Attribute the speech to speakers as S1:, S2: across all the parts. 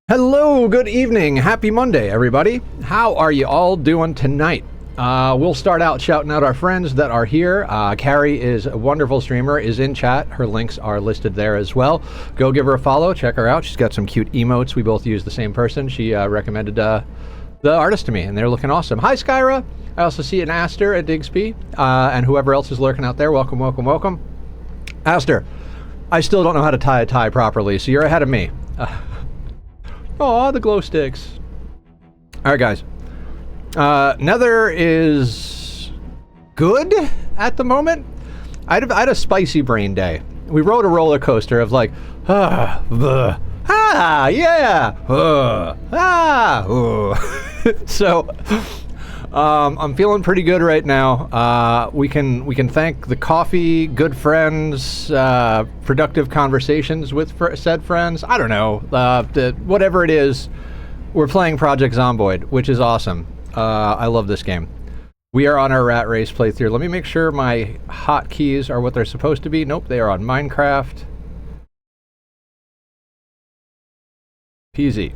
S1: Hello, good evening, happy Monday, everybody. How are you all doing tonight? We'll start out shouting out our friends that are here. Carrie is a wonderful streamer, is in chat. Her links are listed there as well. Go give her a follow, check her out. She's got some cute emotes. We both use the same person. She recommended the artist to me, and they're looking awesome. Hi, Skyra. I also see an Aster at Digsby, and whoever else is lurking out there. Welcome, welcome, welcome. Aster, I still don't know how to tie a tie properly, so you're ahead of me. Aw, the glow sticks. Alright, guys. Nether is good at the moment. I had a spicy brain day. We rode a roller coaster of like, yeah, So, I'm feeling pretty good right now. We can thank the coffee, good friends, productive conversations with said friends. I don't know, whatever it is. We're playing Project Zomboid, which is awesome. I love this game. We are on our rat race playthrough. Let me make sure my hotkeys are what they're supposed to be. Nope, they are on Minecraft. Peasy.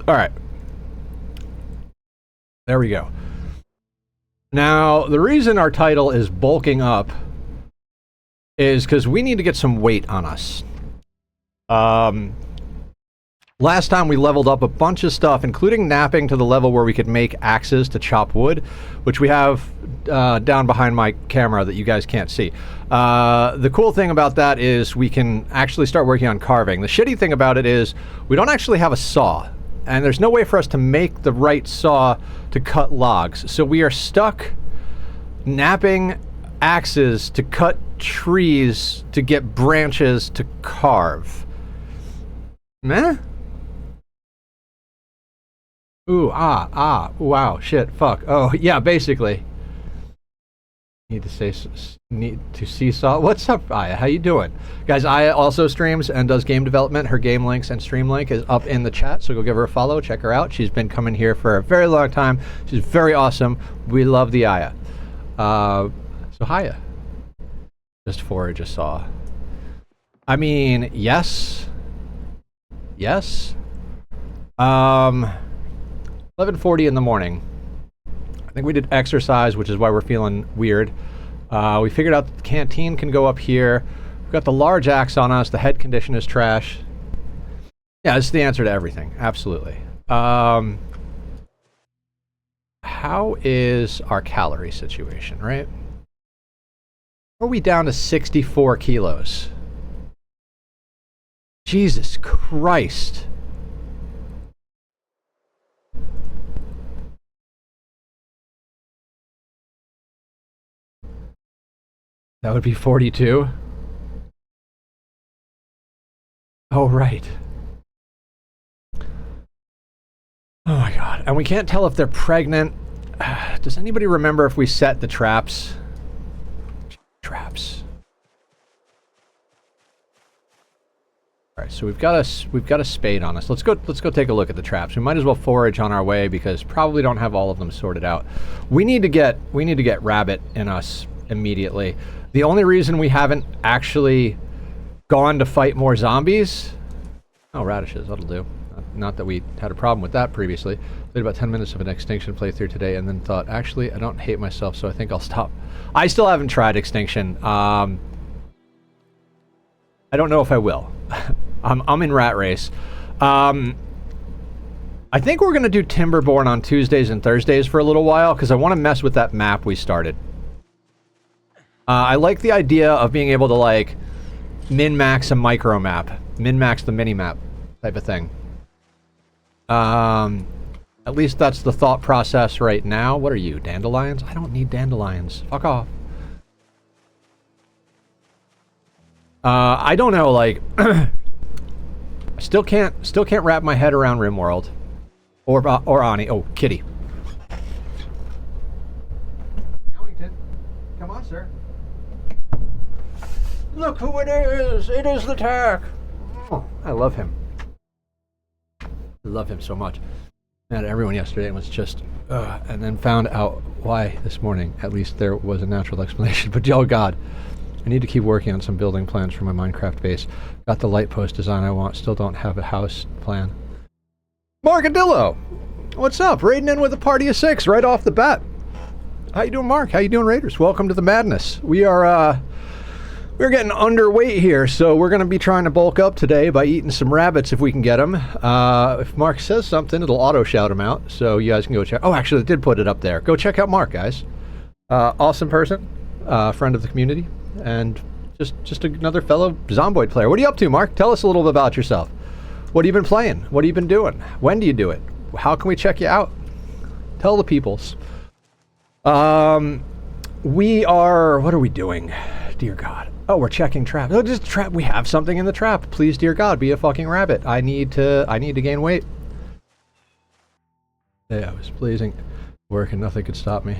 S1: All right. There we go. Now, the reason our title is bulking up is because we need to get some weight on us. Last time we leveled up a bunch of stuff, including napping to the level where we could make axes to chop wood, which we have down behind my camera that you guys can't see. The cool thing about that is we can actually start working on carving. The shitty thing about it is we don't actually have a saw. And there's no way for us to make the right saw to cut logs. So we are stuck napping axes to cut trees to get branches to carve. Meh? Ooh, wow, shit, fuck. Oh, yeah, basically. Need to seesaw. What's up, Aya? How you doing? Guys, Aya also streams and does game development. Her game links and stream link is up in the chat, so go give her a follow, check her out. She's been coming here for a very long time. She's very awesome. We love the Aya. So hiya. Just forage a saw. I mean, yes. Yes. 11:40 in the morning. I think we did exercise, which is why we're feeling weird. We figured out that the canteen can go up here. We've got the large axe on us. The head condition is trash. Yeah, this is the answer to everything. Absolutely. How is our calorie situation, right? Are we down to 64 kilos? Jesus Christ. That would be 42. Oh, right. Oh my god. And we can't tell if they're pregnant. Does anybody remember if we set the traps? Traps. Alright, so we've got a spade on us. Let's go take a look at the traps. We might as well forage on our way because probably don't have all of them sorted out. We need to get rabbit in us immediately. The only reason we haven't actually gone to fight more zombies... Oh, radishes, that'll do. Not that we had a problem with that previously. Played about 10 minutes of an Extinction playthrough today and then thought, actually, I don't hate myself, so I think I'll stop. I still haven't tried Extinction. I don't know if I will. I'm in rat race. I think we're going to do Timberborn on Tuesdays and Thursdays for a little while because I want to mess with that map we started. I like the idea of being able to, like, min-max a micro map. Min-max the mini-map type of thing. At least that's the thought process right now. What are you, dandelions? I don't need dandelions. Fuck off. I don't know, like... I still can't wrap my head around RimWorld. Or Ani. Oh, kitty. Come on, sir. Look who it is! It is the Tack! Oh, I love him. I love him so much. Mad at everyone yesterday and was just... and then found out why this morning. At least there was a natural explanation. But oh god. I need to keep working on some building plans for my Minecraft base. Got the light post design I want, still don't have a house plan. Markadillo! What's up? Raiding in with a party of 6 right off the bat. How you doing, Mark? How you doing, Raiders? Welcome to the madness. We're getting underweight here, so we're going to be trying to bulk up today by eating some rabbits if we can get them. If Mark says something, it'll auto-shout him out, so you guys can go check. Oh, actually, it did put it up there. Go check out Mark, guys. Awesome person, friend of the community, and just another fellow Zomboid player. What are you up to, Mark? Tell us a little bit about yourself. What have you been playing? What have you been doing? When do you do it? How can we check you out? Tell the peoples. We are... What are we doing? Dear God. Oh, we're checking traps. Oh, just trap. We have something in the trap. Please, dear God, be a fucking rabbit. I need to gain weight. Yeah, I was pleasing. Working. Nothing could stop me.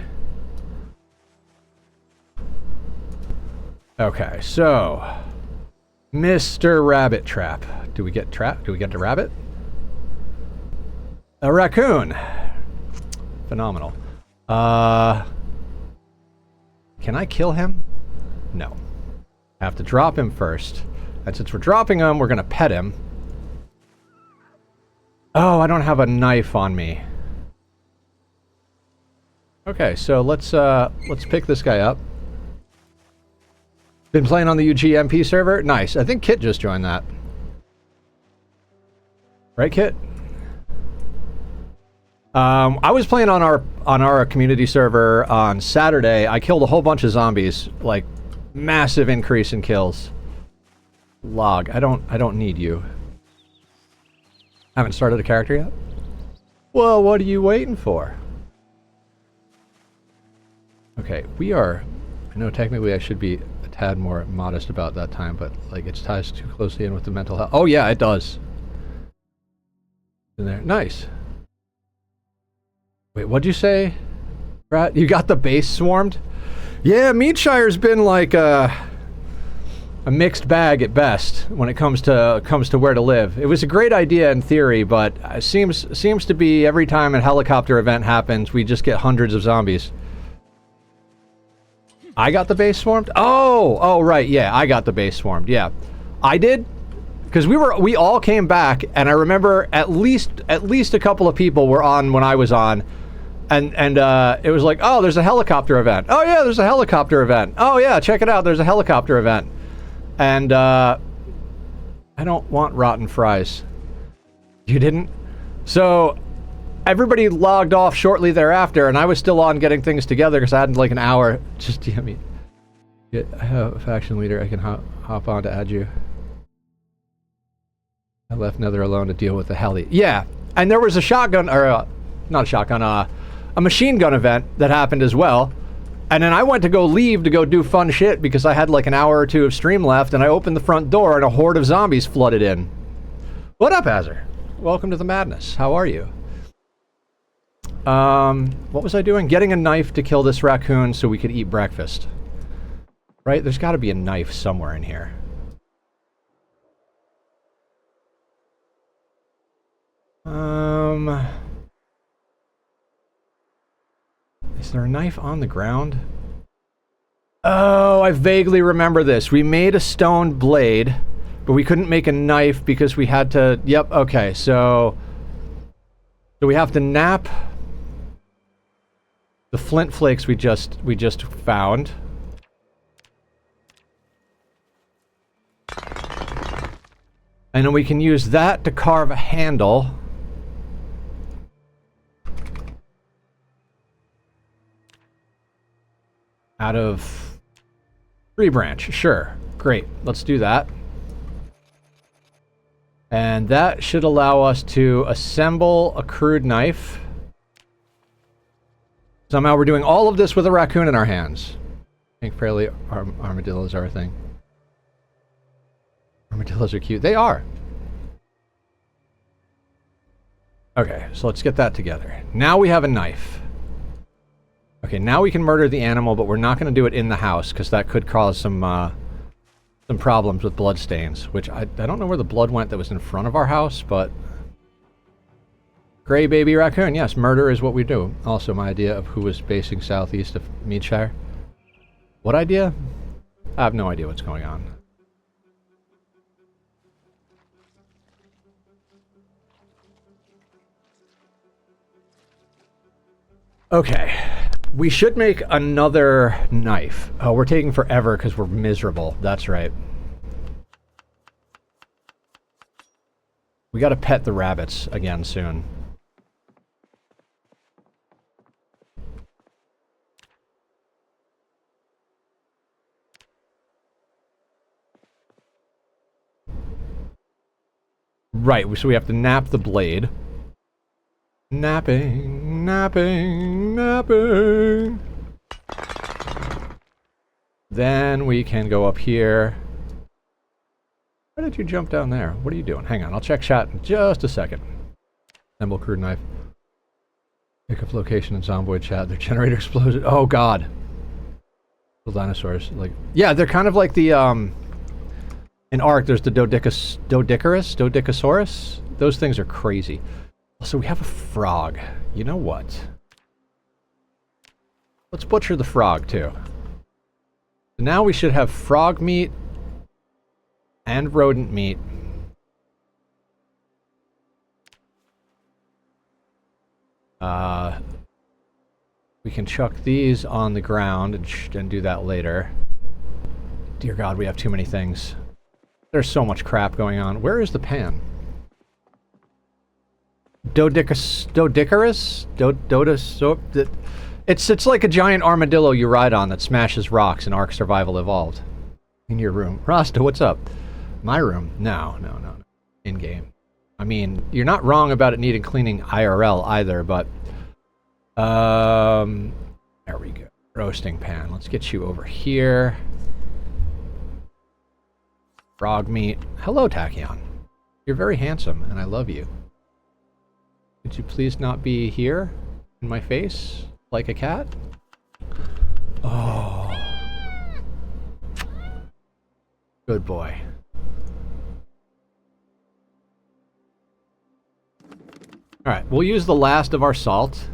S1: Okay, so... Mr. Rabbit Trap. Do we get trap? Do we get the rabbit? A raccoon. Phenomenal. Can I kill him? No. I have to drop him first. And since we're dropping him, we're gonna pet him. Oh, I don't have a knife on me. Okay, so let's pick this guy up. Been playing on the UGMP server? Nice. I think Kit just joined that. Right, Kit? I was playing on our community server on Saturday. I killed a whole bunch of zombies, like massive increase in kills. Log. I don't need you. Haven't started a character yet? Well, what are you waiting for? Okay, we are... I know technically I should be a tad more modest about that time, but like it ties too closely in with the mental health. Oh yeah, it does. In there. Nice. Wait, what'd you say, Brad? You got the base swarmed? Yeah, Meadshire's been like a mixed bag at best when it comes to where to live. It was a great idea in theory, but it seems to be every time a helicopter event happens, we just get hundreds of zombies. I got the base swarmed? Oh, right, yeah, I got the base swarmed. Yeah, I did. Because we all came back, and I remember at least a couple of people were on when I was on, and it was like, oh, there's a helicopter event. Oh yeah, there's a helicopter event. Oh yeah, check it out, there's a helicopter event. And I don't want rotten fries. You didn't? So everybody logged off shortly thereafter, and I was still on getting things together because I had like an hour. Just DM me. I have a faction leader. I can hop on to add you. I left Nether alone to deal with the heli. Yeah, and there was a shotgun, or not a shotgun, a machine gun event that happened as well. And then I went to go leave to go do fun shit because I had like an hour or two of stream left, and I opened the front door and a horde of zombies flooded in. What up, Azzer? Welcome to the madness. How are you? What was I doing? Getting a knife to kill this raccoon so we could eat breakfast. Right? There's got to be a knife somewhere in here. Is there a knife on the ground? Oh, I vaguely remember this. We made a stone blade, but we couldn't make a knife because we had to... Yep, okay, so we have to nap the flint flakes we just found. And then we can use that to carve a handle. Out of tree branch. Sure. Great. Let's do that. And that should allow us to assemble a crude knife. Somehow we're doing all of this with a raccoon in our hands. I think fairly armadillos are a thing. Armadillos are cute. They are. Okay, so let's get that together. Now we have a knife. Okay, now we can murder the animal, but we're not going to do it in the house, because that could cause some problems with blood stains, which I don't know where the blood went that was in front of our house, but... Gray baby raccoon, yes, murder is what we do. Also, my idea of who was basing southeast of Meadshire. What idea? I have no idea what's going on. Okay. We should make another knife. Oh, we're taking forever because we're miserable. That's right. We gotta pet the rabbits again soon. Right, so we have to nap the blade. Napping, napping, napping. Then we can go up here. Why did you jump down there? What are you doing? Hang on, I'll check chat in just a second. Assemble crude knife. Pick up location in Zomboid chat. Their generator exploded. Oh god. Little dinosaurs. Like, yeah, they're kind of like the in Ark there's the Dodicasaurus. Those things are crazy. So we have a frog. You know what? Let's butcher the frog too. So now we should have frog meat and rodent meat. We can chuck these on the ground and do that later. Dear God, we have too many things. There's so much crap going on. Where is the pan? It's like a giant armadillo you ride on that smashes rocks in Ark Survival Evolved. In your room. Rasta, what's up? My room? No. In-game. I mean, you're not wrong about it needing cleaning IRL either, but... there we go. Roasting pan. Let's get you over here. Frog meat. Hello, Tachyon. You're very handsome, and I love you. Could you please not be here? In my face? Like a cat? Oh. Good boy. Alright, we'll use the last of our salt.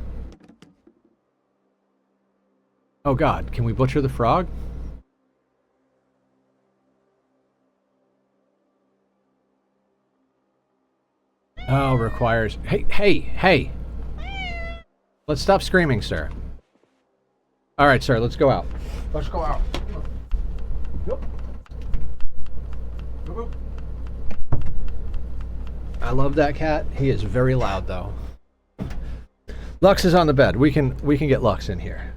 S1: Oh god, can we butcher the frog? Oh, requires... Hey! Let's stop screaming, sir. Alright, sir, let's go out. Let's go out. Yep. Go. I love that cat. He is very loud, though. Lux is on the bed. We can get Lux in here.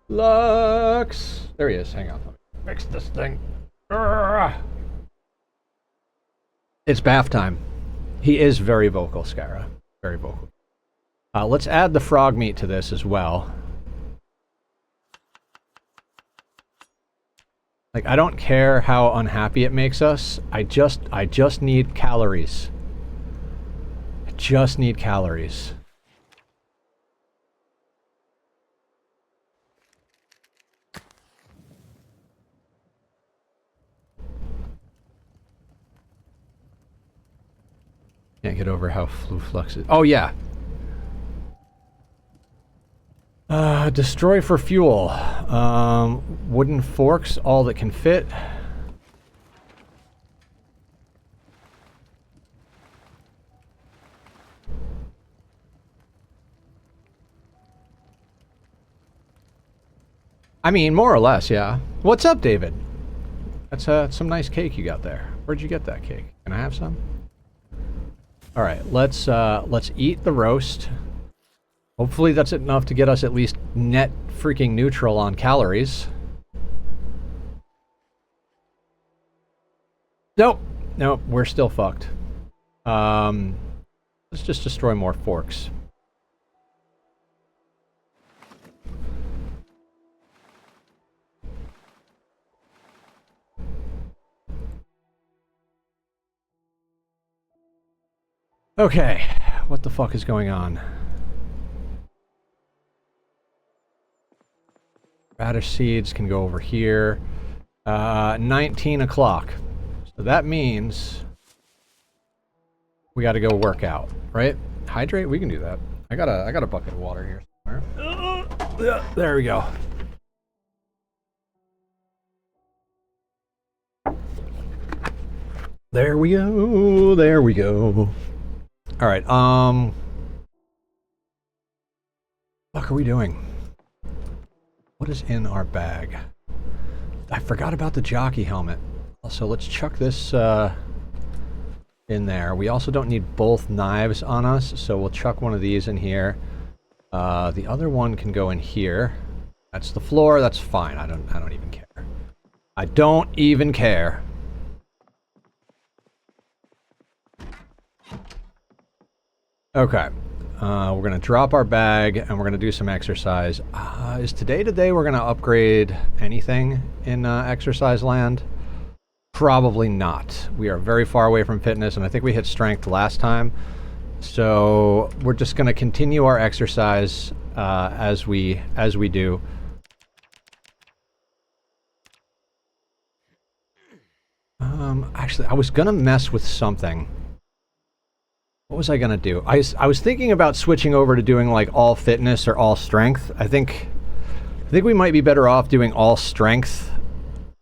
S1: Lux! There he is. Hang on. Let me fix this thing. It's bath time. He is very vocal, Skyra. Very vocal. Let's add the frog meat to this as well. Like, I don't care how unhappy it makes us. I just need calories. I just need calories. Can't get over how Flux is. Oh, yeah. Destroy for fuel. Wooden forks, all that can fit. I mean, more or less, yeah. What's up, David? That's some nice cake you got there. Where'd you get that cake? Can I have some? All right, let's eat the roast. Hopefully that's enough to get us at least net freaking neutral on calories. Nope, we're still fucked. Let's just destroy more forks. Okay, what the fuck is going on? Radish seeds can go over here. 19 o'clock. So that means we gotta go work out, right? Hydrate? We can do that. I got a bucket of water here somewhere. There we go. There we go. There we go. All right. What are we doing? What is in our bag? I forgot about the jockey helmet. So let's chuck this in there. We also don't need both knives on us, so we'll chuck one of these in here. The other one can go in here. That's the floor. That's fine. I don't even care. I don't even care. Okay. We're going to drop our bag, and we're going to do some exercise. Is today the day we're going to upgrade anything in exercise land? Probably not. We are very far away from fitness, and I think we hit strength last time. So we're just going to continue our exercise as we do. Actually, I was going to mess with something. What was I gonna do? I was thinking about switching over to doing like all fitness or all strength. I think we might be better off doing all strength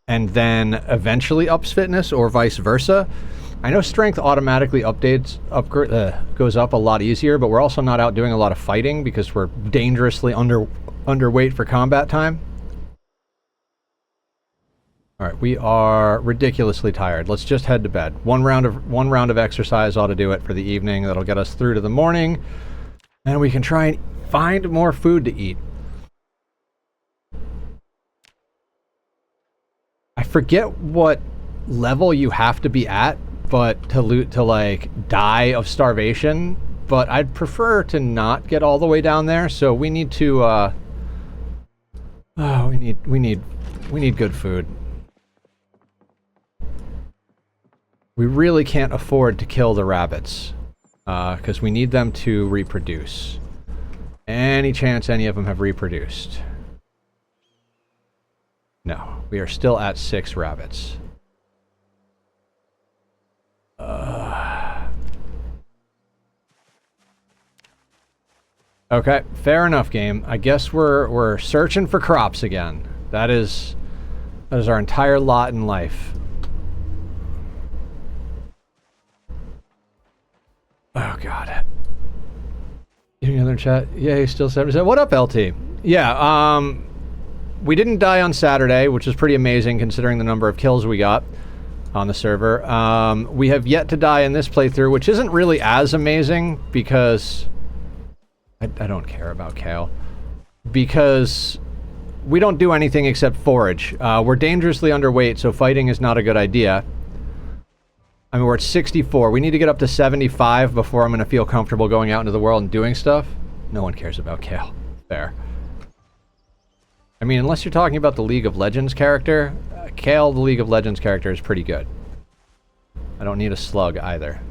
S1: and then eventually ups fitness, or vice versa. I know strength automatically goes up a lot easier, but we're also not out doing a lot of fighting because we're dangerously underweight for combat time. All right, we are ridiculously tired. Let's just head to bed. One round of exercise ought to do it for the evening. That'll get us through to the morning, and we can try and find more food to eat. I forget what level you have to be at, but to like die of starvation. But I'd prefer to not get all the way down there. So we need to. We need good food. We really can't afford to kill the rabbits, because we need them to reproduce. Any chance any of them have reproduced? No, we are still at 6 rabbits. Okay, fair enough, game. I guess we're searching for crops again. That is our entire lot in life. Oh, God. Any other chat? Yay, still 7%. What up, LT? Yeah, we didn't die on Saturday, which is pretty amazing considering the number of kills we got on the server. We have yet to die in this playthrough, which isn't really as amazing because... I don't care about kale. Because we don't do anything except forage. We're dangerously underweight, so fighting is not a good idea. I mean, we're at 64. We need to get up to 75 before I'm going to feel comfortable going out into the world and doing stuff. No one cares about kale. Fair. I mean, unless you're talking about the League of Legends character, Kale, the League of Legends character, is pretty good. I don't need a slug either.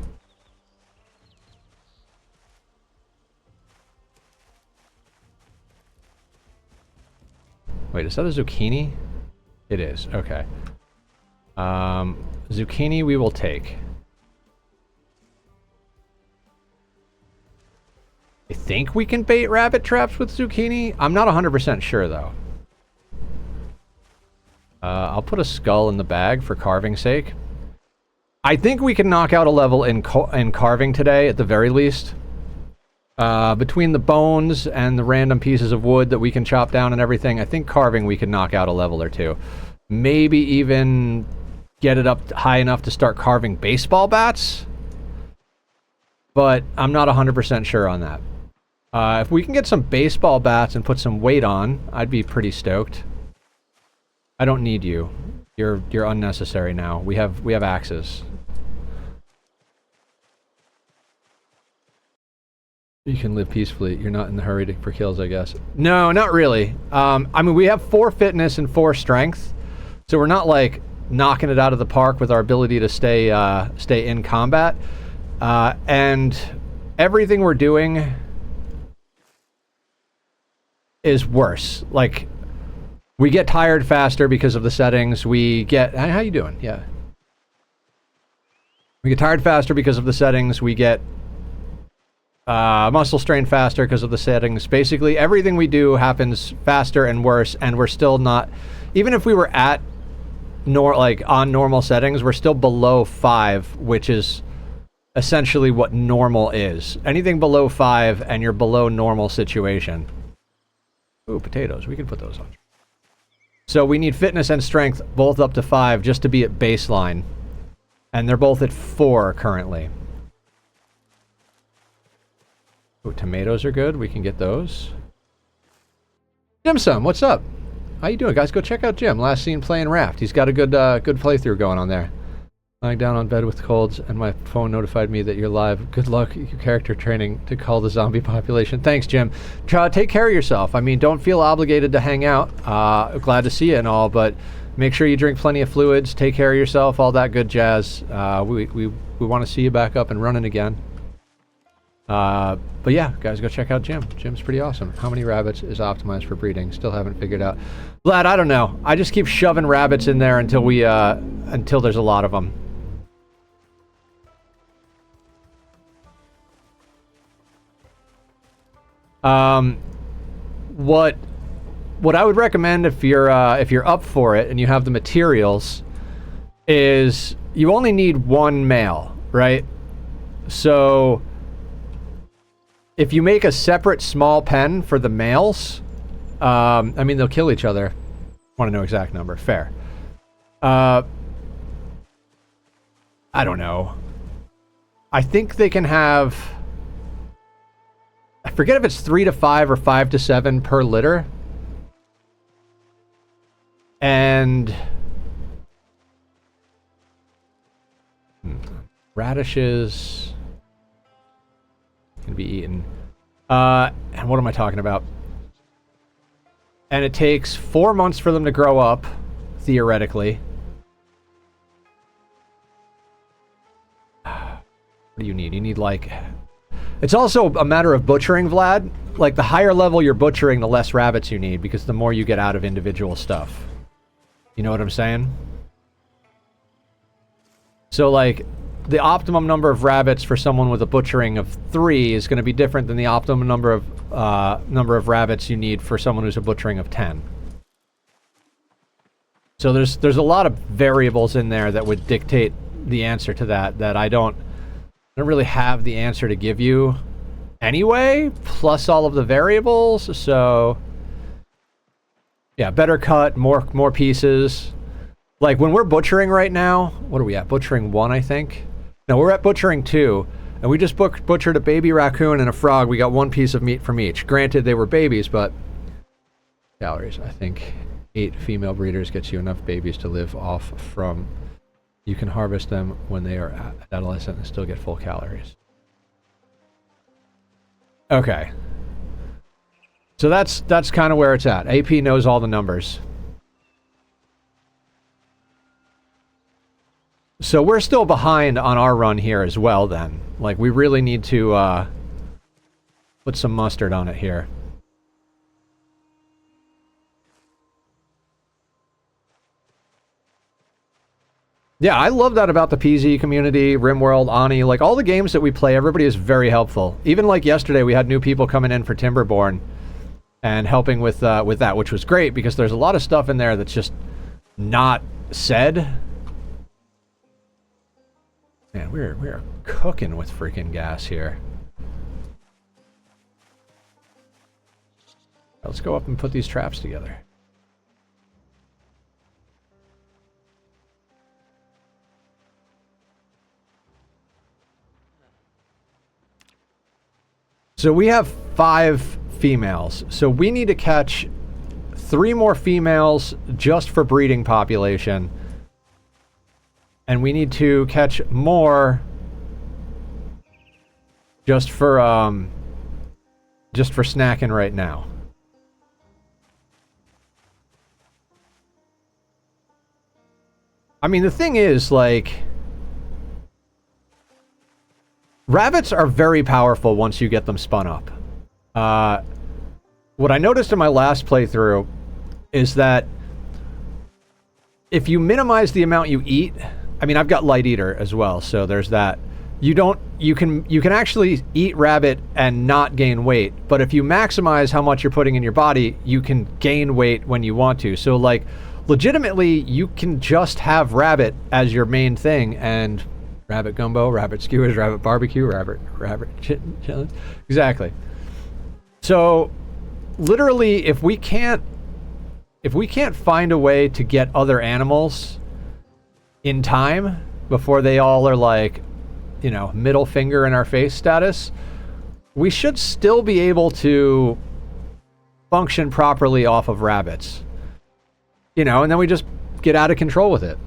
S1: Wait, is that a zucchini? It is. Okay. Zucchini we will take. I think we can bait rabbit traps with zucchini. I'm not 100% sure, though. I'll put a skull in the bag for carving's sake. I think we can knock out a level in carving today, at the very least. Between the bones and the random pieces of wood that we can chop down and everything, I think carving we can knock out a level or two. Maybe even get it up high enough to start carving baseball bats. But I'm not 100% sure on that. If we can get some baseball bats and put some weight on, I'd be pretty stoked. I don't need you. You're unnecessary now. We have axes. You can live peacefully. You're not in the hurry for kills, I guess. No, not really. I mean, we have 4 fitness and 4 strength, so we're not like knocking it out of the park with our ability to stay in combat. And everything we're doing is worse. Like, we get tired faster because of the settings. We get... How you doing? Yeah. We get tired faster because of the settings. We get muscle strain faster because of the settings. Basically, everything we do happens faster and worse, and we're still not... Even if we were at on normal settings, we're still below 5, which is essentially what normal is. Anything below 5 and you're below normal situation. Ooh, potatoes. We can put those on. So we need fitness and strength both up to 5 just to be at baseline. And they're both at 4 currently. Ooh, tomatoes are good. We can get those. Jimsum, what's up? How you doing, guys? Go check out Jim. Last seen playing Raft. He's got a good playthrough going on there. Lying down on bed with colds, and my phone notified me that you're live. Good luck, your character training to call the zombie population. Thanks, Jim. Take care of yourself. I mean, don't feel obligated to hang out. Glad to see you and all, but make sure you drink plenty of fluids, take care of yourself, all that good jazz. We want to see you back up and running again. But yeah, guys, go check out Jim. Jim's pretty awesome. How many rabbits is optimized for breeding? Still haven't figured out. Vlad, I don't know. I just keep shoving rabbits in there until until there's a lot of them. What I would recommend if you're up for it and you have the materials is you only need 1 male, right? So if you make a separate small pen for the males, I mean, they'll kill each other. Want to know exact number. Fair. I don't know. I think they can have... I forget if it's 3 to 5 or 5 to 7 per litter. And... radishes... can be eaten. And what am I talking about? And it takes 4 months for them to grow up, theoretically. What do you need? You need, like... It's also a matter of butchering, Vlad. Like, the higher level you're butchering, the less rabbits you need, because the more you get out of individual stuff. You know what I'm saying? So, like, the optimum number of rabbits for someone with a butchering of 3 is going to be different than the optimum number of rabbits you need for someone who's a butchering of 10. So there's a lot of variables in there that would dictate the answer to that I don't really have the answer to give you anyway, plus all of the variables. So yeah, better cut, more pieces. Like when we're butchering right now, what are we at? Butchering 1, I think. No, we're at butchering 2, and we just butchered a baby raccoon and a frog. We got 1 piece of meat from each. Granted, they were babies, but calories. I think 8 female breeders gets you enough babies to live off from. You can harvest them when they are adolescent and still get full calories. Okay. So that's kind of where it's at. AP knows all the numbers. So we're still behind on our run here as well then. Like, we really need to put some mustard on it here. Yeah, I love that about the PZ community, RimWorld, Ani, like all the games that we play, everybody is very helpful. Even like yesterday, we had new people coming in for Timberborn and helping with that, which was great because there's a lot of stuff in there that's just not said. Man, we're cooking with freaking gas here. Let's go up and put these traps together. So we have 5 females. So we need to catch 3 more females just for breeding population. And we need to catch more just for snacking right now. I mean, the thing is, like, rabbits are very powerful once you get them spun up. What I noticed in my last playthrough is that if you minimize the amount you eat, I mean, I've got light eater as well, so there's that. You can actually eat rabbit and not gain weight, but if you maximize how much you're putting in your body, you can gain weight when you want to. So, like, legitimately, you can just have rabbit as your main thing, and rabbit gumbo, rabbit skewers, rabbit barbecue, rabbit chitlins. Exactly. So literally, if we can't find a way to get other animals in time before they all are like, you know, middle finger in our face status, we should still be able to function properly off of rabbits. You know, and then we just get out of control with it.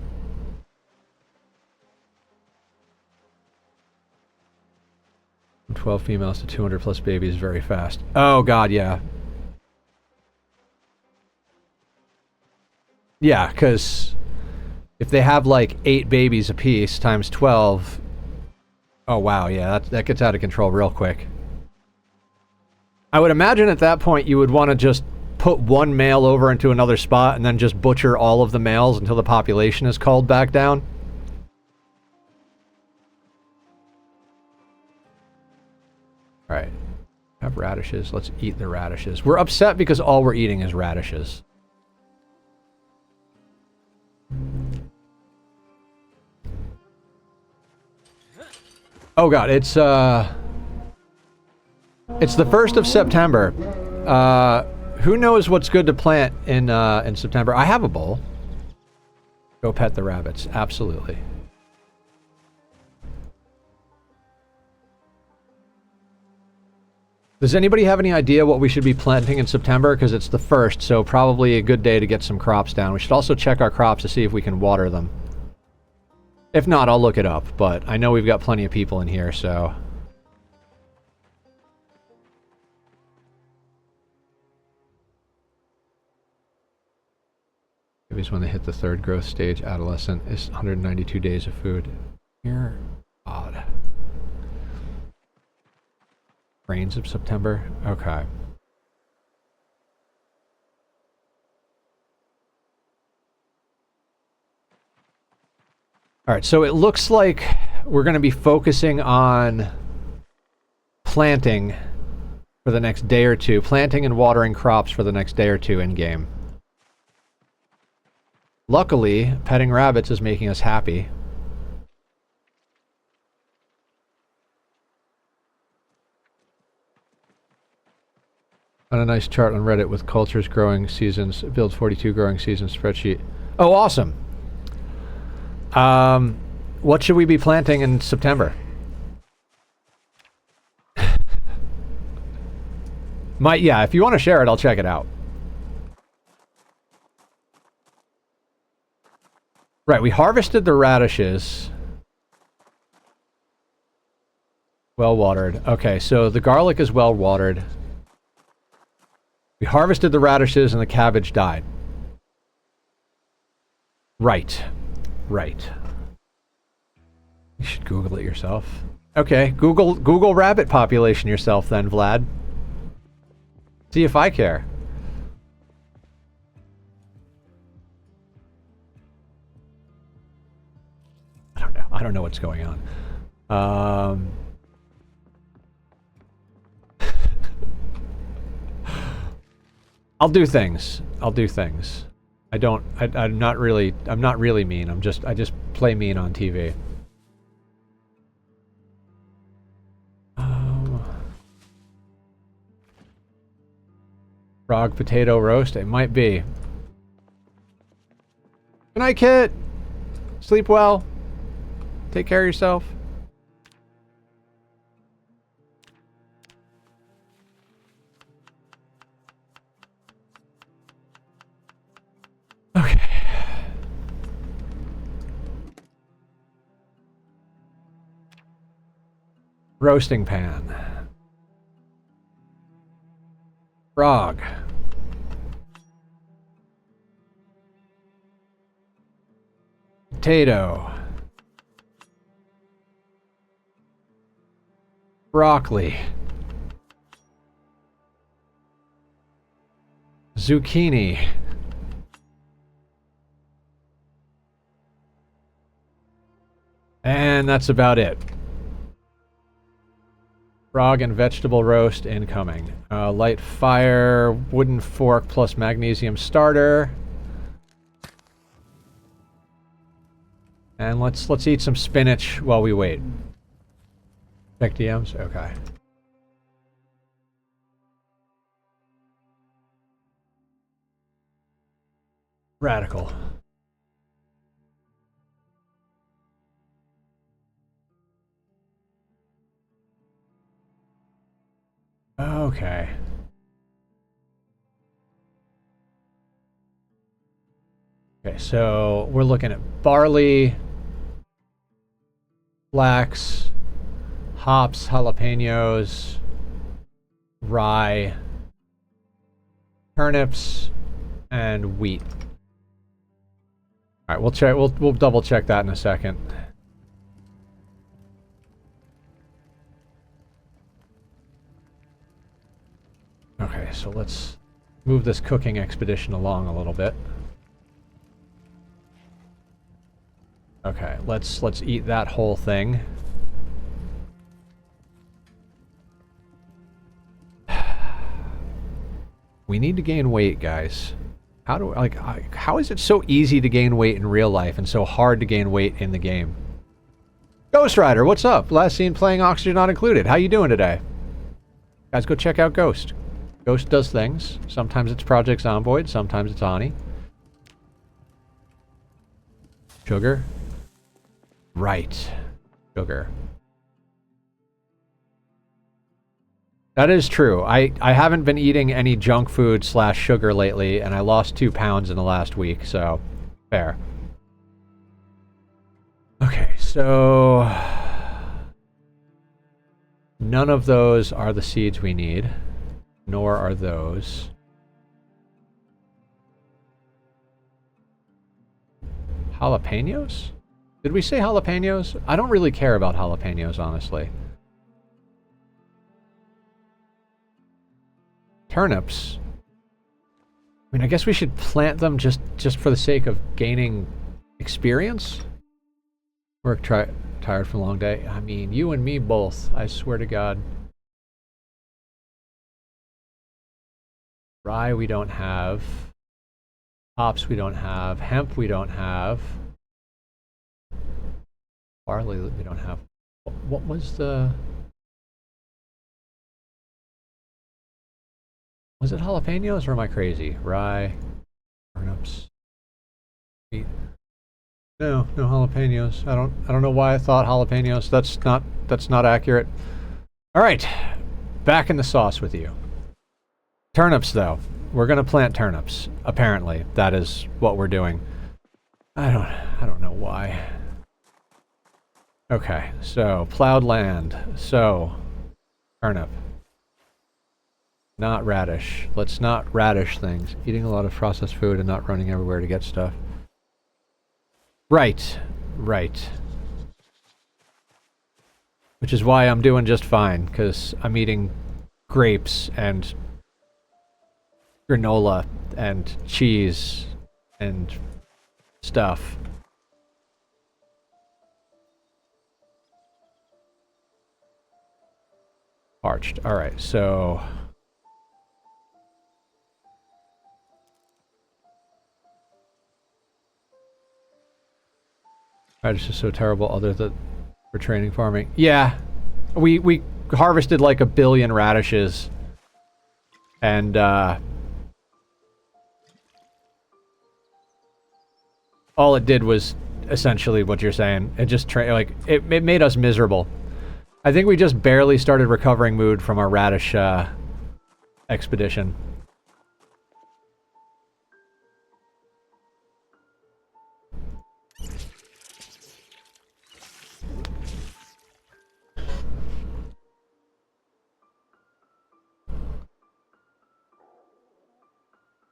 S1: From 12 females to 200 plus babies very fast. Oh god, yeah. Yeah, because if they have like 8 babies apiece times 12, oh wow, yeah, that gets out of control real quick. I would imagine at that point you would want to just put one male over into another spot and then just butcher all of the males until the population is culled back down. Alright. Have radishes. Let's eat the radishes. We're upset because all we're eating is radishes. Oh god, it's the 1st of September. Who knows what's good to plant in September? I have a bowl. Go pet the rabbits. Absolutely. Does anybody have any idea what we should be planting in September? Because it's the 1st, so probably a good day to get some crops down. We should also check our crops to see if we can water them. If not, I'll look it up, but I know we've got plenty of people in here, so... Babies when they hit the 3rd growth stage, adolescent, is 192 days of food. Here, odd. Rains of September? Okay. Alright, so it looks like we're going to be focusing on planting for the next day or two. Planting and watering crops for the next day or two in-game. Luckily, petting rabbits is making us happy. On a nice chart on Reddit with cultures growing seasons, build 42 growing seasons spreadsheet. Oh, awesome. What should we be planting in September? Yeah, if you want to share it, I'll check it out. Right, we harvested the radishes. Well watered. Okay, so the garlic is well watered. We harvested the radishes and the cabbage died. Right. Right. You should Google it yourself. Okay, Google rabbit population yourself then, Vlad. See if I care. I don't know what's going on. I'll do things. I'll do things. I'm not really mean. I just play mean on TV. Frog potato roast? It might be. Good night, Kit. Sleep well. Take care of yourself. Okay. Roasting pan. Frog. Potato. Broccoli. Zucchini. And that's about it. Frog and vegetable roast incoming. Light fire, wooden fork plus magnesium starter. And let's eat some spinach while we wait. Check DMs? Okay. Radical. Okay. Okay, so we're looking at barley, flax, hops, jalapenos, rye, turnips, and wheat. All right, we'll check. We'll double check that in a second. Okay, so let's move this cooking expedition along a little bit. Okay, let's eat that whole thing. We need to gain weight, guys. How is it so easy to gain weight in real life and so hard to gain weight in the game? Ghost Rider, what's up? Last seen playing Oxygen Not Included. How you doing today? Guys, go check out Ghost. Ghost does things. Sometimes it's Project Zomboid, sometimes it's Ani. Sugar. Right. Sugar. That is true. I haven't been eating any junk food / sugar lately, and I lost 2 pounds in the last week, so fair. Okay, so none of those are the seeds we need, nor are those. Jalapenos? Did we say jalapenos? I don't really care about jalapenos, honestly. Turnips. I mean, I guess we should plant them just for the sake of gaining experience. Work tired from a long day. I mean, you and me both. I swear to God. Rye we don't have. Hops we don't have. Hemp we don't have. Barley we don't have. What was the... Was it jalapenos or am I crazy? Rye, turnips, wheat. No jalapenos. I don't know why I thought jalapenos. That's not accurate. All right, back in the sauce with you. Turnips, though. We're gonna plant turnips. Apparently, that is what we're doing. I don't know why. Okay, so plowed land. So turnip. Not radish. Let's not radish things. Eating a lot of processed food and not running everywhere to get stuff. Right. Right. Which is why I'm doing just fine, because I'm eating grapes and granola and cheese and stuff. Parched. Alright, so... Radish is so terrible other than for training farming. Yeah. We harvested like 1 billion radishes. And all it did was essentially what you're saying. It just it made us miserable. I think we just barely started recovering mood from our radish expedition.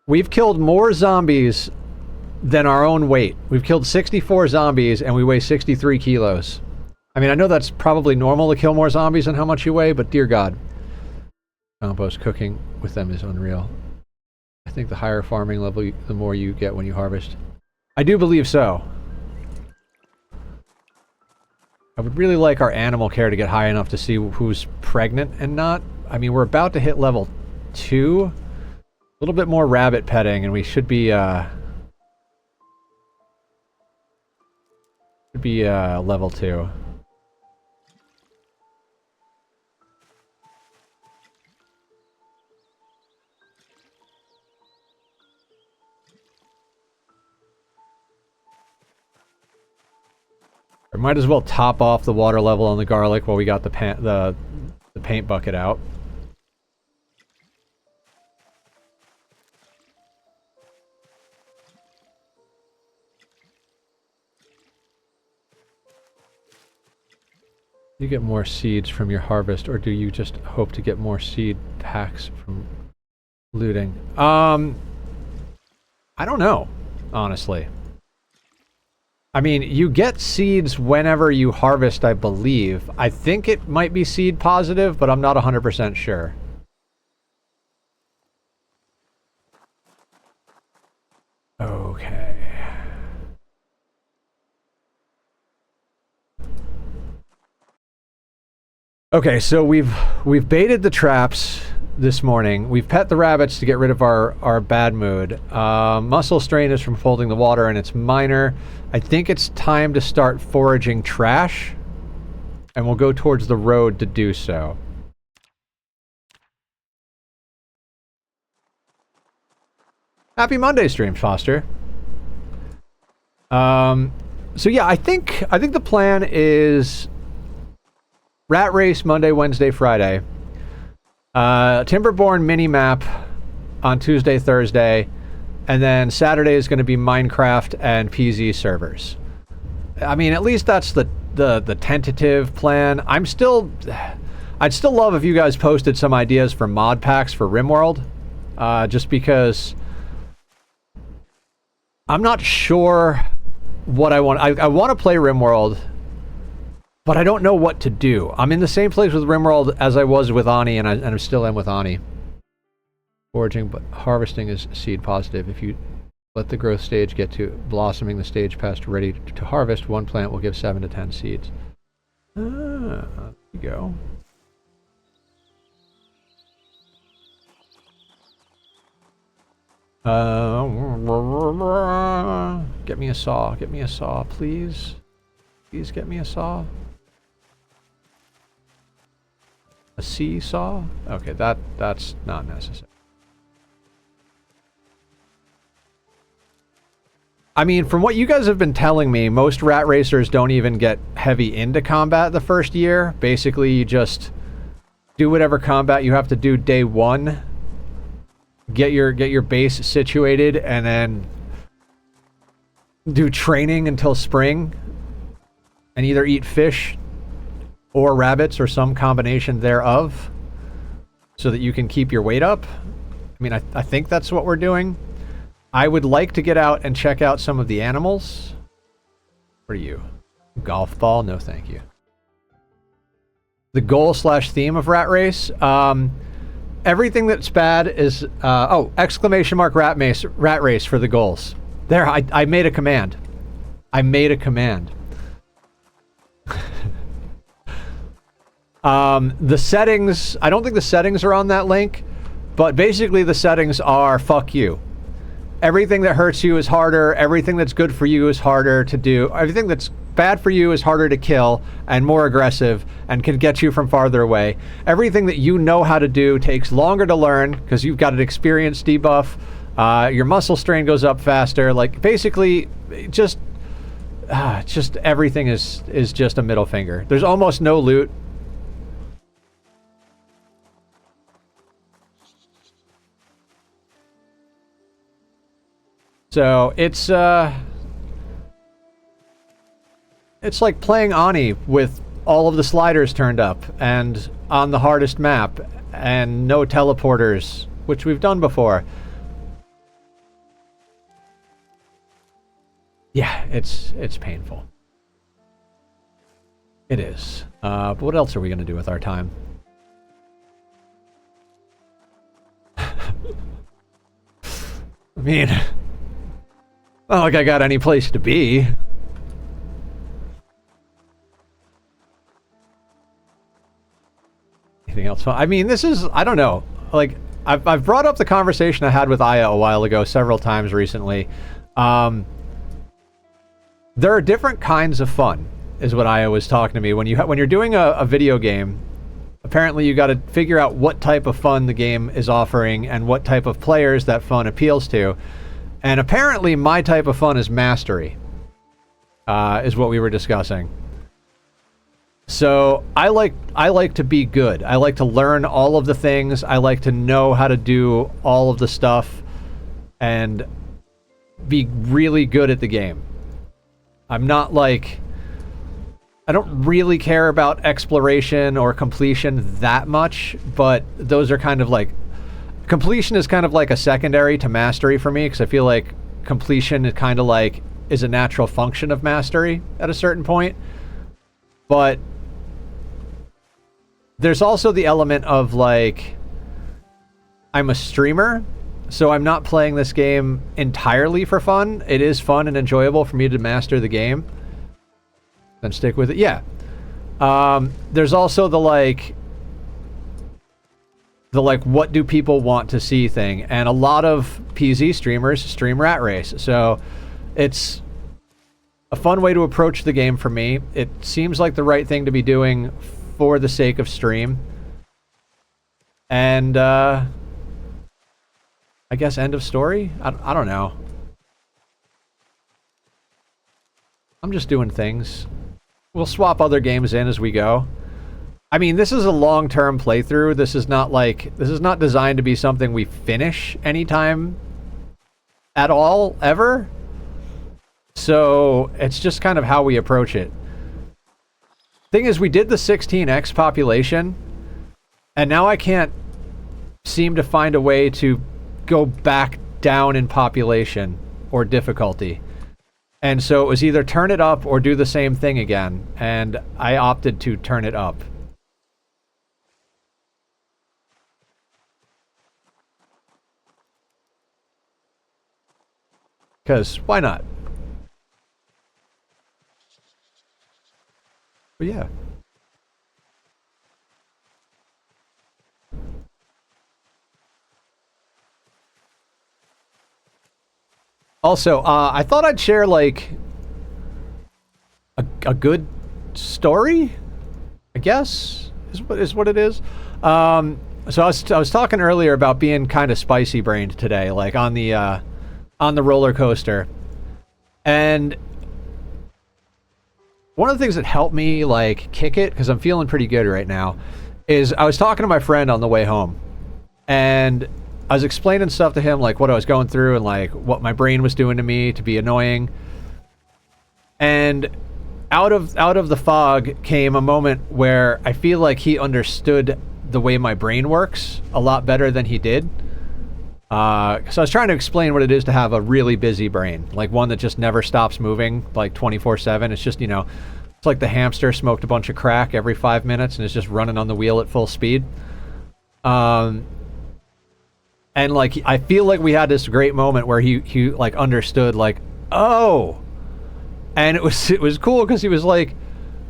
S1: We've killed more zombies than our own weight. We've killed 64 zombies and we weigh 63 kilos. I mean, I know that's probably normal to kill more zombies than how much you weigh, but dear God. Compost cooking with them is unreal. I think the higher farming level, the more you get when you harvest. I do believe so. I would really like our animal care to get high enough to see who's pregnant and not. I mean, we're about to hit level 2. A little bit more rabbit petting, and we should be level 2. We might as well top off the water level on the garlic while we got the paint bucket out. Do you get more seeds from your harvest, or do you just hope to get more seed packs from looting? I don't know, honestly. I mean, you get seeds whenever you harvest, I believe. I think it might be seed positive, but I'm not 100% sure. Okay. Okay, so we've baited the traps this morning. We've pet the rabbits to get rid of our bad mood. Muscle strain is from holding the water, and it's minor. I think it's time to start foraging trash, and we'll go towards the road to do so. Happy Monday stream, Foster. So yeah, I think the plan is Rat Race Monday, Wednesday, Friday. Timberborn mini-map on Tuesday, Thursday, and then Saturday is going to be Minecraft and PZ servers. I mean, at least that's the tentative plan. I'd still love if you guys posted some ideas for mod packs for RimWorld, just because I'm not sure what I want. I want to play RimWorld, but I don't know what to do. I'm in the same place with RimWorld as I was with Ani, and I still am with Ani. Foraging, but harvesting is seed positive. If you let the growth stage get to blossoming the stage past ready to harvest, one plant will give 7 to 10 seeds. There you go. Get me a saw. Get me a saw, please. Please get me a saw. A seesaw? Okay, that's not necessary. I mean, from what you guys have been telling me, most rat racers don't even get heavy into combat the first year. Basically, you just do whatever combat you have to do day one. Get your base situated, and then do training until spring. And either eat fish or rabbits or some combination thereof so that you can keep your weight up. I mean, I think that's what we're doing. I would like to get out and check out some of the animals. What are you? Golf ball? No, thank you. The goal/theme of Rat Race. Everything that's bad is... exclamation mark rat race for the goals. There, I made a command. I made a command. The settings, I don't think the settings are on that link, but basically the settings are fuck you. Everything that hurts you is harder, everything that's good for you is harder to do, everything that's bad for you is harder to kill and more aggressive and can get you from farther away. Everything that you know how to do takes longer to learn because you've got an experience debuff. Your muscle strain goes up faster. Like, basically, just everything is just a middle finger. There's almost no loot. So it's like playing Ani with all of the sliders turned up and on the hardest map and no teleporters, which we've done before. Yeah, it's painful. It is. But what else are we going to do with our time? I mean, not like I got any place to be. Anything else fun? I mean, this is, I don't know. Like, I've brought up the conversation I had with Aya a while ago several times recently. There are different kinds of fun, is what Aya was talking to me. When you're doing a video game, apparently you got to figure out what type of fun the game is offering and what type of players that fun appeals to. And apparently my type of fun is mastery, is what we were discussing. So I like to be good. I like to learn all of the things. I like to know how to do all of the stuff and be really good at the game. I'm not like... I don't really care about exploration or completion that much, but those are kind of like... Completion is kind of like a secondary to mastery for me, because I feel like completion is kind of like is a natural function of mastery at a certain point. But there's also the element of like, I'm a streamer, so I'm not playing this game entirely for fun. It is fun and enjoyable for me to master the game. Then stick with it. Yeah. There's also the like, what do people want to see thing. And a lot of PZ streamers stream Rat Race. So it's a fun way to approach the game for me. It seems like the right thing to be doing for the sake of stream. And, I guess end of story? I don't know. I'm just doing things. We'll swap other games in as we go. I mean, this is a long-term playthrough. This is not like... This is not designed to be something we finish anytime at all, ever. So, it's just kind of how we approach it. Thing is, we did the 16x population, and now I can't seem to find a way to go back down in population or difficulty. And so it was either turn it up or do the same thing again, and I opted to turn it up. Because, why not? But yeah. Also, I thought I'd share, like, a good story, I guess, is what it is. So I was talking earlier about being kind of spicy-brained today, like, on the roller coaster. And one of the things that helped me, like, kick it, because I'm feeling pretty good right now, is I was talking to my friend on the way home. And I was explaining stuff to him, like what I was going through and like what my brain was doing to me to be annoying. And out of the fog came a moment where I feel like he understood the way my brain works a lot better than he did. So I was trying to explain what it is to have a really busy brain, like one that just never stops moving, like 24/7. It's just, you know, it's like the hamster smoked a bunch of crack every 5 minutes and is just running on the wheel at full speed. And like, I feel like we had this great moment where he like understood, like, oh, and it was cool because he was like,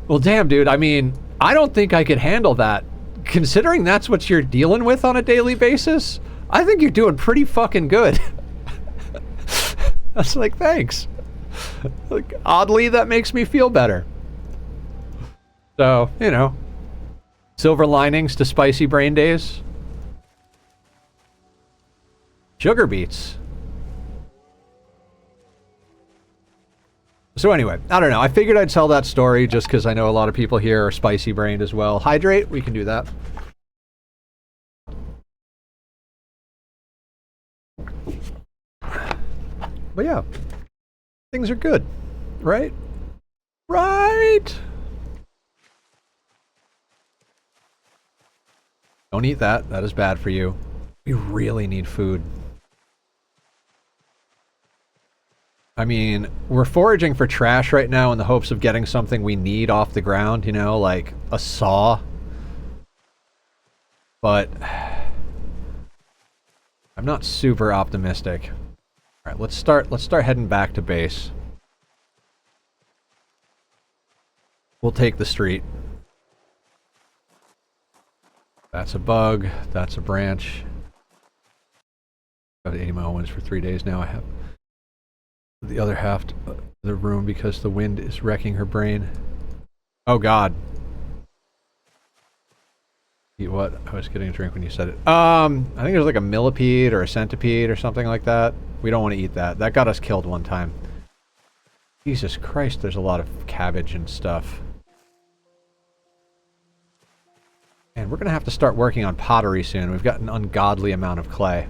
S1: well, damn, dude, I mean, I don't think I could handle that. Considering that's what you're dealing with on a daily basis, I think you're doing pretty fucking good. I was like, thanks. Like, oddly, that makes me feel better. So, you know, silver linings to spicy brain days. Sugar beets. So anyway, I don't know. I figured I'd tell that story just because I know a lot of people here are spicy brained as well. Hydrate, we can do that. But yeah, things are good, right? Right! Don't eat that. That is bad for you. We really need food. I mean, we're foraging for trash right now in the hopes of getting something we need off the ground, you know, like a saw. But I'm not super optimistic. All right, let's start heading back to base. We'll take the street. That's a bug, that's a branch. Got 80 mile winds for 3 days now. I have the other half of the room because the wind is wrecking her brain. Oh god. Eat what? I was getting a drink when you said it. I think there's like a millipede or a centipede or something like that. We don't want to eat that. That got us killed one time. Jesus Christ, there's a lot of cabbage and stuff. And we're going to have to start working on pottery soon. We've got an ungodly amount of clay.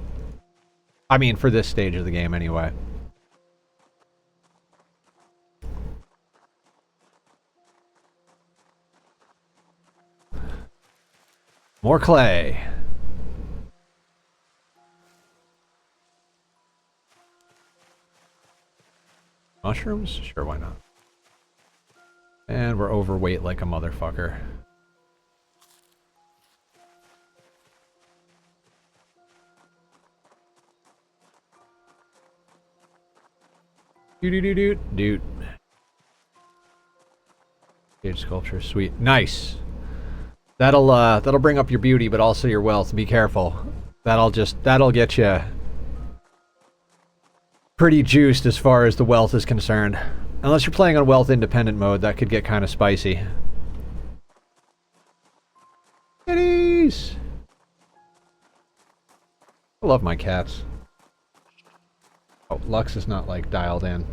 S1: I mean, for this stage of the game anyway. More clay. Mushrooms? Sure, why not? And we're overweight like a motherfucker. Doot. Cage sculpture, sweet. Nice. That'll bring up your beauty, but also your wealth. Be careful. That'll get you pretty juiced as far as the wealth is concerned. Unless you're playing on wealth independent mode, that could get kind of spicy. Kitties! I love my cats. Oh, Lux is not, like, dialed in.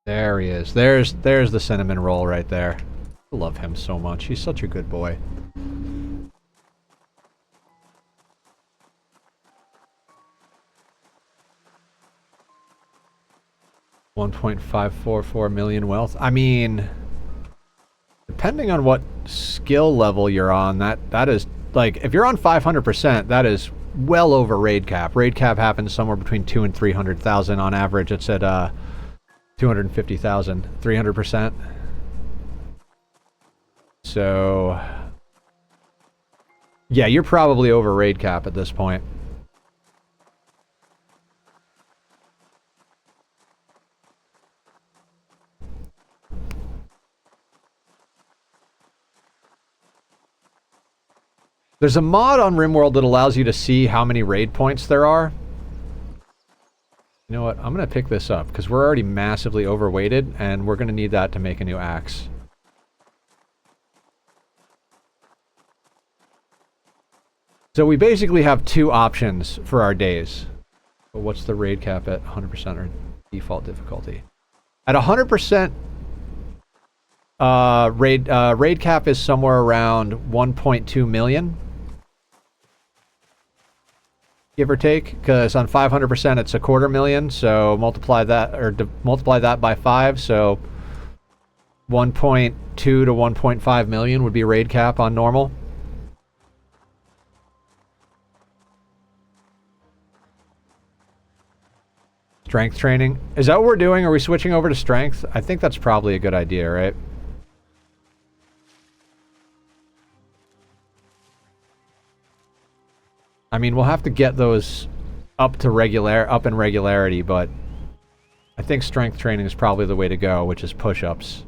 S1: There he is. There's the cinnamon roll right there. I love him so much. He's such a good boy. $1.544 million wealth. I mean, depending on what skill level you're on, that is, like, if you're on 500%, that is well over raid cap. Raid cap happens somewhere between 200,000 and 300,000 on average. It's at 250,000, 300%. So, yeah, you're probably over raid cap at this point. There's a mod on RimWorld that allows you to see how many raid points there are. You know what? I'm going to pick this up because we're already massively overweighted and we're going to need that to make a new axe. So we basically have two options for our days. But what's the raid cap at 100% or default difficulty? At 100%, raid cap is somewhere around 1.2 million. Give or take, because on 500% it's 250,000, so multiply that, or multiply that by 5, so 1.2 to 1.5 million would be raid cap on normal. Strength training. Is that what we're doing? Are we switching over to strength? I think that's probably a good idea, right? I mean, we'll have to get those up in regularity, but I think strength training is probably the way to go, which is push-ups.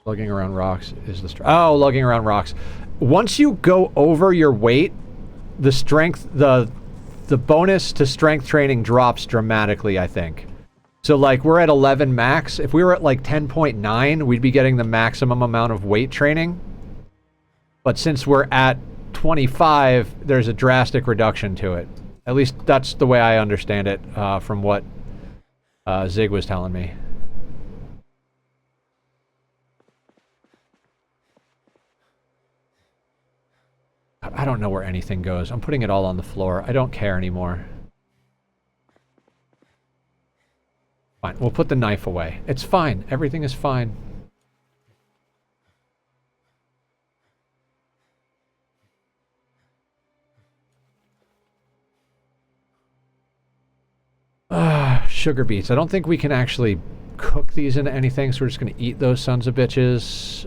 S1: Lugging around rocks is the lugging around rocks. Once you go over your weight, the strength, the bonus to strength training drops dramatically, I think. So, like, we're at 11 max. If we were at, like, 10.9, we'd be getting the maximum amount of weight training. But since we're at 25, there's a drastic reduction to it. At least that's the way I understand it from what Zig was telling me. I don't know where anything goes. I'm putting it all on the floor. I don't care anymore. Fine, we'll put the knife away. It's fine. Everything is fine. Sugar beets. I don't think we can actually cook these into anything, so we're just going to eat those sons of bitches.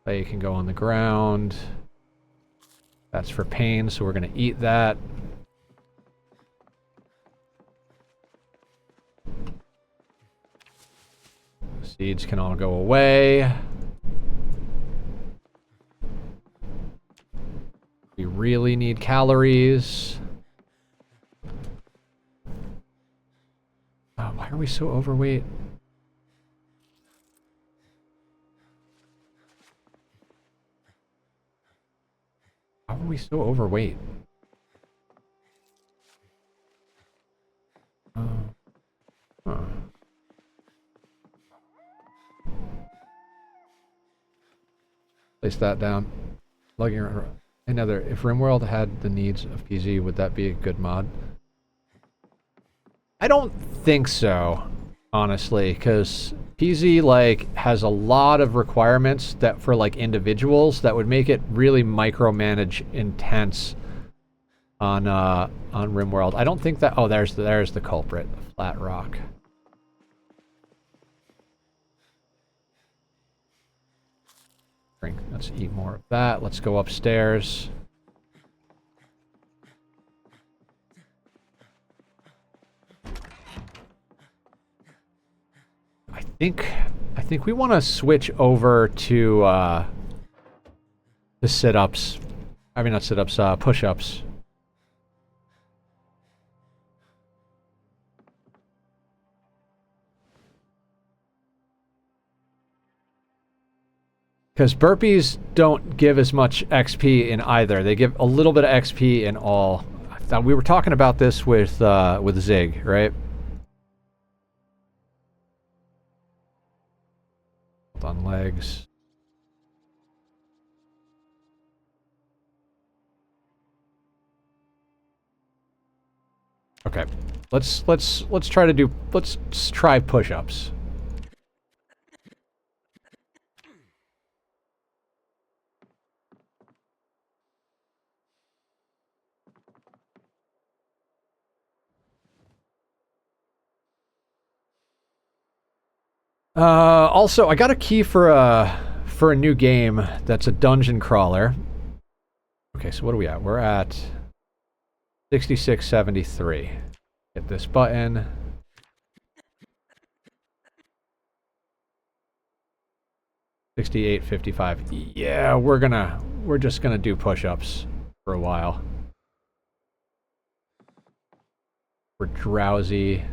S1: They can go on the ground. That's for pain, so we're going to eat that. Seeds can all go away. We really need calories. Oh, why are we so overweight? How are we so overweight? Huh. Place that down. Lugging around. Another. If RimWorld had the needs of PZ, would that be a good mod? I don't think so, honestly, because PZ like has a lot of requirements that for like individuals that would make it really micromanage intense on RimWorld. I don't think that. Oh, there's the culprit, the flat rock. Drink. Let's eat more of that. Let's go upstairs. I think we want to switch over to the sit-ups. I mean, not sit-ups, push-ups. Because burpees don't give as much XP in either. They give a little bit of XP in all. I thought we were talking about this with Zig, right? On legs. Okay. Let's try push-ups. Also, I got a key for a new game that's a dungeon crawler. Okay, so what are we at? We're at 6673. Hit this button. $68.55. Yeah, we're just gonna do push-ups for a while. We're drowsy.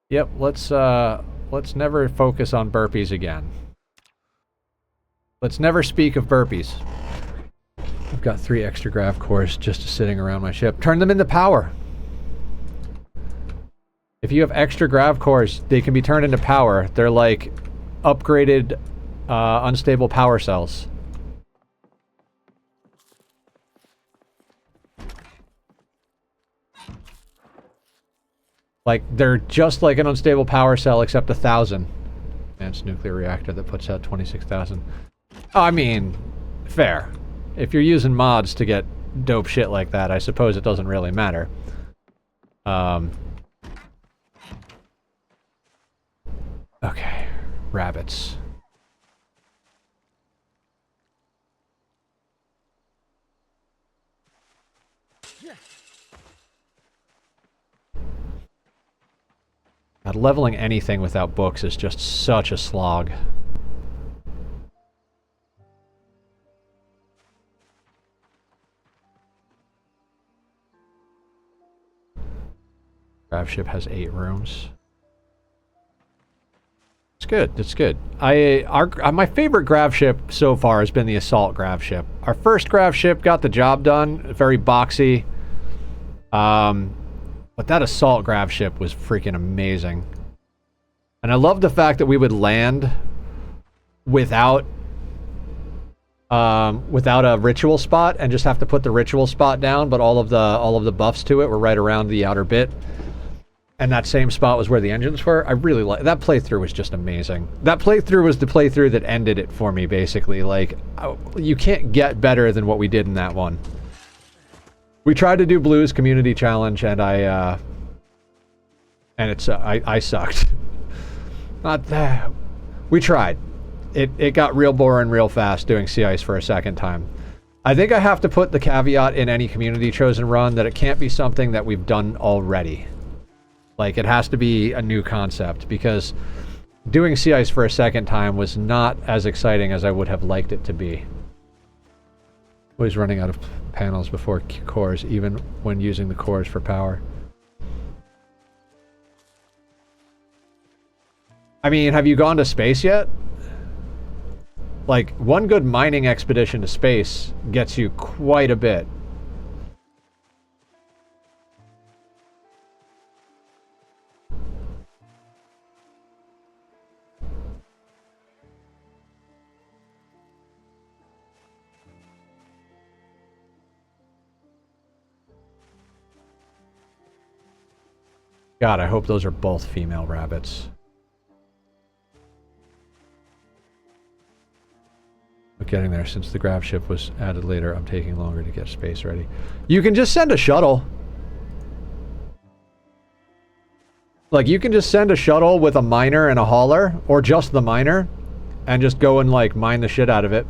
S1: Yep, let's never focus on burpees again. Let's never speak of burpees. I've got 3 extra grav cores just sitting around my ship. Turn them into power. If you have extra grav cores, they can be turned into power. They're like upgraded unstable power cells. Like, they're just like an unstable power cell, except 1,000. Advanced nuclear reactor that puts out 26,000. I mean, fair. If you're using mods to get dope shit like that, I suppose it doesn't really matter. Okay. Rabbits. God, leveling anything without books is just such a slog. Grav ship has 8 rooms. It's good. It's good. My favorite grav ship so far has been the assault grav ship. Our first grav ship got the job done. Very boxy. But that assault grav ship was freaking amazing. And I love the fact that we would land without a ritual spot and just have to put the ritual spot down, but all of the buffs to it were right around the outer bit. And that same spot was where the engines were. I really like that playthrough. Was just amazing. That playthrough was the playthrough that ended it for me, basically. Like, you can't get better than what we did in that one. We tried to do Blues Community Challenge, and I sucked. Not that. We tried. It got real boring real fast doing sea ice for a second time. I think I have to put the caveat in any community chosen run that it can't be something that we've done already. Like, it has to be a new concept, because doing sea ice for a second time was not as exciting as I would have liked it to be. Always running out of panels before cores, even when using the cores for power. I mean, have you gone to space yet? Like, one good mining expedition to space gets you quite a bit. God, I hope those are both female rabbits. But getting there, since the grab ship was added later, I'm taking longer to get space ready. You can just send a shuttle. Like, you can just send a shuttle with a miner and a hauler, or just the miner, and just go and, like, mine the shit out of it.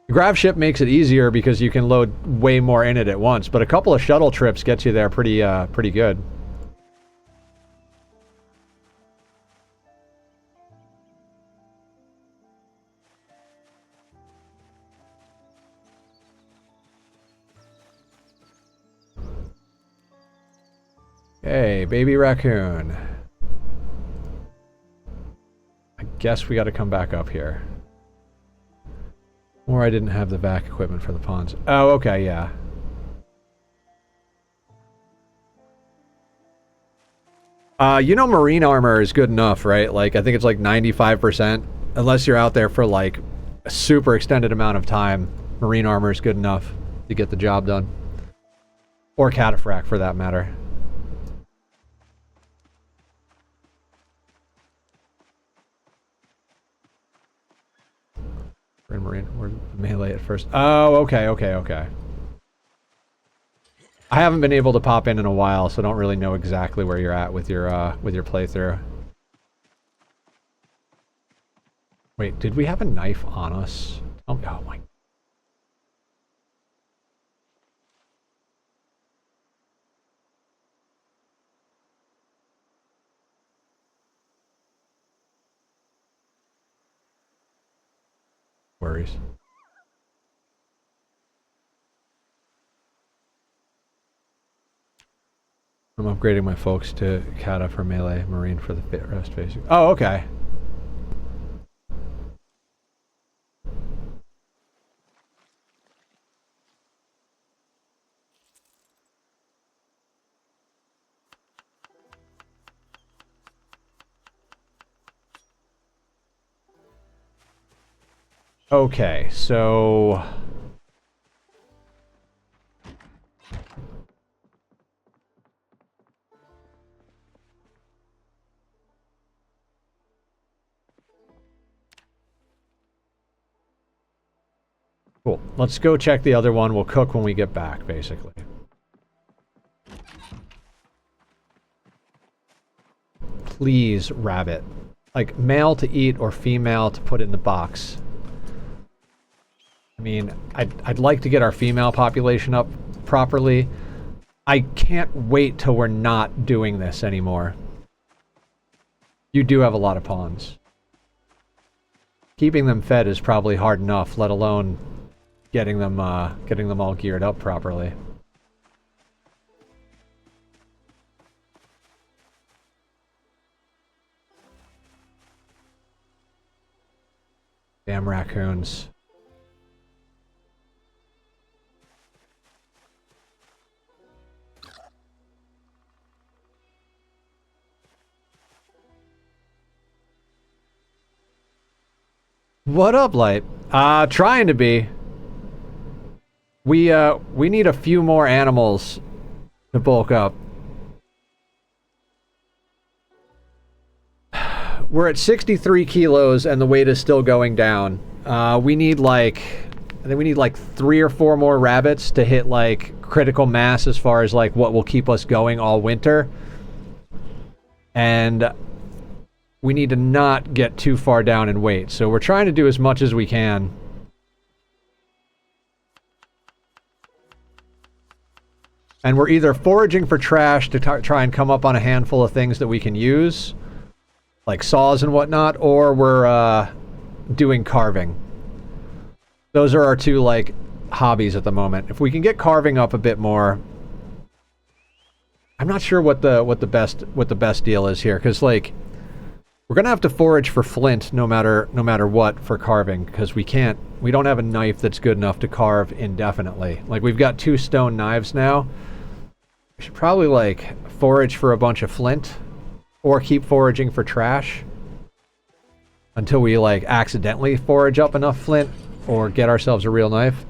S1: The grab ship makes it easier because you can load way more in it at once, but a couple of shuttle trips gets you there pretty good. Hey, baby raccoon. I guess we got to come back up here. Or I didn't have the vac equipment for the ponds. Oh, okay, yeah. You know marine armor is good enough, right? Like, I think it's like 95%. Unless you're out there for, like, a super extended amount of time, marine armor is good enough to get the job done. Or cataphract, for that matter. We're in marine. We're melee at first. Oh, okay. I haven't been able to pop in a while, so I don't really know exactly where you're at with your playthrough. Wait, did we have a knife on us? Oh my. Worries. I'm upgrading my folks to Kata for melee, marine for the rest basic. Oh, okay. Okay, so cool. Let's go check the other one. We'll cook when we get back, basically. Please, rabbit. Like, male to eat or female to put in the box. I mean, I'd like to get our female population up properly. I can't wait till we're not doing this anymore. You do have a lot of pawns. Keeping them fed is probably hard enough, let alone getting them all geared up properly. Damn raccoons. What up, Light? Trying to be. We need a few more animals to bulk up. We're at 63 kilos and the weight is still going down. We need I think we need like 3 or 4 more rabbits to hit like critical mass as far as like what will keep us going all winter. And we need to not get too far down in weight. So we're trying to do as much as we can. And we're either foraging for trash to try and come up on a handful of things that we can use, like saws and whatnot, or we're doing carving. Those are our two like hobbies at the moment. If we can get carving up a bit more, I'm not sure what the best deal is here, because like We're gonna have to forage for flint no matter what for carving, because we don't have a knife that's good enough to carve indefinitely. Like, we've got 2 stone knives now. We should probably, like, forage for a bunch of flint, or keep foraging for trash until we, like, accidentally forage up enough flint, or get ourselves a real knife.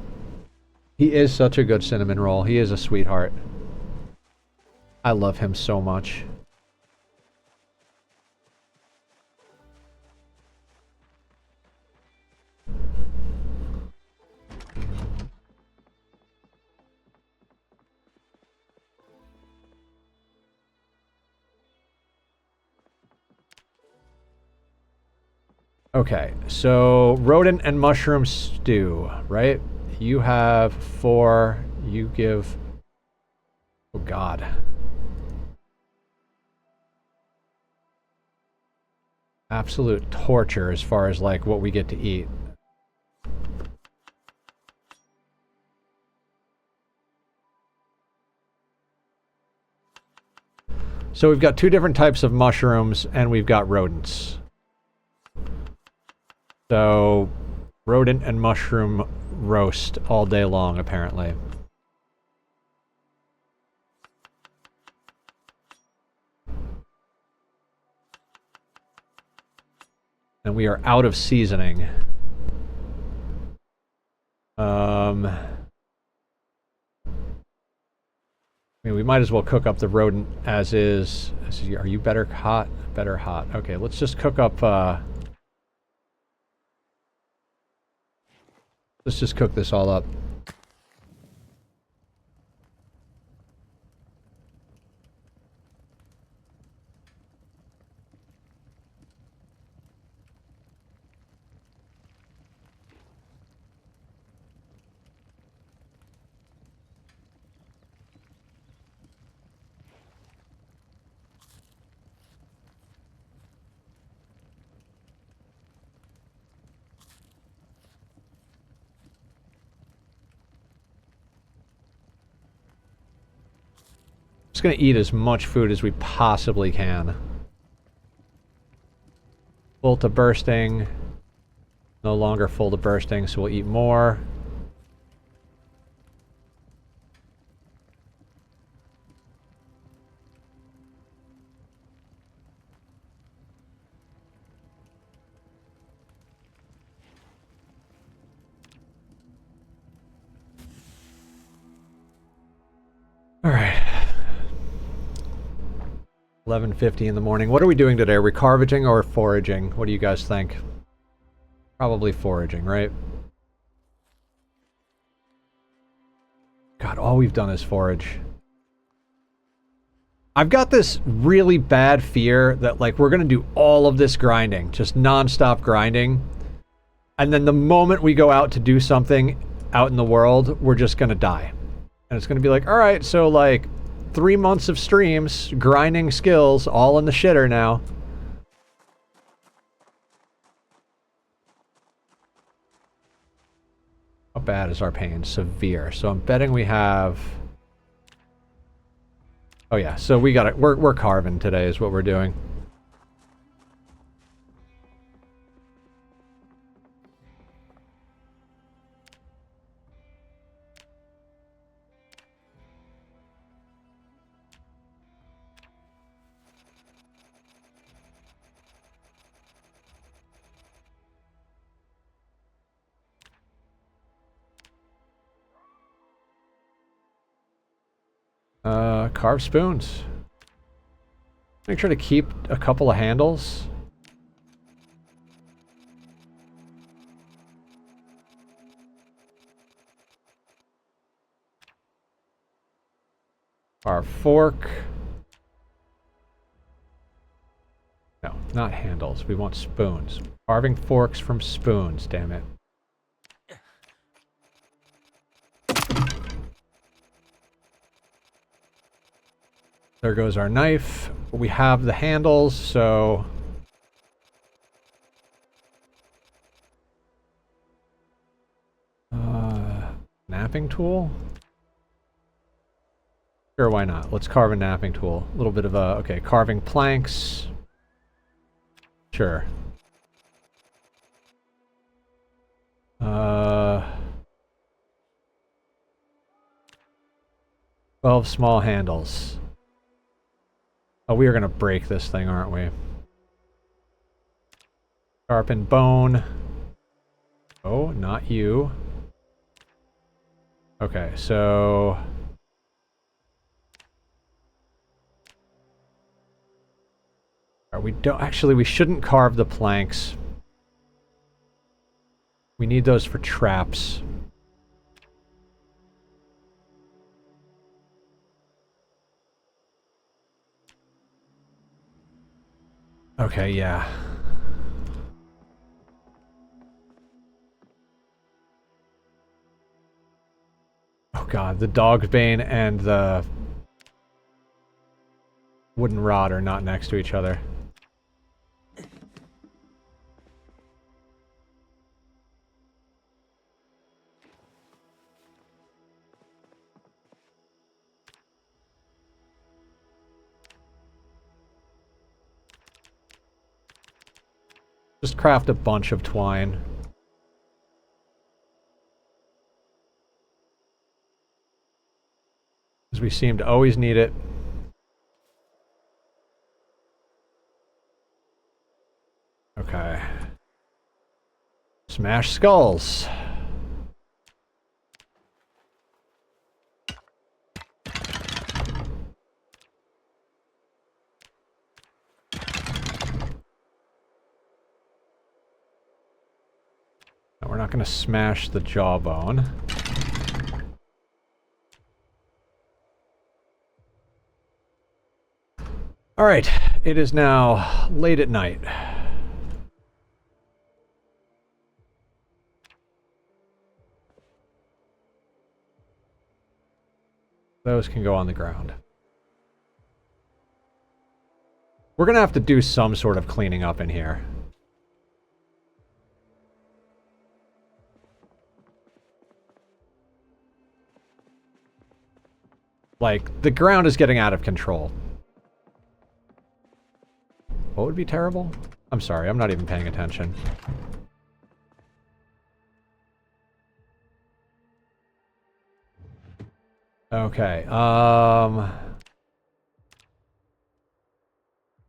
S1: He is such a good cinnamon roll. He is a sweetheart. I love him so much. Okay, so rodent and mushroom stew, right? You have 4, you give... Oh god. Absolute torture as far as, like, what we get to eat. So we've got 2 different types of mushrooms, and we've got rodents. So, rodent and mushroom roast all day long, apparently. And we are out of seasoning. I mean, we might as well cook up the rodent as is. Are you better hot? Better hot. Okay, let's just cook up, let's just cook this all up. Just gonna eat as much food as we possibly can. Full to bursting. No longer full to bursting, so we'll eat more. All right. 11:50 in the morning. What are we doing today? Are we carvaging or foraging? What do you guys think? Probably foraging, right? God, all we've done is forage. I've got this really bad fear that, like, we're gonna do all of this grinding, just non-stop grinding, and then the moment we go out to do something out in the world, we're just gonna die. And it's gonna be like, alright, so, like, 3 months of streams, grinding skills, all in the shitter now. How bad is our pain? Severe. So I'm betting we have... Oh yeah, so we got it. We're carving today is what we're doing. Carve spoons. Make sure to keep a couple of handles. Our fork. No, not handles. We want spoons. Carving forks from spoons, damn it. There goes our knife. We have the handles, so... napping tool? Sure, why not? Let's carve a napping tool. A little bit of a... Okay, carving planks. Sure. 12 small handles. Oh, we are going to break this thing, aren't we? Sharpen bone. Oh, not you. Okay, so... we don't... Actually, we shouldn't carve the planks. We need those for traps. Okay, yeah. Oh god, the dog's bane and the wooden rod are not next to each other. Just craft a bunch of twine. Because we seem to always need it. Okay. Smash skulls. No, we're not going to smash the jawbone. Alright, it is now late at night. Those can go on the ground. We're gonna have to do some sort of cleaning up in here. Like, the ground is getting out of control. What would be terrible? I'm sorry, I'm not even paying attention. Okay,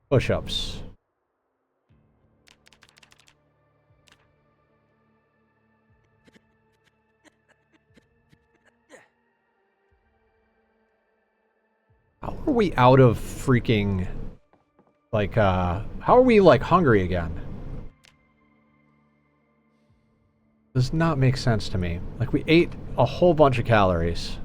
S1: push-ups. How are we out of freaking... Like, how are we, like, hungry again? Does not make sense to me. Like, we ate a whole bunch of calories.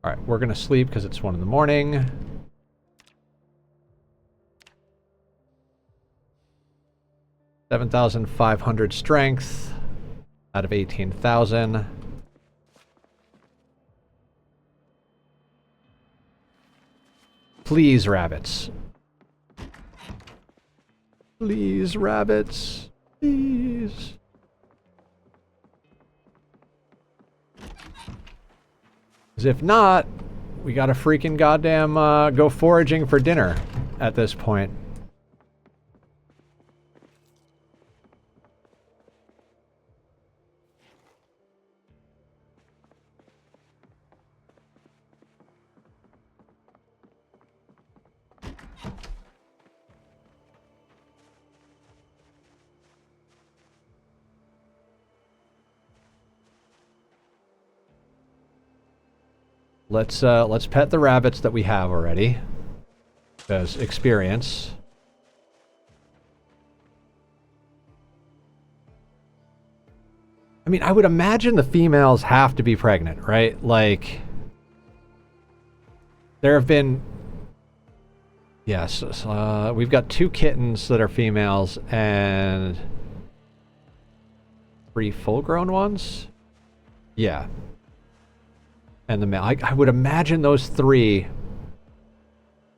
S1: Alright, we're gonna sleep because it's 1 in the morning. $7,500 strength out of 18,000. Please, rabbits. Please, rabbits. Please. Because if not, we gotta freaking goddamn go foraging for dinner at this point. Let's pet the rabbits that we have already. Because experience. I mean, I would imagine the females have to be pregnant, right? Like, there have been... Yes, we've got 2 kittens that are females and 3 full-grown ones? Yeah. And the male. I would imagine those 3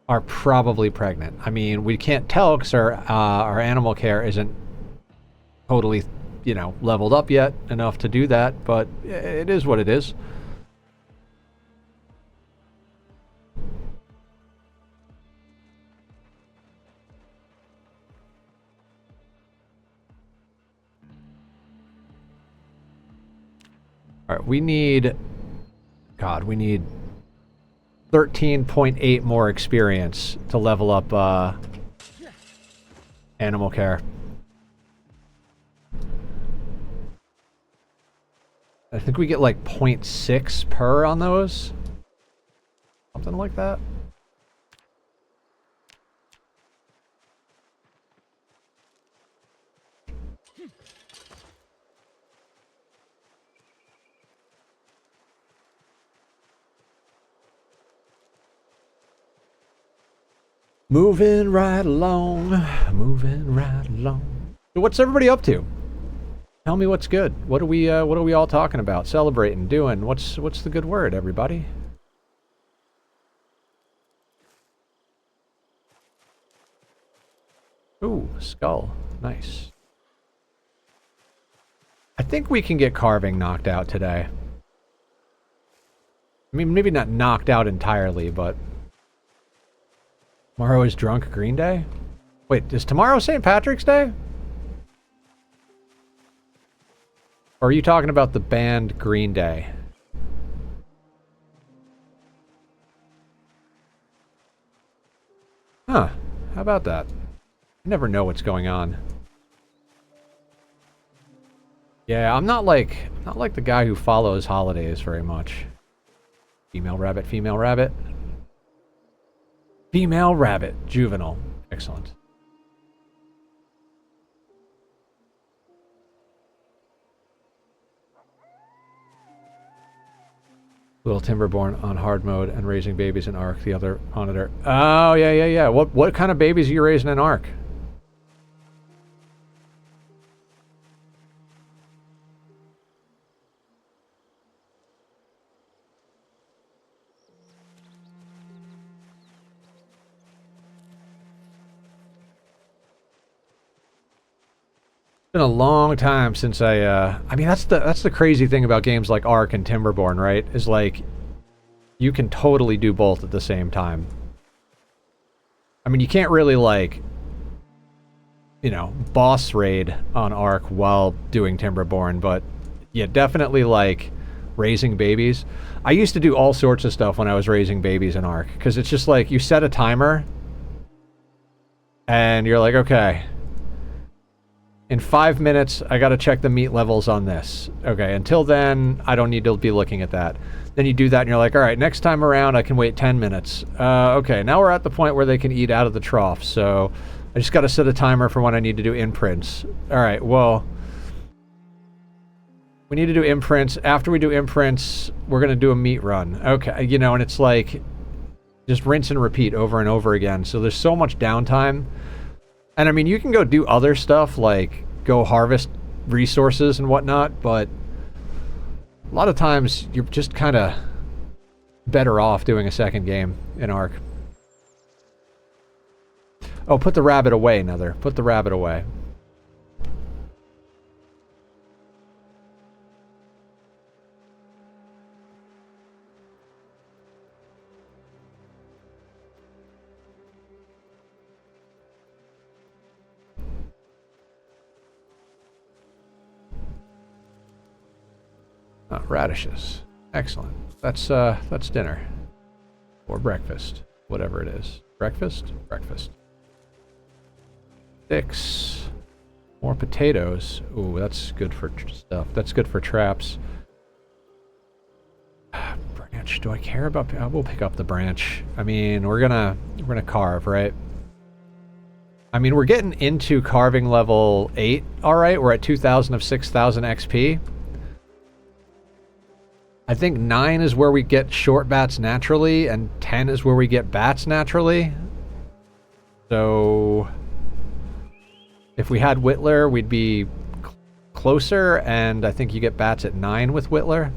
S1: are probably pregnant. I mean, we can't tell because our animal care isn't totally, you know, leveled up yet enough to do that, but it is what it is. All right, we need... God, we need 13.8 more experience to level up animal care. I think we get like 0.6 per on those. Something like that. Moving right along, moving right along. So what's everybody up to? Tell me what's good. What are we all talking about? Celebrating, doing? What's the good word, everybody? Ooh, skull. Nice. I think we can get carving knocked out today. I mean, maybe not knocked out entirely, but... Tomorrow is Drunk Green Day? Wait, is tomorrow St. Patrick's Day? Or are you talking about the band Green Day? Huh. How about that? You never know what's going on. Yeah, I'm not like the guy who follows holidays very much. Female rabbit, female rabbit. Female rabbit, juvenile. Excellent. Little Timberborn on hard mode and raising babies in Ark, the other monitor. Oh, yeah. What kind of babies are you raising in Ark? Been a long time since I mean that's the crazy thing about games like Ark and Timberborn, right? Is like you can totally do both at the same time. I mean, you can't really like boss raid on Ark while doing Timberborn, but yeah, definitely like raising babies. I used to do all sorts of stuff when I was raising babies in Ark because it's just like you set a timer and you're like, okay, in 5 minutes, I gotta check the meat levels on this. Okay, until then, I don't need to be looking at that. Then you do that and you're like, alright, next time around I can wait 10 minutes. Okay, now we're at the point where they can eat out of the trough, so I just gotta set a timer for when I need to do imprints. Alright, well, we need to do imprints. After we do imprints, we're gonna do a meat run. Okay, and it's like, just rinse and repeat over and over again. So there's so much downtime. And I mean, you can go do other stuff, like go harvest resources and whatnot, but a lot of times you're just kind of better off doing a second game in Ark. Oh, put the rabbit away, Nether. Put the rabbit away. Oh, radishes. Excellent. That's dinner. Or breakfast. Whatever it is. Breakfast? Breakfast. 6. More potatoes. Ooh, that's good for stuff. That's good for traps. Branch. Do I care about... we'll pick up the branch. I mean, we're gonna carve, right? I mean, we're getting into carving level 8. Alright, we're at 2,000 of 6,000 XP. I think 9 is where we get short bats naturally, and 10 is where we get bats naturally. So if we had Whittler, we'd be closer, and I think you get bats at 9 with Whittler.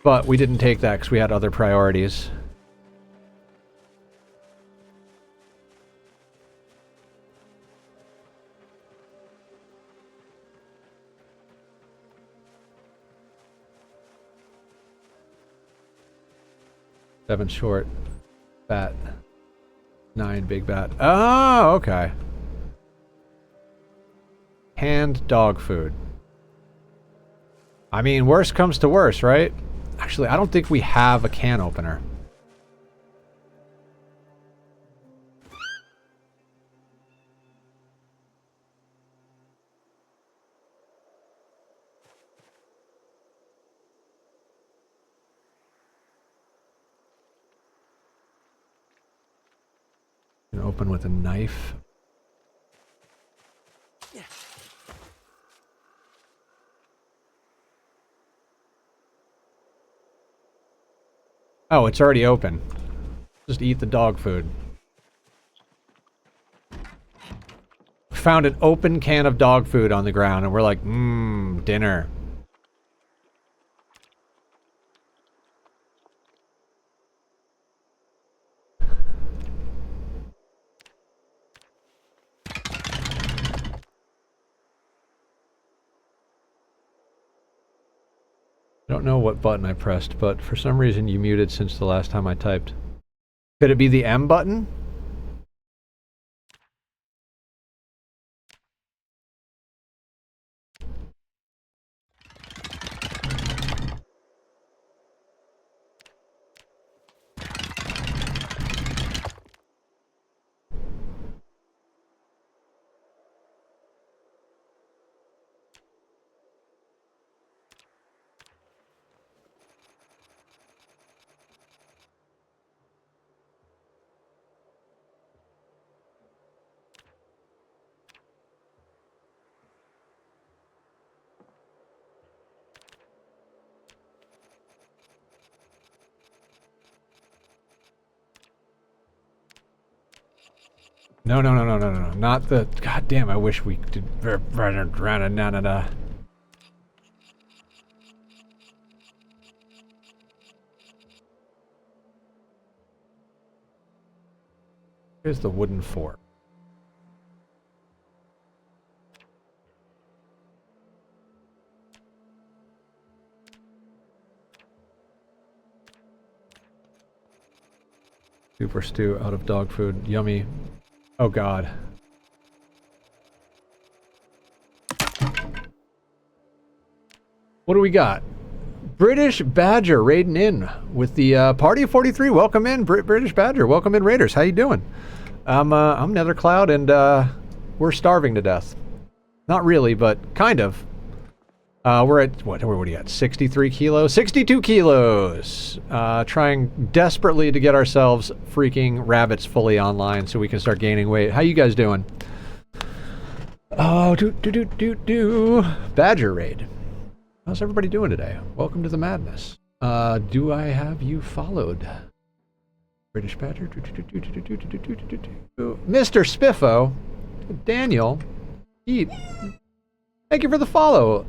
S1: But we didn't take that because we had other priorities. Seven short, bat, 9 big bat. Oh, okay. Canned dog food. I mean, worst comes to worst, right? Actually, I don't think we have a can opener. You can open with a knife. Oh, it's already open. Just eat the dog food. Found an open can of dog food on the ground, and we're like, dinner. I don't know what button I pressed, but for some reason you muted since the last time I typed. Could it be the M button? No, no, no, no, no, no, no. Not the... God damn, I wish we did... Here's the wooden fork. Super stew out of dog food. Yummy. Oh god. What do we got? British Badger raiding in with the party of 43. Welcome in, British Badger. Welcome in, Raiders. How you doing? I'm Nethercloud, and we're starving to death. Not really, but kind of. We're at, what are you at? 63 kilos? 62 kilos! Trying desperately to get ourselves freaking rabbits fully online so we can start gaining weight. How you guys doing? Oh, Badger raid. How's everybody doing today? Welcome to the madness. Do I have you followed? British Badger. Mr. Spiffo. Daniel. Eat. Thank you for the follow.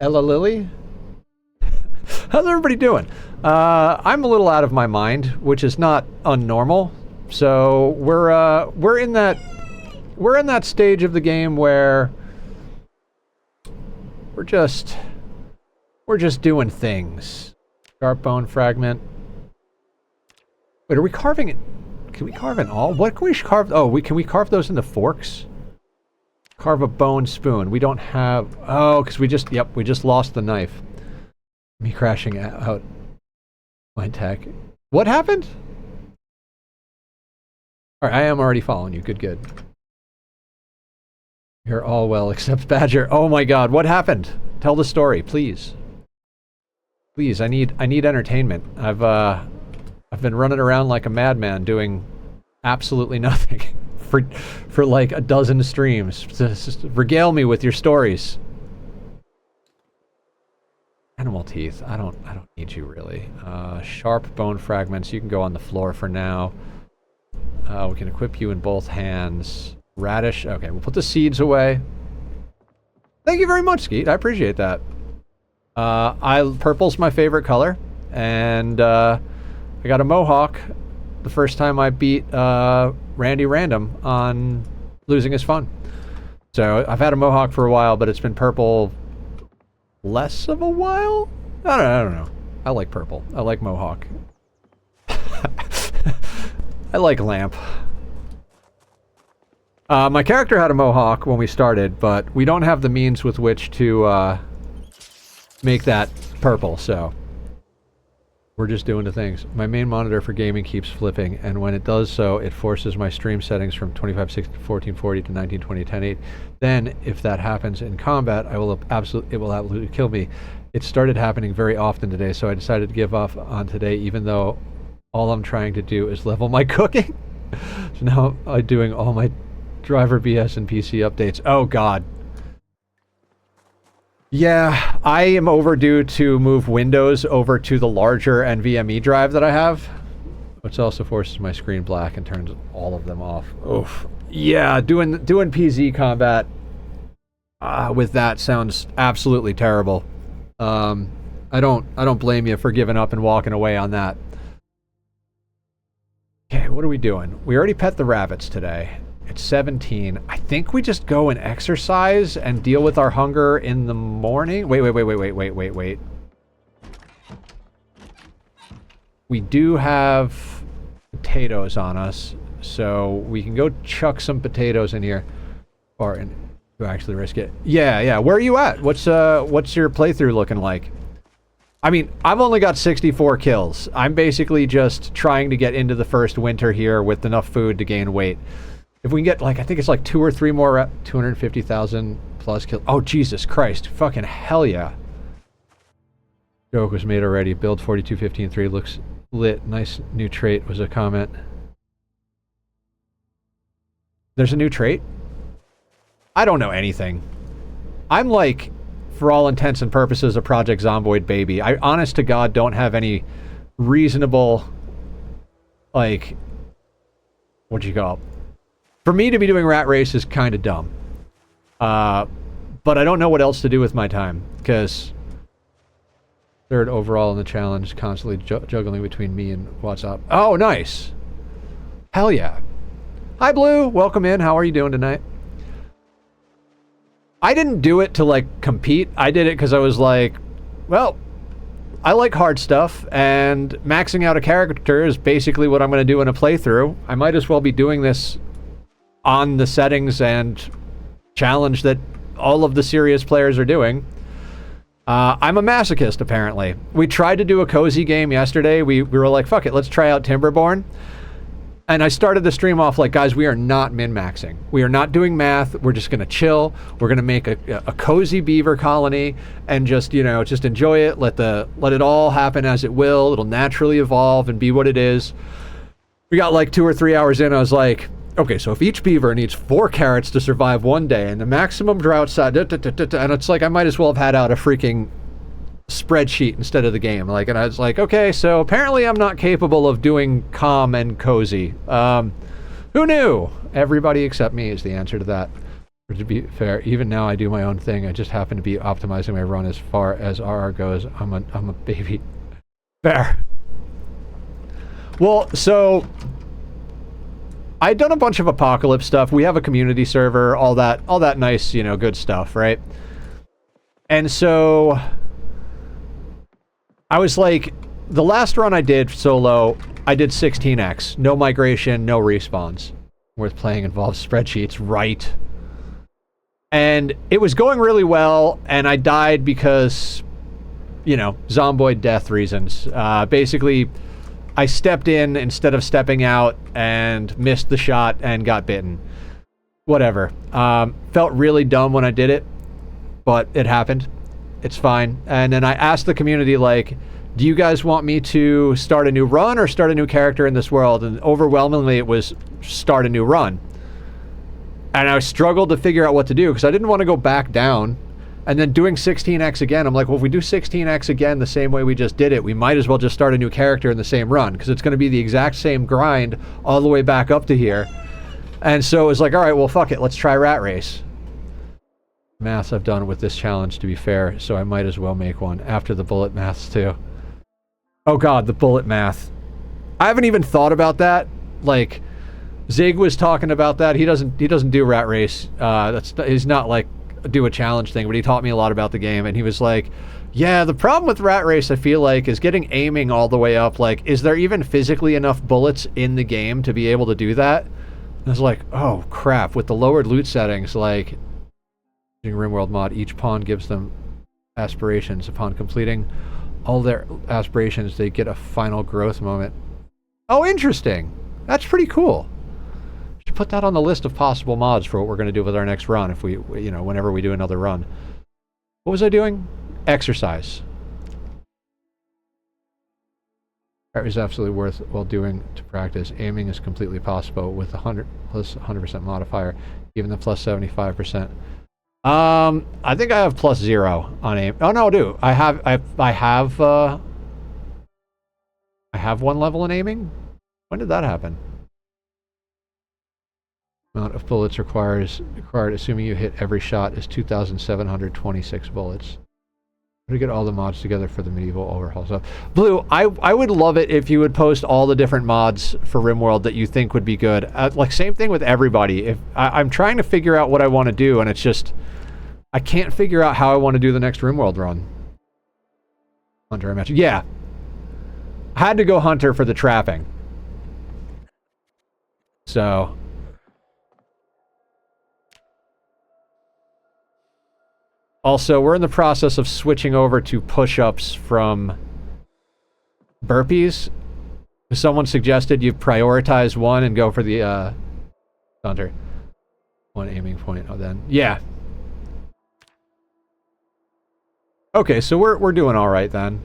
S1: Ella Lily. How's everybody doing? I'm a little out of my mind, which is not unnormal. So we're in that stage of the game where we're just doing things. Sharp bone fragment. Wait, are we carving it? Can we carve in all? What can we carve? Oh, can we carve those into forks? Carve a bone spoon. We don't have... Oh, because we just lost the knife. Me crashing out. My tech. What happened? Alright, I am already following you. Good, good. You're all well except Badger. Oh my god, what happened? Tell the story, please. Please, I need entertainment. I've been running around like a madman doing absolutely nothing. For like a dozen streams. Just regale me with your stories. Animal teeth. I don't need you really. Sharp bone fragments. You can go on the floor for now. We can equip you in both hands. Radish. Okay, we'll put the seeds away. Thank you very much, Skeet. I appreciate that. Purple's my favorite color, and I got a mohawk the first time I beat Randy Random on Losing Is Fun. So I've had a mohawk for a while, but it's been purple less of a while? I don't know. I like purple. I like mohawk. I like lamp. My character had a mohawk when we started, but we don't have the means with which to make that purple, so we're just doing the things. My main monitor for gaming keeps flipping, and when it does so, it forces my stream settings from 2560 to 1440 to 1920 1080. Then, if that happens in combat, it will absolutely kill me. It started happening very often today, so I decided to give up on today, even though all I'm trying to do is level my cooking. So now I'm doing all my driver BS and PC updates. Oh god. Yeah, I am overdue to move Windows over to the larger NVMe drive that I have, which also forces my screen black and turns all of them off. Oof. Yeah, doing PZ combat with that sounds absolutely terrible. I don't blame you for giving up and walking away on that. Okay, what are we doing? We already pet the rabbits today. It's 17. I think we just go and exercise and deal with our hunger in the morning. Wait. We do have potatoes on us, so we can go chuck some potatoes in here. Or to actually risk it. Yeah. Where are you at? What's your playthrough looking like? I mean, I've only got 64 kills. I'm basically just trying to get into the first winter here with enough food to gain weight. If we can get, like, I think it's like 2 or 3 more, 250,000 plus kills. Oh, Jesus Christ. Fucking hell yeah. Joke was made already. Build 4215.3 looks lit. Nice new trait was a comment. There's a new trait? I don't know anything. I'm like, for all intents and purposes, a Project Zomboid baby. I, honest to God, don't have any reasonable, like, what'd you call it? For me to be doing Rat Race is kind of dumb. But I don't know what else to do with my time, because third overall in the challenge, constantly juggling between me and WhatsApp. Oh, nice. Hell yeah. Hi, Blue. Welcome in. How are you doing tonight? I didn't do it to, like, compete. I did it because I was like, well, I like hard stuff, and maxing out a character is basically what I'm going to do in a playthrough. I might as well be doing this on the settings and challenge that all of the serious players are doing. I'm a masochist, apparently. We tried to do a cozy game yesterday. We were like, fuck it, let's try out Timberborn. And I started the stream off like, guys, we are not min-maxing. We are not doing math. We're just going to chill. We're going to make a cozy beaver colony and just, you know, just enjoy it. Let it all happen as it will. It'll naturally evolve and be what it is. We got like 2 or 3 hours in. I was like, okay, so if each beaver needs 4 carrots to survive one day and the maximum drought side, and it's like I might as well have had out a freaking spreadsheet instead of the game. Like, and I was like, okay, so apparently I'm not capable of doing calm and cozy. Who knew? Everybody except me is the answer to that. But to be fair, even now I do my own thing. I just happen to be optimizing my run as far as RR goes. I'm a baby. Fair. Well, so I'd done a bunch of apocalypse stuff. We have a community server, all that nice, you know, good stuff, right? And so I was like, the last run I did solo, I did 16x. No migration, no respawns. Worth playing involves spreadsheets, right? And it was going really well, and I died because, you know, Zomboid death reasons. Basically, I stepped in instead of stepping out and missed the shot and got bitten. Whatever. Felt really dumb when I did it, but it happened. It's fine. And then I asked the community, like, do you guys want me to start a new run or start a new character in this world? And overwhelmingly it was start a new run. And I struggled to figure out what to do because I didn't want to go back down. And then doing 16x again, I'm like, well, if we do 16x again the same way we just did it, we might as well just start a new character in the same run because it's going to be the exact same grind all the way back up to here. And so it was like, all right, well, fuck it. Let's try Rat Race. Maths I've done with this challenge, to be fair, so I might as well make one after the bullet maths too. Oh god, the bullet math. I haven't even thought about that. Like, Zig was talking about that. He doesn't do Rat Race. He's not like do a challenge thing, but he taught me a lot about the game, and he was like, yeah, the problem with Rat Race, I feel like, is getting aiming all the way up. Like, is there even physically enough bullets in the game to be able to do that? And I was like, oh crap, with the lowered loot settings, like, RimWorld mod, each pawn gives them aspirations. Upon completing all their aspirations, they get a final growth moment. Oh, interesting. That's pretty cool. Should put that on the list of possible mods for what we're going to do with our next run if we, you know, whenever we do another run. What was I doing? Exercise. That is absolutely worthwhile doing to practice. Aiming is completely possible with 100 plus 100% modifier, even the plus 75%. I think I have plus 0 on aim. Oh no, I do. I have 1 level in aiming. When did that happen? Amount of bullets required, assuming you hit every shot, is 2,726 bullets. To get all the mods together for the medieval overhaul. So, Blue, I would love it if you would post all the different mods for RimWorld that you think would be good. Like, same thing with everybody. If I'm trying to figure out what I want to do, and it's just I can't figure out how I want to do the next RimWorld run. Hunter, I mentioned. Yeah. I had to go Hunter for the trapping. So... Also, we're in the process of switching over to push-ups from burpees. Someone suggested you prioritize one and go for the Hunter. 1 aiming point. Oh, then yeah. Okay, so we're doing all right then.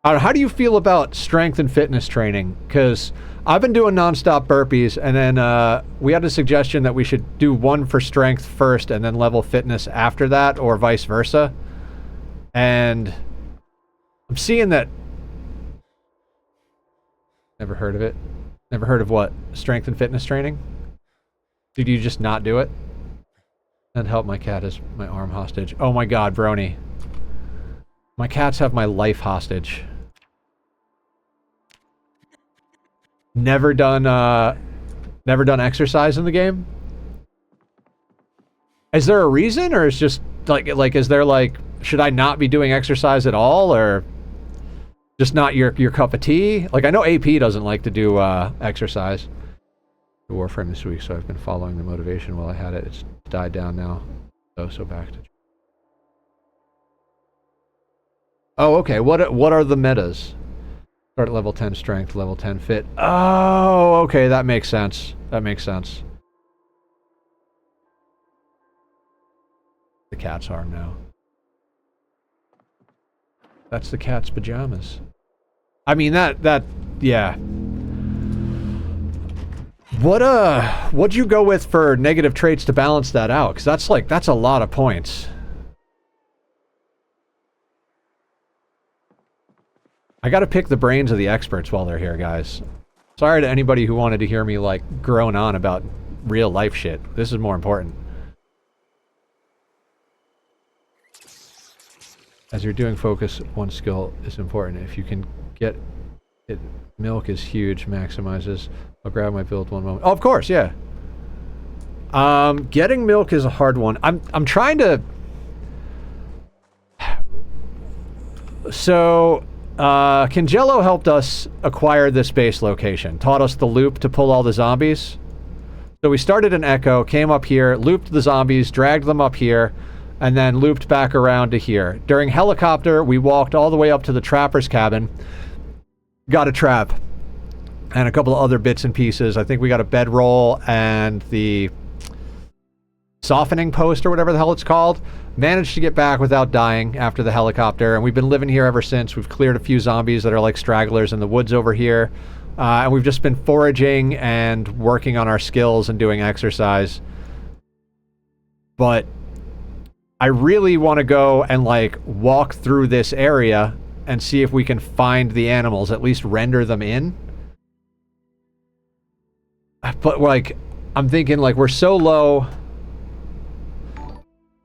S1: How do you feel about strength and fitness training? Because I've been doing non-stop burpees, and then we had a suggestion that we should do 1 for strength first and then level fitness after that, or vice versa. And I'm seeing that... Never heard of it. Never heard of what? Strength and fitness training? Did you just not do it? And help, my cat is my arm hostage. Oh my god, Brony. My cats have my life hostage. Never done exercise in the game? Is there a reason, or is just like is there like, should I not be doing exercise at all, or just not your cup of tea? Like, I know AP doesn't like to do exercise. Warframe this week, so I've been following the motivation while I had it. It's died down now. So back to... Oh, okay. What are the metas? Start at level 10 strength, level 10 fit. Oh, okay, that makes sense. That makes sense. The cat's arm now. That's the cat's pajamas. I mean, yeah. What'd you go with for negative traits to balance that out? Because that's a lot of points. I gotta pick the brains of the experts while they're here, guys. Sorry to anybody who wanted to hear me, like, groan on about real life shit. This is more important. As you're doing focus, 1 skill is important. If you can get it, milk is huge, maximizes. I'll grab my build 1 moment. Oh, of course, yeah. Getting milk is a hard one. I'm trying to... So... Kingello helped us acquire this base location. Taught us the loop to pull all the zombies. So we started in Echo, came up here, looped the zombies, dragged them up here, and then looped back around to here. During helicopter, we walked all the way up to the trapper's cabin, got a trap, and a couple of other bits and pieces. I think we got a bedroll and the softening post or whatever the hell it's called. Managed to get back without dying after the helicopter, and we've been living here ever since. We've cleared a few zombies that are like stragglers in the woods over here, and we've just been foraging and working on our skills and doing exercise. But I really want to go and like walk through this area and see if we can find the animals, at least render them in. But like, I'm thinking like we're so low.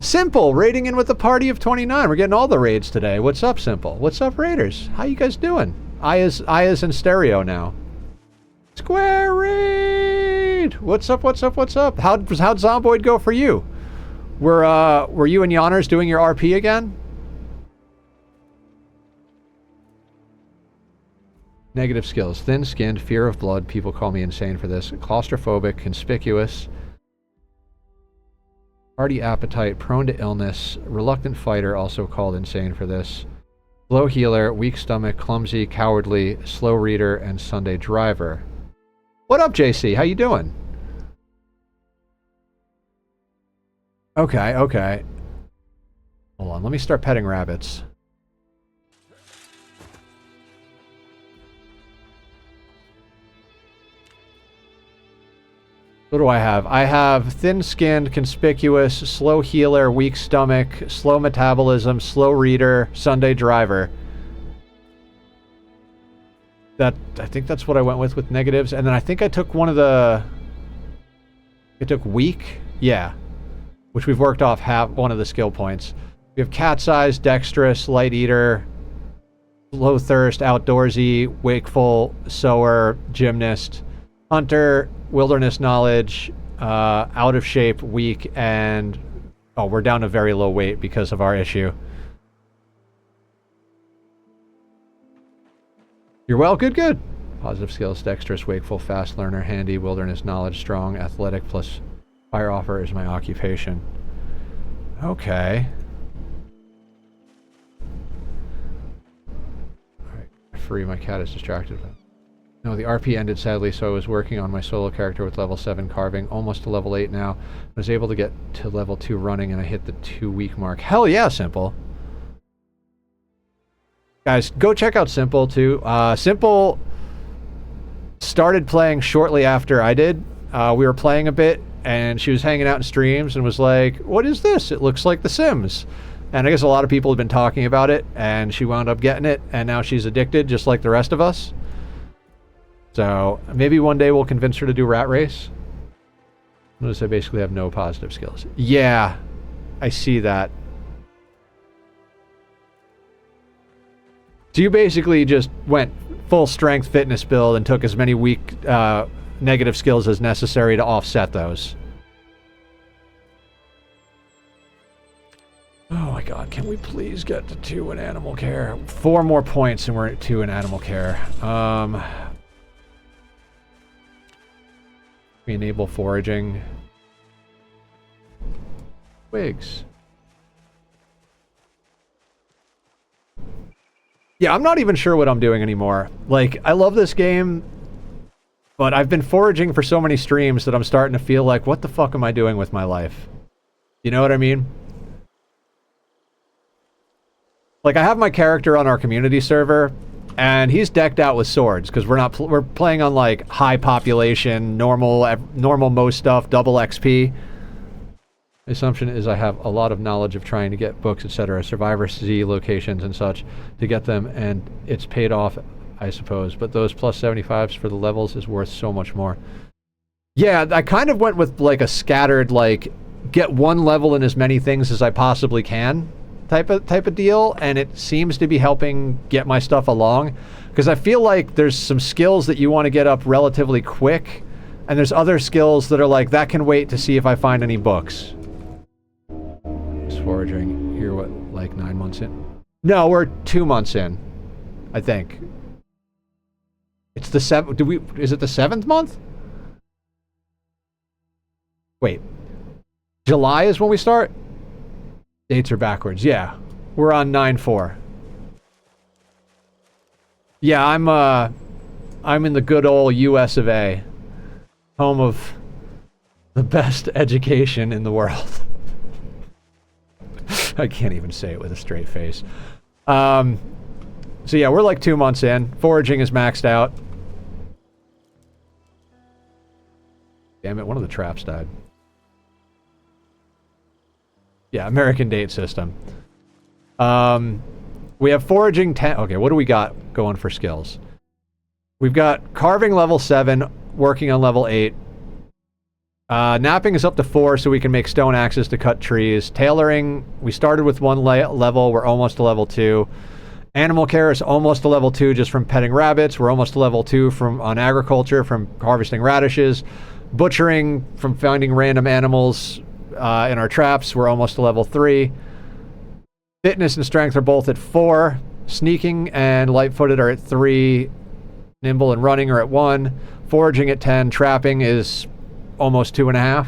S1: Simple, raiding in with a party of 29. We're getting all the raids today. What's up, Simple? What's up, Raiders? How you guys doing? Aya's in stereo now. Square raid! What's up, what's up, what's up? How'd Zomboid go for you? Were you and Yonners doing your RP again? Negative skills. Thin-skinned, fear of blood. People call me insane for this. Claustrophobic, conspicuous. Hearty appetite, prone to illness, reluctant fighter, also called insane for this. Slow healer, weak stomach, clumsy, cowardly, slow reader, and Sunday driver. What up, JC? How you doing? Okay, okay. Hold on, let me start petting rabbits. What do I have? I have thin-skinned, conspicuous, slow healer, weak stomach, slow metabolism, slow reader, Sunday driver. I think that's what I went with negatives. And then I think I took one of the... I took weak? Yeah. Which we've worked off one of the skill points. We have cat's eyes, dexterous, light eater, low thirst, outdoorsy, wakeful, sower, gymnast, hunter, wilderness knowledge, out of shape, weak, and... Oh, we're down to very low weight because of our issue. You're well? Good, good. Positive skills, dexterous, wakeful, fast learner, handy, wilderness knowledge, strong, athletic, plus fire offer is my occupation. Okay. Alright, free, my cat is distracted. No, the RP ended sadly, so I was working on my solo character with level 7 carving, almost to level 8 now. I was able to get to level 2 running, and I hit the 2-week mark. Hell yeah, Simple! Guys, go check out Simple, too. Simple started playing shortly after I did. We were playing a bit, and she was hanging out in streams and was like, what is this? It looks like The Sims. And I guess a lot of people had been talking about it, and she wound up getting it, and now she's addicted, just like the rest of us. So, maybe one day we'll convince her to do Rat Race. Notice I basically have no positive skills. Yeah, I see that. So you basically just went full strength fitness build and took as many weak negative skills as necessary to offset those. Oh my god, can we please get to 2 in animal care? 4 more points and we're at 2 in animal care. We enable foraging. Wigs. Yeah, I'm not even sure what I'm doing anymore. Like, I love this game, but I've been foraging for so many streams that I'm starting to feel like, what the fuck am I doing with my life? You know what I mean? Like, I have my character on our community server, and he's decked out with swords, because we're playing on, like, high population, normal most stuff, double XP. The assumption is I have a lot of knowledge of trying to get books, etc., Survivor Z locations and such, to get them, and it's paid off, I suppose. But those plus 75s for the levels is worth so much more. Yeah, I kind of went with, like, a scattered, like, get one level in as many things as I possibly can type of deal, and it seems to be helping get my stuff along. Because I feel like there's some skills that you want to get up relatively quick, and there's other skills that are like, that can wait to see if I find any books. Foraging here, what, like 9 months in? No, we're 2 months in, I think. It's the 7th. Is it the 7th month? Wait, July is when we start? Dates are backwards. Yeah, we're on 9/4. Yeah, I'm in the good old US of A, home of the best education in the world. I can't even say it with a straight face. So yeah, we're like 2 months in. Foraging is maxed out. Damn it, one of the traps died. Yeah, American date system. We have foraging 10. Okay, what do we got going for skills? We've got carving level 7, working on level 8. Napping is up to 4, so we can make stone axes to cut trees. Tailoring, we started with 1 level, we're almost to level 2. Animal care is almost to level 2 just from petting rabbits. We're almost to level 2 on agriculture, from harvesting radishes. Butchering, from finding random animals in our traps, we're almost to level 3. Fitness and strength are both at 4. Sneaking and light-footed are at 3. Nimble and running are at 1. Foraging at 10. Trapping is almost 2.5.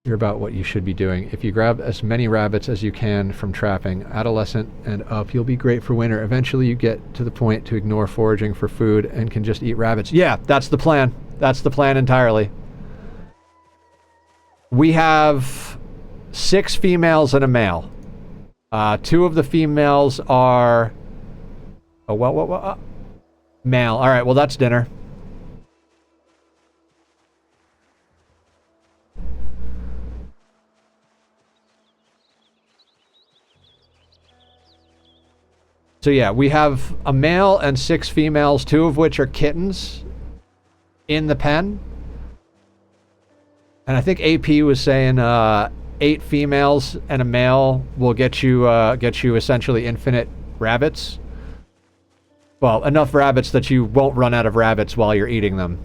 S1: You're about what you should be doing. If you grab as many rabbits as you can from trapping, adolescent and up, you'll be great for winter. Eventually you get to the point to ignore foraging for food and can just eat rabbits. Yeah, that's the plan. That's the plan entirely. We have 6 females and a male. 2 of the females are... Oh, what? Male. All right, well, that's dinner. So yeah, we have a male and 6 females, 2 of which are kittens in the pen. And I think AP was saying 8 females and a male will get you essentially infinite rabbits. Well, enough rabbits that you won't run out of rabbits while you're eating them.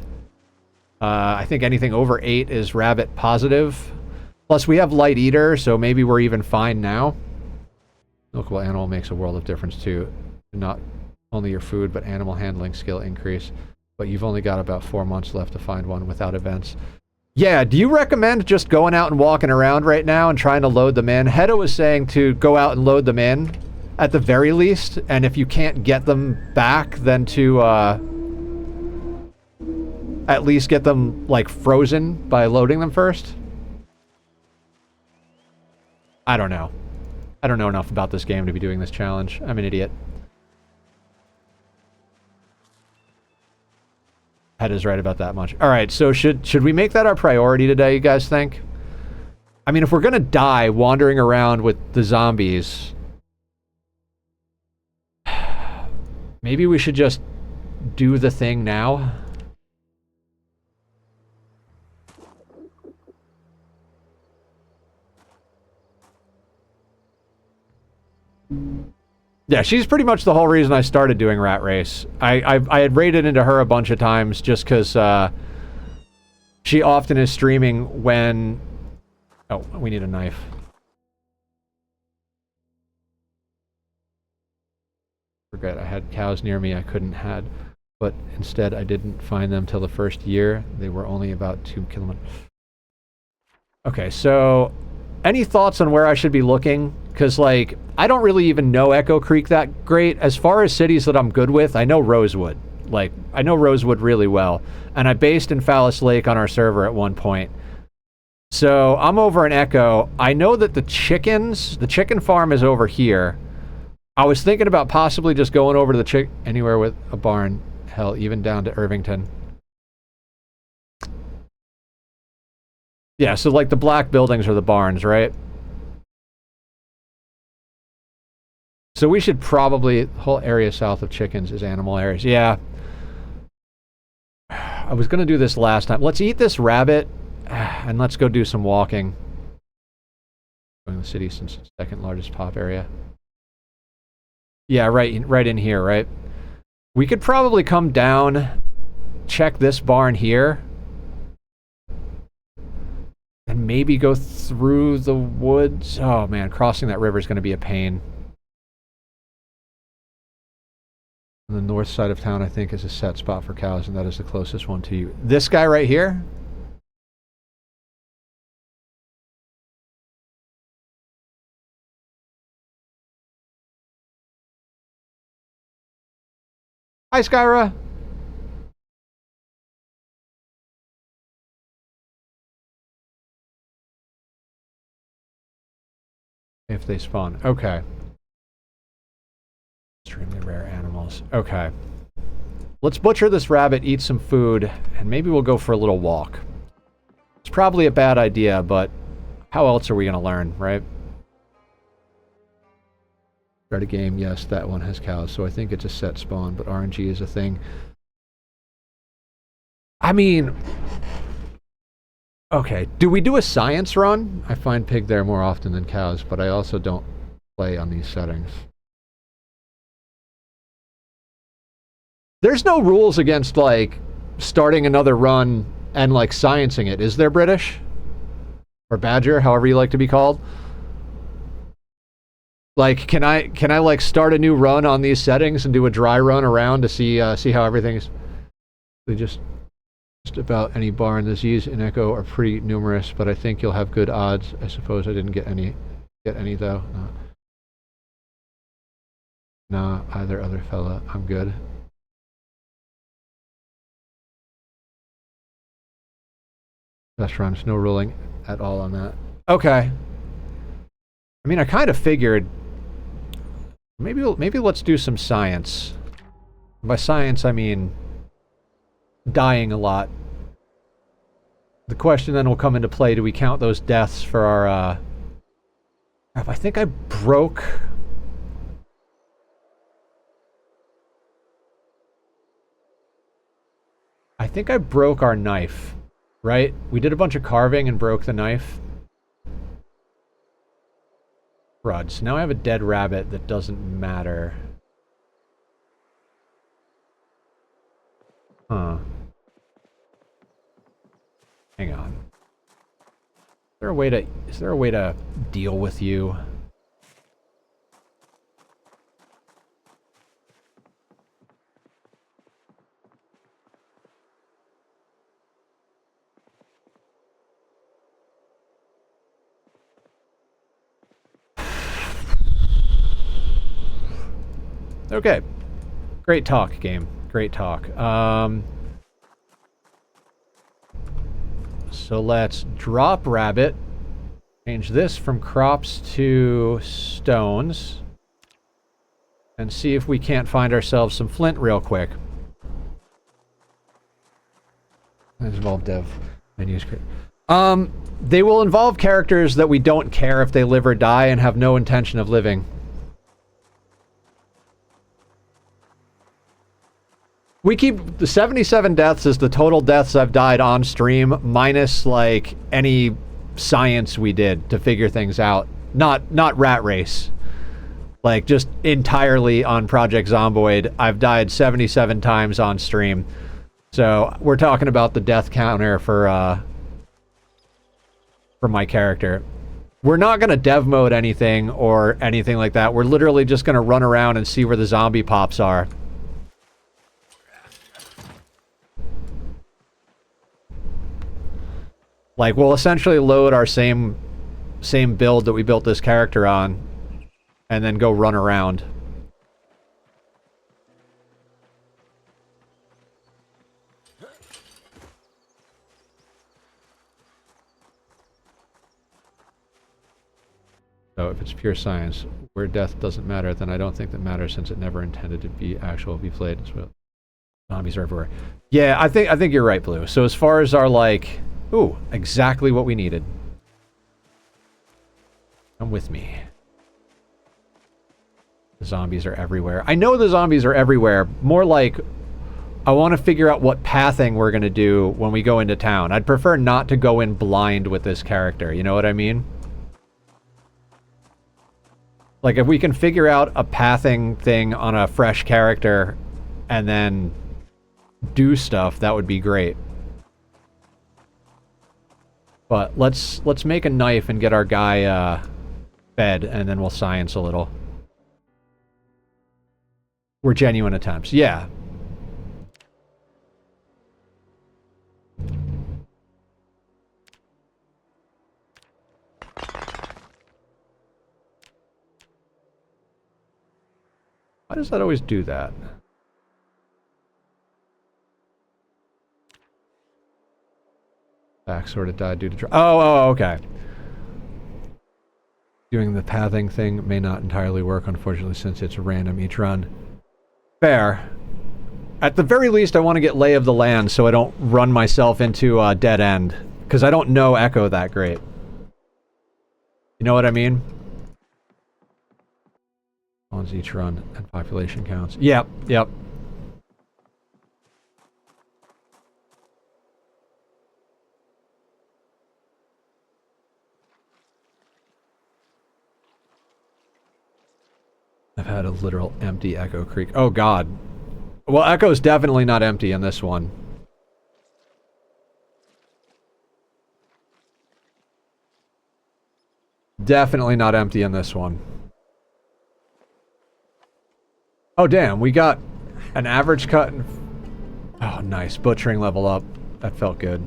S1: I think anything over 8 is rabbit positive. Plus we have light eater, so maybe we're even fine now. Local animal makes a world of difference too. Not only your food, but animal handling skill increase. But you've only got about 4 months left to find one without events. Yeah, do you recommend just going out and walking around right now and trying to load them in? Hedda was saying to go out and load them in, at the very least. And if you can't get them back, then to at least get them, like, frozen by loading them first. I don't know. I don't know enough about this game to be doing this challenge. I'm an idiot. Head is right about that much. Alright, so should we make that our priority today, you guys think? I mean, if we're gonna die wandering around with the zombies... maybe we should just do the thing now? Yeah, she's pretty much the whole reason I started doing Rat Race. I had raided into her a bunch of times just because she often is streaming when... Oh, we need a knife. Forget, I had cows near me I couldn't had, but instead I didn't find them till the first year. They were only about 2 kilometers. Okay, so... any thoughts on where I should be looking? Because, like, I don't really even know Echo Creek that great. As far as cities that I'm good with, I know Rosewood. Like, I know Rosewood really well. And I based in Phallus Lake on our server at one point. So, I'm over in Echo. I know that the chicken farm is over here. I was thinking about possibly just going over to the anywhere with a barn. Hell, even down to Irvington. Yeah, so like the black buildings are the barns, right? So we should probably... the whole area south of chickens is animal areas. Yeah. I was going to do this last time. Let's eat this rabbit, and let's go do some walking. Going to the city since it's the second largest pop area. Yeah, right in here, right? We could probably come down, check this barn here, and maybe go through the woods. Oh man, crossing that river is going to be a pain. On the north side of town, I think, is a set spot for cows, and that is the closest one to you. This guy right here? Hi, Skyra! If they spawn. Okay. Extremely rare animals. Okay. Let's butcher this rabbit, eat some food, and maybe we'll go for a little walk. It's probably a bad idea, but how else are we going to learn, right? Start a game, yes, that one has cows, so I think it's a set spawn, but RNG is a thing. I mean... okay, do we do a science run? I find pig there more often than cows, but I also don't play on these settings. There's no rules against, like, starting another run and, like, sciencing it. Is there, British? Or Badger, however you like to be called? Like, can I like, start a new run on these settings and do a dry run around to see how everything's... they just... Just about any bar in the Z's in Echo are pretty numerous, but I think you'll have good odds. I suppose I didn't get any though. No. Nah, either other fella. I'm good. Restaurants, no ruling at all on that. Okay. I mean, I kind of figured maybe let's do some science. By science, I mean dying a lot. The question then will come into play, do we count those deaths for our, I think I broke... I think I broke our knife, right? We did a bunch of carving and broke the knife. Crud. So now I have a dead rabbit that doesn't matter. Huh. Hang on. Is there a way to deal with you? Okay. Great talk, game. Great talk. So let's drop rabbit. Change this from crops to stones. And see if we can't find ourselves some flint real quick. Involve dev menus. They will involve characters that we don't care if they live or die and have no intention of living. We keep the 77 deaths as the total deaths I've died on stream, minus like any science we did to figure things out. Not rat race. Like just entirely on Project Zomboid, I've died 77 times on stream. So we're talking about the death counter for my character. We're not gonna dev mode anything or anything like that. We're literally just gonna run around and see where the zombie pops are. Like, we'll essentially load our same build that we built this character on, and then go run around. So if it's pure science, where death doesn't matter, then I don't think that matters since it never intended to be be played as well. Zombies are everywhere. Yeah, I think you're right, Blue. So as far as our, like... Ooh, exactly what we needed. Come with me. The zombies are everywhere. I know the zombies are everywhere. More like, I want to figure out what pathing we're going to do when we go into town. I'd prefer not to go in blind with this character. You know what I mean? Like, if we can figure out a pathing thing on a fresh character and then do stuff, that would be great. But let's make a knife and get our guy fed, and then we'll science a little. We're genuine attempts. Yeah. Why does that always do that? Back sort of died due to... Oh, okay. Doing the pathing thing may not entirely work, unfortunately, since it's random each run. Fair. At the very least, I want to get lay of the land so I don't run myself into a dead end. Because I don't know Echo that great. You know what I mean? On each run and population counts. Yep. I've had a literal empty Echo Creek. Oh god. Well, Echo's definitely not empty in this one. Definitely not empty in this one. Oh damn, we got an average cut. Oh nice, butchering level up. That felt good.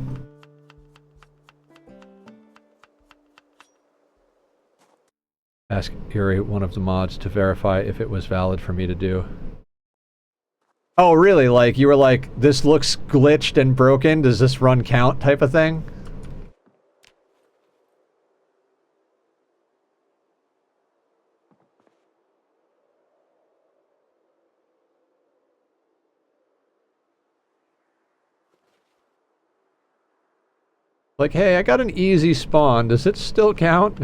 S1: Ask Yuri, one of the mods, to verify if it was valid for me to do. Oh, really? Like, you were like, this looks glitched and broken, does this run count type of thing? Like, hey, I got an easy spawn, does it still count?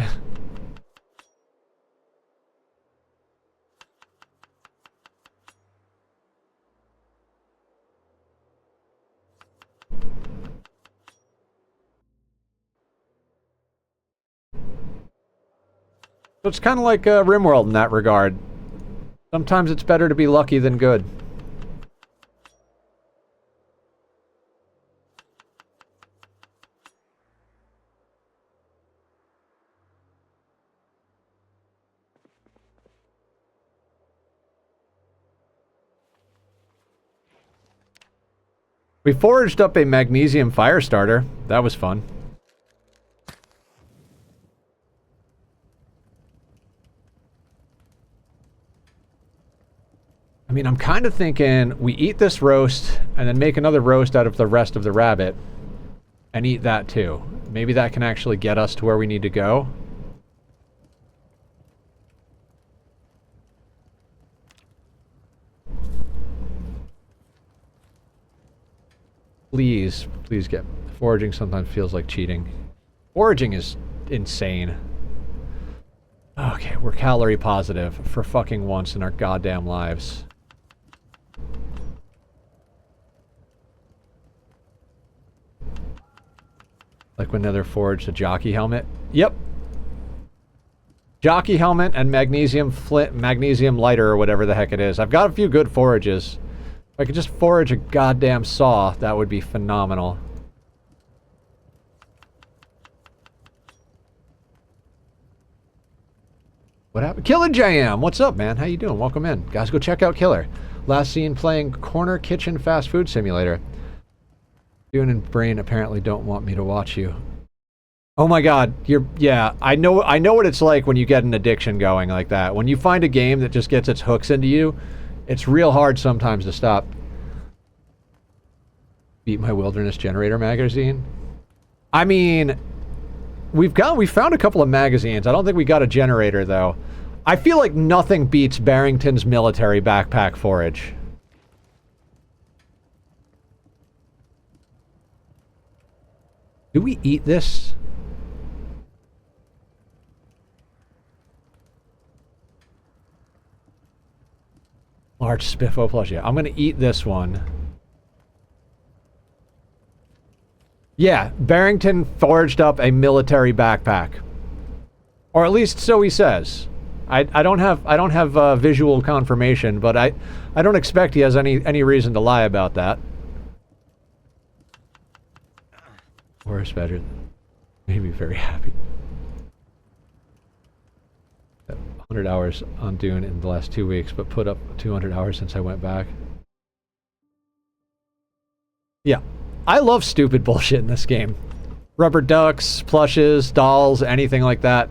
S1: So it's kind of like RimWorld in that regard. Sometimes it's better to be lucky than good. We foraged up a magnesium fire starter. That was fun. I mean, I'm kind of thinking we eat this roast and then make another roast out of the rest of the rabbit and eat that too. Maybe that can actually get us to where we need to go. Please, please get... Foraging sometimes feels like cheating. Foraging is insane. Okay, we're calorie positive for fucking once in our goddamn lives. Like when Nether forged a jockey helmet? Yep. Jockey helmet and magnesium flint, magnesium lighter or whatever the heck it is. I've got a few good forages. If I could just forage a goddamn saw, that would be phenomenal. What happened? Killer JM! What's up, man? How you doing? Welcome in. Guys, go check out Killer. Last seen playing Corner Kitchen Fast Food Simulator. Dune and Brain apparently don't want me to watch you. Oh my god, yeah, I know what it's like when you get an addiction going like that. When you find a game that just gets its hooks into you, it's real hard sometimes to stop. Beat my Wilderness Generator magazine. I mean, we found a couple of magazines. I don't think we got a generator though. I feel like nothing beats Barrington's military backpack forage. Do we eat this? Large Spiffo plushie. I'm gonna eat this one. Yeah, Barrington forged up a military backpack. Or at least so he says. I don't have visual confirmation, but I don't expect he has any reason to lie about that. Or better. Made me very happy. 100 hours on Dune in the last 2 weeks, but put up 200 hours since I went back. Yeah. I love stupid bullshit in this game. Rubber ducks, plushes, dolls, anything like that.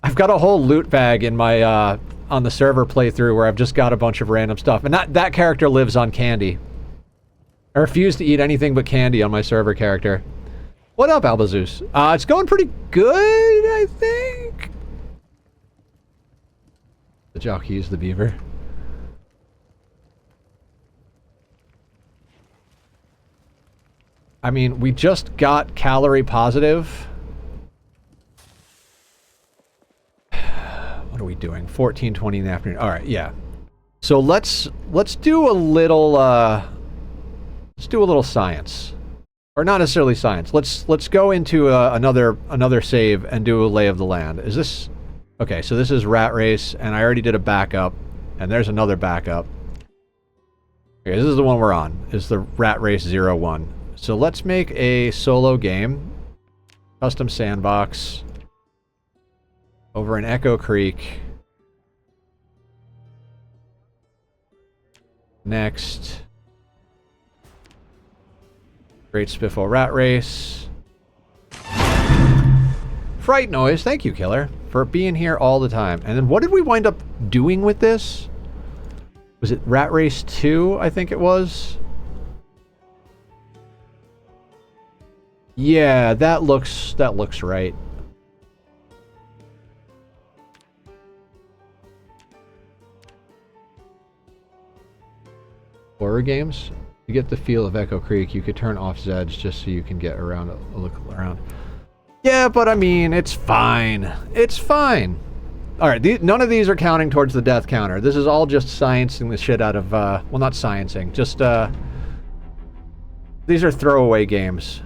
S1: I've got a whole loot bag in my, on the server playthrough where I've just got a bunch of random stuff. And that character lives on candy. I refuse to eat anything but candy on my server character. What up, Albazeus? It's going pretty good, I think. The jockey is the beaver. I mean, we just got calorie positive. What are we doing? 14:20 in the afternoon. All right, yeah. So let's do a little science, or not necessarily science. Let's go into another save and do a lay of the land. Is this okay? So this is Rat Race, and I already did a backup, and there's another backup. Okay, this is the one we're on. Is the Rat Race 01. So let's make a solo game. Custom sandbox. Over in Echo Creek. Next. Great Spiffo rat race. Fright noise. Thank you, Killer, for being here all the time. And then what did we wind up doing with this? Was it Rat Race 2, I think it was? Yeah, that looks right. Horror games? To get the feel of Echo Creek, you could turn off Zeds just so you can get around a look around. Yeah, but I mean, it's fine. It's fine. All right, none of these are counting towards the death counter. This is all just sciencing the shit out of, well, not sciencing, just, these are throwaway games.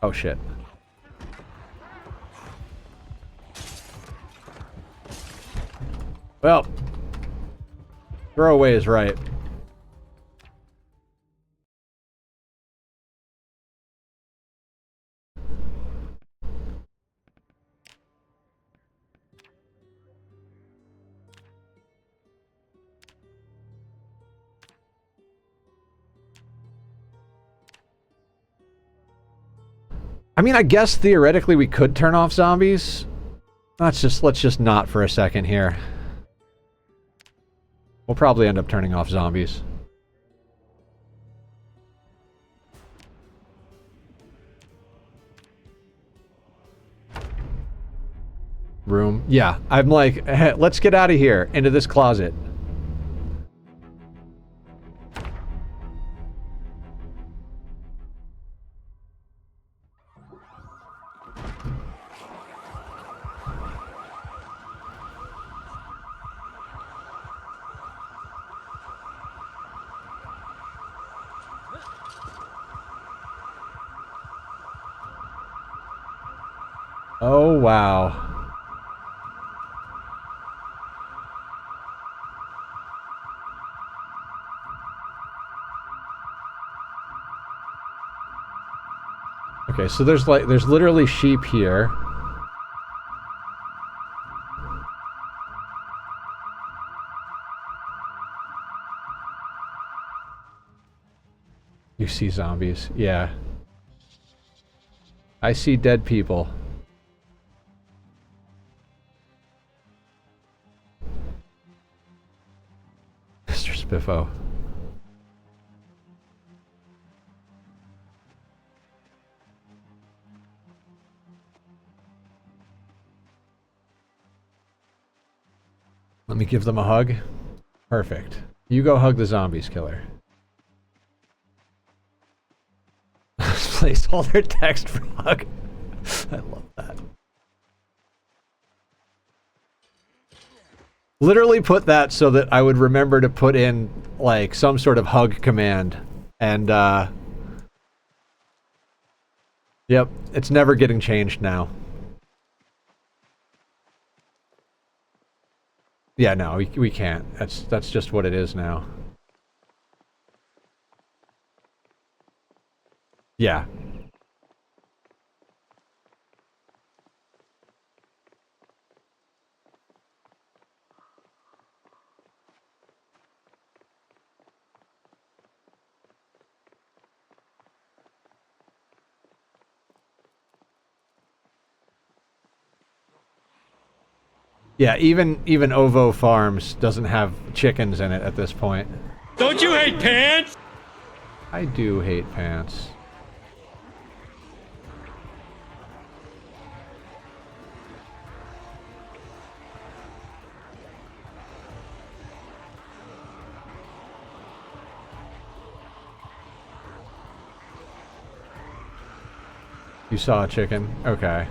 S1: Oh, shit. Well, throwaway is right. I mean, I guess theoretically we could turn off zombies. Let's just not for a second here. We'll probably end up turning off zombies. Room. Yeah, I'm like, hey, let's get out of here into this closet. Oh, wow. Okay, so there's literally sheep here. You see zombies. Yeah. I see dead people. Mr. Spiffo. Let me give them a hug. Perfect. You go hug the zombies, Killer. Placeholder text for hug. I love that. Literally put that so that I would remember to put in, like, some sort of hug command. And, yep, it's never getting changed now. Yeah, no, we can't. That's just what it is now. Yeah. Yeah, even Ovo Farms doesn't have chickens in it at this point.
S2: Don't you hate pants?
S1: I do hate pants. You saw a chicken? Okay.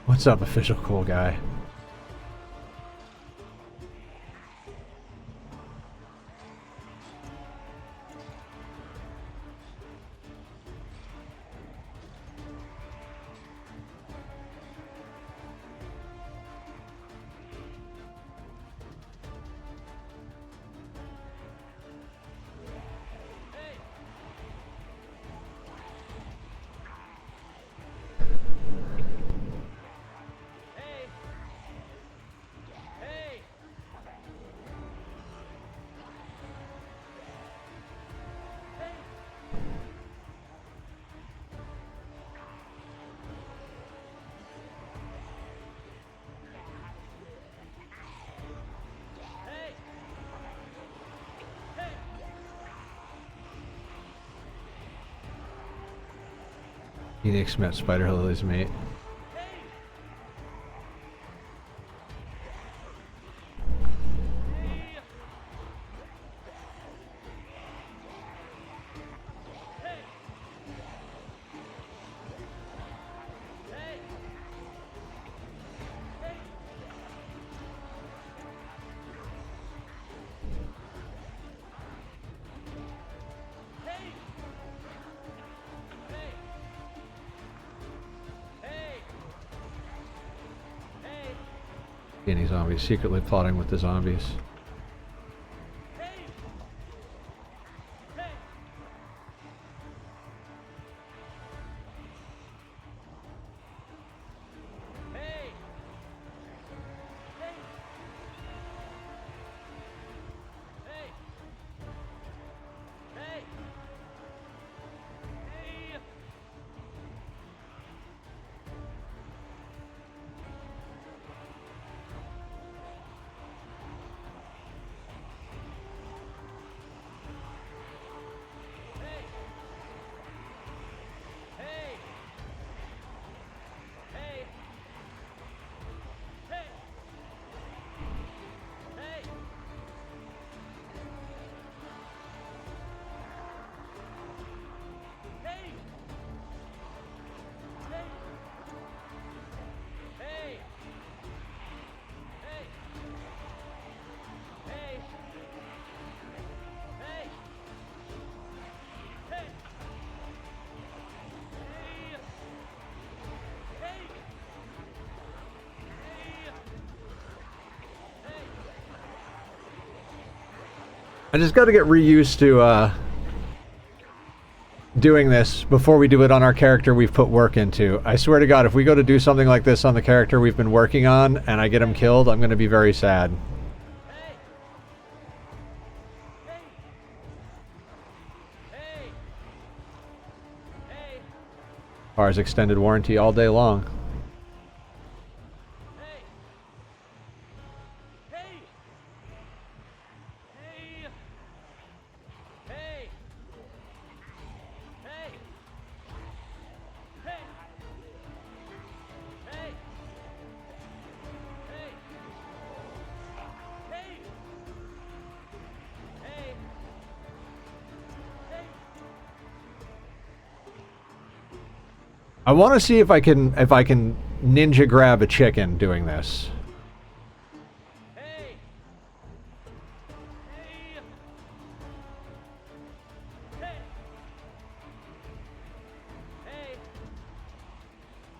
S1: What's up, official cool guy? Phoenix met Spider Lily's mate. Any zombies secretly plotting with the zombies. I just got to get reused to doing this before we do it on our character we've put work into. I swear to God, if we go to do something like this on the character we've been working on and I get him killed, I'm going to be very sad. Ours extended warranty all day long. I want to see if I can ninja grab a chicken doing this.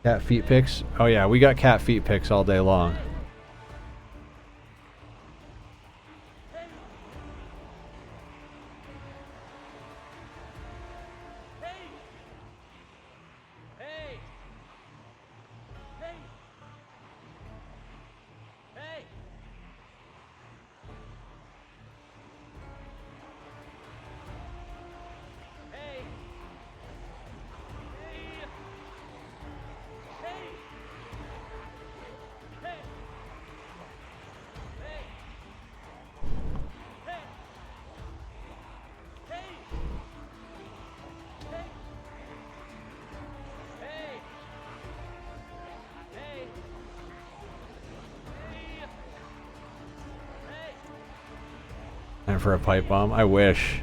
S1: Cat feet pics? Oh yeah, we got cat feet pics all day long. And for a pipe bomb, I wish.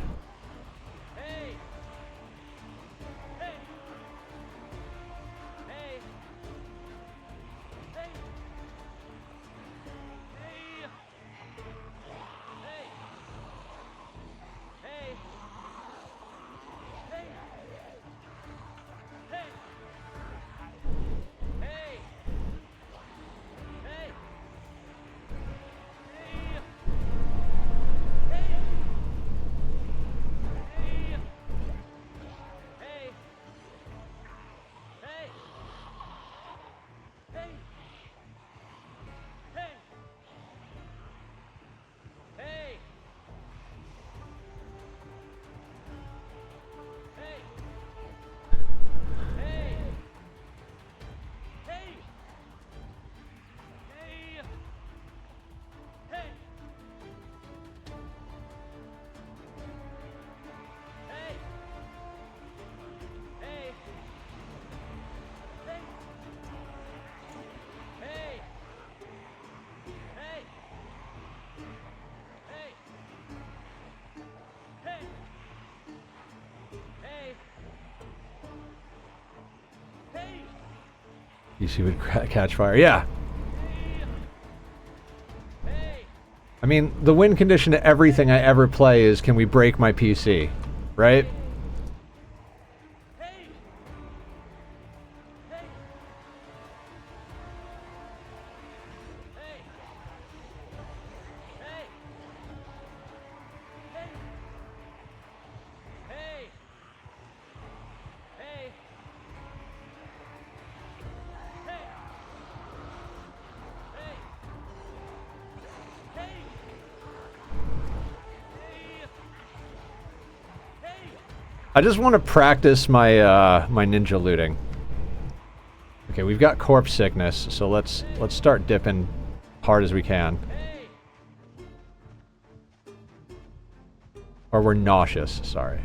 S1: PC would catch fire. Yeah. I mean, the win condition to everything I ever play is, can we break my PC? Right? I just want to practice my my ninja looting. Okay, we've got corpse sickness, so let's start dipping hard as we can. Or we're nauseous, sorry.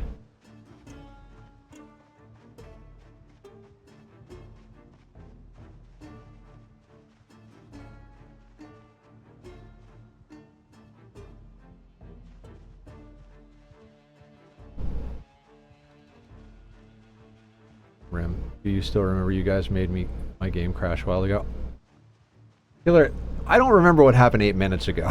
S1: Rim, do you still remember you guys made my game crash a while ago? Killer, I don't remember what happened 8 minutes ago.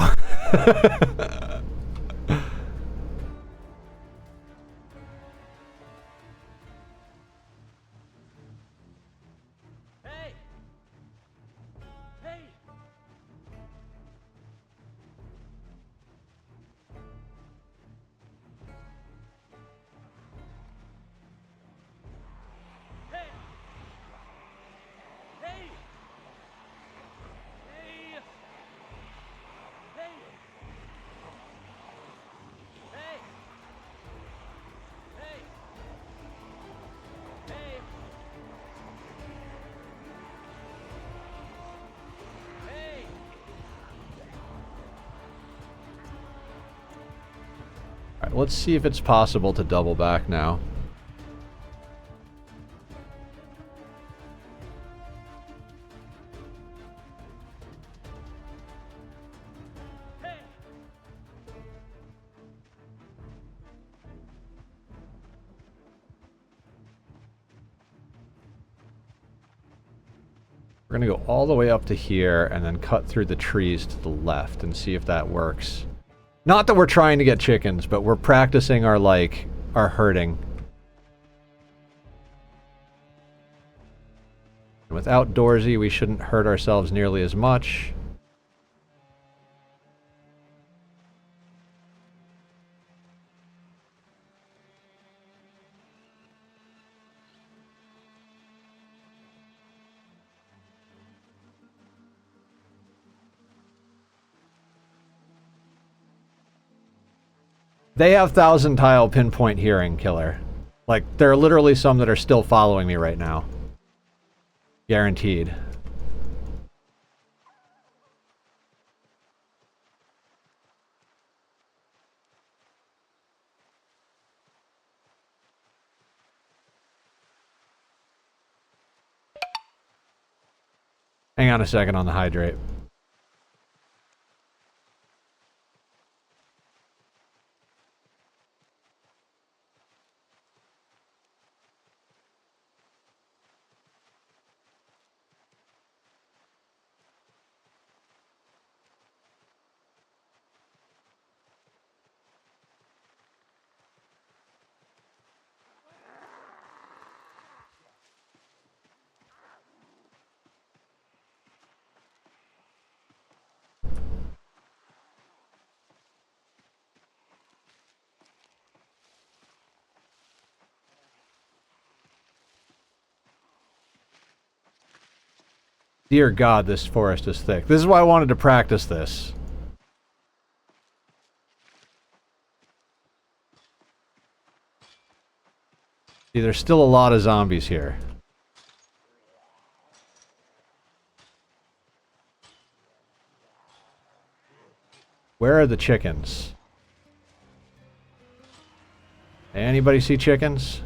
S1: Let's see if it's possible to double back now. We're gonna go all the way up to here and then cut through the trees to the left and see if that works. Not that we're trying to get chickens, but we're practicing our, like, our herding. With outdoorsy, we shouldn't hurt ourselves nearly as much. They have 1,000 tile pinpoint hearing, Killer. Like, there are literally some that are still following me right now. Guaranteed. Hang on a second on the hydrate. Dear God, this forest is thick. This is why I wanted to practice this. See, there's still a lot of zombies here. Where are the chickens? Anybody see chickens?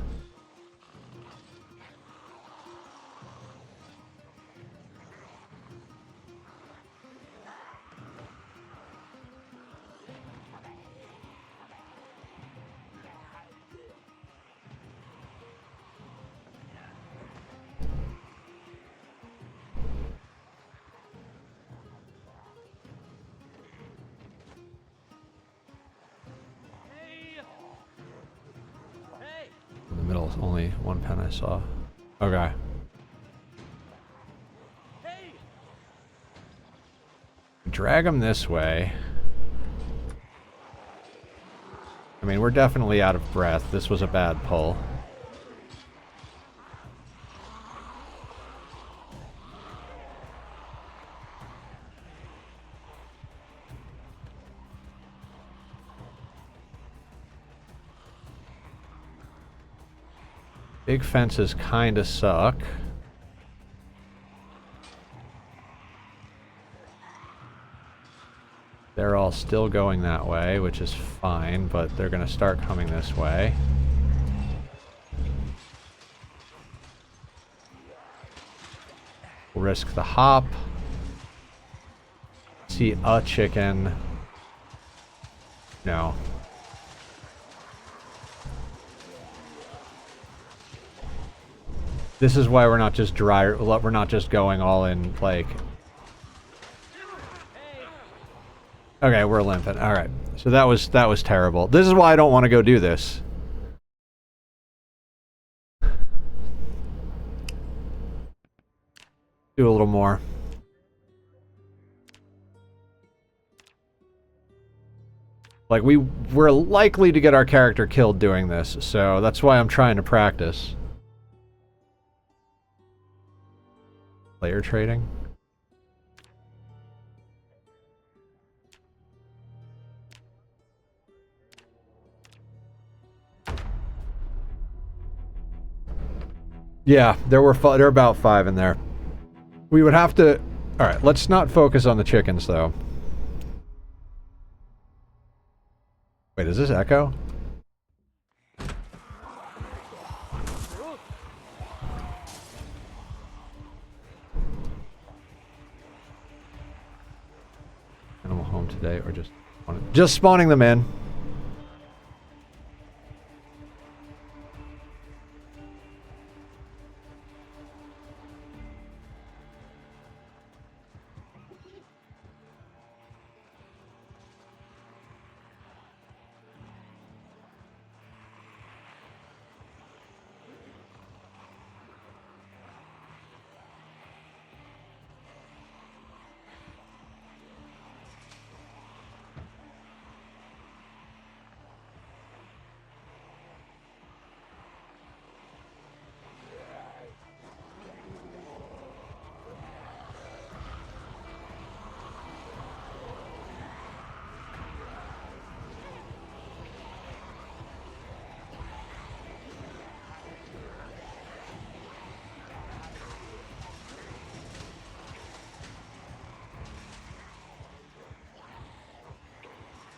S1: still only 1 pen I saw. Okay. Drag them this way. I mean, we're definitely out of breath. This was a bad pull. Big fences kinda suck. They're all still going that way, which is fine, but they're gonna start coming this way. We'll risk the hop. See a chicken. No. This is why we're not just we're not just going all in, like... Okay, we're limping. Alright. So that was terrible. This is why I don't want to go do this. Do a little more. Like, we're likely to get our character killed doing this, so that's why I'm trying to practice. Player trading? Yeah, there were about 5 in there. We would have to... Alright, let's not focus on the chickens, though. Wait, is this echo? Animal home today, or just spawning them in.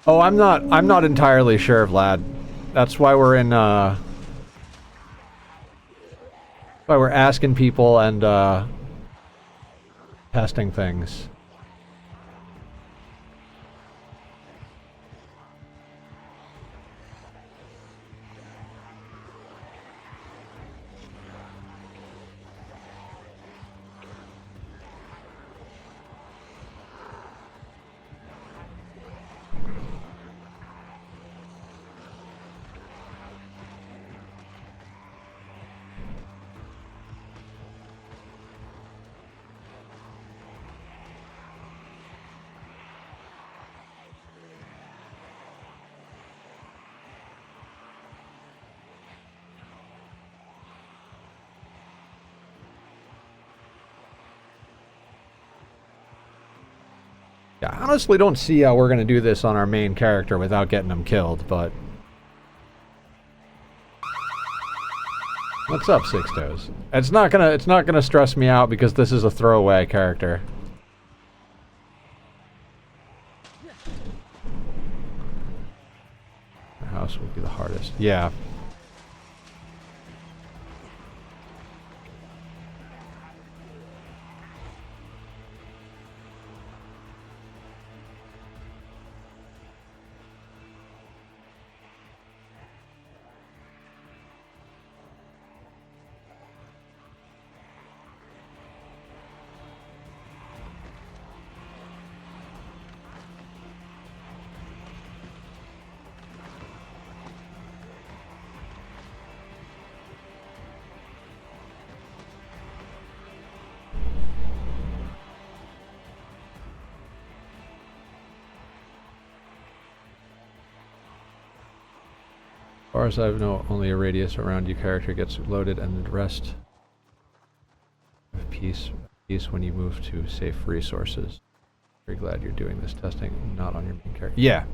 S1: Oh, I'm not entirely sure, Vlad. That's why we're in, why we're asking people and, testing things. Yeah, I honestly don't see how we're gonna do this on our main character without getting him killed, but... What's up, Six Toes? It's not gonna stress me out because this is a throwaway character. The house would be the hardest. Yeah. far as I know, only a radius around you character gets loaded, and the rest of piece when you move to safe resources. Very glad you're doing this testing, not on your main character. Yeah.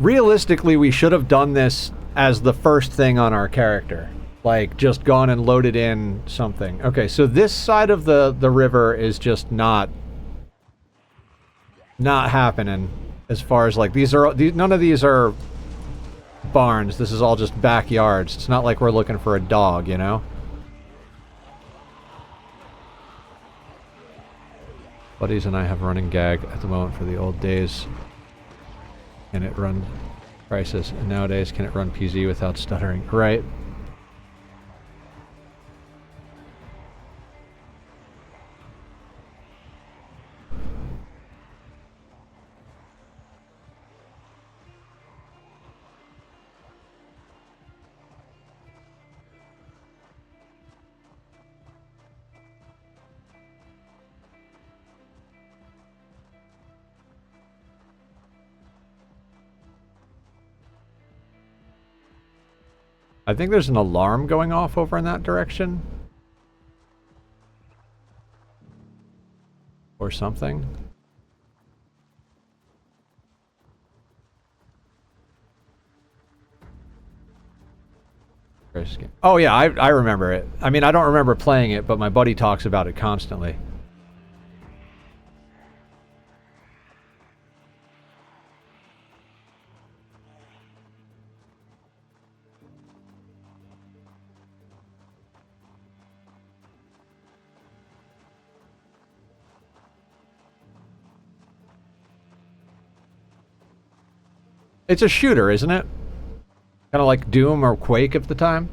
S1: Realistically, we should have done this as the first thing on our character. Like, just gone and loaded in something. Okay, so this side of the river is just not happening as far as, like, none of these are barns. This is all just backyards. It's not like we're looking for a dog, you know? Buddies and I have running gag at the moment for the old days. Can it run Crisis? And nowadays, can it run PZ without stuttering? Right. I think there's an alarm going off over in that direction. Or something. Oh yeah, I remember it. I mean, I don't remember playing it, but my buddy talks about it constantly. It's a shooter, isn't it? Kind of like Doom or Quake at the time.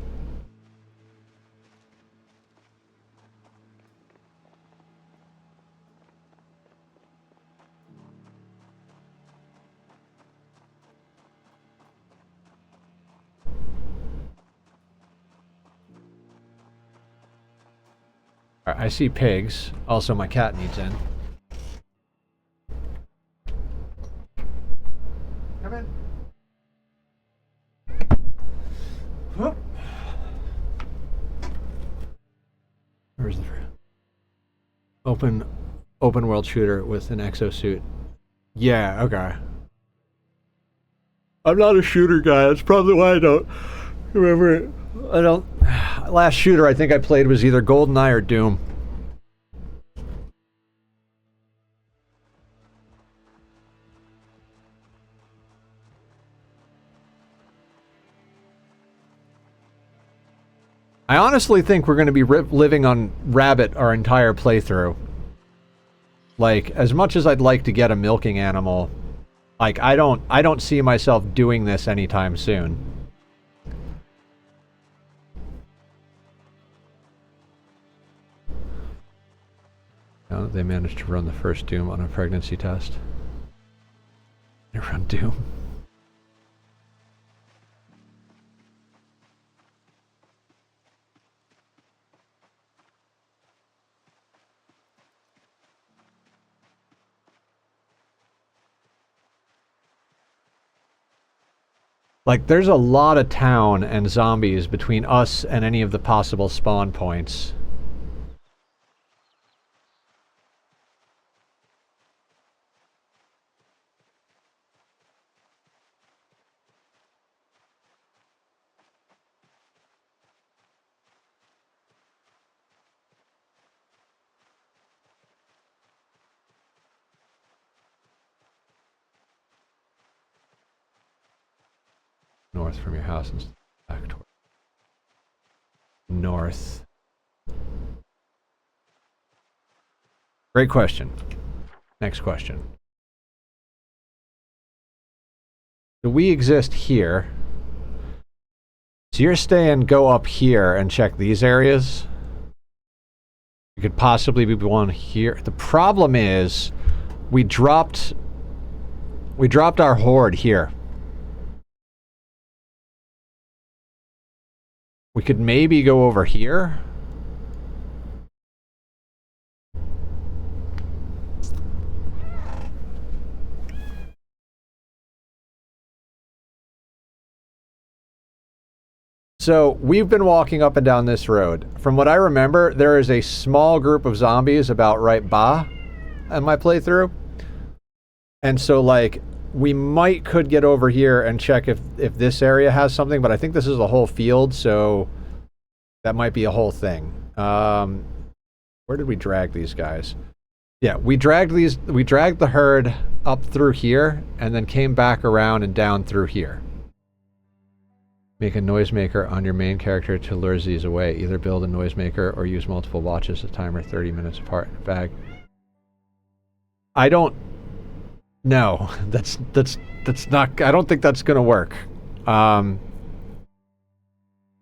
S1: Alright, I see pigs. Also, my cat needs in. Come in. Whoop. Where's the open world shooter with an exosuit? Yeah, okay. I'm not a shooter guy. That's probably why I don't remember it. I don't. Last shooter I think I played was either GoldenEye or Doom. I honestly think we're going to be living on rabbit our entire playthrough. Like, as much as I'd like to get a milking animal, like, I don't see myself doing this anytime soon. Oh, they managed to run the first Doom on a pregnancy test. They run Doom. Like, there's a lot of town and zombies between us and any of the possible spawn points. North from your house and back toward north. Great question. Next question. So we exist here. So you're saying go up here and check these areas? You could possibly be one here. The problem is we dropped our horde here. We could maybe go over here. So we've been walking up and down this road. From what I remember, there is a small group of zombies about right in my playthrough. And so like we could get over here and check if this area has something, but I think this is a whole field, so that might be a whole thing. Where did we drag these guys? Yeah, we dragged the herd up through here and then came back around and down through here. Make a noisemaker on your main character to lure these away. Either build a noisemaker or use multiple watches, a timer 30 minutes apart in a bag. I don't know. That's not, I don't think that's gonna work. There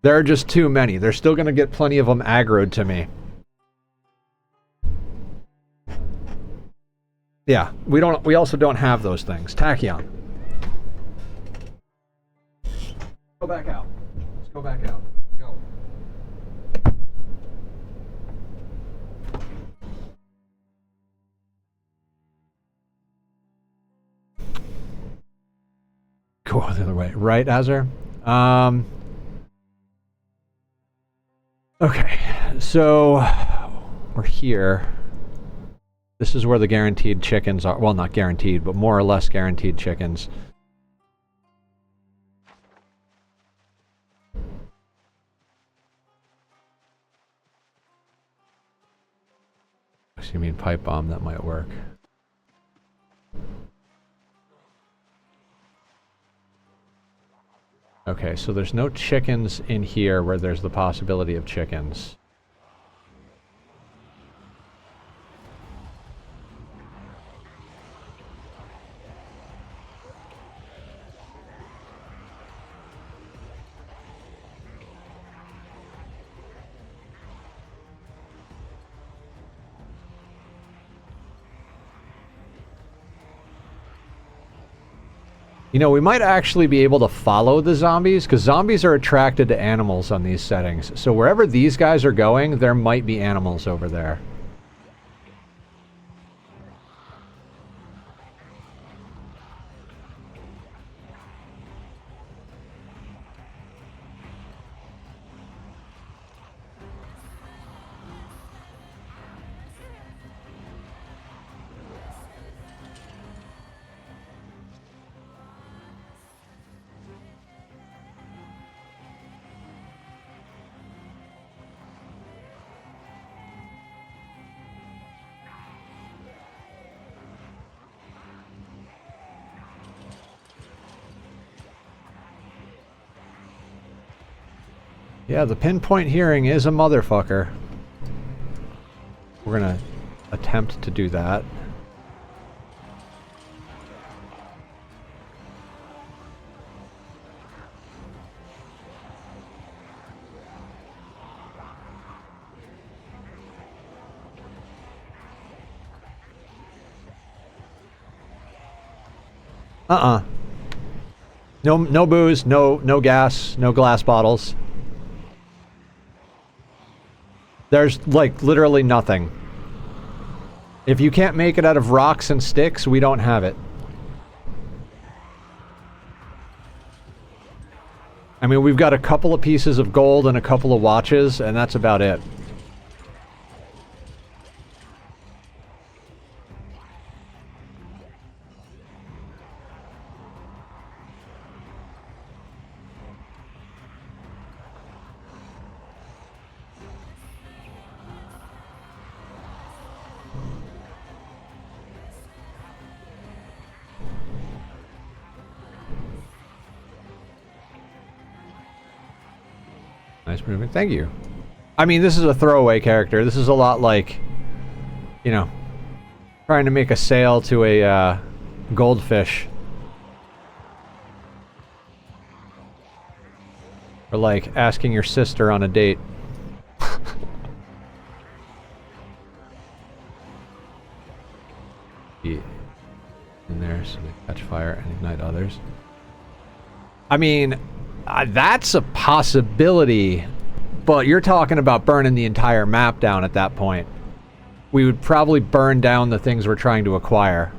S1: are just too many. They're still gonna get plenty of them aggroed to me. Yeah, we also don't have those things. Tachyon. Go back out. Let's go back out. Go. Go the other way. Right, Azur? Okay, so we're here. This is where the guaranteed chickens are. Well, not guaranteed, but more or less guaranteed chickens. You mean pipe bomb? That might work. Okay, so there's no chickens in here where there's the possibility of chickens. You know, we might actually be able to follow the zombies, because zombies are attracted to animals on these settings. So wherever these guys are going, there might be animals over there. Yeah, the pinpoint hearing is a motherfucker. We're gonna attempt to do that. No booze, no gas, no glass bottles. There's, like, literally nothing. If you can't make it out of rocks and sticks, we don't have it. I mean, we've got a couple of pieces of gold and a couple of watches, and that's about it. Nice movement. Thank you. I mean, this is a throwaway character. This is a lot like, you know, trying to make a sale to a goldfish. Or like asking your sister on a date. In there so they catch fire and ignite others. I mean, that's a possibility. But you're talking about burning the entire map down at that point. We would probably burn down the things we're trying to acquire.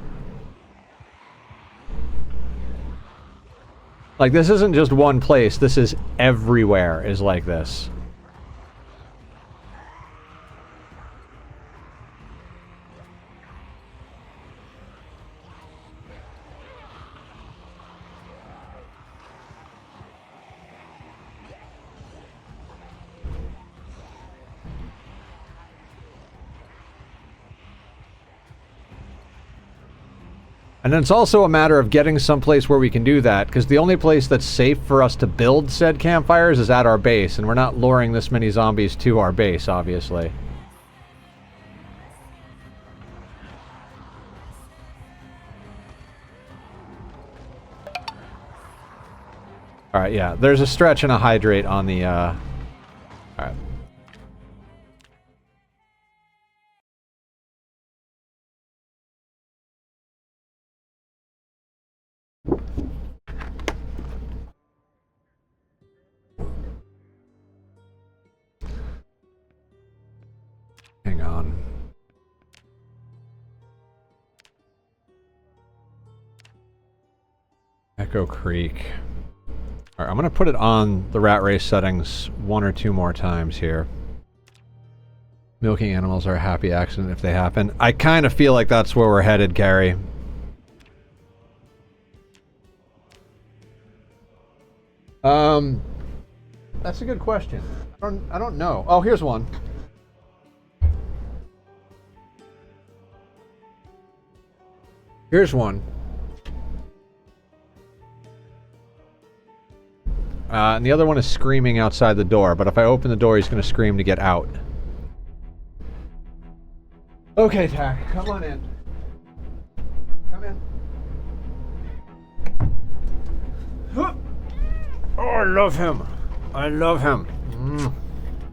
S1: Like, this isn't just one place, this is everywhere is like this. And then it's also a matter of getting someplace where we can do that, because the only place that's safe for us to build said campfires is at our base, and we're not luring this many zombies to our base, obviously. Alright, yeah, there's a stretch and a hydrate on the, Alright. Hang on. Echo Creek. Alright, I'm gonna put it on the rat race settings 1 or 2 more times here. Milking animals are a happy accident if they happen. I kind of feel like that's where we're headed, Carrie. That's a good question. I don't know. Oh, here's one. Here's one. And the other one is screaming outside the door, but if I open the door, he's going to scream to get out. Okay, Tack, come on in. Come in. Oh, I love him. I love him.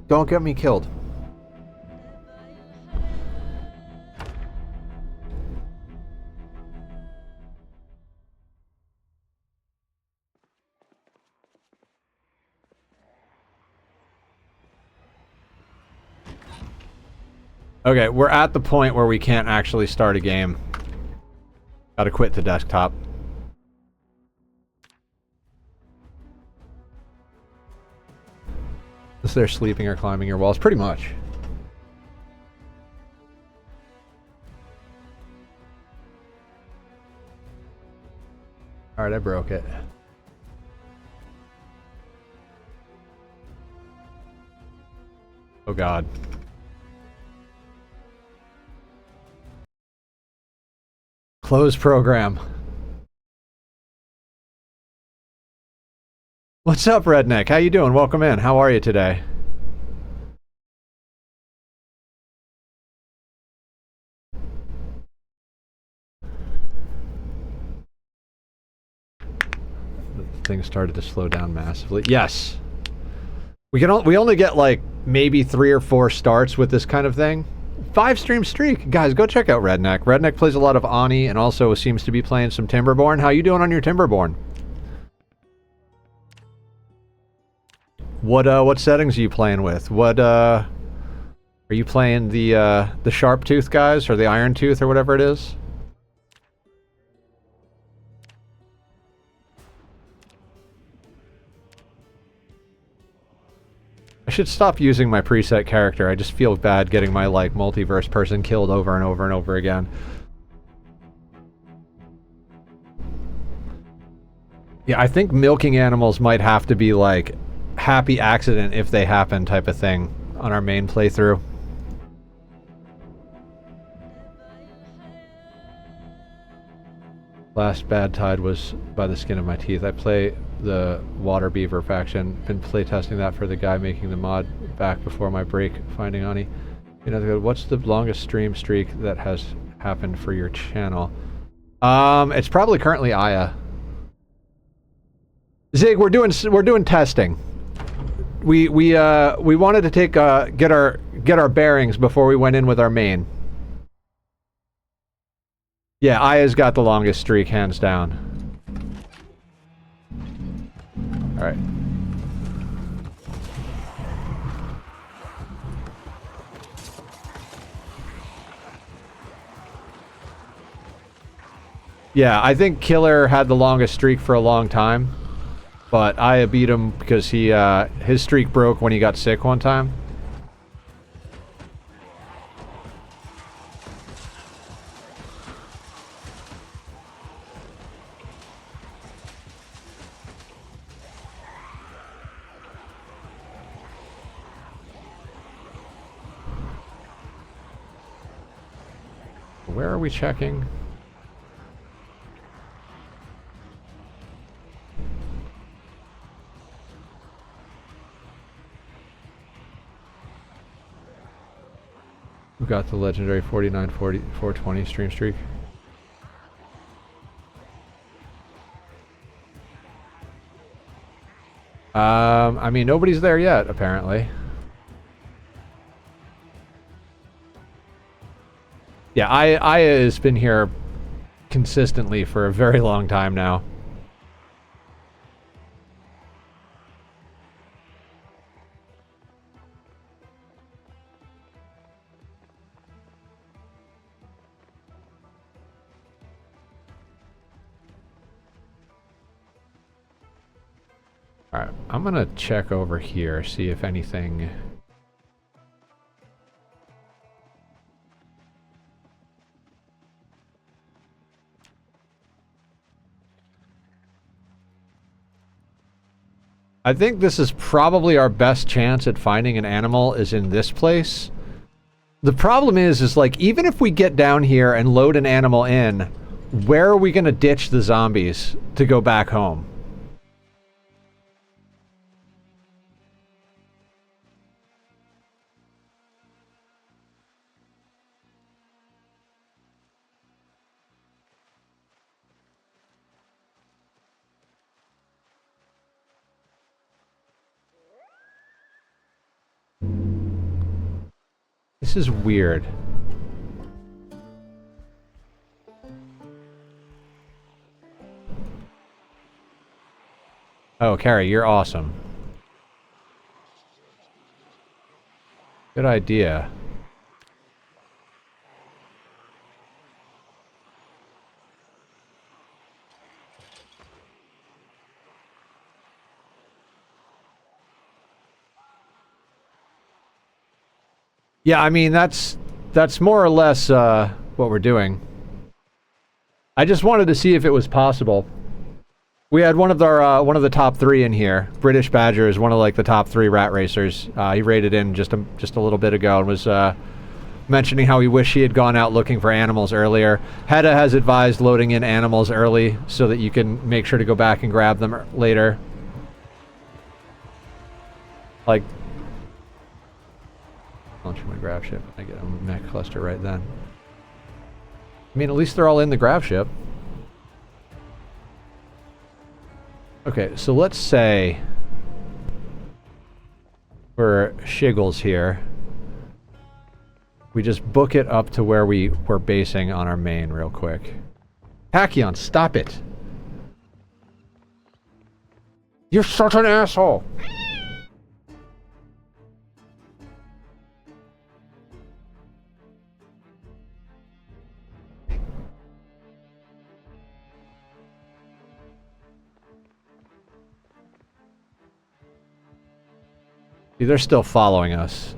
S1: Don't get me killed. Okay, we're at the point where we can't actually start a game. Gotta quit the desktop. Is there sleeping or climbing your walls? Pretty much. Alright, I broke it. Oh god. Close program. What's up, Redneck? How you doing? Welcome in. How are you today? The thing started to slow down massively. Yes. We only get like maybe 3 or 4 starts with this kind of thing. 5 stream streak. Guys, go check out Redneck. Redneck plays a lot of Ani and also seems to be playing some Timberborn. How you doing on your Timberborn? What settings are you playing with? Are you playing the Sharp Tooth guys or the Iron Tooth or whatever it is? I should stop using my preset character. I just feel bad getting my, like, multiverse person killed over and over and over again. Yeah, I think milking animals might have to be, like, happy accident if they happen type of thing on our main playthrough. Last bad tide was by the skin of my teeth. I play the Water Beaver faction. Been playtesting that for the guy making the mod back before my break, finding Ani. You know, what's the longest stream streak that has happened for your channel? It's probably currently Aya. Zig, we're doing testing. We wanted to take get our bearings before we went in with our main. Yeah, Aya's got the longest streak, hands down. Alright. Yeah, I think Killer had the longest streak for a long time, but Aya beat him because his streak broke when he got sick one time. Where are we checking? Who got the legendary 420 stream streak? I mean, nobody's there yet, apparently. Yeah, Aya has been here consistently for a very long time now. Alright, I'm gonna check over here, see if anything... I think this is probably our best chance at finding an animal is in this place. The problem is like, even if we get down here and load an animal in, where are we gonna ditch the zombies to go back home? This is weird. Oh, Carrie, you're awesome. Good idea. Yeah, I mean, that's more or less what we're doing. I just wanted to see if it was possible. We had one of the top 3 in here. British Badger is one of like the top 3 rat racers. He raided in just a little bit ago and was mentioning how he wished he had gone out looking for animals earlier. Hedda has advised loading in animals early so that you can make sure to go back and grab them later. Like, launching my grab ship. I get a mech cluster right then. I mean, at least they're all in the grab ship. Okay, so let's say for Shiggles here, we just book it up to where we're basing on our main real quick. Tachyon, stop it! You're such an asshole! See, they're still following us.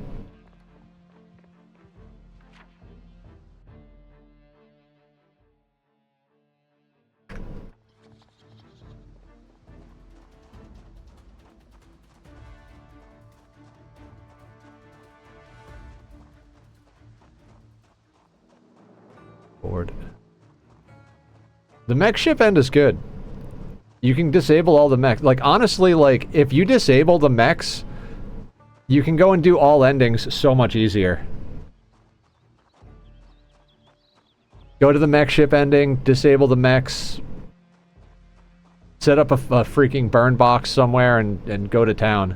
S1: Board. The mech ship end is good. You can disable all the mechs. Like, honestly, like, if you disable the mechs, you can go and do all endings so much easier. Go to the mech ship ending, disable the mechs, set up a freaking burn box somewhere and go to town.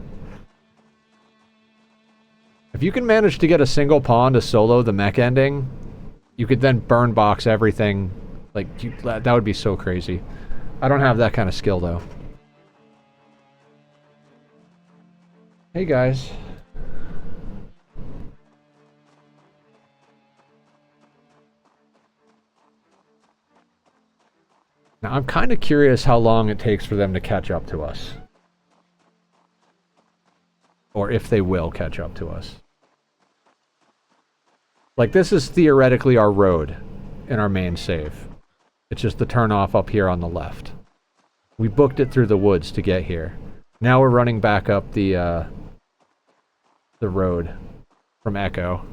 S1: If you can manage to get a single pawn to solo the mech ending, you could then burn box everything. Like, that would be so crazy. I don't have that kind of skill, though. Hey, guys. Now, I'm kind of curious how long it takes for them to catch up to us. Or if they will catch up to us. Like, this is theoretically our road in our main save. It's just the turnoff up here on the left. We booked it through the woods to get here. Now we're running back up the road from Echo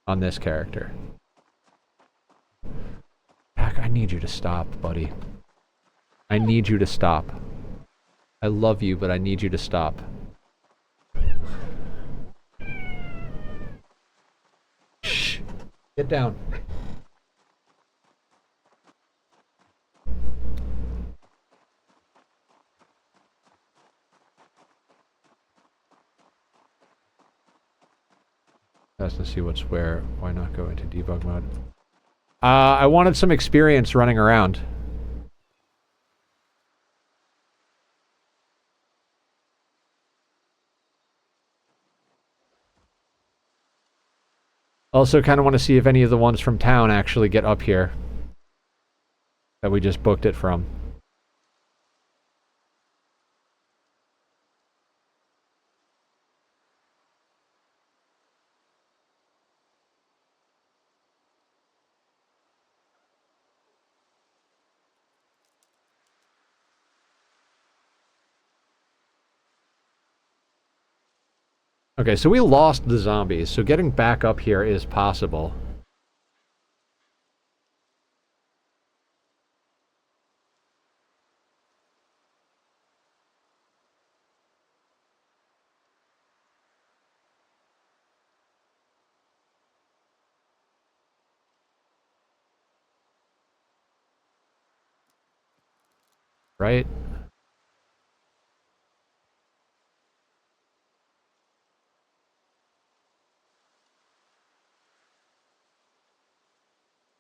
S1: on this character. Jack, I need you to stop, buddy. I need you to stop. I love you, but I need you to stop. Shh. Get down. Has to see what's where. Why not go into debug mode? I wanted some experience running around. Also kind of want to see if any of the ones from town actually get up here. That we just booked it from. Okay, so we lost the zombies, so getting back up here is possible. Right?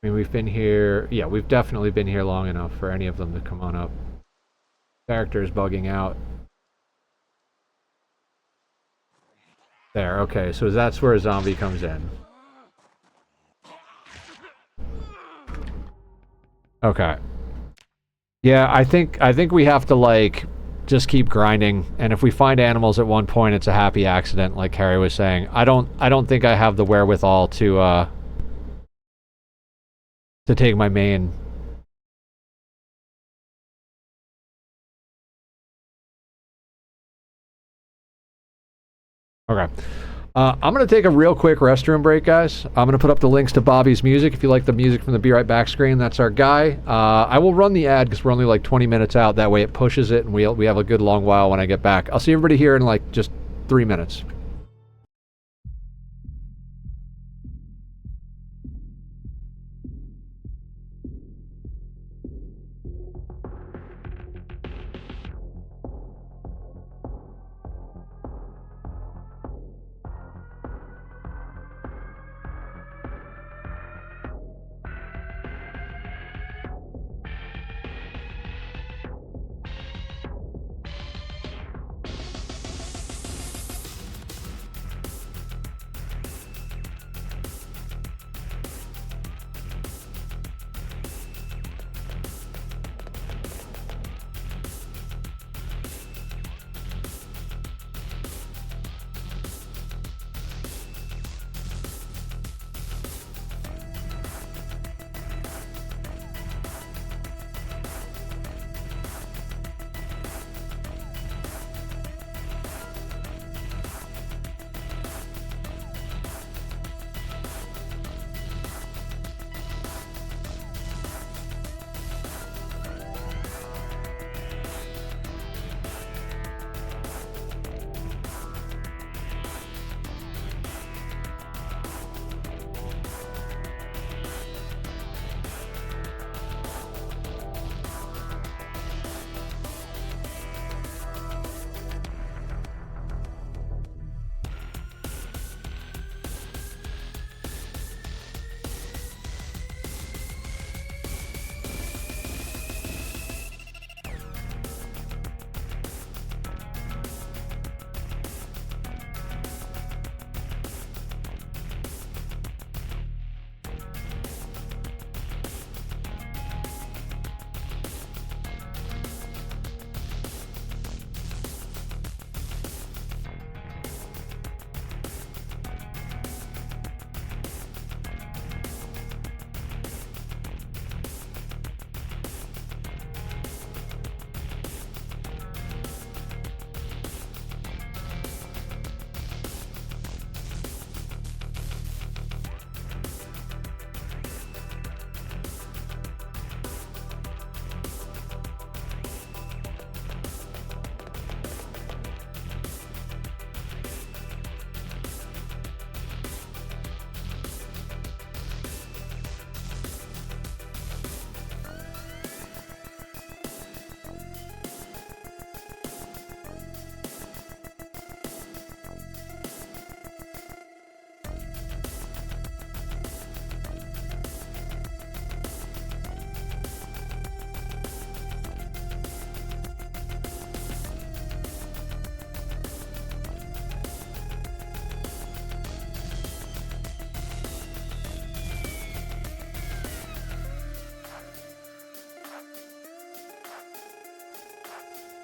S1: I mean, we've been here... Yeah, we've definitely been here long enough for any of them to come on up. Character's bugging out. There, okay, so that's where a zombie comes in. Okay. Yeah, I think we have to, like, just keep grinding, and if we find animals at one point, it's a happy accident, like Harry was saying. I don't think I have the wherewithal to take my main. Okay. I'm going to take a real quick restroom break, guys. I'm going to put up the links to Bobby's music. If you like the music from the Be Right Back screen, that's our guy. I will run the ad because we're only like 20 minutes out. That way it pushes it, and we have a good long while when I get back. I'll see everybody here in like just 3 minutes.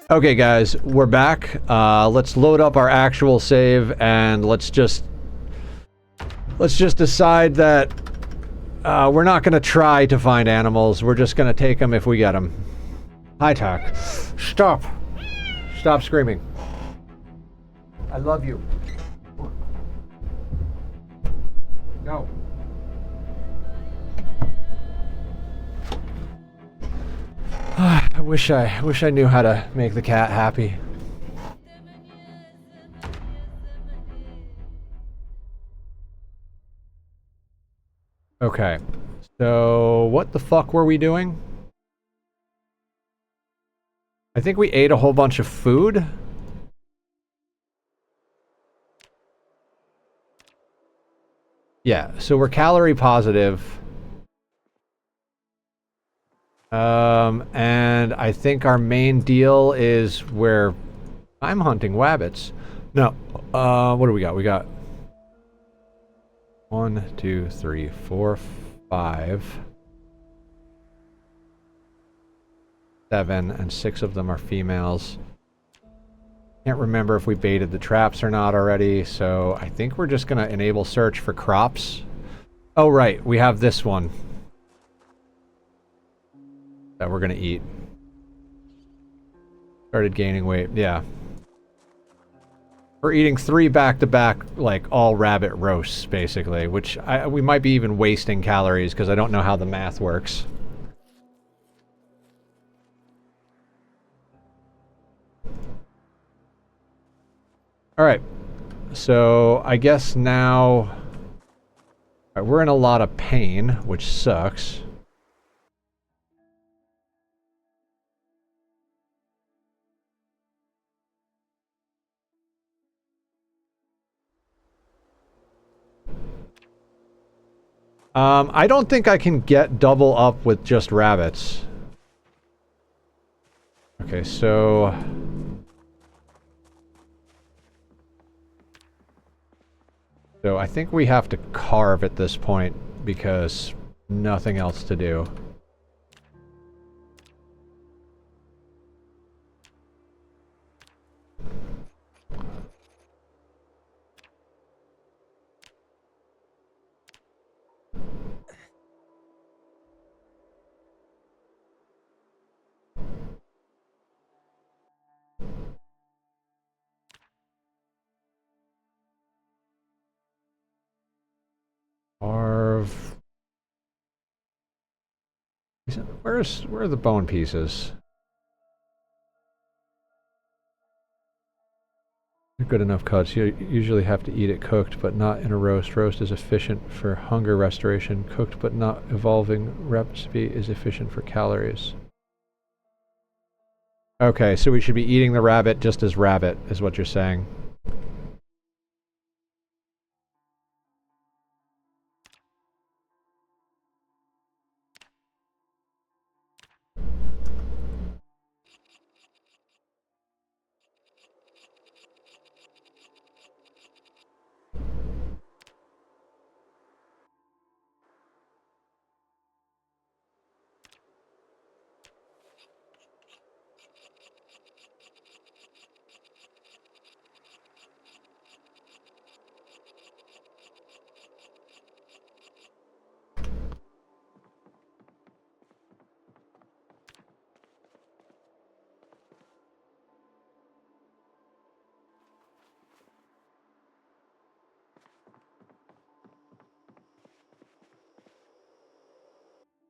S1: Okay, guys, we're back. Let's load up our actual save and let's just decide that we're not going to try to find animals. We're just going to take them if we get them. Hi, Tack. Stop. Stop screaming. I love you. Go. I wish I knew how to make the cat happy. Okay. So, what the fuck were we doing? I think we ate a whole bunch of food. Yeah, so we're calorie positive. And I think our main deal is where I'm hunting wabbits. No, what do we got? We got 1, 2, 3, 4, 5, 7, and 6 of them are females. Can't remember if we baited the traps or not already, so I think we're just gonna enable search for crops. Oh right, we have this one that we're gonna eat. Started gaining weight, yeah. We're eating 3 back-to-back, like, all rabbit roasts, basically, which we might be even wasting calories, because I don't know how the math works. Alright, so I guess now... we're in a lot of pain, which sucks. I don't think I can get double up with just rabbits. Okay, so... So I think we have to carve at this point, because nothing else to do. Carve... Where are the bone pieces? Good enough cuts. You usually have to eat it cooked, but not in a roast. Roast is efficient for hunger restoration. Cooked but not evolving recipe is efficient for calories. Okay, so we should be eating the rabbit just as rabbit, is what you're saying.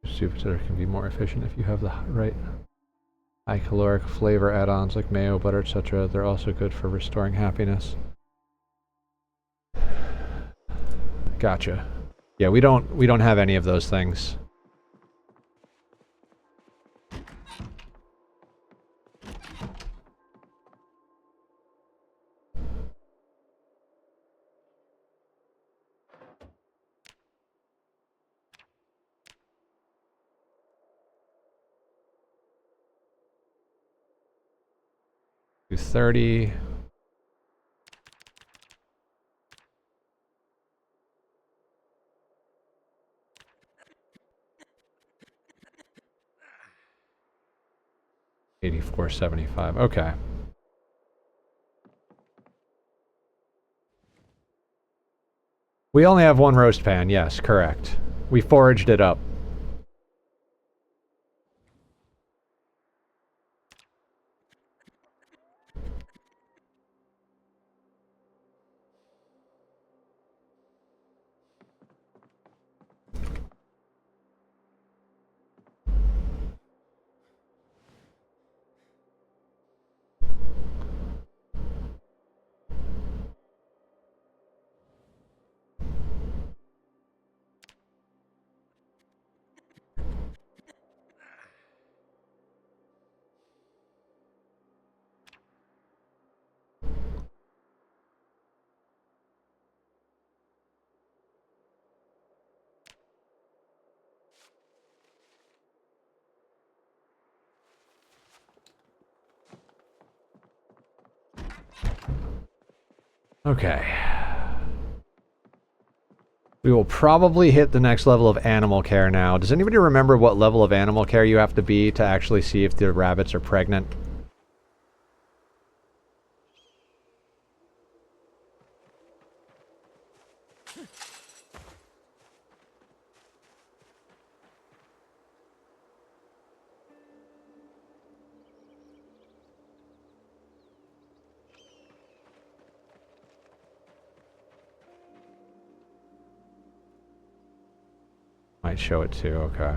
S1: Soup can be more efficient if you have the right high caloric flavor add-ons like mayo, butter, etc. They're also good for restoring happiness. Gotcha. Yeah, we don't have any of those things. Do 30. $84. 475. Okay. We only have one roast pan. Yes, correct. We foraged it up. Okay. We will probably hit the next level of animal care now. Does anybody remember what level of animal care you have to be to actually see if the rabbits are pregnant? Might show it too, okay.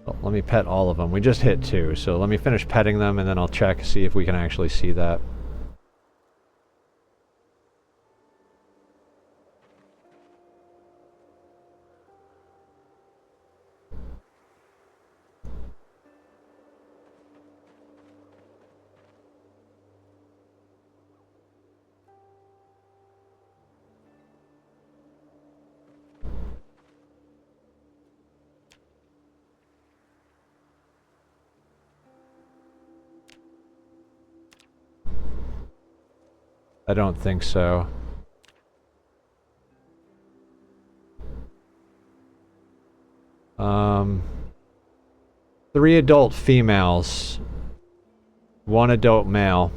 S1: Well, let me pet all of them. We just hit 2, so let me finish petting them and then I'll check, see if we can actually see that. I don't think so. Um, 3 adult females, 1 adult male.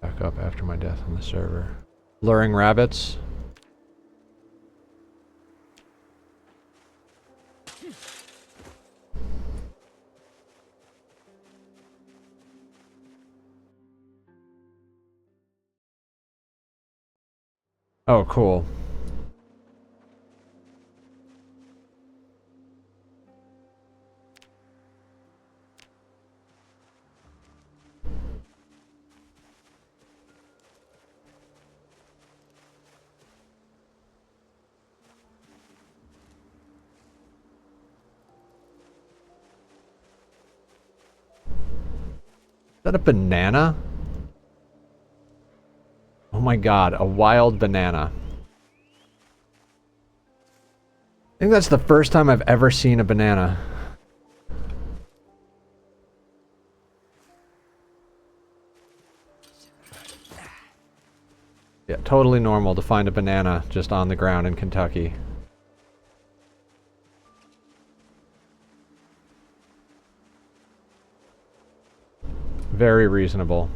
S1: Back up after my death on the server. Luring rabbits. Oh, cool. Is that a banana? Oh my god, a wild banana. I think that's the first time I've ever seen a banana. Yeah, totally normal to find a banana just on the ground in Kentucky. Very reasonable.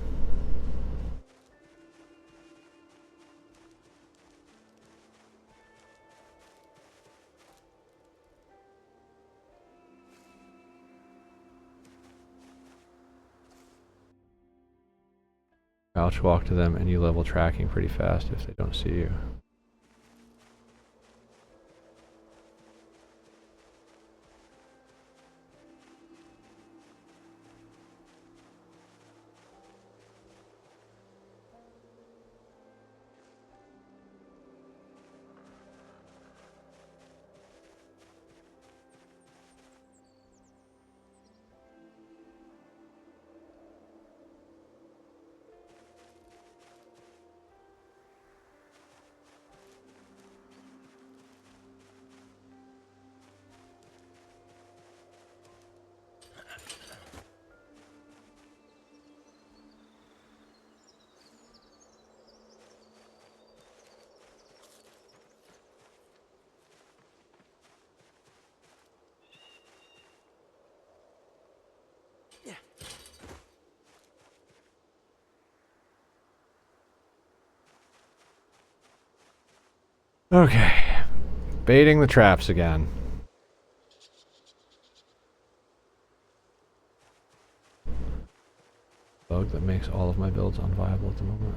S1: Crouch walk to them and you level tracking pretty fast if they don't see you. Okay. Baiting the traps again. Bug that makes all of my builds unviable at the moment.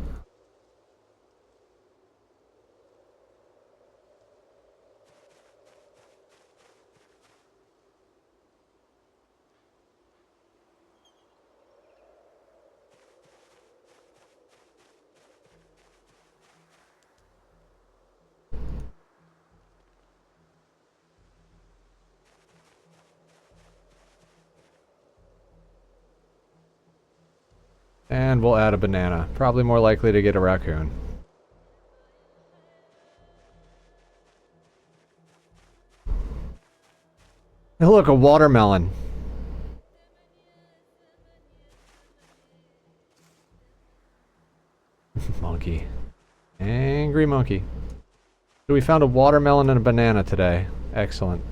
S1: And we'll add a banana. Probably more likely to get a raccoon. Hey, look, a watermelon. Monkey. Angry monkey. So we found a watermelon and a banana today. Excellent.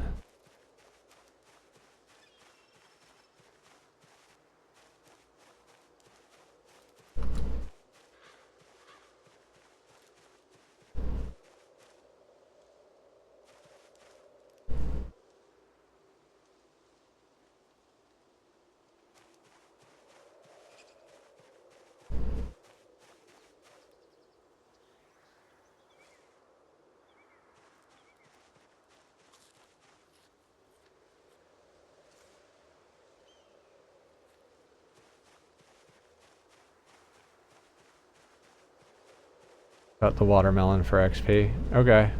S1: Got the watermelon for XP. Okay.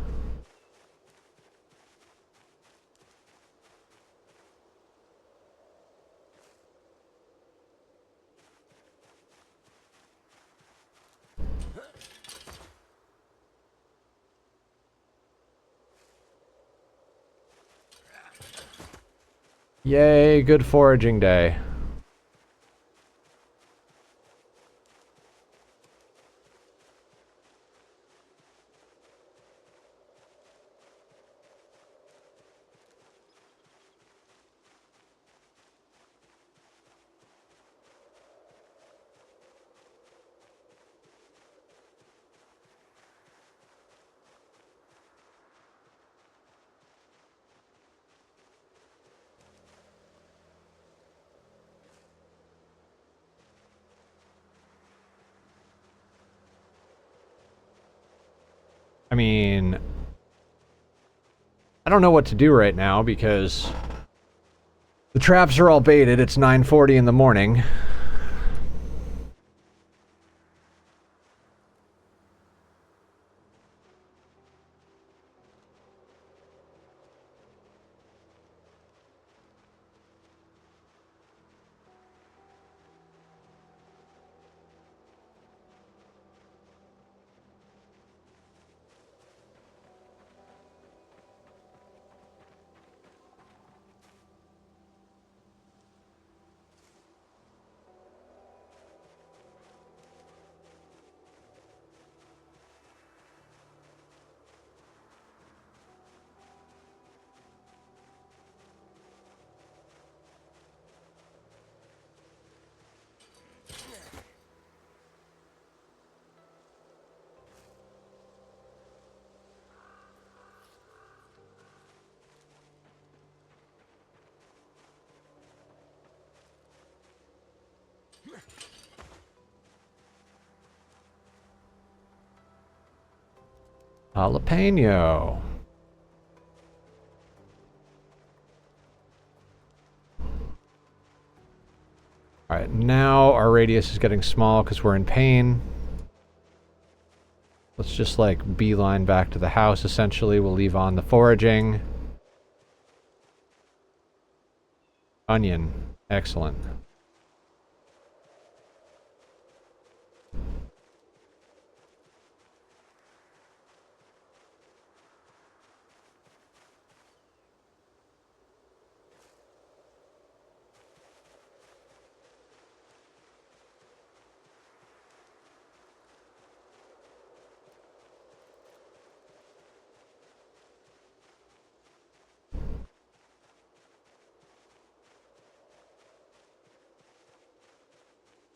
S1: Yay, good foraging day. I mean, I don't know what to do right now because the traps are all baited. It's 9:40 in the morning. Jalapeno. Alright, now our radius is getting small because we're in pain. Let's just like beeline back to the house essentially. We'll leave on the foraging. Onion. Excellent.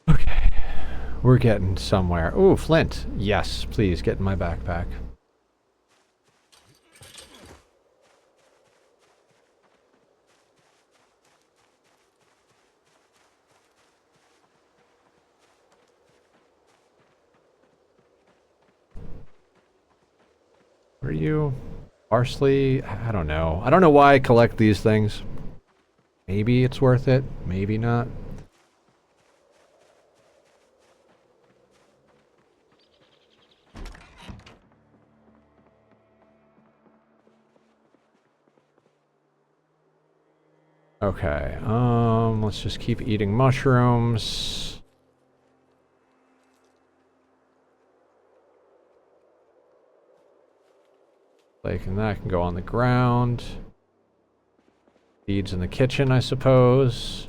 S1: Okay. We're getting somewhere. Ooh, flint. Yes, please, get in my backpack. What are you? Parsley? I don't know. I don't know why I collect these things. Maybe it's worth it. Maybe not. Okay, let's just keep eating mushrooms. Like, and that can go on the ground. Seeds in the kitchen, I suppose.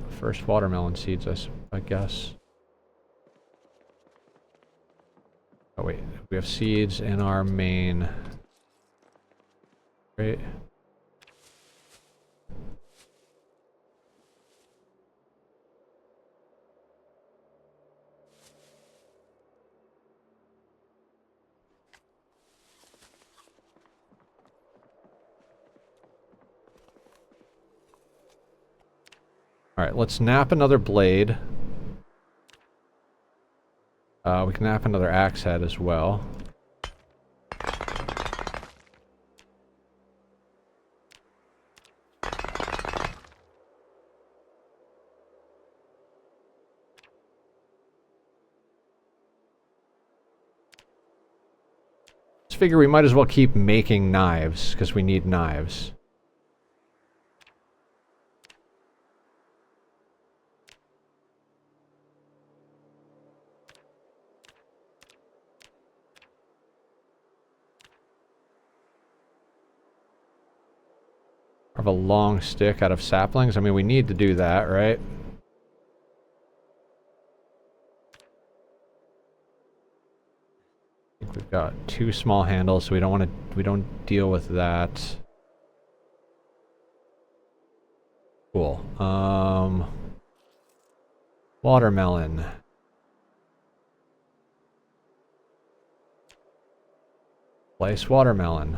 S1: First watermelon seeds, I guess. Oh wait, we have seeds in our main. Right. Alright, let's nap another blade. We can nap another axe head as well. Just figure we might as well keep making knives, because we need knives. Of a long stick out of saplings. I mean, we need to do that, right? I think we've got 2 small handles, so we don't deal with that. Cool. Watermelon. Slice watermelon.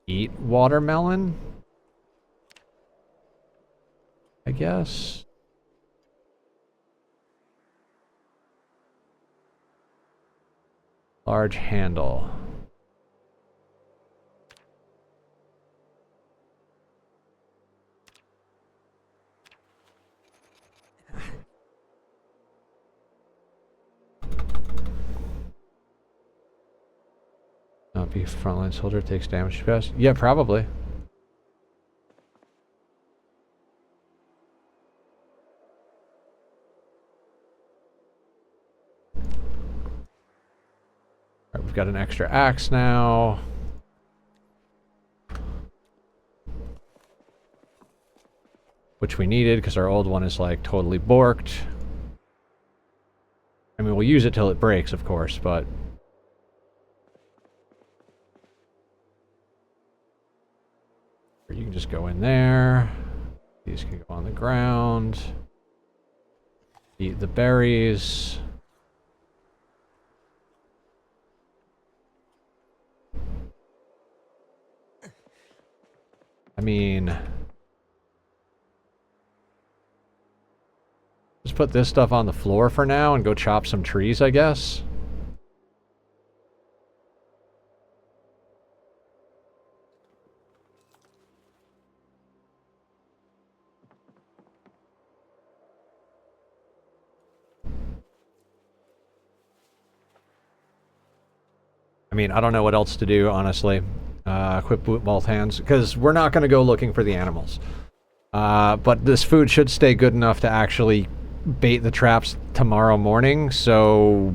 S1: Eat watermelon? I guess. Large handle. Not be frontline soldier, takes damage too fast. Yeah, probably. Alright, we've got an extra axe now. Which we needed, because our old one is, like, totally borked. I mean, we'll use it till it breaks, of course, but... You can just go in there. These can go on the ground. Eat the berries. I mean... Just put this stuff on the floor for now and go chop some trees, I guess. I mean, I don't know what else to do, honestly. Equip both hands, because we're not going to go looking for the animals. But this food should stay good enough to actually bait the traps tomorrow morning, so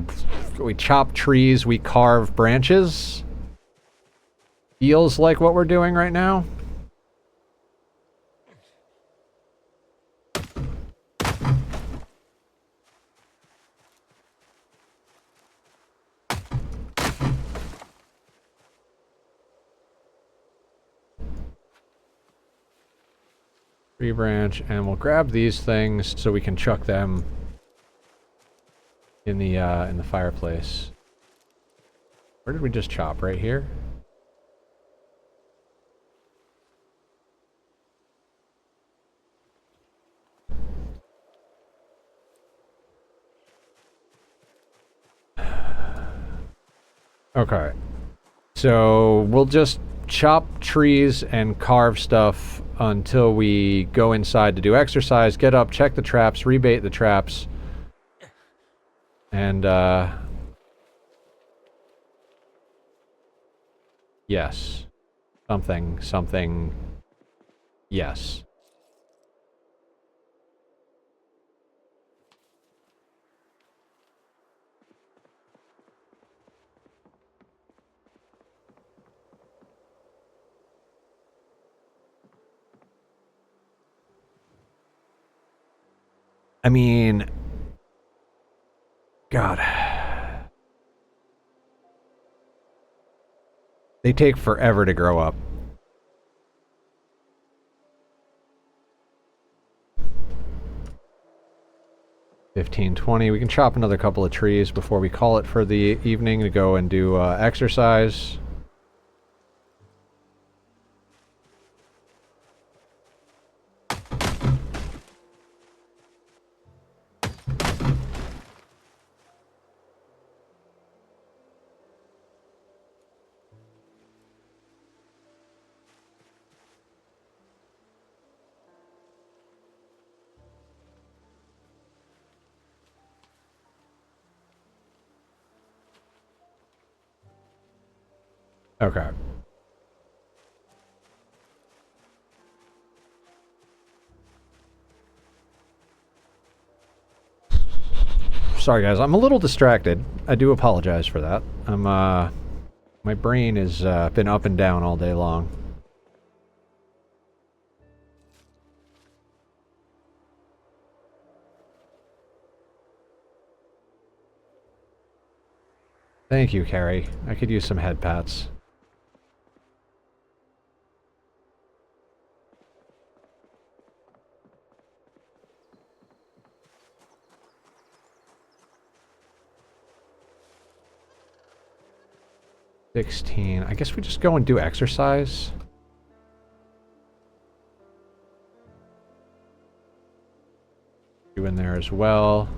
S1: we chop trees, we carve branches. Feels like what we're doing right now. Tree branch, and we'll grab these things so we can chuck them in the fireplace. Where did we just chop? Right here? Okay. So we'll just chop trees and carve stuff until we go inside to do exercise, get up, check the traps, rebait the traps, and yes. Something, yes. I mean, God. They take forever to grow up. $15.20. We can chop another couple of trees before we call it for the evening to go and do exercise. Okay. Sorry guys, I'm a little distracted. I do apologize for that. My brain has been up and down all day long. Thank you, Carrie. I could use some head pats. $16. I guess we just go and do exercise. You in there as well.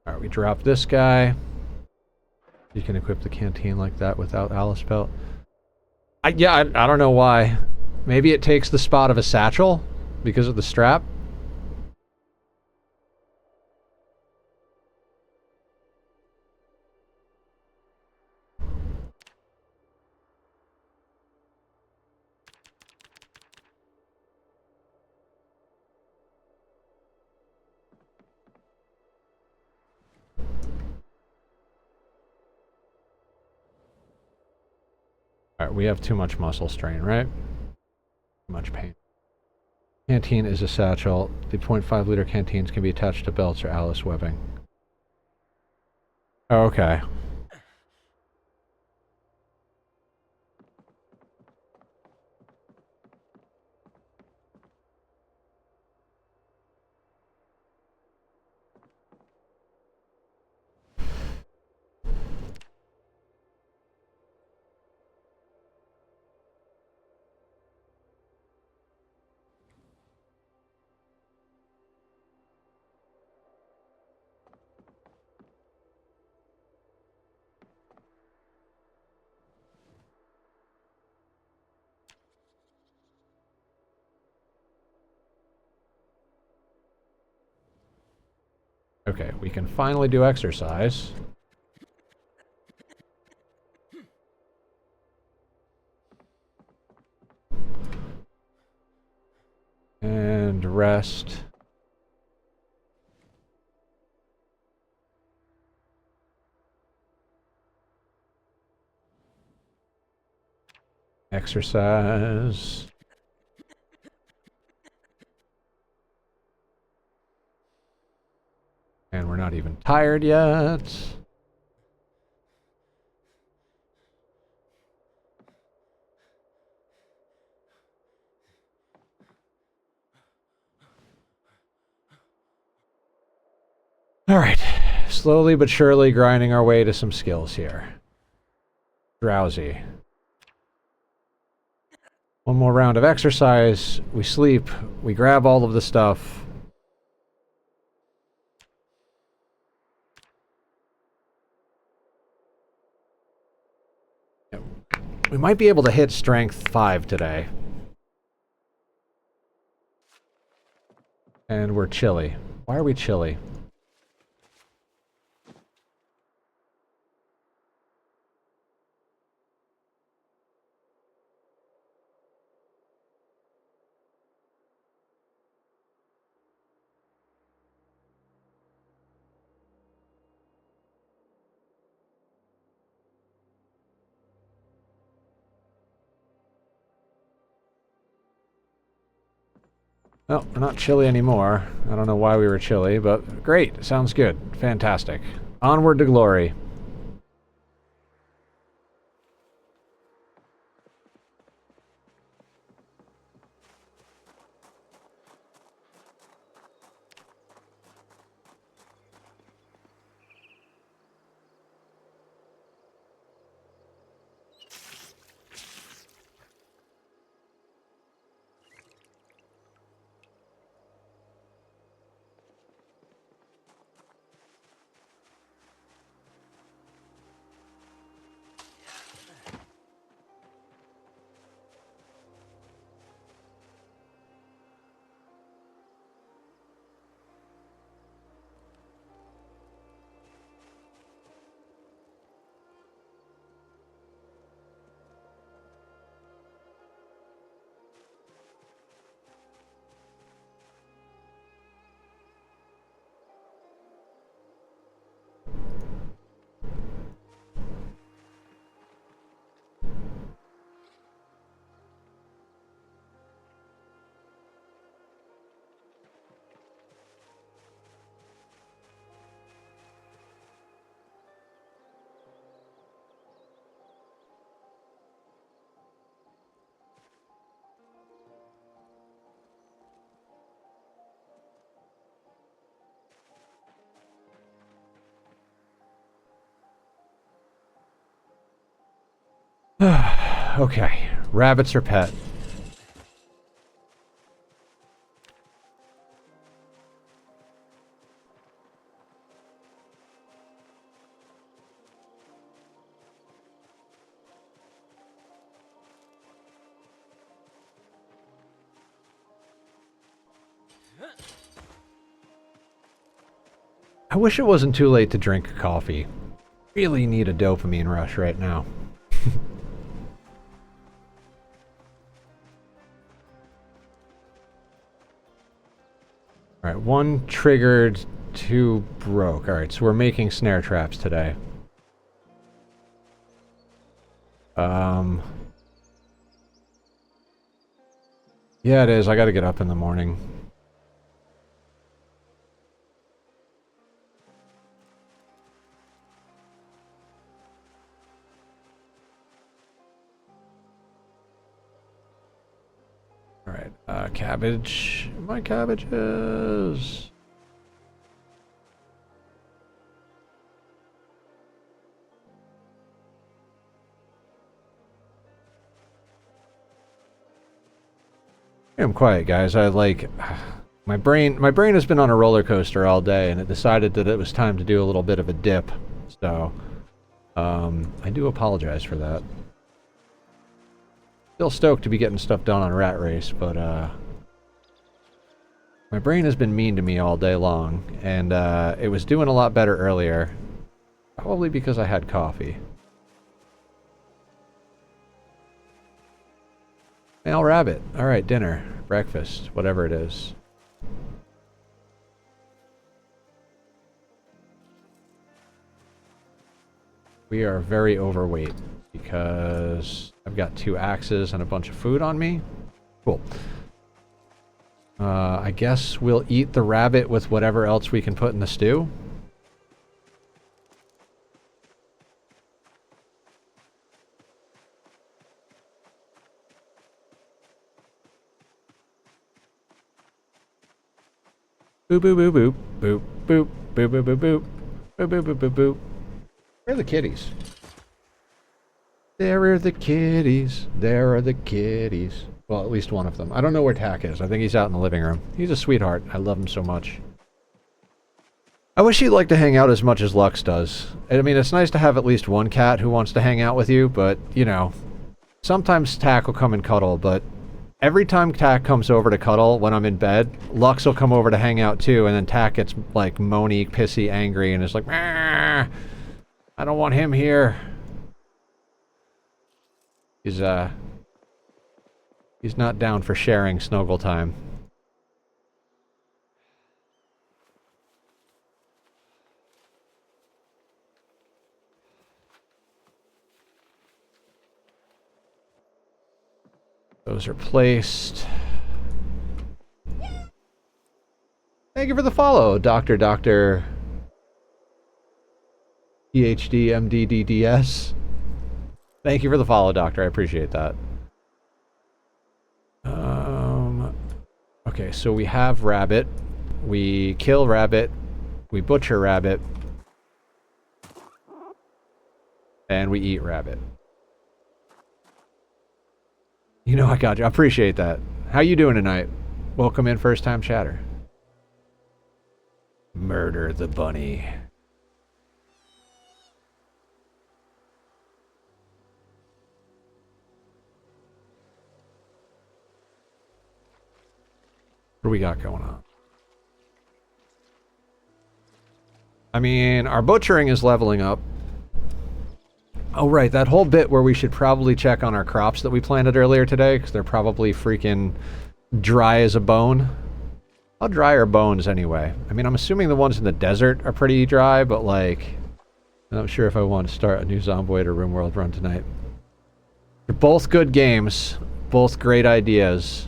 S1: Alright, we drop this guy. You can equip the canteen like that without Alice belt. I don't know why. Maybe it takes the spot of a satchel because of the strap. Alright, we have too much muscle strain, right? Too much pain. Canteen is a satchel. The 0.5 liter canteens can be attached to belts or Alice webbing. Oh, okay. Okay, we can finally do exercise. And rest. Exercise. And we're not even tired yet. All right. Slowly but surely grinding our way to some skills here. Drowsy. One more round of exercise. We sleep. We grab all of the stuff. We might be able to hit strength 5 today. And we're chilly. Why are we chilly? Oh, we're not chilly anymore. I don't know why we were chilly, but great. Sounds good. Fantastic. Onward to glory. Okay. Rabbits are pet. I wish it wasn't too late to drink coffee. Really need a dopamine rush right now. Alright, 1 triggered, 2 broke. Alright, so we're making snare traps today. Yeah, it is. I gotta get up in the morning. Alright, cabbage. My cabbages. I'm quiet, guys. I like my brain has been on a roller coaster all day, and it decided that it was time to do a little bit of a dip. So, I do apologize for that. Still stoked to be getting stuff done on Rat Race, but my brain has been mean to me all day long, and it was doing a lot better earlier. Probably because I had coffee. Male rabbit. Alright, dinner, breakfast, whatever it is. We are very overweight because I've got 2 axes and a bunch of food on me. Cool. I guess we'll eat the rabbit with whatever else we can put in the stew. Boop, boop, boop, boop, boop, boop. Boop, boop, boop, boop. Boop, boop, boop, boop, boop. Where are the kitties? There are the kitties. There are the kitties. Well, at least one of them. I don't know where Tack is. I think he's out in the living room. He's a sweetheart. I love him so much. I wish he'd like to hang out as much as Lux does. I mean, it's nice to have at least one cat who wants to hang out with you, but, you know, sometimes Tack will come and cuddle, but every time Tack comes over to cuddle when I'm in bed, Lux will come over to hang out too, and then Tack gets, like, moany, pissy, angry, and is like, "Meh, I don't want him here." He's not down for sharing snuggle time. Those are placed. Thank you for the follow, Dr. PhD MDDDS. Thank you for the follow, Doctor. I appreciate that. Okay, so we have rabbit. We kill rabbit. We butcher rabbit. And we eat rabbit. You know I got you. I appreciate that. How you doing tonight? Welcome in, first time chatter. Murder the bunny. What do we got going on? I mean, our butchering is leveling up. Oh, right, that whole bit where we should probably check on our crops that we planted earlier today, because they're probably freaking dry as a bone. How dry are bones, anyway? I mean, I'm assuming the ones in the desert are pretty dry, but, like, I'm not sure if I want to start a new Zomboid or RimWorld run tonight. They're both good games, both great ideas.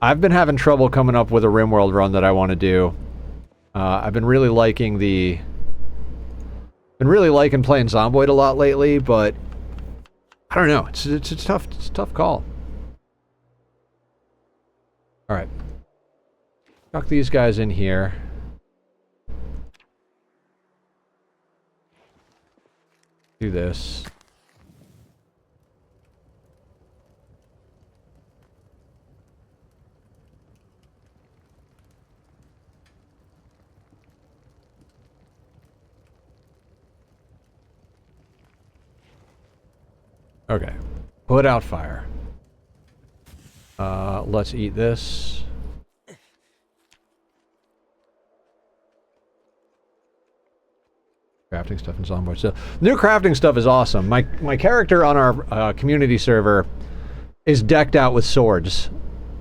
S1: I've been having trouble coming up with a RimWorld run that I want to do. I've been really liking playing Zomboid a lot lately, but I don't know. It's a tough call. All right, tuck these guys in here. Do this. Okay, put out fire. Let's eat this. Crafting stuff in Zomboid. So, new crafting stuff is awesome. My character on our community server is decked out with swords.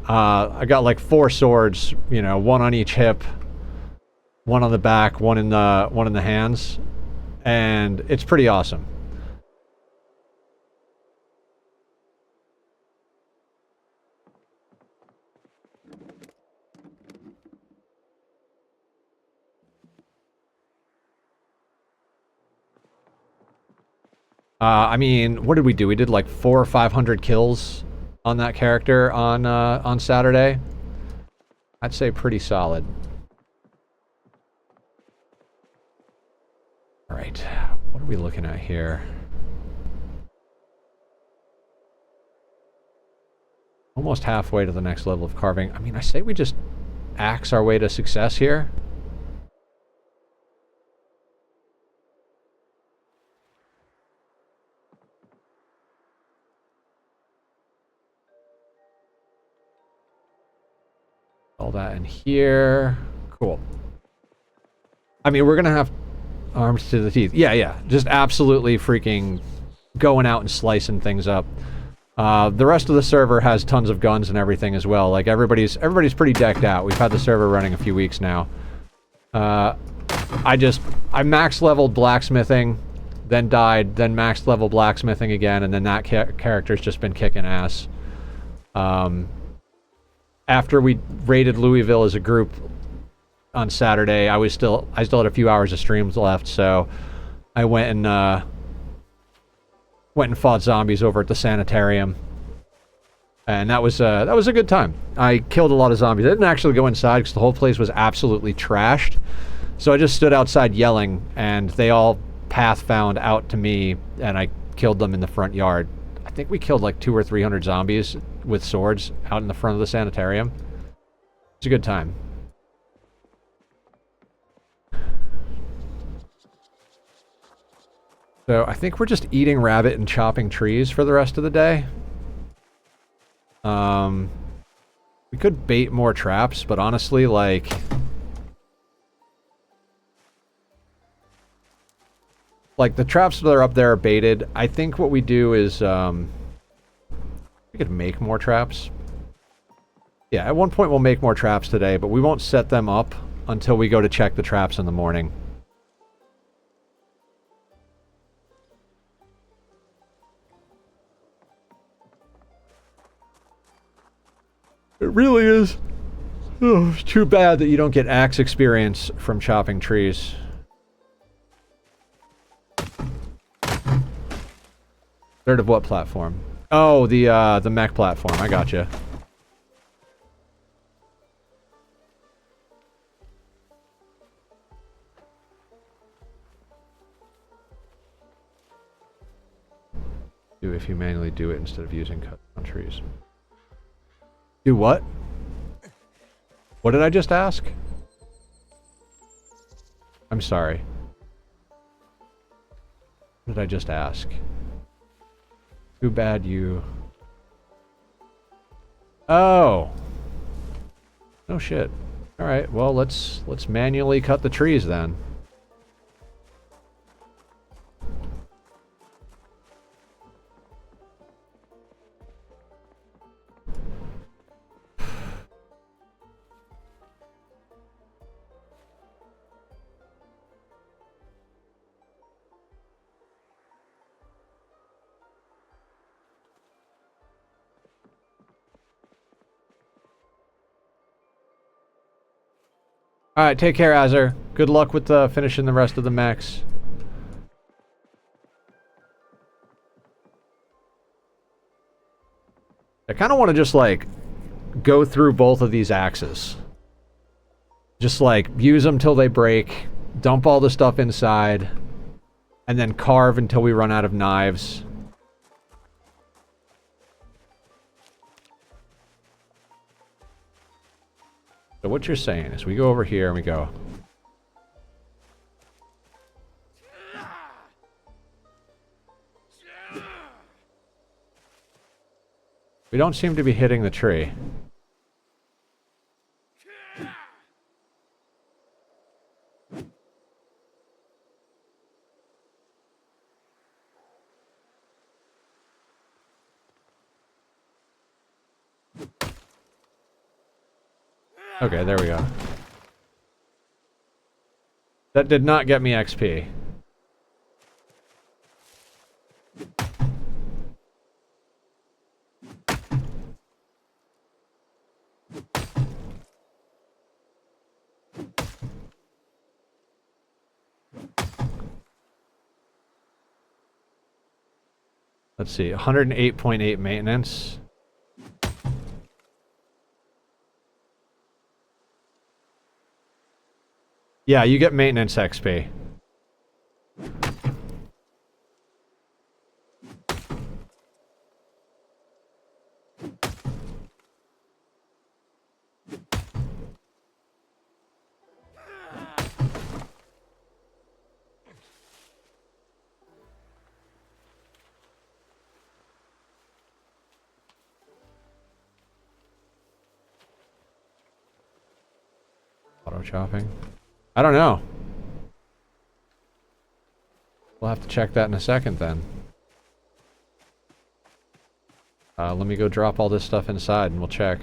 S1: I got like 4 swords, you know, one on each hip, one on the back, one in the hands, and it's pretty awesome. I mean, what did we do? We did like 400 or 500 kills on that character on Saturday. I'd say pretty solid. All right, what are we looking at here? Almost halfway to the next level of carving. I mean, I say we just axe our way to success here. All that in here. Cool. I mean, we're gonna have arms to the teeth. Yeah. Just absolutely freaking going out and slicing things up. The rest of the server has tons of guns and everything as well. Like, everybody's pretty decked out. We've had the server running a few weeks now. I max leveled blacksmithing, then died, then max level blacksmithing again, and then that character's just been kicking ass. After we raided Louisville as a group on Saturday, I still had a few hours of streams left, so I went and fought zombies over at the sanitarium. And that was a good time. I killed a lot of zombies. I didn't actually go inside because the whole place was absolutely trashed. So I just stood outside yelling, and they all path found out to me, and I killed them in the front yard. I think we killed like 200 or 300 zombies with swords out in the front of the sanitarium. It's a good time. So I think we're just eating rabbit and chopping trees for the rest of the day. We could bait more traps, but honestly, like... Like, the traps that are up there are baited. I think what we do is, we could make more traps. Yeah, at one point we'll make more traps today, but we won't set them up until we go to check the traps in the morning. It really is. Oh, it's too bad that you don't get axe experience from chopping trees. Third of what platform? Oh, the mech platform. I gotcha. Do if you manually do it instead of using cut on trees. Do what? What did I just ask? I'm sorry. What did I just ask? Too bad you... Oh! No shit. Alright, well let's manually cut the trees then. Alright, take care, Azur. Good luck with finishing the rest of the mechs. I kind of want to just, like, go through both of these axes. Just, like, use them till they break, dump all the stuff inside, and then carve until we run out of knives. So what you're saying is we go over here and we go... We don't seem to be hitting the tree. Okay, there we go. That did not get me XP. Let's see, 108.8 maintenance. Yeah, you get maintenance XP. Auto chopping. I don't know. We'll have to check that in a second then. Let me go drop all this stuff inside and we'll check.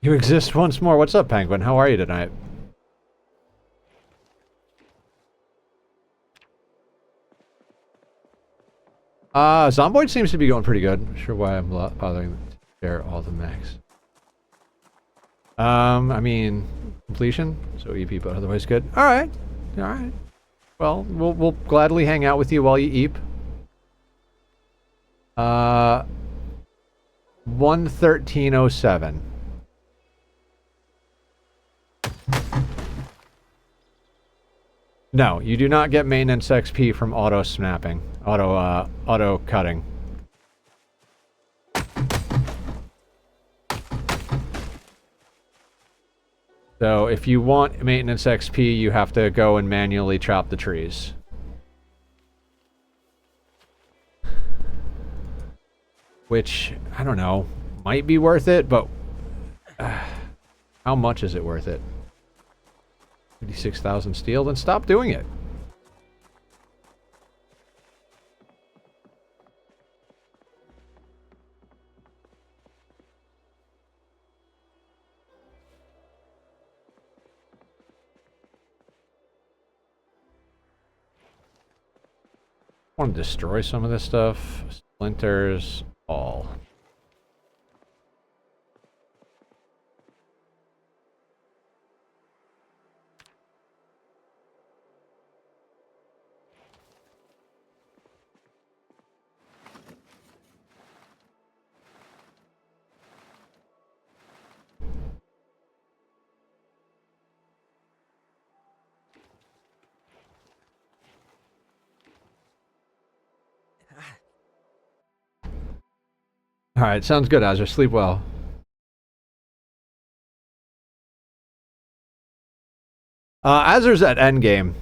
S1: You exist once more. What's up, Penguin? How are you tonight? Zomboid seems to be going pretty good. Not sure why I'm bothering to share all the mechs. I mean, completion, so EP, but otherwise good. All right. Well, we'll gladly hang out with you while you eep. 11307. No, you do not get maintenance XP from auto snapping, auto cutting. So if you want maintenance XP, you have to go and manually chop the trees. Which, I don't know, might be worth it, but how much is it worth it? 56,000 steel? Then stop doing it. I want to destroy some of this stuff. Splinters, all. Alright, sounds good, Azure. Sleep well. Azur's at endgame.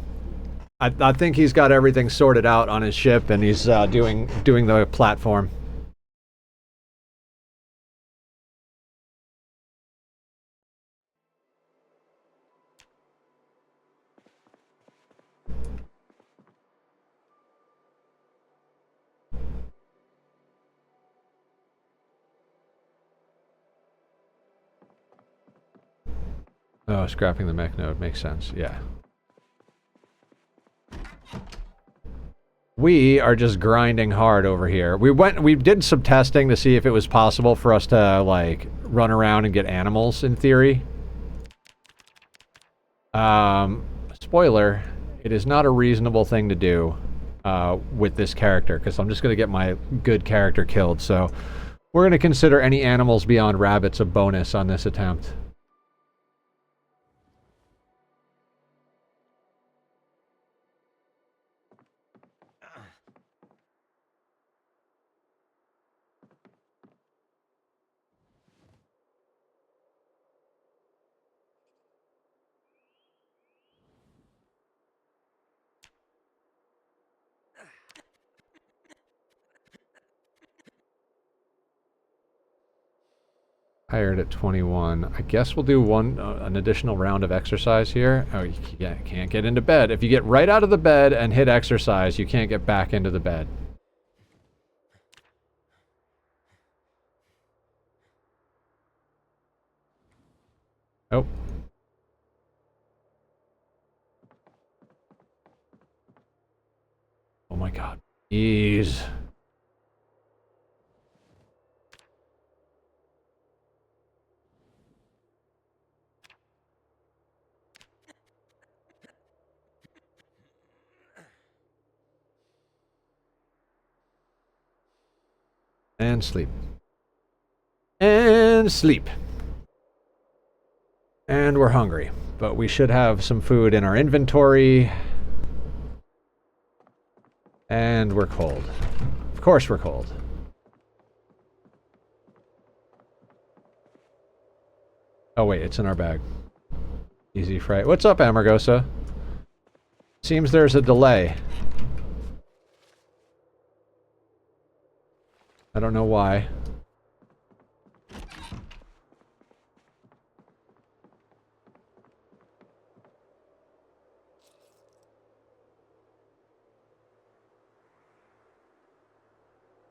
S1: I think he's got everything sorted out on his ship, and he's doing the platform. Oh, scrapping the mech node makes sense. Yeah. We are just grinding hard over here. We did some testing to see if it was possible for us to, like, run around and get animals, in theory. Spoiler, it is not a reasonable thing to do with this character, because I'm just going to get my good character killed, so we're going to consider any animals beyond rabbits a bonus on this attempt. Hired at 21. I guess we'll do an additional round of exercise here. Oh, you can't get into bed. If you get right out of the bed and hit exercise, you can't get back into the bed. Oh. Oh my god. Ease. And sleep. And sleep. And we're hungry, but we should have some food in our inventory. And we're cold. Of course we're cold. Oh wait, it's in our bag. Easy freight. What's up, Amargosa? Seems there's a delay. I don't know why.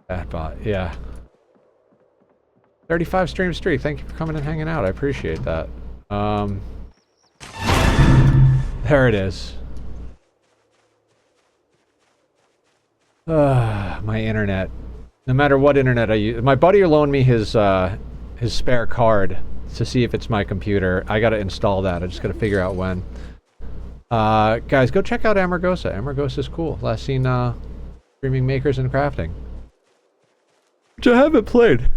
S1: That bot, yeah. 35 stream streak. Thank you for coming and hanging out. I appreciate that. There it is. My internet. No matter what internet I use. My buddy loaned me his spare card to see if it's my computer. I gotta install that. I just gotta figure out when. Guys, go check out Amargosa. Amargosa's cool. Last seen, streaming makers and crafting. Which I haven't played.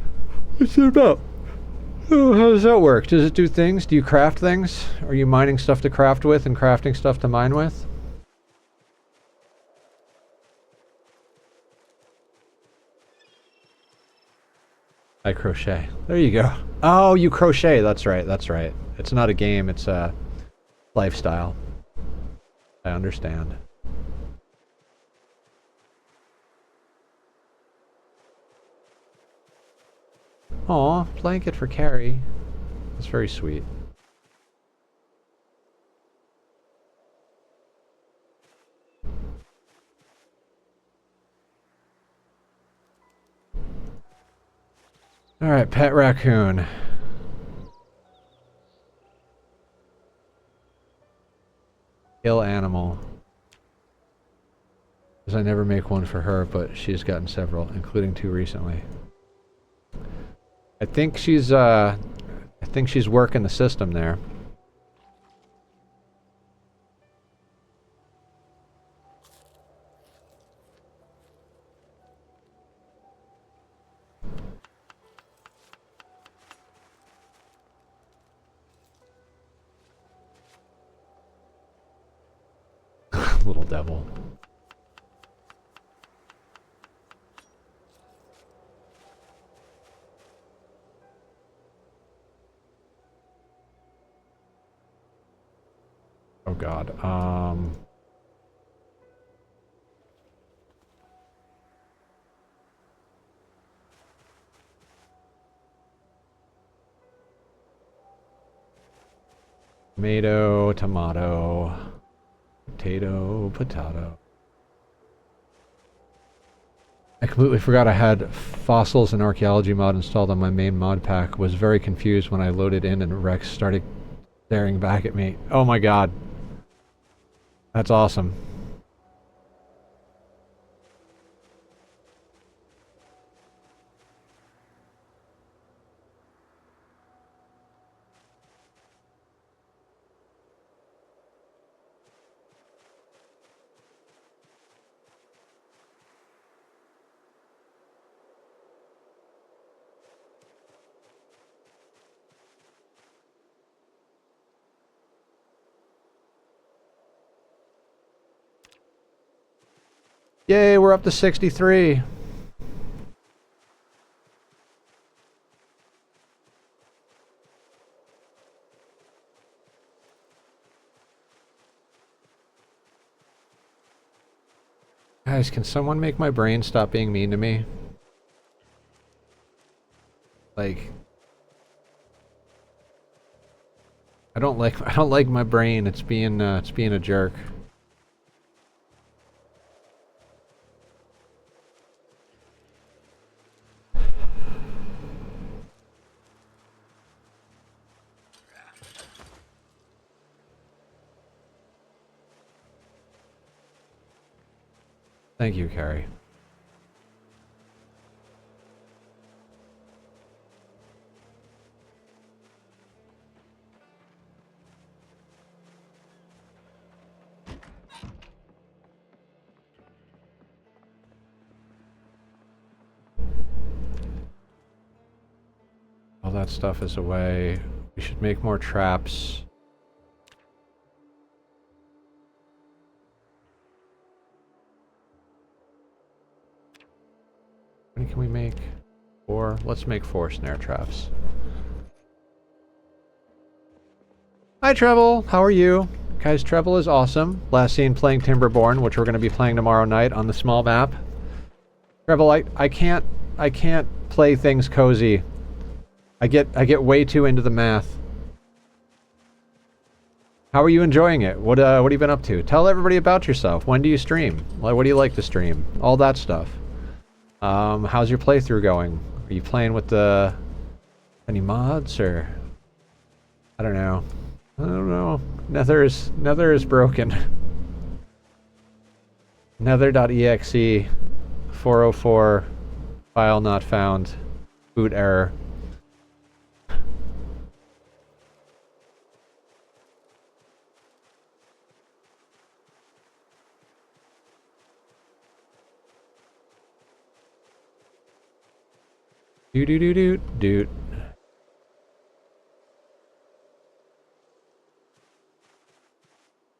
S1: What's it about? Oh, how does that work? Does it do things? Do you craft things? Are you mining stuff to craft with and crafting stuff to mine with? I crochet. There you go. Oh, you crochet. That's right. That's right. It's not a game. It's a lifestyle. I understand. Aw, blanket for Carrie. That's very sweet. Alright, pet raccoon. Kill animal. Because I never make one for her, but she's gotten several, including 2 recently. I think she's working the system there. Little devil. Oh God. Tomato, tomato, potato, potato. I completely forgot I had fossils and archaeology mod installed on my main mod pack. Was very confused when I loaded in and Rex started staring back at me. Oh my God. That's awesome. Yay, we're up to 63. Guys, can someone make my brain stop being mean to me? Like, I don't like my brain. It's being a jerk. Thank you, Carrie. All that stuff is away. We should make more traps. How many can we make? 4? Let's make 4 snare traps. Hi Treble, how are you? Guys, Treble is awesome. Last seen playing Timberborn, which we're going to be playing tomorrow night on the small map. Treble, I can't play things cozy. I get way too into the math. How are you enjoying it? What have you been up to? Tell everybody about yourself. When do you stream? Like, what do you like to stream? All that stuff. How's your playthrough going? Are you playing with any mods or I don't know. I don't know. Nether is broken. Nether.exe. 404 file not found. Boot error. Doot.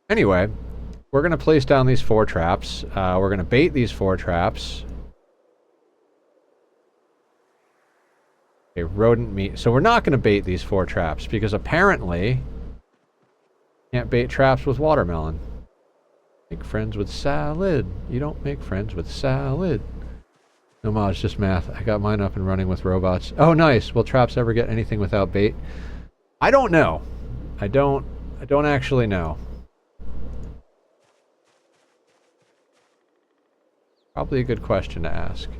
S1: Anyway, we're going to place down these 4 traps. We're going to bait these 4 traps. Okay, rodent meat. So we're not going to bait these 4 traps because apparently can't bait traps with watermelon. Make friends with salad. You don't make friends with salad. No, Ma, it's just math. I got mine up and running with robots. Oh, nice. Will traps ever get anything without bait? I don't know. I don't actually know. Probably a good question to ask.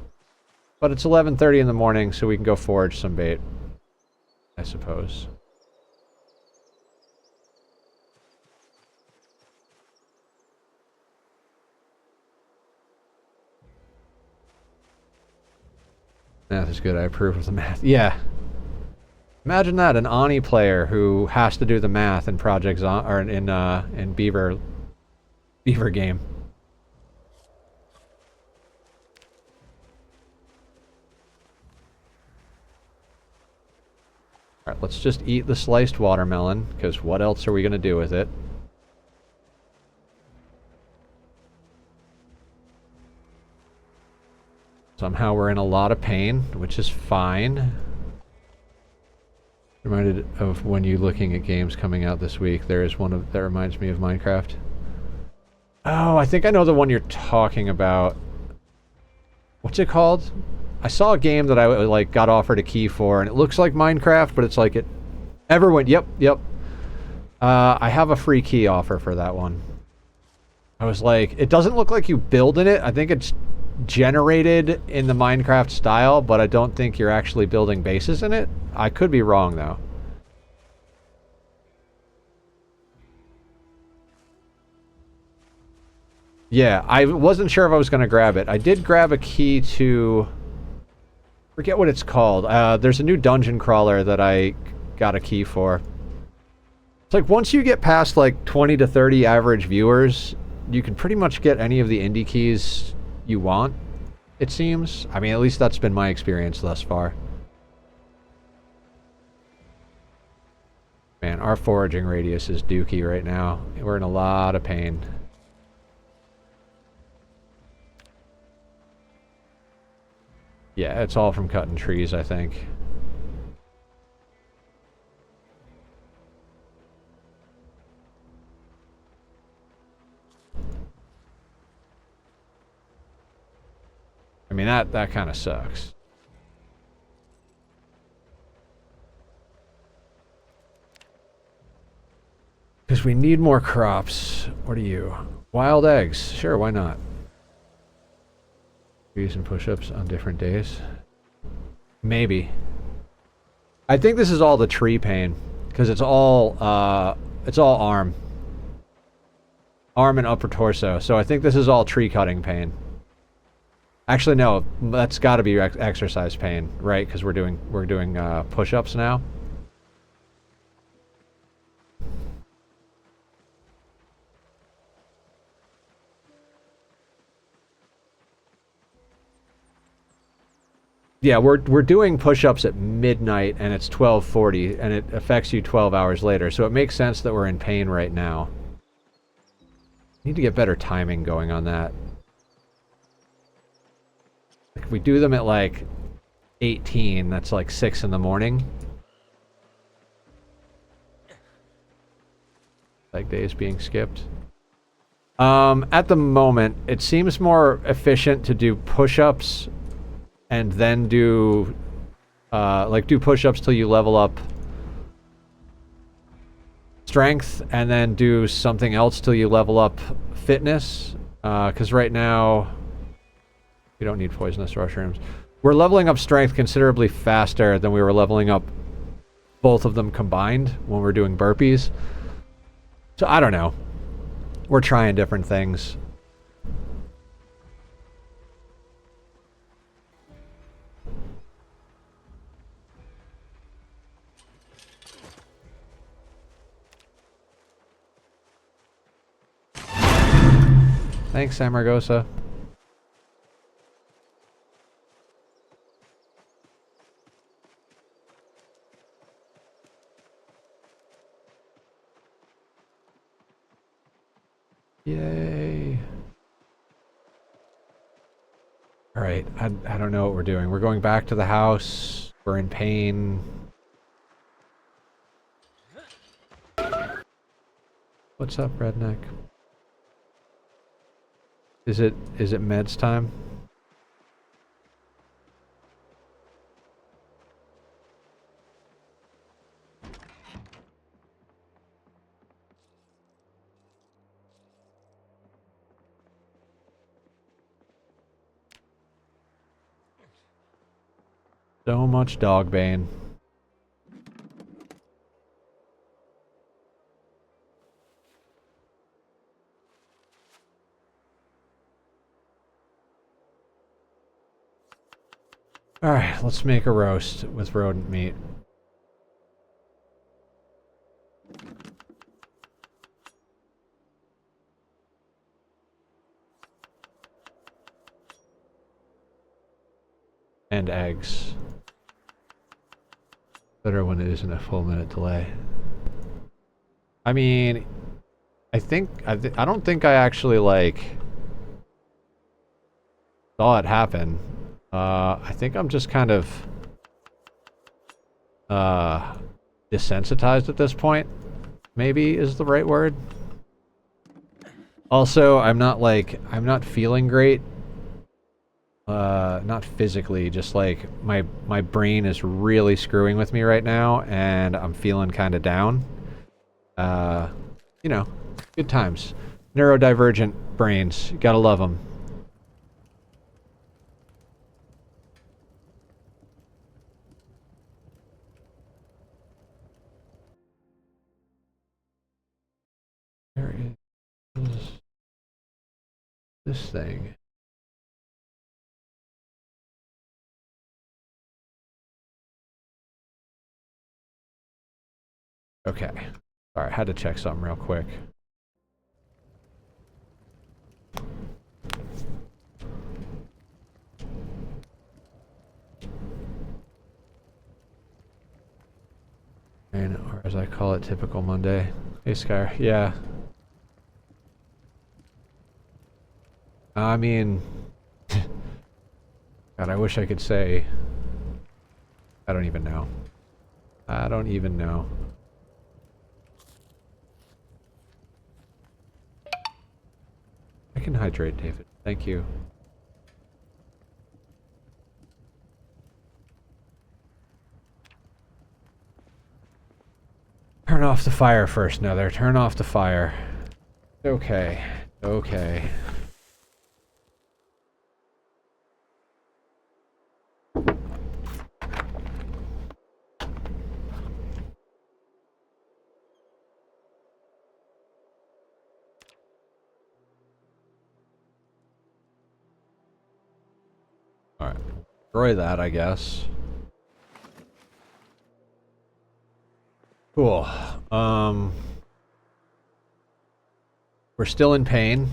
S1: But it's 11:30 in the morning, so we can go forage some bait, I suppose. Math is good. I approve of the math. Yeah. Imagine that, an Ani player who has to do the math in Project or in Beaver game. All right, let's just eat the sliced watermelon, because what else are we going to do with it? Somehow we're in a lot of pain, which is fine. Reminded of when you looking at games coming out this week. There is one that reminds me of Minecraft. Oh, I think I know the one you're talking about. What's it called? I saw a game that I like got offered a key for, and it looks like Minecraft, but it's like it. Everyone, yep. I have a free key offer for that one. I was like, it doesn't look like you build in it. I think it's generated in the Minecraft style, but I don't think you're actually building bases in it. I could be wrong, though. Yeah, I wasn't sure if I was going to grab it. I did grab a key to... forget what it's called. There's a new dungeon crawler that I got a key for. It's like once you get past like 20 to 30 average viewers, you can pretty much get any of the indie keys you want, it seems. I mean, at least that's been my experience thus far. Man, our foraging radius is dookie right now. We're in a lot of pain. Yeah, it's all from cutting trees, I think. I mean, that kind of sucks. Because we need more crops. What are you? Wild eggs. Sure, why not? Trees and push-ups on different days. Maybe. I think this is all the tree pain. Because it's all arm. Arm and upper torso. So I think this is all tree cutting pain. Actually, no, that's got to be exercise pain, right? Because we're doing push-ups now. Yeah, we're doing push-ups at midnight, and it's 12:40, and it affects you 12 hours later. So it makes sense that we're in pain right now. Need to get better timing going on that. If we do them at like 18, that's like 6 in the morning. Like days being skipped. At the moment, it seems more efficient to do push-ups and then do push-ups till you level up strength, and then do something else till you level up fitness. Because right now, we don't need poisonous mushrooms. We're leveling up strength considerably faster than we were leveling up both of them combined when we're doing burpees. So I don't know. We're trying different things. Thanks, Amargosa. Yay. Alright, I don't know what we're doing. We're going back to the house. We're in pain. What's up, redneck? Is it meds time? So much dog bane. Alright, let's make a roast with rodent meat. And eggs. Better when it isn't a full minute delay. I mean, I don't think I actually, like, saw it happen. I think I'm just kind of, desensitized at this point. Maybe is the right word. Also, I'm not feeling great. Not physically, just like my brain is really screwing with me right now, and I'm feeling kind of down. You know, good times. Neurodivergent brains, you gotta love them. Where is this thing? Okay. Alright, had to check something real quick. Or as I call it, typical Monday. Hey, Skyr. Yeah. I mean... God, I wish I could say... I don't even know. I don't even know. I can hydrate, David. Thank you. Turn off the fire first, Nether. Turn off the fire. Okay. Okay. Alright. Destroy that, I guess. Cool. We're still in pain.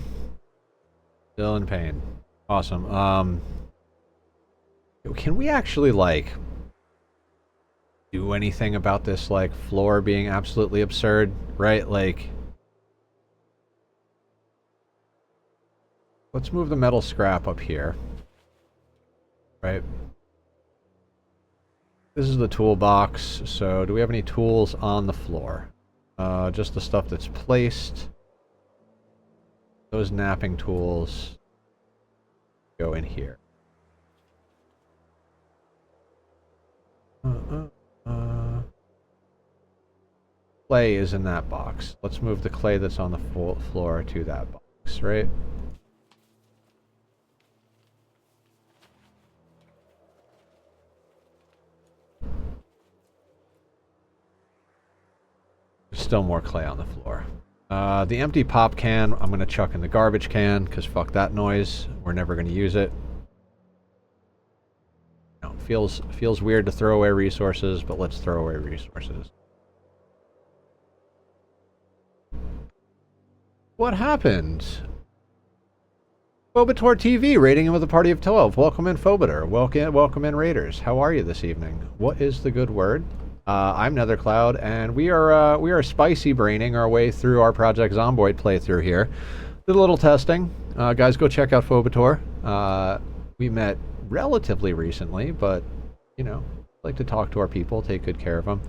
S1: Still in pain. Awesome. Can we actually, like, do anything about this, like, floor being absolutely absurd? Right? Like... Let's move the metal scrap up here. Right? This is the toolbox, so do we have any tools on the floor? Just the stuff that's placed. Those napping tools go in here. Clay is in that box. Let's move the clay that's on the floor to that box, right? Still more clay on the floor. The empty pop can, I'm going to chuck in the garbage can, because fuck that noise. We're never going to use it. You know, feels weird to throw away resources, but let's throw away resources. What happened? Phobator TV, rating him with a party of 12. Welcome in, Phobator. Welcome in, Raiders. How are you this evening? What is the good word? I'm Nethercloud, and we are spicy braining our way through our Project Zomboid playthrough here. Did a little testing. Guys, go check out Phobator. We met relatively recently, but, you know, like to talk to our people, take good care of them.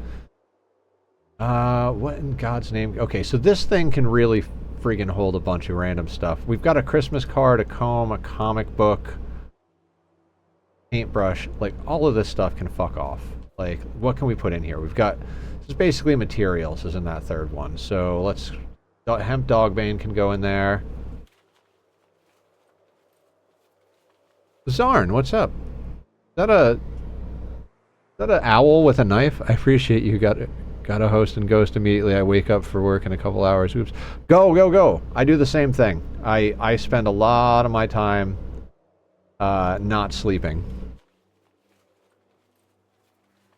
S1: What in God's name? Okay, so this thing can really friggin' hold a bunch of random stuff. We've got a Christmas card, a comb, a comic book, paintbrush. Like, all of this stuff can fuck off. Like, what can we put in here? We've got, this is basically materials, is in that third one. So let's, hemp dogbane can go in there. Zarn, what's up? Is that an owl with a knife? I appreciate you got a host and ghost immediately. I wake up for work in a couple hours. Oops. Go. I do the same thing. I spend a lot of my time not sleeping.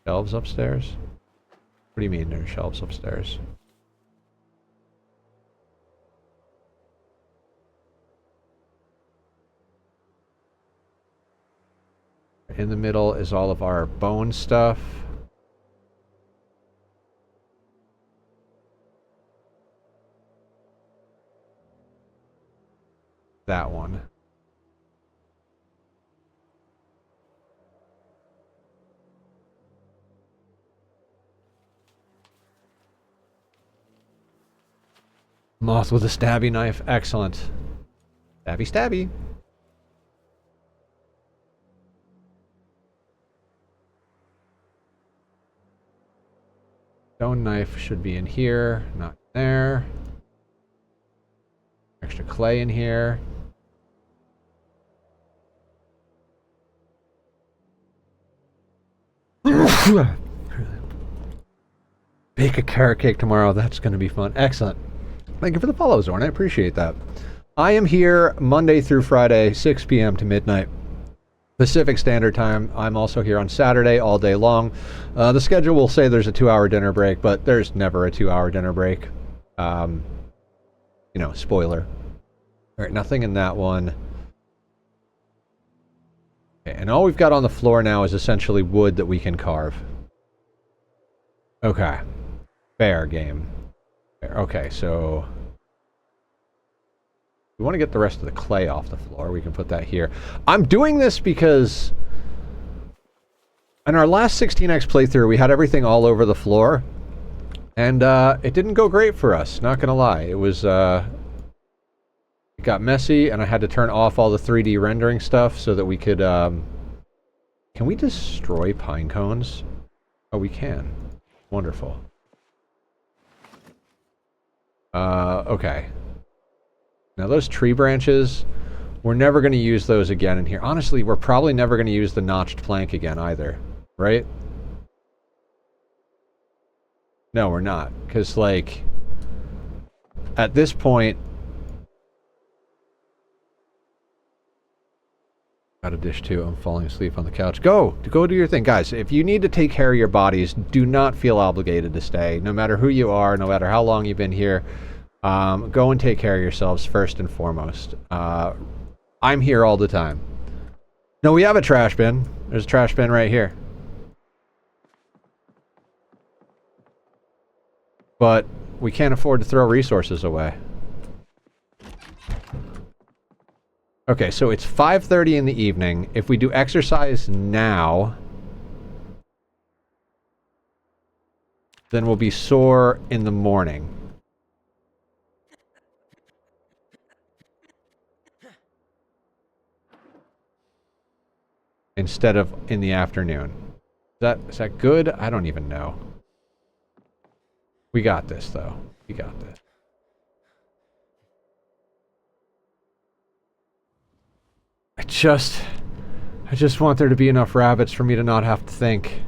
S1: Shelves upstairs? What do you mean there's shelves upstairs? In the middle is all of our bone stuff. That one. Moth with a stabby knife. Excellent. Stabby. Stone knife should be in here, not there. Extra clay in here. Bake a carrot cake tomorrow. That's going to be fun. Excellent. Thank you for the follow, Zorn. I appreciate that. I am here Monday through Friday, 6 p.m. to midnight Pacific Standard Time. I'm also here on Saturday all day long. The schedule will say there's a 2-hour dinner break, but there's never a 2-hour dinner break. You know, spoiler. All right, nothing in that one. Okay, and all we've got on the floor now is essentially wood that we can carve. Okay. Fair game. Okay, so we want to get the rest of the clay off the floor. We can put that here. I'm doing this because in our last 16x playthrough, we had everything all over the floor. And it didn't go great for us, not going to lie. It was, it got messy, and I had to turn off all the 3D rendering stuff so that we could, can we destroy pine cones? Oh, we can. Wonderful. Okay. Now those tree branches, we're never going to use those again in here. Honestly, we're probably never going to use the notched plank again either, right? No, we're not. Because, like, at this point... Got a dish too. I'm falling asleep on the couch. Go do your thing. Guys, if you need to take care of your bodies, do not feel obligated to stay. No matter who you are, no matter how long you've been here, go and take care of yourselves first and foremost. I'm here all the time. No, we have a trash bin. There's a trash bin right here. But we can't afford to throw resources away. Okay, so it's 5:30 in the evening. If we do exercise now, then we'll be sore in the morning. Instead of in the afternoon. Is that good? I don't even know. We got this, though. We got this. I just want there to be enough rabbits for me to not have to think.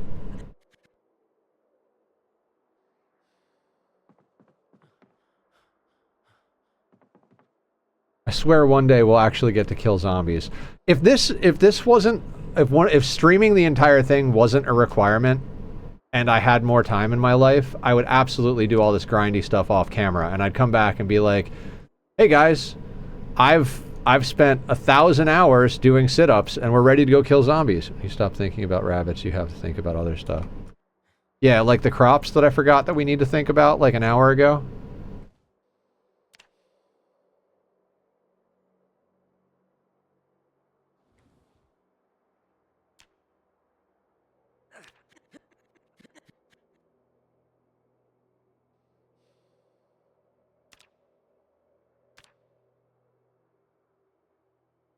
S1: I swear one day we'll actually get to kill zombies. If streaming the entire thing wasn't a requirement and I had more time in my life, I would absolutely do all this grindy stuff off camera, and I'd come back and be like, hey guys, I've I've spent 1,000 hours doing sit-ups and we're ready to go kill zombies. You stop thinking about rabbits, you have to think about other stuff. Yeah, like the crops that I forgot that we need to think about like an hour ago.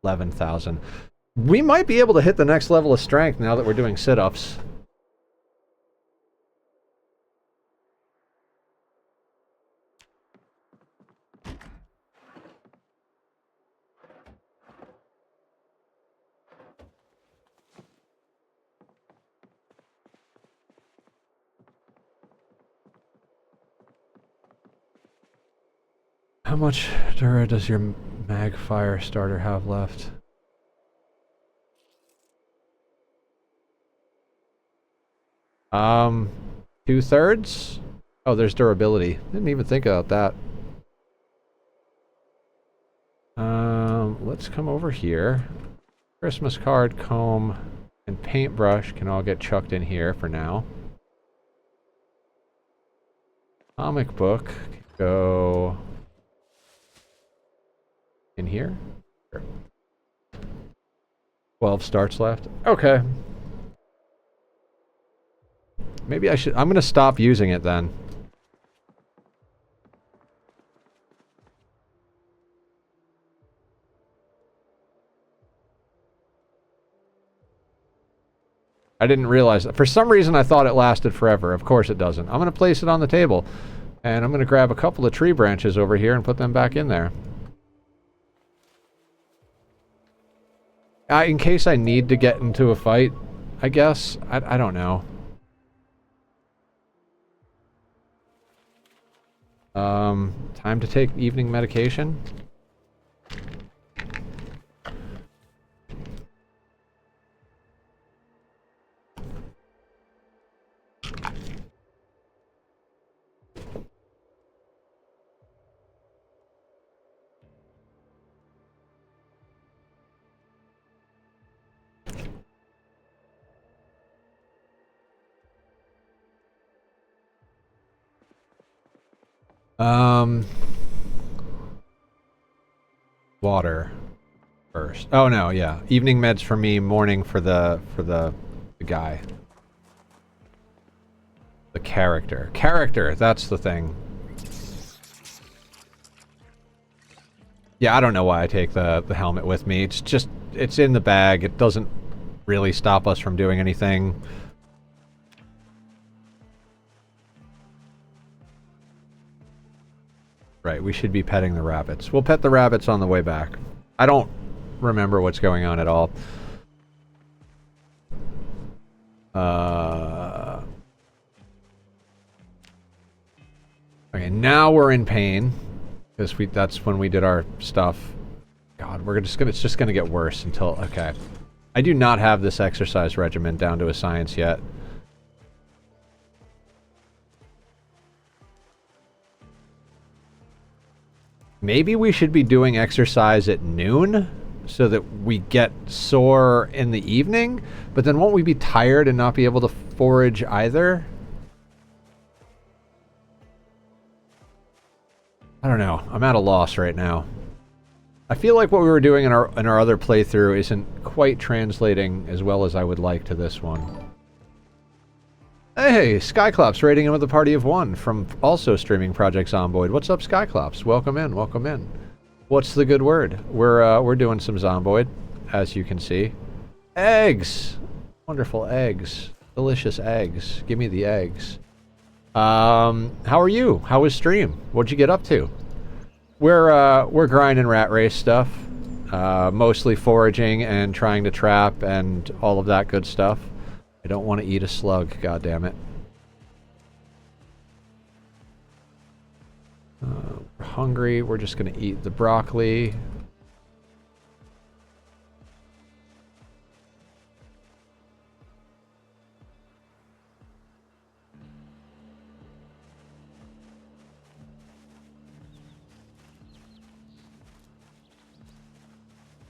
S1: $11,000. We might be able to hit the next level of strength now that we're doing sit-ups. How much Dura does your mag fire starter have left? Um, 2/3? Oh, there's durability. Didn't even think about that. Let's come over here. Christmas card, comb, and paintbrush can all get chucked in here for now. Comic book can go in here. 12 starts left. Okay. Maybe I should... I'm going to stop using it then. I didn't realize that. For some reason, I thought it lasted forever. Of course it doesn't. I'm going to place it on the table. And I'm going to grab a couple of tree branches over here and put them back in there. In case I need to get into a fight, I guess. I don't know. Time to take evening medication. Water first. Oh no, yeah. Evening meds for me, morning for the guy. The character. Character, that's the thing. Yeah, I don't know why I take the helmet with me. It's just, it's in the bag. It doesn't really stop us from doing anything. Right, we should be petting the rabbits. We'll pet the rabbits on the way back. I don't remember what's going on at all. Okay, now we're in pain. Because that's when we did our stuff. God, it's just gonna get worse until, okay. I do not have this exercise regimen down to a science yet. Maybe we should be doing exercise at noon so that we get sore in the evening, but then won't we be tired and not be able to forage either? I don't know. I'm at a loss right now. I feel like what we were doing in our other playthrough isn't quite translating as well as I would like to this one. Hey, Skyclops raiding in with a party of one from also streaming Project Zomboid. What's up, Skyclops? Welcome in, welcome in. What's the good word? We're doing some Zomboid, as you can see. Eggs! Wonderful eggs. Delicious eggs. Give me the eggs. How are you? How was stream? What'd you get up to? We're grinding rat race stuff. Mostly foraging and trying to trap and all of that good stuff. I don't want to eat a slug, goddammit. We're hungry. We're just going to eat the broccoli.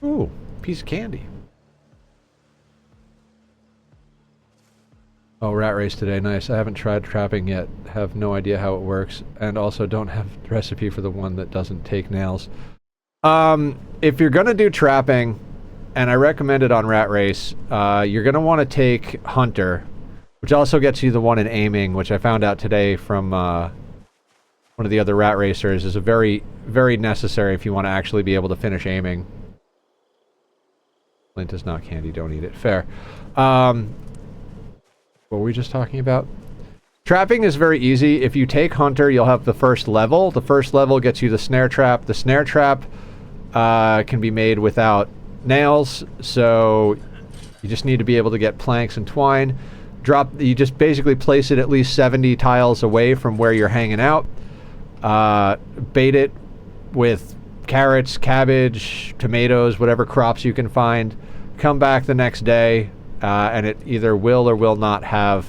S1: Ooh, piece of candy. Oh, rat race today. Nice. I haven't tried trapping yet. Have no idea how it works. And also don't have the recipe for the one that doesn't take nails. If you're going to do trapping, and I recommend it on rat race, you're going to want to take hunter, which also gets you the one in aiming, which I found out today from one of the other rat racers, is a very, very necessary if you want to actually be able to finish aiming. Lint is not candy, don't eat it. Fair. What were we just talking about? Trapping is very easy. If you take hunter, you'll have the first level. The first level gets you the snare trap. The snare trap can be made without nails, so you just need to be able to get planks and twine. You just basically place it at least 70 tiles away from where you're hanging out. Bait it with carrots, cabbage, tomatoes, whatever crops you can find. Come back the next day, and it either will or will not have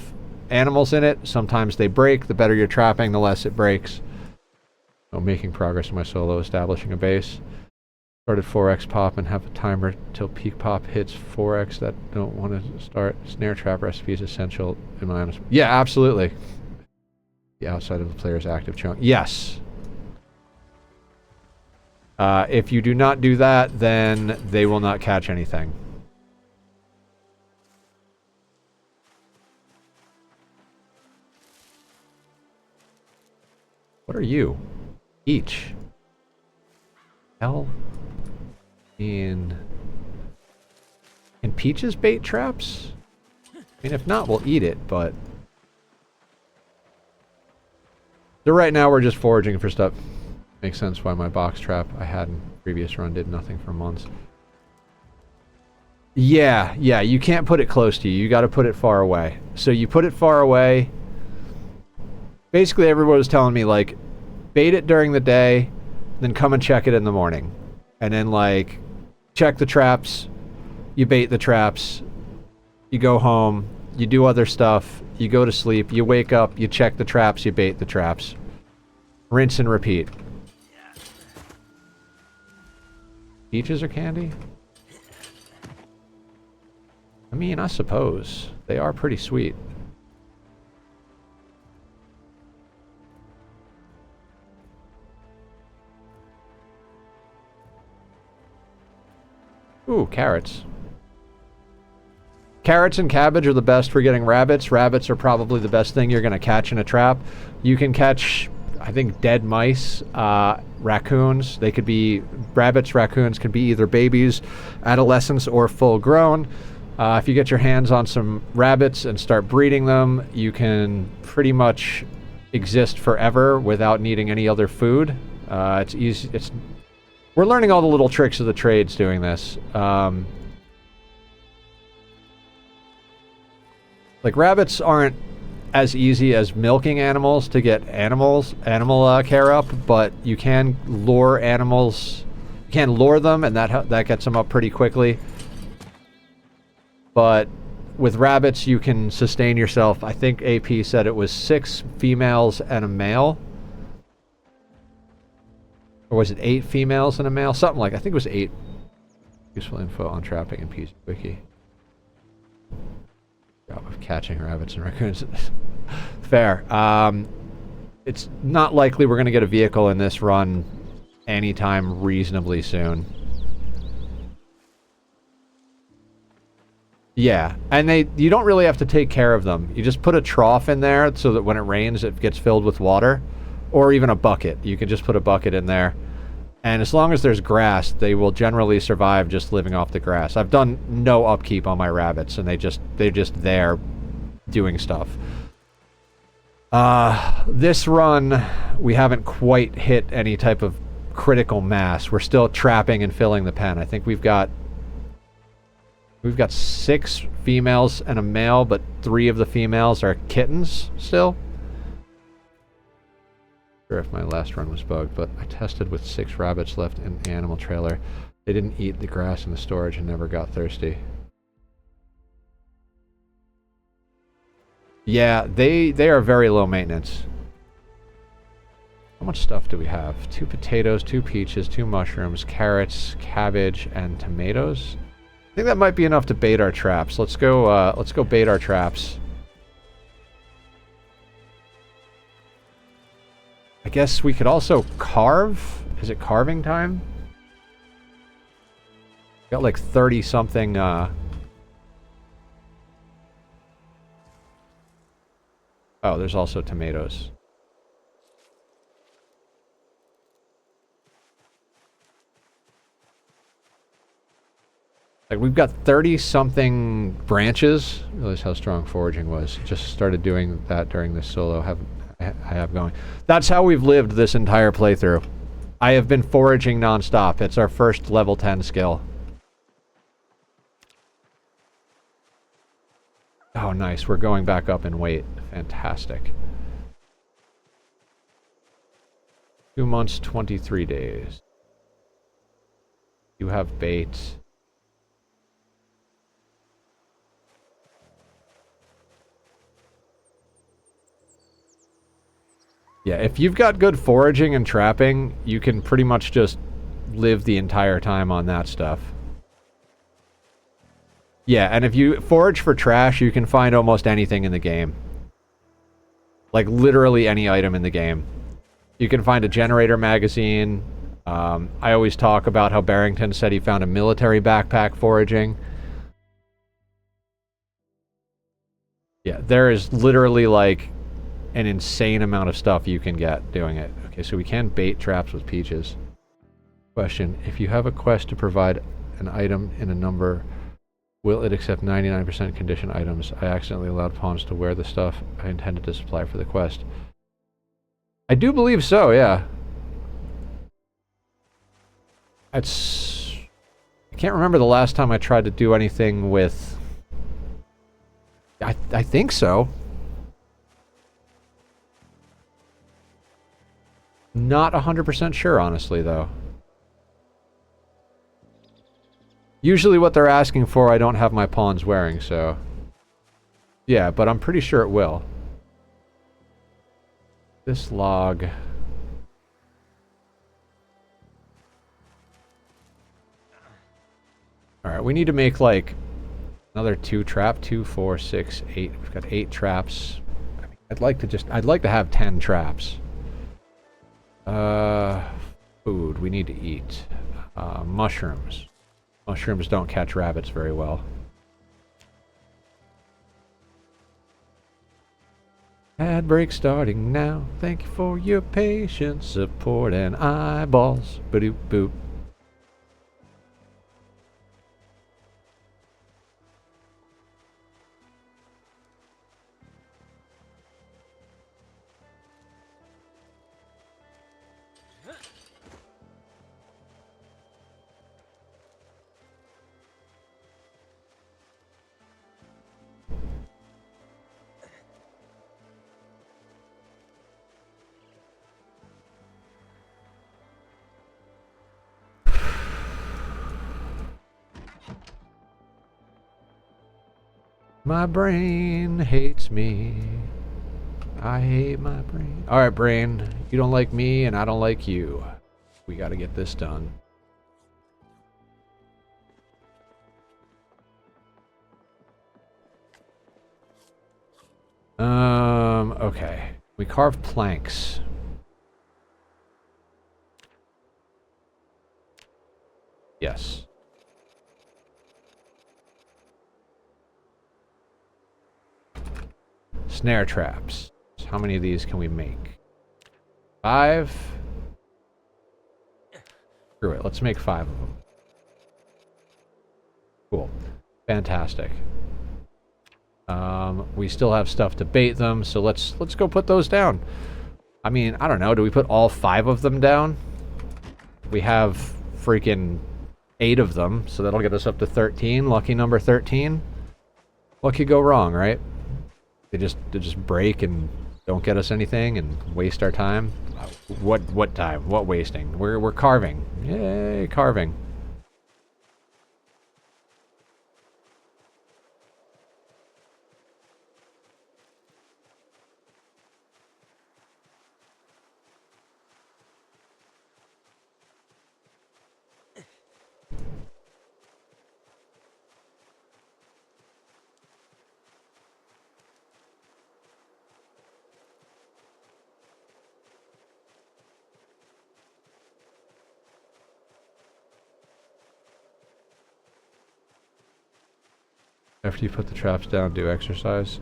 S1: animals in it. Sometimes they break. The better you're trapping, the less it breaks. So making progress in my solo, establishing a base. Started 4x pop and have a timer till peak pop hits 4x. That don't want to start. Snare trap recipe is essential in my honest. Yeah, absolutely. The outside of the player's active chunk. Yes. If you do not do that, then they will not catch anything. What are you? Each. Hell. Can peaches bait traps? I mean, if not, we'll eat it, but... So right now we're just foraging for stuff. Makes sense why my box trap I had in previous run did nothing for months. Yeah, you can't put it close to you. You gotta put it far away. So you put it far away. Basically everyone was telling me, like, bait it during the day, then come and check it in the morning. And then, like, check the traps, you bait the traps, you go home, you do other stuff, you go to sleep, you wake up, you check the traps, you bait the traps. Rinse and repeat. Peaches are candy? I mean, I suppose. They are pretty sweet. Ooh, carrots. Carrots and cabbage are the best for getting rabbits. Rabbits are probably the best thing you're going to catch in a trap. You can catch, I think, dead mice, raccoons. They could be, rabbits, raccoons could be either babies, adolescents, or full grown. If you get your hands on some rabbits and start breeding them, you can pretty much exist forever without needing any other food. It's easy. We're learning all the little tricks of the trades doing this. Like, rabbits aren't as easy as milking animals to get animal care up, but you can lure animals. You can lure them, and that gets them up pretty quickly. But with rabbits, you can sustain yourself. I think AP said it was 6 females and a male. Or was it 8 females and a male? Something like, I think it was 8. Useful info on trapping and PC Wiki. Job of catching rabbits and raccoons. Fair. It's not likely we're going to get a vehicle in this run anytime reasonably soon. Yeah, and you don't really have to take care of them. You just put a trough in there so that when it rains it gets filled with water. Or even a bucket. You can just put a bucket in there. And as long as there's grass, they will generally survive just living off the grass. I've done no upkeep on my rabbits, and they're just there doing stuff. This run, we haven't quite hit any type of critical mass. We're still trapping and filling the pen. I think we've got 6 females and a male, but 3 of the females are kittens still. Sure if my last run was bugged, but I tested with 6 rabbits left in the animal trailer. They didn't eat the grass in the storage and never got thirsty. Yeah, they are very low maintenance. How much stuff do we have? 2 potatoes, 2 peaches, 2 mushrooms, carrots, cabbage, and tomatoes. I think that might be enough to bait our traps. Let's go bait our traps. I guess we could also carve. Is it carving time? Got like 30 something oh, there's also tomatoes. Like we've got 30 something branches. Realize how strong foraging was. Just started doing that during this solo. I have going. That's how we've lived this entire playthrough. I have been foraging nonstop. It's our first level 10 skill. Oh, nice. We're going back up in weight. Fantastic. 2 months, 23 days. You have bait. Yeah, if you've got good foraging and trapping, you can pretty much just live the entire time on that stuff. Yeah, and if you forage for trash, you can find almost anything in the game. Like, literally any item in the game. You can find a generator magazine. I always talk about how Barrington said he found a military backpack foraging. Yeah, there is literally, like, an insane amount of stuff you can get doing it. Okay, so we can bait traps with peaches. Question, if you have a quest to provide an item in a number, will it accept 99% condition items? I accidentally allowed pawns to wear the stuff I intended to supply for the quest. I do believe so, yeah. I can't remember the last time I tried to do anything with... I think so. Not 100% sure, honestly, though. Usually what they're asking for, I don't have my pawns wearing, so... Yeah, but I'm pretty sure it will. This log... Alright, we need to make, like, another 2 trap. 2, 4, 6, 8. We've got 8 traps. I mean, I'd like to have 10 traps. Food. We need to eat. Mushrooms. Mushrooms don't catch rabbits very well. Ad break starting now. Thank you for your patience, support, and eyeballs. Ba-doop boop. My brain hates me. I hate my brain. Alright, brain. You don't like me, and I don't like you. We gotta get this done. Okay. We carve planks. Yes. Snare traps. How many of these can we make? 5? Screw it. Let's make 5 of them. Cool. Fantastic. We still have stuff to bait them, so let's go put those down. I mean, I don't know. Do we put all 5 of them down? We have freaking 8 of them, so that'll get us up to 13. Lucky number 13. What could go wrong, right? They just break and don't get us anything and waste our time. What time? What wasting? We're carving. Yay, carving. After you put the traps down, do exercise.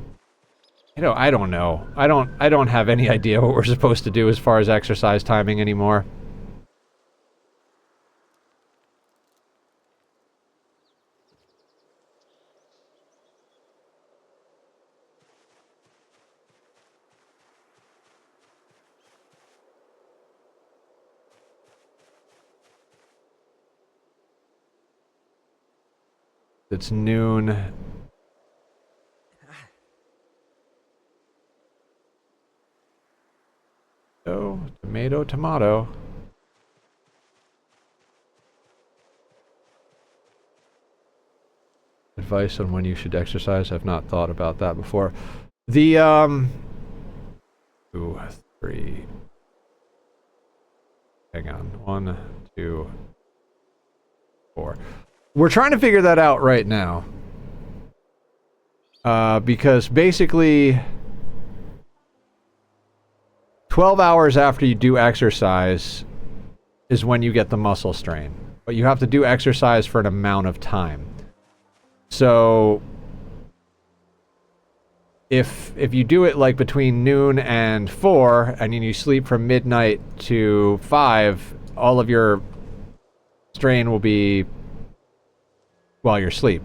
S1: I don't know. I don't have any idea what we're supposed to do as far as exercise timing anymore. It's noon. Oh, tomato, tomato. Advice on when you should exercise. I've not thought about that before. The, 2, 3. Hang on. 1, 2, 4. We're trying to figure that out right now. Because basically 12 hours after you do exercise is when you get the muscle strain. But you have to do exercise for an amount of time. So if you do it like between noon and 4, and then you sleep from midnight to 5, all of your strain will be while you're asleep.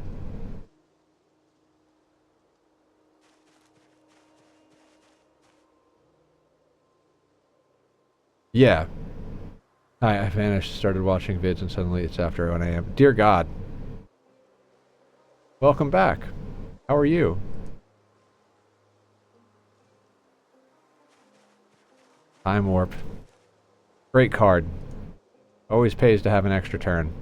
S1: Yeah. I vanished, started watching vids, and suddenly it's after 1 a.m. Dear God. Welcome back. How are you? Time warp. Great card. Always pays to have an extra turn.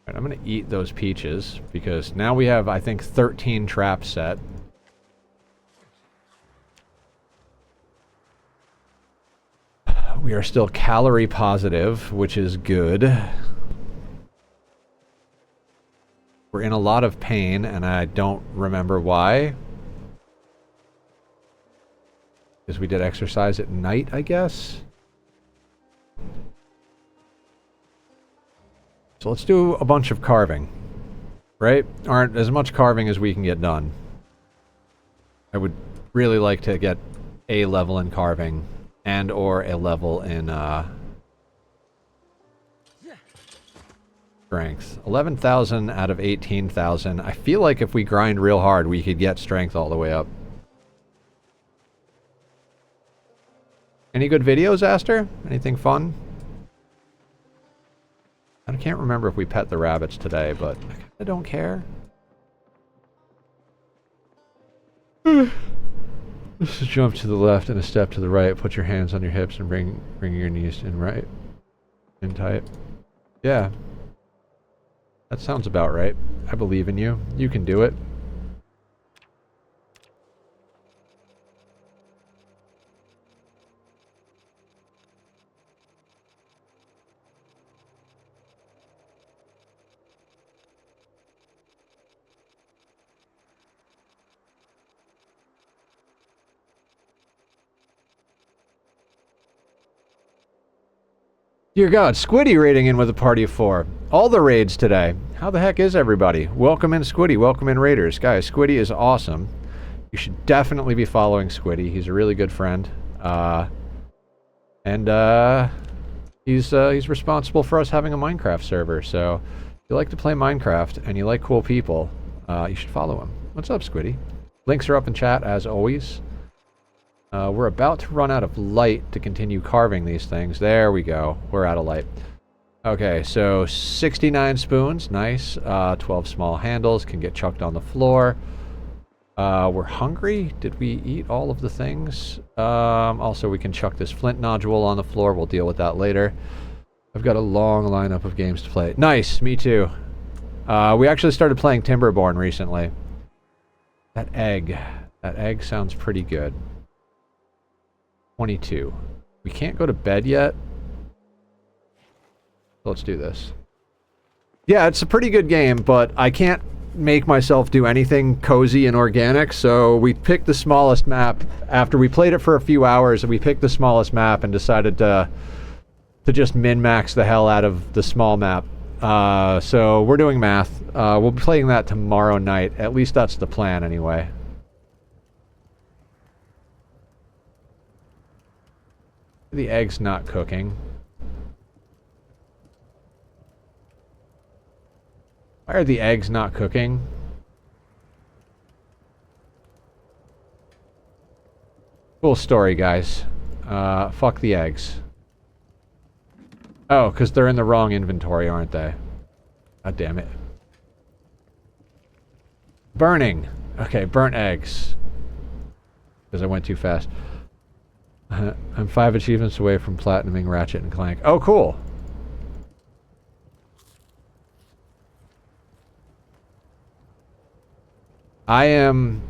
S1: Alright, I'm gonna eat those peaches, because now we have, I think, 13 traps set. We are still calorie positive, which is good. We're in a lot of pain, and I don't remember why. Because we did exercise at night, I guess? So let's do a bunch of carving. Right? Aren't as much carving as we can get done. I would really like to get a level in carving. And or a level in strength. 11,000 out of 18,000. I feel like if we grind real hard, we could get strength all the way up. Any good videos, Aster? Anything fun? I can't remember if we pet the rabbits today, but I kinda don't care. Just jump to the left and a step to the right. Put your hands on your hips and bring your knees in right. In tight. Yeah. That sounds about right. I believe in you. You can do it. Dear God, Squiddy raiding in with a party of 4. All the raids today. How the heck is everybody? Welcome in Squiddy, welcome in Raiders. Guys, Squiddy is awesome. You should definitely be following Squiddy. He's a really good friend. He's responsible for us having a Minecraft server, so if you like to play Minecraft and you like cool people, you should follow him. What's up, Squiddy? Links are up in chat, as always. We're about to run out of light to continue carving these things. There we go. We're out of light. Okay, so 69 spoons. Nice. 12 small handles. Can get chucked on the floor. We're hungry. Did we eat all of the things? Also, we can chuck this flint nodule on the floor. We'll deal with that later. I've got a long lineup of games to play. Nice. Me too. We actually started playing Timberborn recently. That egg. That egg sounds pretty good. 22. We can't go to bed yet. Let's do this. Yeah, it's a pretty good game, but I can't make myself do anything cozy and organic, so we picked the smallest map. After we played it for a few hours, we picked the smallest map and decided to to just min-max the hell out of the small map. So we're doing math. We'll be playing that tomorrow night. At least that's the plan anyway. The egg's not cooking. Why are the eggs not cooking? Cool story, guys. Fuck the eggs. Oh, because they're in the wrong inventory, aren't they? God damn it. Burning. Okay, burnt eggs. Because I went too fast. I'm 5 achievements away from platinuming Ratchet and Clank. Oh, cool. I am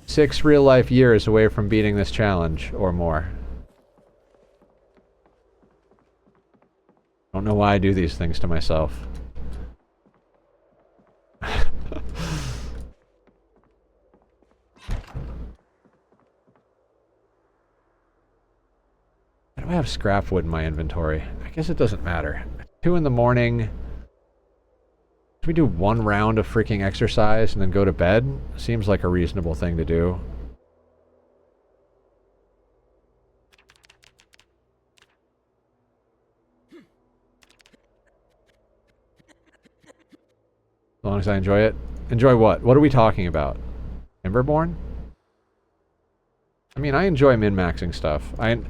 S1: 6 real-life years away from beating this challenge, or more. Don't know why I do these things to myself. Why do I have scrap wood in my inventory? I guess it doesn't matter. 2 in the morning. Should we do 1 round of freaking exercise and then go to bed? Seems like a reasonable thing to do. As long as I enjoy it. Enjoy what? What are we talking about? Timberborn? I mean, I enjoy min-maxing stuff. I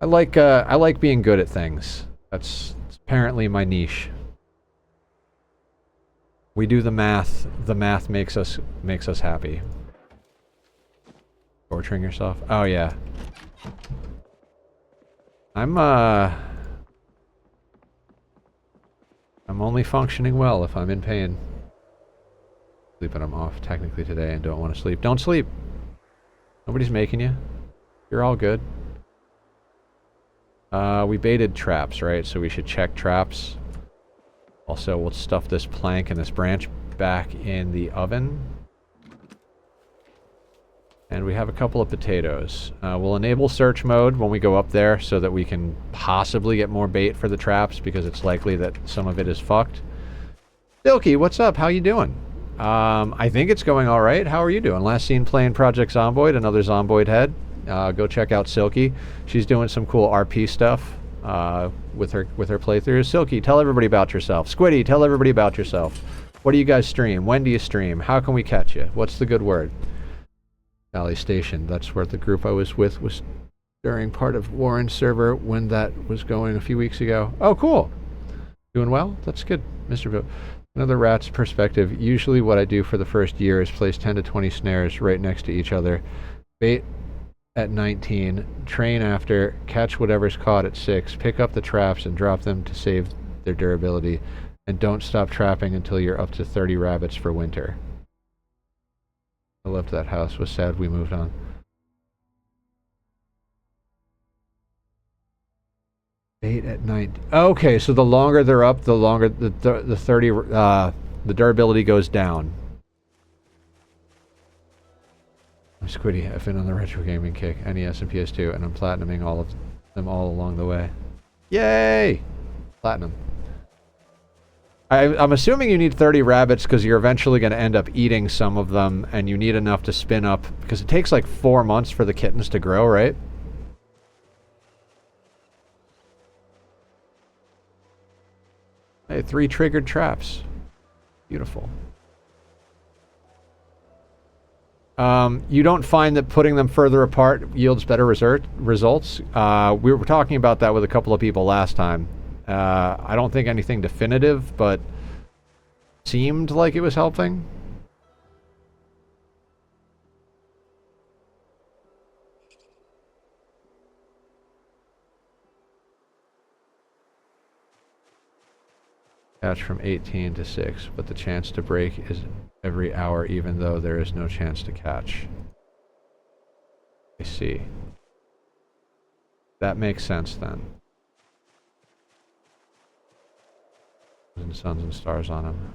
S1: like being good at things. That's apparently my niche. We do the math. The math makes us happy. Torturing yourself? Oh yeah. I'm only functioning well if I'm in pain. But I'm off technically today and don't want to sleep. Don't sleep. Nobody's making you. You're all good. We baited traps, right? So we should check traps. Also, we'll stuff this plank and this branch back in the oven. And we have a couple of potatoes. We'll enable search mode when we go up there so that we can possibly get more bait for the traps because it's likely that some of it is fucked. Silky, what's up? How you doing? I think it's going alright. How are you doing? Last seen playing Project Zomboid, another Zomboid head. Go check out Silky. She's doing some cool RP stuff with her playthroughs. Silky, tell everybody about yourself. Squiddy, tell everybody about yourself. What do you guys stream? When do you stream? How can we catch you? What's the good word? Valley Station. That's where the group I was with was during part of Warren's server when that was going a few weeks ago. Oh, cool. Doing well? That's good, Mr. Bill. Another rat's perspective. Usually what I do for the first year is place 10 to 20 snares right next to each other. Bait at 19, train after, catch whatever's caught at 6, pick up the traps and drop them to save their durability, and don't stop trapping until you're up to 30 rabbits for winter. I loved that house. Was sad we moved on. Bait at 9. Okay, so the longer they're up, the longer the 30 the durability goes down. I'm Squiddy. I've been on the retro gaming kick, NES and PS2, and I'm platinuming all of them all along the way. Yay! Platinum. I'm assuming you need 30 rabbits because you're eventually going to end up eating some of them, and you need enough to spin up, because it takes like 4 months for the kittens to grow, right? Hey, 3 triggered traps. Beautiful. You don't find that putting them further apart yields better results? We were talking about that with a couple of people last time. I don't think anything definitive, but seemed like it was helping. Catch from 18 to 6, but the chance to break is every hour, even though there is no chance to catch. I see. That makes sense then. And suns and stars on them.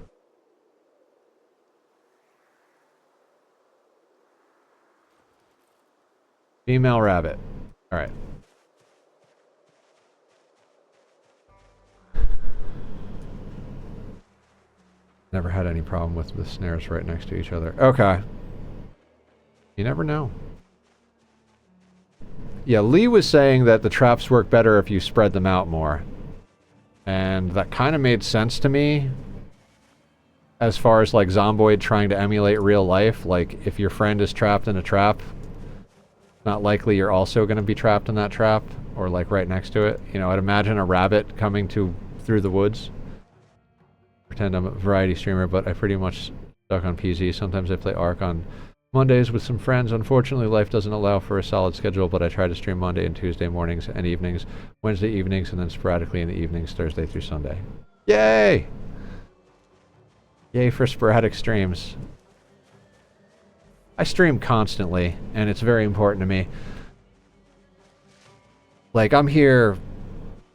S1: Female rabbit. Alright. Never had any problem with the snares right next to each other. Okay. You never know. Yeah, Lee was saying that the traps work better if you spread them out more. And that kind of made sense to me. As far as like Zomboid trying to emulate real life. Like if your friend is trapped in a trap, not likely you're also going to be trapped in that trap. Or like right next to it. You know, I'd imagine a rabbit coming through the woods. Pretend I'm a variety streamer, but I pretty much stuck on PZ. Sometimes I play Ark on Mondays with some friends. Unfortunately, life doesn't allow for a solid schedule, but I try to stream Monday and Tuesday mornings and evenings, Wednesday evenings, and then sporadically in the evenings, Thursday through Sunday. Yay! Yay for sporadic streams. I stream constantly, and it's very important to me. Like, I'm here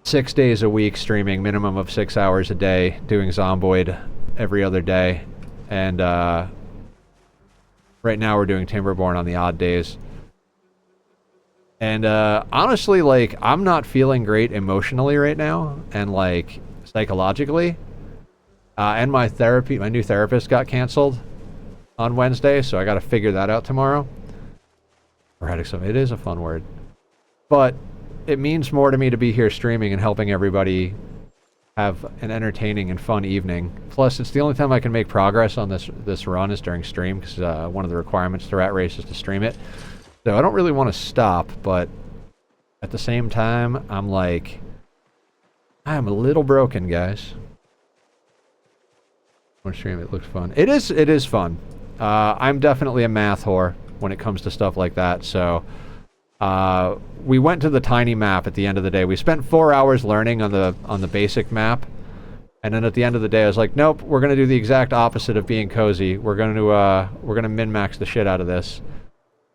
S1: 6 days a week streaming, minimum of 6 hours a day, doing Zomboid every other day. And right now we're doing Timberborn on the odd days. And honestly, like, I'm not feeling great emotionally right now, and like psychologically. And my new therapist got canceled on Wednesday, so I got to figure that out tomorrow. It is a fun word. But it means more to me to be here streaming and helping everybody have an entertaining and fun evening. Plus, it's the only time I can make progress on this run is during stream, because one of the requirements to Rat Race is to stream it. So I don't really want to stop, but at the same time, I'm like, I am a little broken, guys. On stream, it looks fun. It is fun. I'm definitely a math whore when it comes to stuff like that, so we went to the tiny map at the end of the day. We spent 4 hours learning on the basic map, and then at the end of the day, I was like, nope, we're gonna do the exact opposite of being cozy. We're gonna min-max the shit out of this,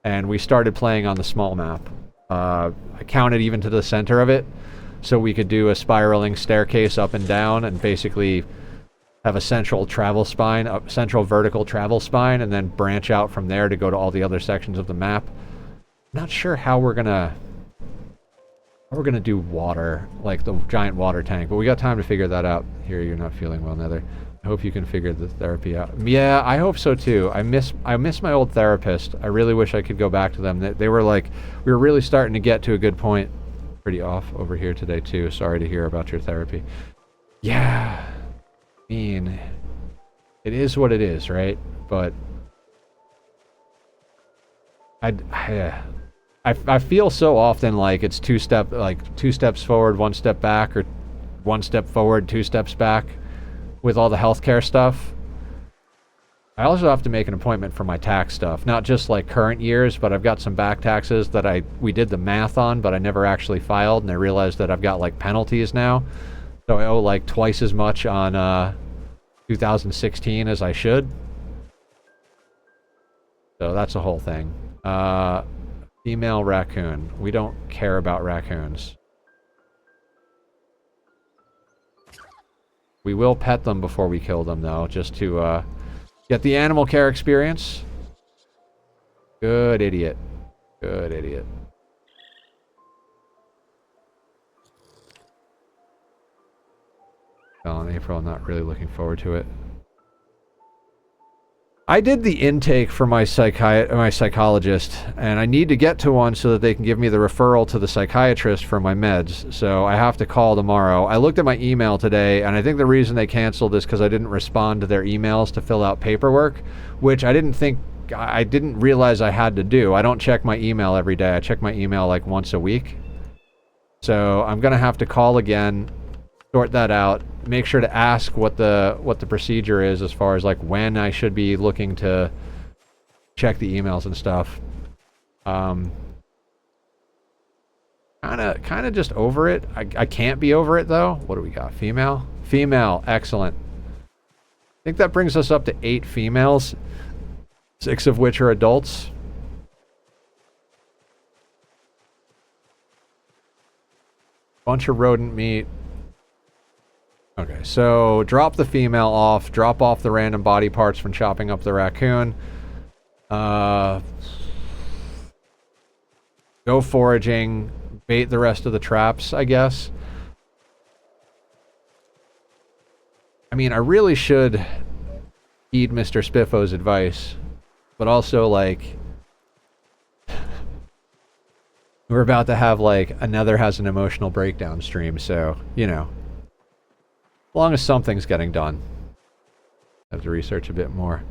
S1: and we started playing on the small map. I counted even to the center of it, so we could do a spiraling staircase up and down, and basically have a central travel spine, a central vertical travel spine, and then branch out from there to go to all the other sections of the map. Not sure how we're gonna do water, like the giant water tank, but we got time to figure that out. Here, you're not feeling well, Nether. I hope you can figure the therapy out. Yeah, I hope so too. I miss my old therapist. I really wish I could go back to them. They were like, we were really starting to get to a good point. Pretty off over here today too. Sorry to hear about your therapy. Yeah, I mean, it is what it is, right? But I feel so often like it's two steps forward, one step back, or one step forward, two steps back with all the healthcare stuff. I also have to make an appointment for my tax stuff, not just like current years, but I've got some back taxes that we did the math on, but I never actually filed, and I realized that I've got like penalties now. So I owe like twice as much on 2016 as I should. So that's a whole thing. Female raccoon. We don't care about raccoons. We will pet them before we kill them, though, just to get the animal care experience. Good idiot. Good idiot. Well, in April, I'm not really looking forward to it. I did the intake for my psychologist, and I need to get to one so that they can give me the referral to the psychiatrist for my meds. So I have to call tomorrow. I looked at my email today, and I think the reason they canceled is because I didn't respond to their emails to fill out paperwork, which I didn't realize I had to do. I don't check my email every day. I check my email like once a week. So I'm gonna have to call again, sort that out, make sure to ask what the procedure is as far as like when I should be looking to check the emails and stuff. Kind of just over it. I can't be over it though. What do we got? Female? Female. Excellent. I think that brings us up to 8 females, 6 of which are adults. Bunch of rodent meat. Okay, so drop the female off, drop off the random body parts from chopping up the raccoon. Go foraging, bait the rest of the traps, I guess. I mean, I really should heed Mr. Spiffo's advice, but also, like, we're about to have, like, another has an emotional breakdown stream, so, you know, as long as something's getting done. I have to research a bit more.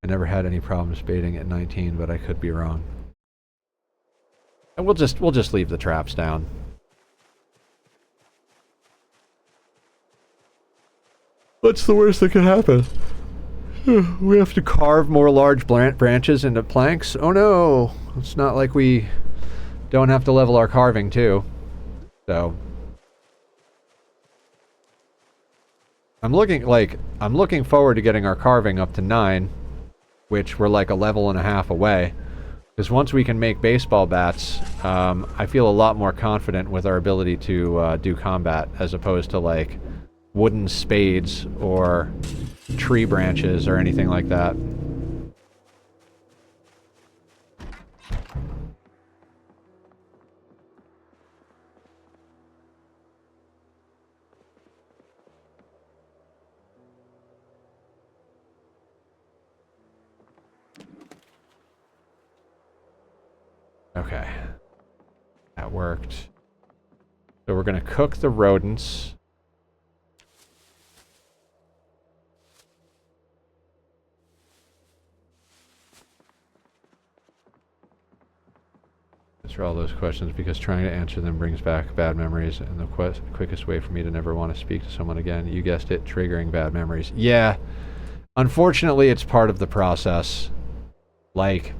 S1: I never had any problems baiting at 19, but I could be wrong. And we'll just leave the traps down. What's the worst that could happen? We have to carve more large branches into planks? Oh no! It's not like we don't have to level our carving too. So I'm looking forward to getting our carving up to 9, which we're like a level and a half away. Because once we can make baseball bats, I feel a lot more confident with our ability to do combat, as opposed to like wooden spades or tree branches or anything like that. Okay. That worked. So we're going to cook the rodents. Answer all those questions because trying to answer them brings back bad memories, and the quickest way for me to never want to speak to someone again. You guessed it, triggering bad memories. Yeah. Unfortunately, it's part of the process. Like,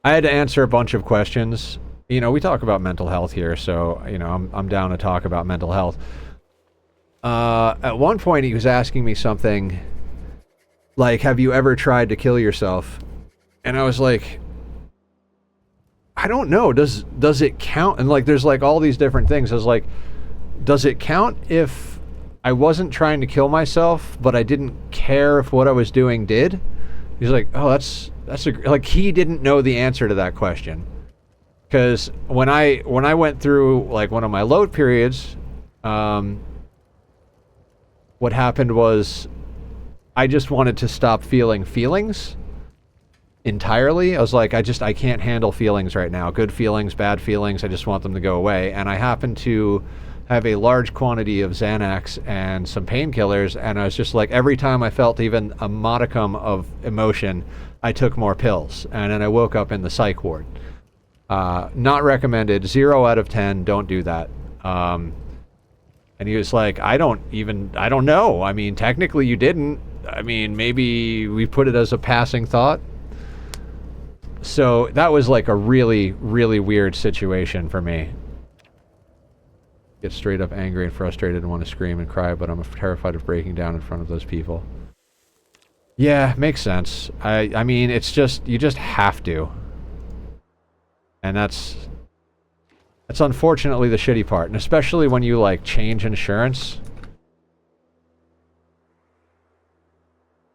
S1: I had to answer a bunch of questions. You know, we talk about mental health here, so, you know, I'm down to talk about mental health. At one point, he was asking me something like, have you ever tried to kill yourself? And I was like, I don't know. Does it count? And, like, there's, like, all these different things. I was like, does it count if I wasn't trying to kill myself, but I didn't care if what I was doing did? He's like, oh, that's like, he didn't know the answer to that question. Because when I went through, like, one of my load periods, what happened was I just wanted to stop feeling feelings entirely. I was like, I can't handle feelings right now. Good feelings, bad feelings, I just want them to go away. And I happened to have a large quantity of Xanax and some painkillers, and I was just like, every time I felt even a modicum of emotion, I took more pills. And then I woke up in the psych ward. Not recommended. 0 out of 10. Don't do that. And he was like, I don't know. I mean, technically you didn't. I mean, maybe we put it as a passing thought. So that was like a really, really weird situation for me. Get straight up angry and frustrated and want to scream and cry, but I'm terrified of breaking down in front of those people. Yeah, makes sense. I mean, it's just, you just have to. And that's unfortunately the shitty part. And especially when you, like, change insurance.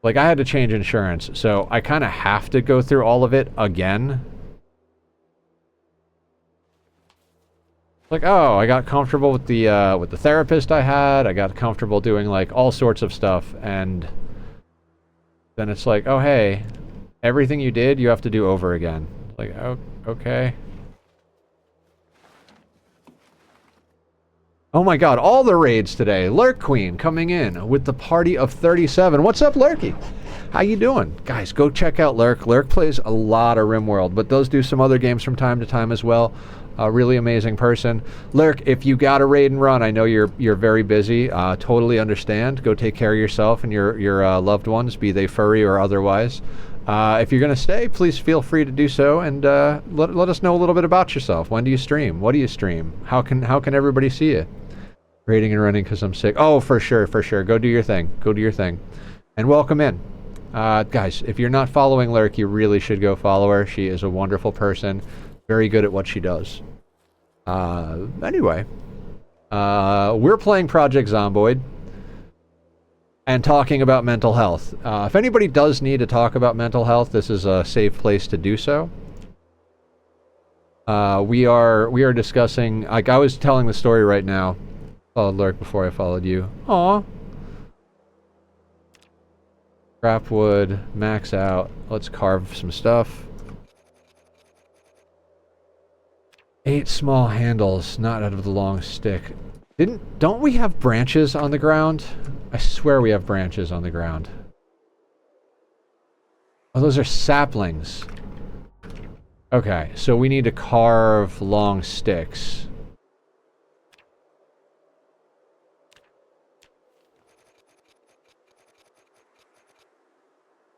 S1: Like, I had to change insurance, so I kind of have to go through all of it again. Like, oh, I got comfortable with the therapist I had. I got comfortable doing, like, all sorts of stuff, and then it's like, oh, hey, everything you did, you have to do over again. Like, oh, okay. Oh my god, all the raids today. Lurk Queen coming in with the party of 37. What's up, Lurky? How you doing? Guys, go check out Lurk. Lurk plays a lot of RimWorld, but does do some other games from time to time as well. A really amazing person. Lurk, if you got a raid and run, I know you're very busy. Totally understand. Go take care of yourself and your loved ones, be they furry or otherwise. If you're going to stay, please feel free to do so, and let us know a little bit about yourself. When do you stream? What do you stream? How can everybody see you? Raiding and running because I'm sick. Oh, for sure, for sure. Go do your thing. Go do your thing. And welcome in. Guys, if you're not following Lurk, you really should go follow her. She is a wonderful person. Very good at what she does. Anyway. We're playing Project Zomboid. And talking about mental health. If anybody does need to talk about mental health, this is a safe place to do so. We are discussing... Like, I was telling the story right now. Followed Lurk before I followed you. Aww. Scrap wood, max out. Let's carve some stuff. 8 small handles, not out of the long stick. Don't we have branches on the ground? I swear we have branches on the ground. Oh, those are saplings. Okay, so we need to carve long sticks.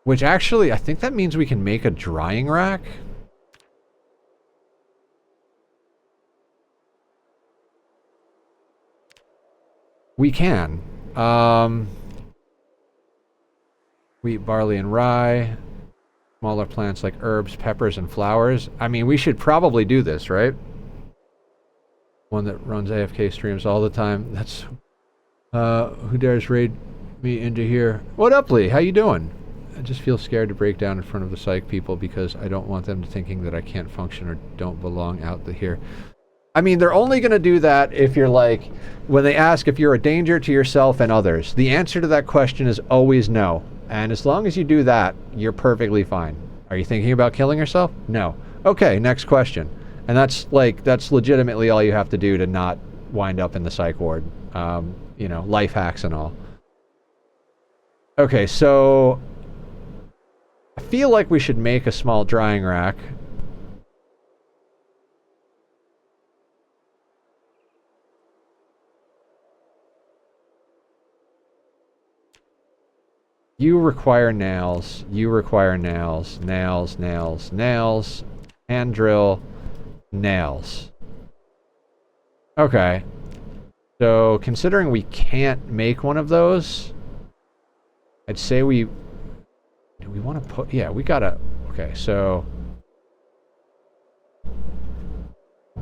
S1: Which actually, I think that means we can make a drying rack. We can. Wheat, barley, and rye. Smaller plants like herbs, peppers, and flowers. I mean, we should probably do this, right? One that runs AFK streams all the time. That's... who dares raid me into here? What up, Lee? How you doing? I just feel scared to break down in front of the psych people because I don't want them thinking that I can't function or don't belong out here. I mean, they're only going to do that if you're like, when they ask if you're a danger to yourself and others. The answer to that question is always no. And as long as you do that, you're perfectly fine. Are you thinking about killing yourself? No. Okay, next question. And that's legitimately all you have to do to not wind up in the psych ward. You know, life hacks and all. Okay, so I feel like we should make a small drying rack. You require nails. You require nails. Nails, nails, nails. Hand drill. Nails. Okay. So, considering we can't make one of those, I'd say we... Do we want to put... Yeah, we gotta... Okay, so...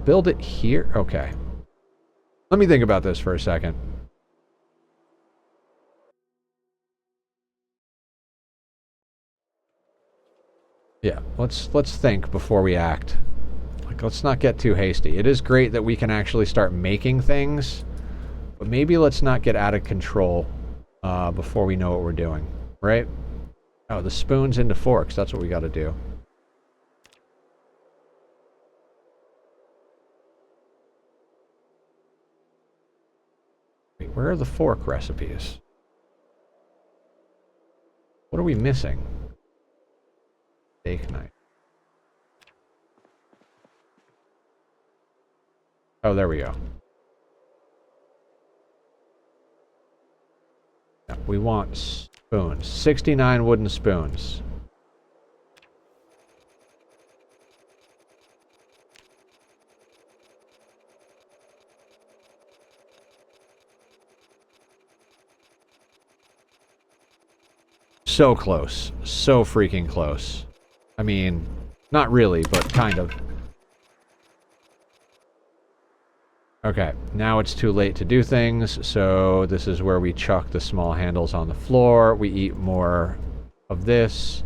S1: Build it here? Okay. Let me think about this for a second. Yeah, let's think before we act. Like, let's not get too hasty. It is great that we can actually start making things, but maybe let's not get out of control before we know what we're doing, right? Oh, the spoons into forks. That's what we got to do. Wait, where are the fork recipes? What are we missing? Steak knife. Oh, there we go. Yeah, we want spoons. 69 wooden spoons. So close. So freaking close. I mean, not really, but kind of. Okay, now it's too late to do things, so this is where we chuck the small handles on the floor. We eat more of this.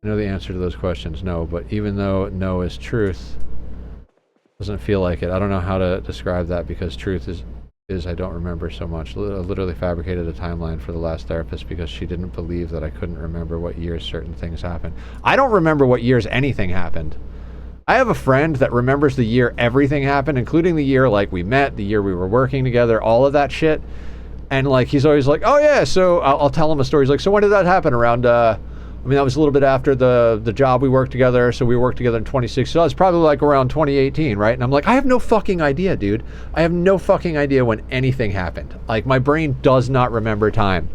S1: I know the answer to those questions, no, but even though no is truth, doesn't feel like it. I don't know how to describe that because truth is I don't remember so much. I literally fabricated a timeline for the last therapist because she didn't believe that I couldn't remember what years certain things happened. I don't remember what years anything happened. I have a friend that remembers the year everything happened, including the year like we met, the year we were working together, all of that shit. And like he's always like, oh yeah, so I'll tell him a story. He's like, so when did that happen? Around I mean, that was a little bit after the job we worked together, so we worked together in 2016. So that was probably like around 2018, right? And I'm like, I have no fucking idea, dude. I have no fucking idea when anything happened. Like, my brain does not remember time.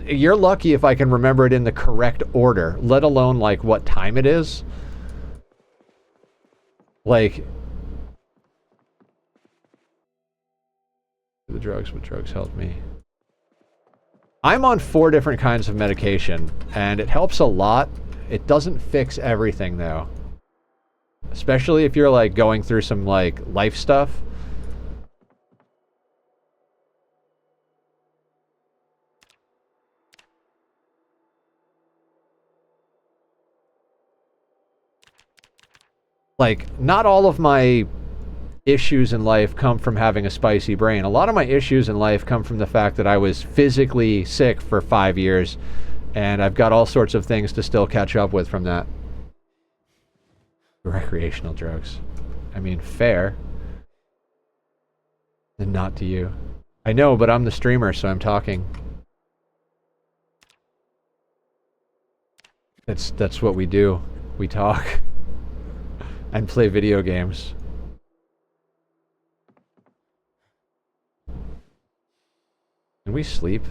S1: You're lucky if I can remember it in the correct order, let alone like what time it is. Like, the drugs, but drugs helped me. I'm on 4 different kinds of medication, and it helps a lot. It doesn't fix everything, though. Especially if you're, like, going through some, like, life stuff. Like, not all of my issues in life come from having a spicy brain. A lot of my issues in life come from the fact that I was physically sick for 5 years, and I've got all sorts of things to still catch up with from that. Recreational drugs. I mean, fair. And not to you. I know, but I'm the streamer, so I'm talking. That's what we do. We talk. And play video games. Can we sleep?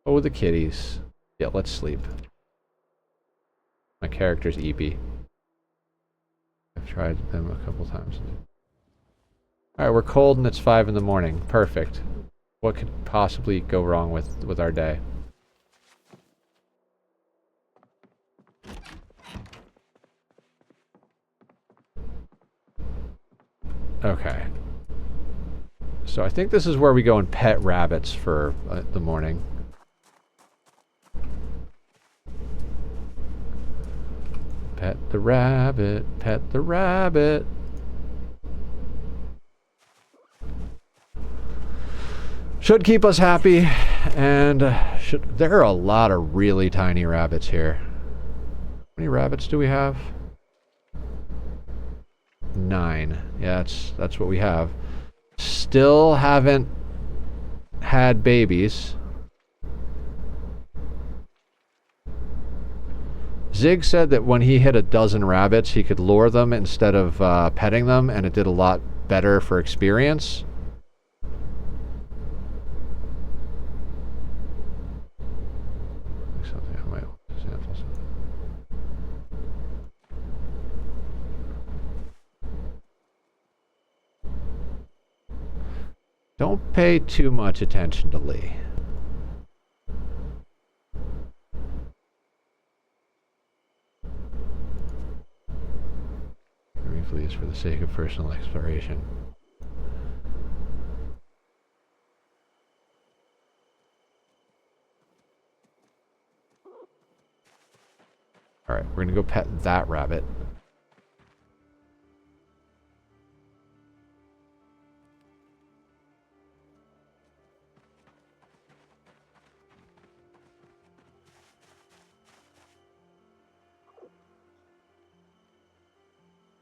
S1: Oh, the kitties. Yeah, let's sleep. My character's eepy. I've tried them a couple times. Alright, we're cold and it's 5 in the morning. Perfect. What could possibly go wrong with our day? Okay. So I think this is where we go and pet rabbits for the morning. Pet the rabbit, pet the rabbit. Should keep us happy, and there are a lot of really tiny rabbits here. How many rabbits do we have? 9. Yeah, that's what we have. Still haven't had babies. Zig said that when he hit a dozen rabbits, he could lure them instead of petting them, and it did a lot better for experience. Don't pay too much attention to Lee. Briefly, is for the sake of personal exploration. Alright, we're gonna go pet that rabbit.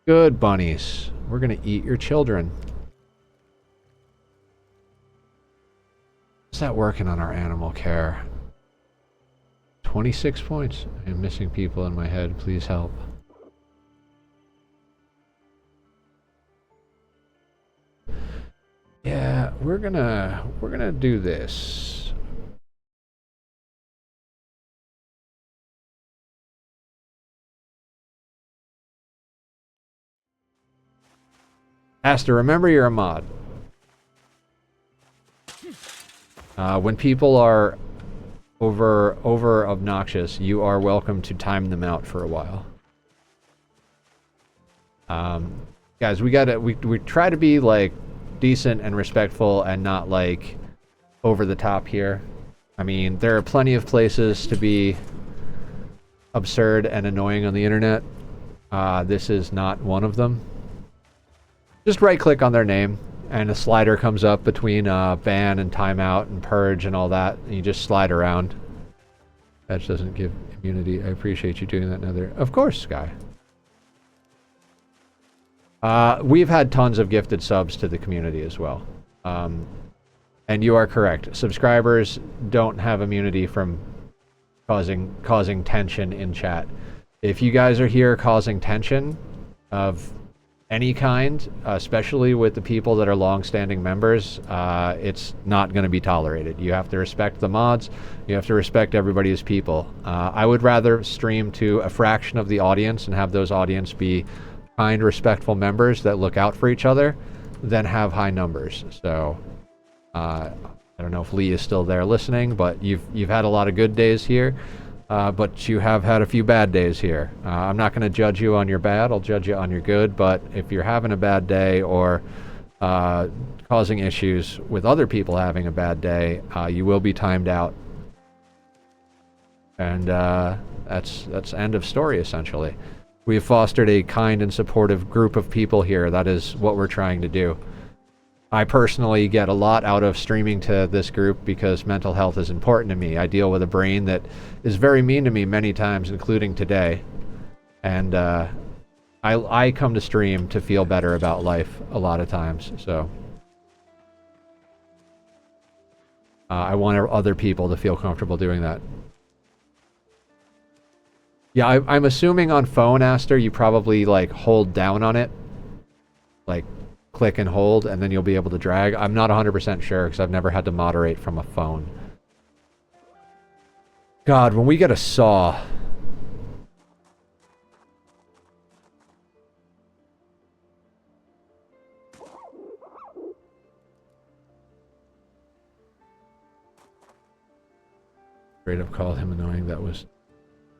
S1: Good bunnies. We're gonna eat your children. How's that working on our animal care? 26 points. I am missing people in my head. Please help. Yeah, we're gonna do this. Aster, remember you're a mod. When people are over obnoxious, you are welcome to time them out for a while. Guys, we try to be like decent and respectful and not like over the top here. I mean, there are plenty of places to be absurd and annoying on the internet. This is not one of them. Just right click on their name and a slider comes up between ban and timeout and purge and all that, and you just slide around. That doesn't give immunity. I appreciate you doing that, Nether. Of course, Sky. We've had tons of gifted subs to the community as well. And you are correct. Subscribers don't have immunity from causing tension in chat. If you guys are here causing tension of any kind, especially with the people that are long-standing members, it's not going to be tolerated. You have to respect the mods. You have to respect everybody as people. I would rather stream to a fraction of the audience and have those audience be kind, respectful members that look out for each other than have high numbers. So, I don't know if Lee is still there listening, but you've had a lot of good days here. But you have had a few bad days here. I'm not going to judge you on your bad, I'll judge you on your good, but if you're having a bad day or causing issues with other people having a bad day, you will be timed out. And that's end of story, essentially. We have fostered a kind and supportive group of people here. That is what we're trying to do. I personally get a lot out of streaming to this group because mental health is important to me. I deal with a brain that is very mean to me many times, including today. And I come to stream to feel better about life a lot of times, so... I want other people to feel comfortable doing that. Yeah, I'm assuming on phone, Aster, you probably, like, hold down on it. Like, click and hold, and then you'll be able to drag. I'm not 100% sure, because I've never had to moderate from a phone. God, when we get a saw... Straight up called him annoying. That was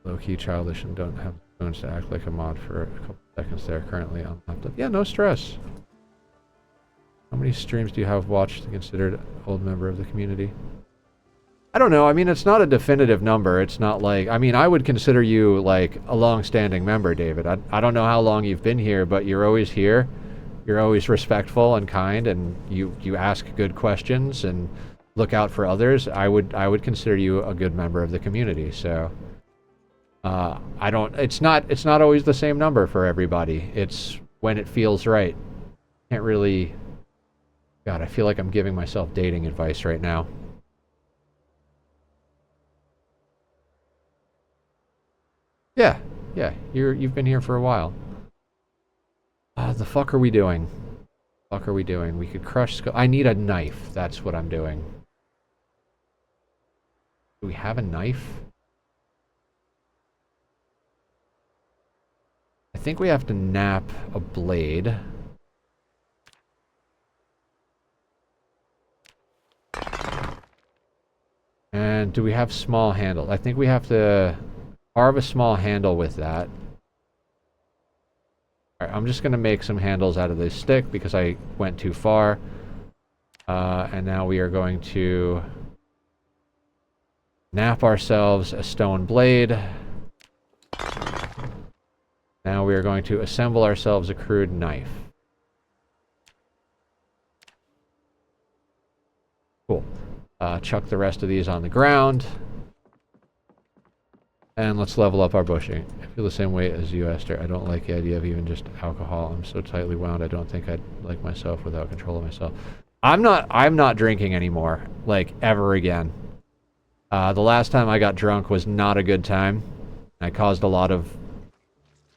S1: low-key childish and don't have phones to act like a mod for a couple seconds there. Currently on laptop. Yeah, no stress. How many streams do you have watched and considered old member of the community? I don't know. I mean, it's not a definitive number. It's not like... I mean, I would consider you, like, a long-standing member, David. I don't know how long you've been here, but you're always here. You're always respectful and kind, and you ask good questions and... look out for others. I would consider you a good member of the community. So I don't. It's not always the same number for everybody. It's when it feels right. Can't really. God, I feel like I'm giving myself dating advice right now. Yeah. You've been here for a while. The fuck are we doing? Fuck are we doing? We could crush. I need a knife. That's what I'm doing. Do we have a knife? I think we have to nap a blade. And do we have small handle? I think we have to carve a small handle with that. Alright, I'm just going to make some handles out of this stick because I went too far. And now we are going to... nap ourselves a stone blade. Now we are going to assemble ourselves a crude knife. Cool. Chuck the rest of these on the ground. And let's level up our bushing. I feel the same way as you, Esther. I don't like the idea of even just alcohol. I'm so tightly wound, I don't think I'd like myself without control of myself. I'm not drinking anymore, like, ever again. The last time I got drunk was not a good time. I caused a lot of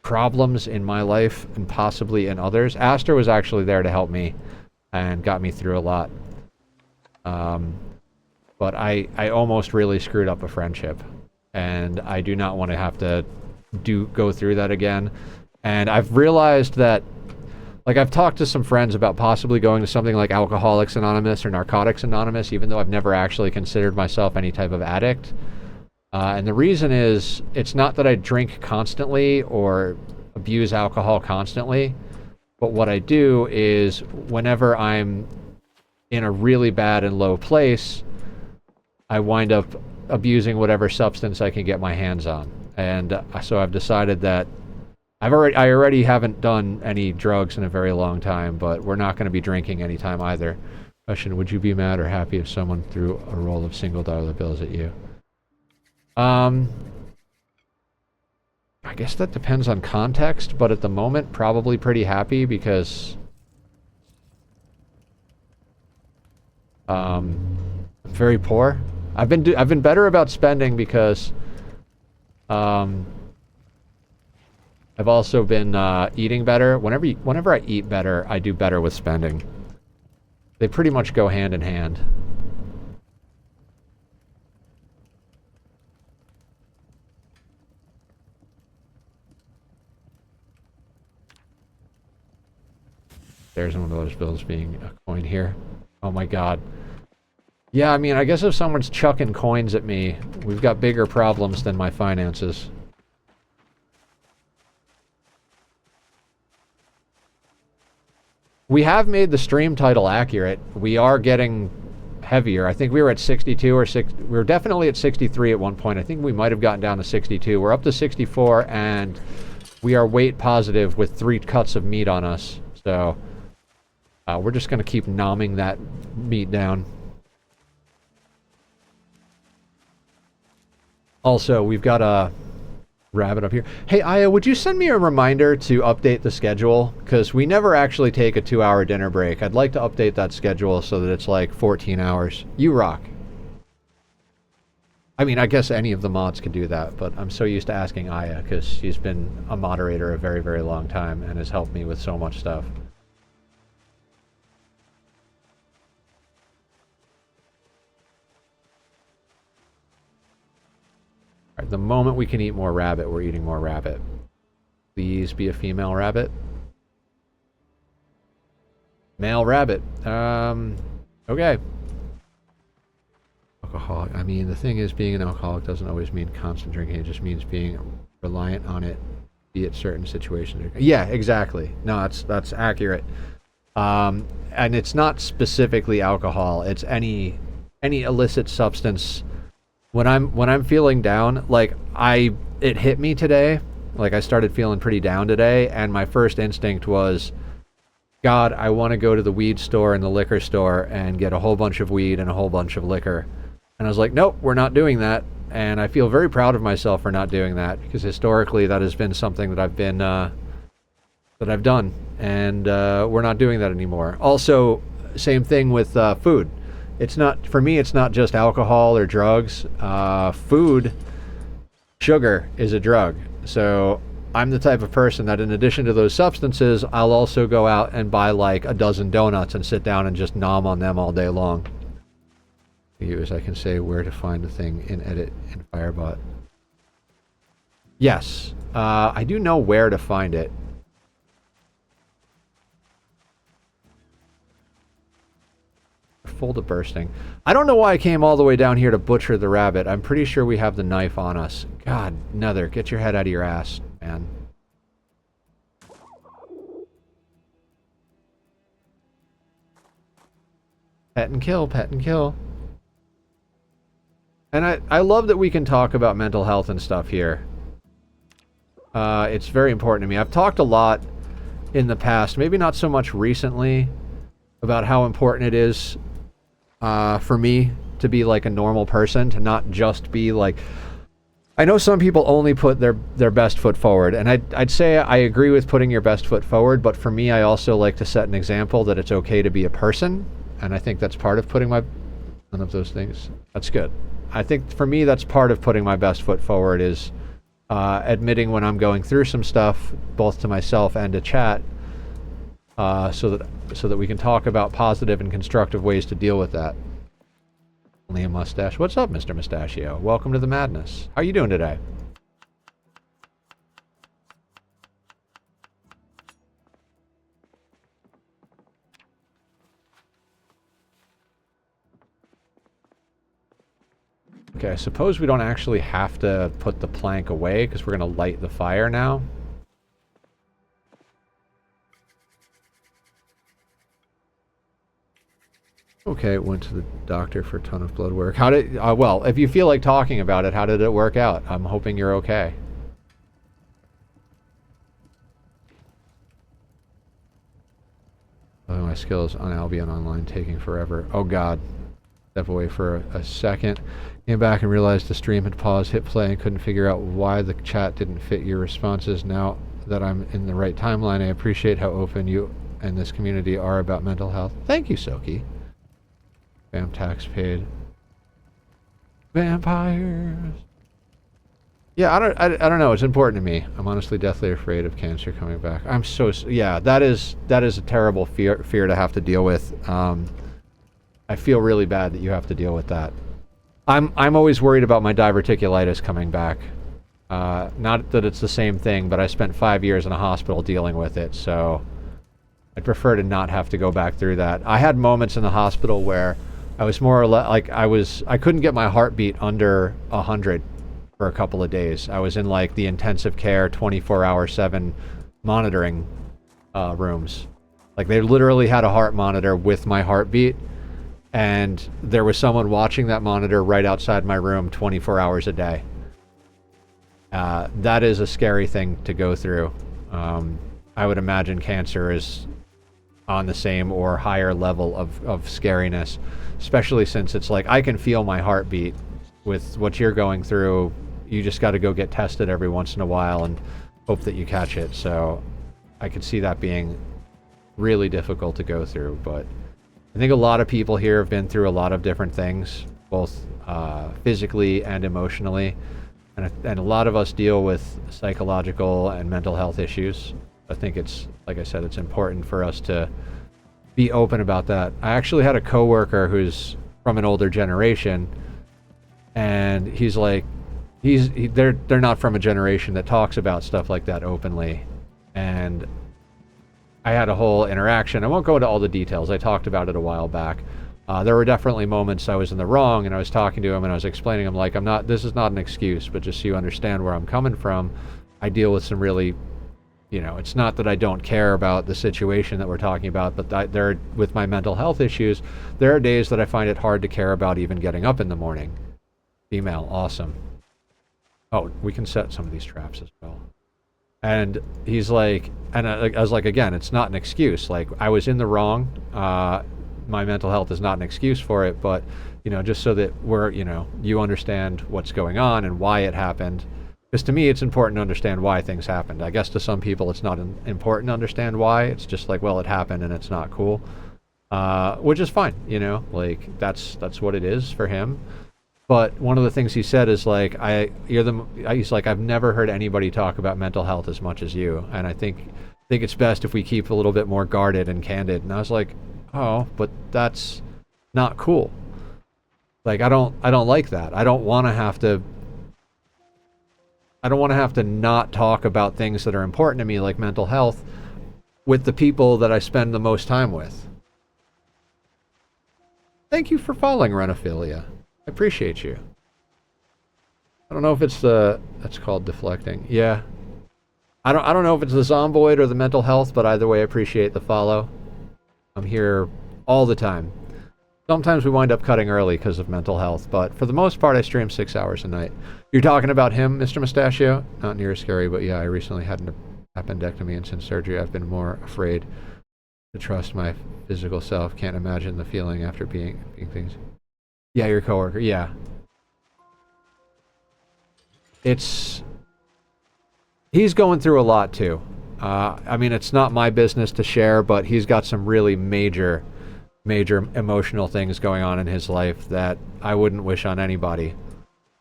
S1: problems in my life and possibly in others. Aster was actually there to help me and got me through a lot. But I almost really screwed up a friendship. And I do not want to have to go through that again. And I've realized that, like, I've talked to some friends about possibly going to something like Alcoholics Anonymous or Narcotics Anonymous, even though I've never actually considered myself any type of addict. And the reason is, it's not that I drink constantly or abuse alcohol constantly, but what I do is, whenever I'm in a really bad and low place, I wind up abusing whatever substance I can get my hands on. And so I've decided that I already haven't done any drugs in a very long time, but we're not going to be drinking anytime either. Question, would you be mad or happy if someone threw a roll of $1 bills at you? I guess that depends on context, but at the moment, probably pretty happy because I'm very poor. I've been better about spending because I've also been eating better. Whenever I eat better, I do better with spending. They pretty much go hand in hand. There's one of those bills being a coin here. Oh my god. Yeah, I mean, I guess if someone's chucking coins at me, we've got bigger problems than my finances. We have made the stream title accurate. We are getting heavier. I think we were at 62 or 6. We were definitely at 63 at one point. I think we might have gotten down to 62. We're up to 64, and We are weight positive with 3 cuts of meat on us. So we're just going to keep nomming that meat down. Also, we've got a rabbit up here. Hey, Aya, would you send me a reminder to update the schedule? Because we never actually take a 2-hour dinner break. I'd like to update that schedule so that it's like 14 hours. You rock. I mean, I guess any of the mods could do that, but I'm so used to asking Aya because she's been a moderator a very, very long time and has helped me with so much stuff. All right, the moment we can eat more rabbit, we're eating more rabbit. Please be a female rabbit. Male rabbit. Okay. Alcoholic. I mean, the thing is, being an alcoholic doesn't always mean constant drinking. It just means being reliant on it, be it certain situations. Yeah, exactly. No, that's accurate. And it's not specifically alcohol. It's any illicit substance. When I'm feeling down, like it hit me today. Like I started feeling pretty down today, and my first instinct was, God, I want to go to the weed store and the liquor store and get a whole bunch of weed and a whole bunch of liquor. And I was like, nope, we're not doing that. And I feel very proud of myself for not doing that, because historically that has been something that I've done, and we're not doing that anymore. Also, same thing with food. It's not, for me, it's not just alcohol or drugs. Food, sugar is a drug. So I'm the type of person that, in addition to those substances, I'll also go out and buy like a dozen donuts and sit down and just nom on them all day long. As I can say where to find the thing in edit in Firebot. Yes, I do know where to find it. Full to bursting. I don't know why I came all the way down here to butcher the rabbit. I'm pretty sure we have the knife on us. God, Nether, get your head out of your ass, man. Pet and kill, pet and kill. And I love that we can talk about mental health and stuff here. It's very important to me. I've talked a lot in the past, maybe not so much recently, about how important it is for me to be like a normal person, to not just be like... I know some people only put their best foot forward, and I'd say I agree with putting your best foot forward, but for me, I also like to set an example that it's okay to be a person, and I think that's part of putting my... None of those things. That's good. I think for me, that's part of putting my best foot forward, is admitting when I'm going through some stuff, both to myself and to chat, so that we can talk about positive and constructive ways to deal with that. Only a mustache. What's up, Mr. Mustachio? Welcome to the madness. How are you doing today? Okay, I suppose we don't actually have to put the plank away because we're going to light the fire now. Okay, went to the doctor for a ton of blood work. How did... well, if you feel like talking about it, how did it work out? I'm hoping you're okay. Oh, my skills on Albion Online taking forever. Oh, God. Step away for a second. Came back and realized the stream had paused, hit play, and couldn't figure out why the chat didn't fit your responses. Now that I'm in the right timeline, I appreciate how open you and this community are about mental health. Thank you, Soki. Bam, tax paid. Vampires. Yeah, I don't know. It's important to me. I'm honestly deathly afraid of cancer coming back. I'm so... Yeah, that is a terrible fear to have to deal with. I feel really bad that you have to deal with that. I'm always worried about my diverticulitis coming back. Not that it's the same thing, but I spent 5 years in a hospital dealing with it, so I'd prefer to not have to go back through that. I had moments in the hospital where I was more or less like I couldn't get my heartbeat under 100 for a couple of days. I was in like the intensive care 24/7 monitoring rooms. Like they literally had a heart monitor with my heartbeat, and there was someone watching that monitor right outside my room 24 hours a day. That is a scary thing to go through. I would imagine cancer is on the same or higher level of scariness, especially since it's like I can feel my heartbeat with what you're going through. You just got to go get tested every once in a while and hope that you catch it. So I could see that being really difficult to go through. But I think a lot of people here have been through a lot of different things, both physically and emotionally. And a lot of us deal with psychological and mental health issues. I think it's, like I said, it's important for us to be open about that. I actually had a coworker who's from an older generation, and he's like, they're not from a generation that talks about stuff like that openly. And I had a whole interaction. I won't go into all the details. I talked about it a while back. There were definitely moments I was in the wrong, and I was talking to him, and I was explaining him, like, this is not an excuse, but just so you understand where I'm coming from, I deal with some really, it's not that I don't care about the situation that we're talking about, but with my mental health issues, there are days that I find it hard to care about even getting up in the morning. Female, awesome. Oh, we can set some of these traps as well. And he's like, and I was like, again, it's not an excuse. Like, I was in the wrong. My mental health is not an excuse for it, but, just so that you understand what's going on and why it happened. Because to me, it's important to understand why things happened. I guess to some people, it's not important to understand why. It's just like, well, it happened and it's not cool. Which is fine, like that's what it is for him. But one of the things he said is like, he's like, I've never heard anybody talk about mental health as much as you. And I think it's best if we keep a little bit more guarded and candid. And I was like, oh, but that's not cool. Like, I don't like that. I don't want to have to not talk about things that are important to me, like mental health, with the people that I spend the most time with. Thank you for following, Renophilia. I appreciate you. I don't know if it's that's called deflecting. Yeah. I don't know if it's the Zomboid or the mental health, but either way, I appreciate the follow. I'm here all the time. Sometimes we wind up cutting early because of mental health, but for the most part, I stream 6 hours a night. You're talking about him, Mr. Mustachio? Not near as scary, but yeah, I recently had an appendectomy, and since surgery, I've been more afraid to trust my physical self. Can't imagine the feeling after being things. Yeah, your coworker. Yeah. He's going through a lot too. I mean, it's not my business to share, but he's got some really major emotional things going on in his life that I wouldn't wish on anybody.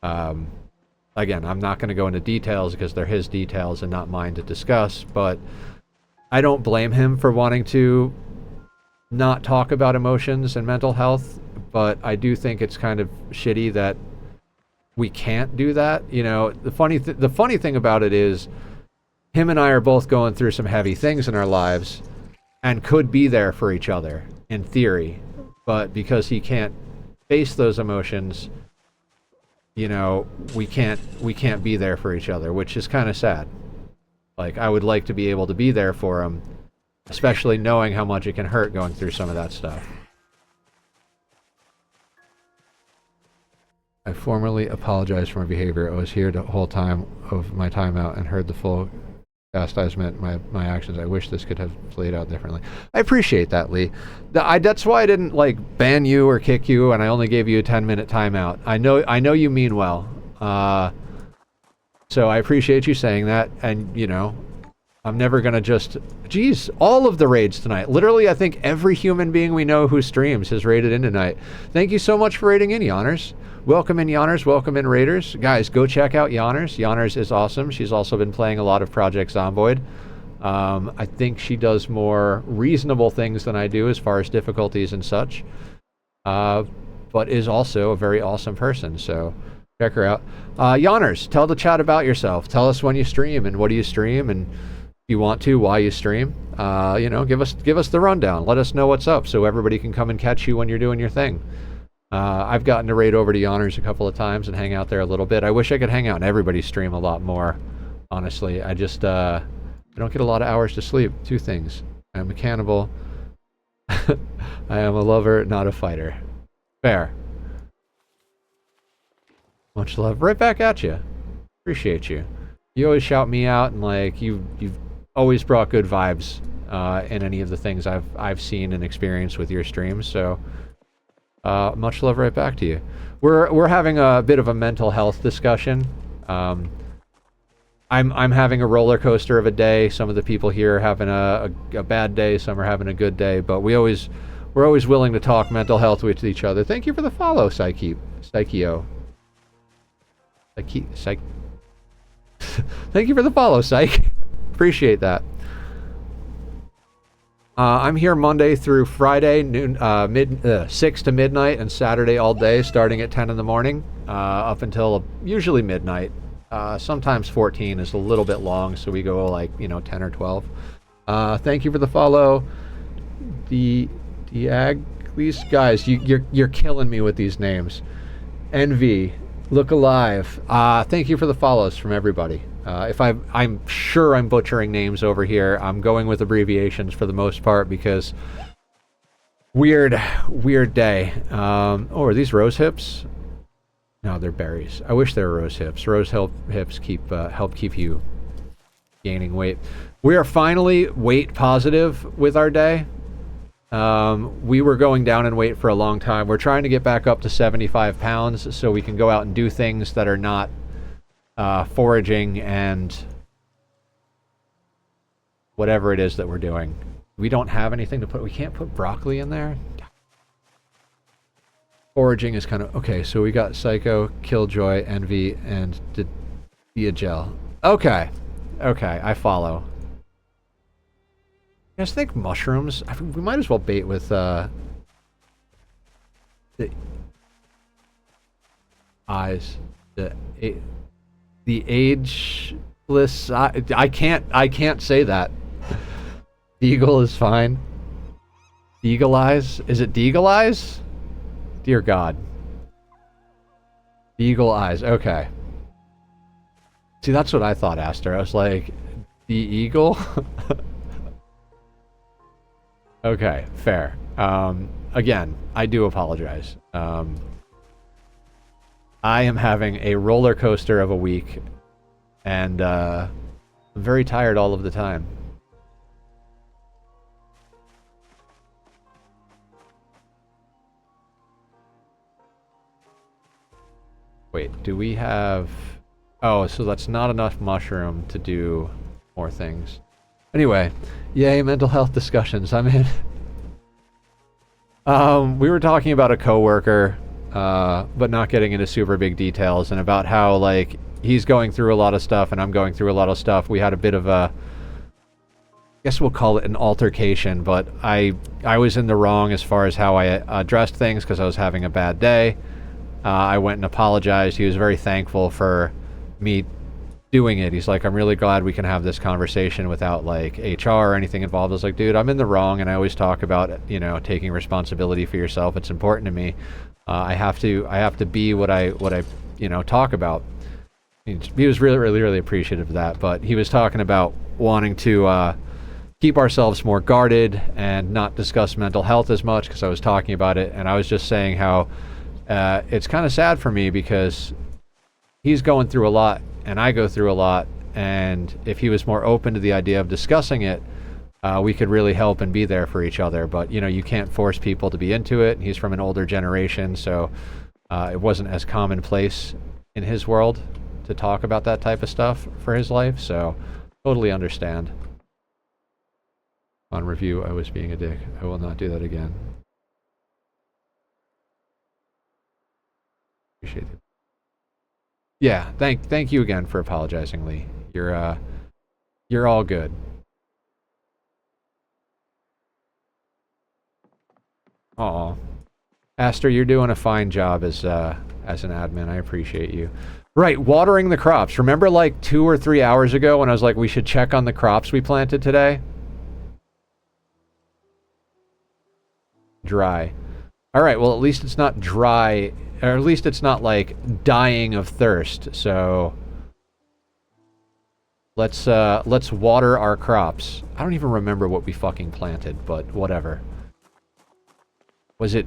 S1: Again, I'm not going to go into details because they're his details and not mine to discuss, but I don't blame him for wanting to not talk about emotions and mental health, but I do think it's kind of shitty that we can't do that. The funny thing about it is him and I are both going through some heavy things in our lives and could be there for each other in theory, but because he can't face those emotions, we can't be there for each other, which is kind of sad. Like, I would like to be able to be there for him, especially knowing how much it can hurt going through some of that stuff. I formally apologize for my behavior. I was here the whole time of my timeout and heard the full chastisement, my actions. I wish this could have played out differently. I appreciate that, Lee. That's why I didn't ban you or kick you, and I only gave you a 10-minute timeout. I know you mean well. So I appreciate you saying that, and I'm never gonna just... Geez, all of the raids tonight. Literally, I think every human being we know who streams has raided in tonight. Thank you so much for raiding in, Yonners. Welcome in, Yonners. Welcome in, Raiders. Guys, go check out Yonners. Yonners is awesome. She's also been playing a lot of Project Zomboid. I think she does more reasonable things than I do as far as difficulties and such. But is also a very awesome person, so check her out. Yonners, tell the chat about yourself. Tell us when you stream and what do you stream, and if you want to, why you stream. Give us the rundown. Let us know what's up so everybody can come and catch you when you're doing your thing. I've gotten to raid over to Yonners a couple of times and hang out there a little bit. I wish I could hang out in everybody's stream a lot more, honestly. I just, I don't get a lot of hours to sleep. Two things. I am a cannibal. I am a lover, not a fighter. Fair. Much love. Right back at you. Appreciate you. You always shout me out, and like you've always brought good vibes in any of the things I've seen and experienced with your streams. So much love right back to you. We're having a bit of a mental health discussion. I'm having a roller coaster of a day. Some of the people here are having a bad day. Some are having a good day. But we're always willing to talk mental health with each other. Thank you for the follow, Psychio. Thank you for the follow, Psych. Appreciate that. I'm here Monday through Friday, noon, 6 to midnight, and Saturday all day, starting at 10 in the morning, up until usually midnight. Sometimes 14 is a little bit long, so we go like, 10 or 12. Thank you for the follow. These guys, you're killing me with these names. Envy, Look Alive. Thank you for the follows from everybody. I'm sure I'm butchering names over here. I'm going with abbreviations for the most part because weird day. Oh, are these rose hips? No, they're berries. I wish they were rose hips. Rose hips help keep you gaining weight. We are finally weight positive with our day. We were going down in weight for a long time. We're trying to get back up to 75 pounds so we can go out and do things that are not foraging and whatever it is that we're doing. We don't have anything to put. We can't put broccoli in there. Foraging is kind of okay. So we got Psycho, Killjoy, Envy, and Diagel. Okay, I follow. You guys think mushrooms? I mean, we might as well bait with the eyes. The ageless. I can't say that. Deagle is fine. Deagle eyes. Is it Deagle eyes? Dear God. Deagle eyes. Okay. See, that's what I thought, Aster. I was like, the eagle. Okay, fair. Again, I do apologize. I am having a roller coaster of a week, and I'm very tired all of the time. Wait, do we have... Oh, so that's not enough mushroom to do more things. Anyway, yay, mental health discussions. I'm in. We were talking about a coworker, but not getting into super big details, and about how, like, he's going through a lot of stuff and I'm going through a lot of stuff. We had a bit of a... I guess we'll call it an altercation, but I was in the wrong as far as how I addressed things because I was having a bad day. I went and apologized. He was very thankful for me doing it. He's like, I'm really glad we can have this conversation without like HR or anything involved. I was like, dude, I'm in the wrong, and I always talk about, taking responsibility for yourself. It's important to me. I have to be what I talk about. He was really appreciative of that, but he was talking about wanting to keep ourselves more guarded and not discuss mental health as much because I was talking about it, and I was just saying how it's kind of sad for me because he's going through a lot and I go through a lot, and if he was more open to the idea of discussing it, we could really help and be there for each other. But you can't force people to be into it. He's from an older generation, so it wasn't as commonplace in his world to talk about that type of stuff for his life, so totally understand. On review, I was being a dick. I will not do that again. Appreciate it. Yeah, thank you again for apologizing, Lee. You're all good. Aw. Aster, you're doing a fine job as an admin. I appreciate you. Right, watering the crops. Remember like 2 or 3 hours ago when I was like, we should check on the crops we planted today? Dry. Alright, well at least it's not dry, or at least it's not like dying of thirst, so let's water our crops. I don't even remember what we fucking planted, but whatever. Was it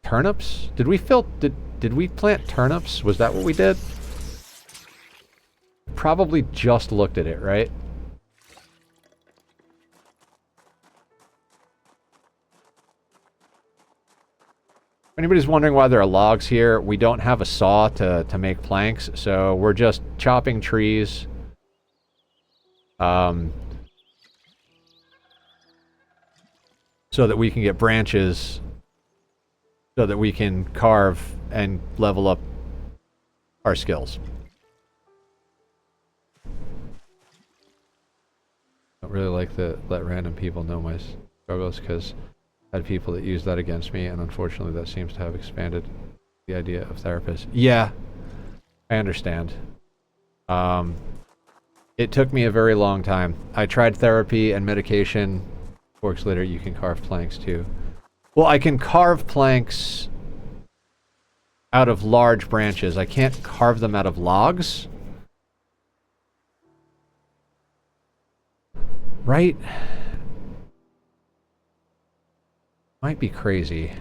S1: turnips? Did we plant turnips? Was that what we did? Probably just looked at it, right? If anybody's wondering why there are logs here, we don't have a saw to make planks, so we're just chopping trees. So that we can get branches, so that we can carve and level up our skills. I don't really like to let random people know my struggles, because I had people that use that against me, and unfortunately that seems to have expanded the idea of therapists. Yeah, I understand. It took me a very long time. I tried therapy and medication. Works later, you can carve planks too. Well, I can carve planks out of large branches. I can't carve them out of logs. Right? Might be crazy.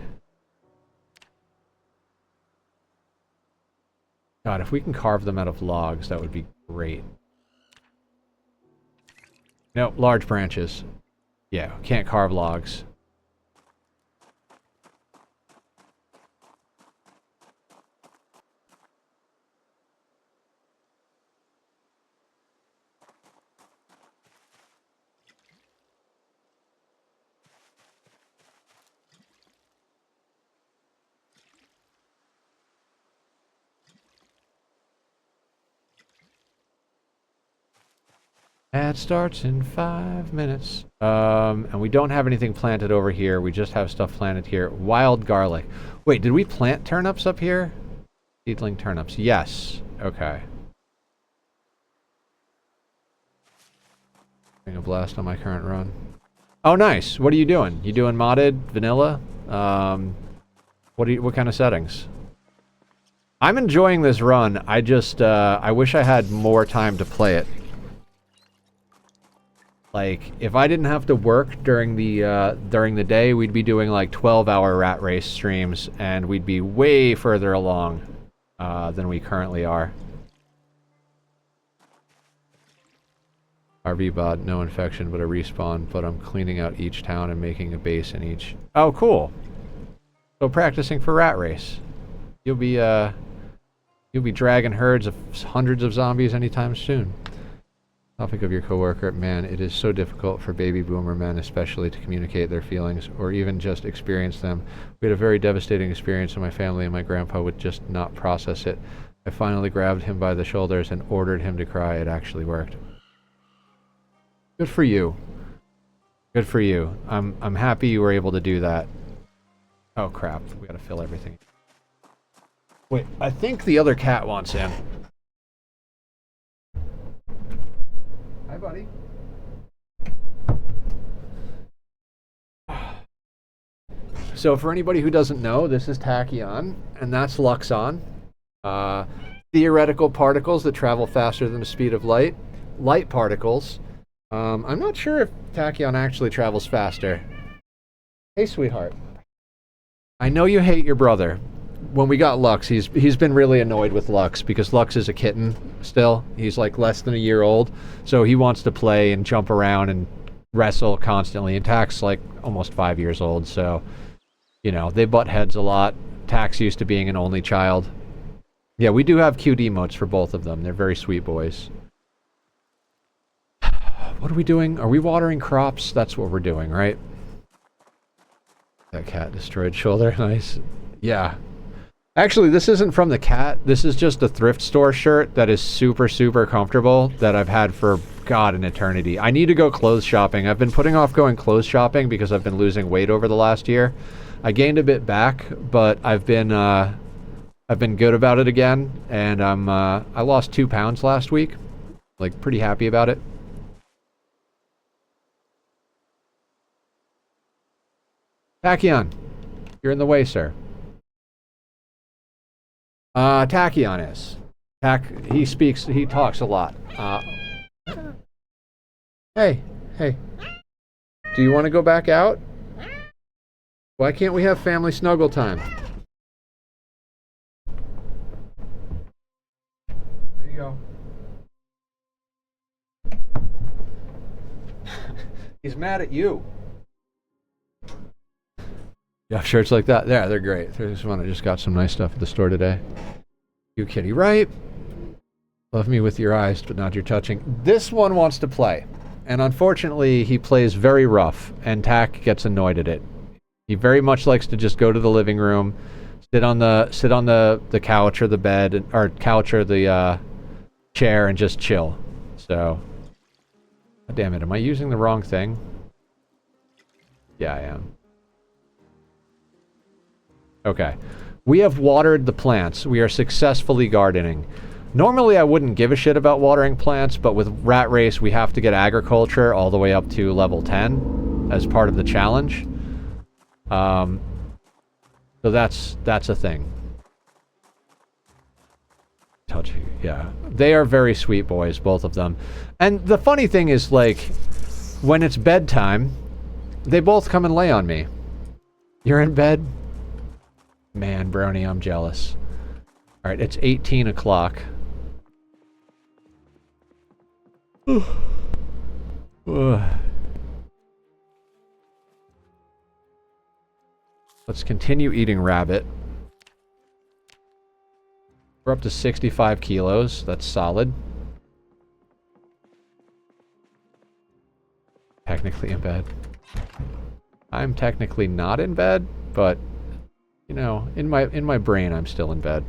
S1: God, if we can carve them out of logs, that would be great. No, large branches. Yeah, can't carve logs. Ad starts in 5 minutes. And we don't have anything planted over here. We just have stuff planted here. Wild garlic. Wait, did we plant turnips up here? Seedling turnips. Yes. Okay. Having a blast on my current run. Oh, nice. What are you doing? You doing modded? Vanilla? What kind of settings? I'm enjoying this run. I just, I wish I had more time to play it. Like, if I didn't have to work during the day, we'd be doing like 12-hour rat race streams, and we'd be way further along than we currently are. RV bot, no infection, but a respawn, but I'm cleaning out each town and making a base in each. Oh, cool. So practicing for rat race. You'll be dragging herds of hundreds of zombies anytime soon. Topic of your coworker, man, it is so difficult for baby boomer men especially to communicate their feelings or even just experience them. We had a very devastating experience in my family and my grandpa would just not process it. I finally grabbed him by the shoulders and ordered him to cry. It actually worked. Good for you. Good for you. I'm happy you were able to do that. Oh crap, we gotta fill everything. Wait, I think the other cat wants in. Hi, buddy. So for anybody who doesn't know, this is Tachyon, and that's Luxon. Theoretical particles that travel faster than the speed of light. Light particles. I'm not sure if Tachyon actually travels faster. Hey, sweetheart. I know you hate your brother. When we got Lux, he's been really annoyed with Lux because Lux is a kitten still. He's like less than a year old, so he wants to play and jump around and wrestle constantly. And Tax like almost 5 years old, so you know they butt heads a lot. Tax used to being an only child. Yeah, we do have cute emotes for both of them. They're very sweet boys. What are we doing? Are we watering crops? That's what we're doing, right? That cat destroyed shoulder. Nice. Yeah. Actually, this isn't from the cat. This is just a thrift store shirt that is super, super comfortable that I've had for, God, an eternity. I need to go clothes shopping. I've been putting off going clothes shopping because I've been losing weight over the last year. I gained a bit back, but I've been good about it again, and I lost 2 pounds last week. Like, pretty happy about it. Tachyon, you're in the way, sir. Tachyon is. He talks a lot. Hey. Do you want to go back out? Why can't we have family snuggle time? There you go. He's mad at you. Yeah, shirts like that. Yeah, they're great. There's one. I just got some nice stuff at the store today. You kitty, right? Love me with your eyes, but not your touching. This one wants to play. And unfortunately, he plays very rough, and Tack gets annoyed at it. He very much likes to just go to the living room, sit on the couch or the bed, or couch or the chair, and just chill. So, God damn it, am I using the wrong thing? Yeah, I am. Okay. We have watered the plants. We are successfully gardening. Normally, I wouldn't give a shit about watering plants, but with Rat Race, we have to get agriculture all the way up to level 10 as part of the challenge. So that's a thing. Touchy, yeah. They are very sweet boys, both of them. And the funny thing is, like, when it's bedtime, they both come and lay on me. You're in bed? Man, Brony, I'm jealous. Alright, it's 18 o'clock. Let's continue eating rabbit. We're up to 65 kilos. That's solid. Technically in bed. I'm technically not in bed, but you know, in my brain I'm still in bed.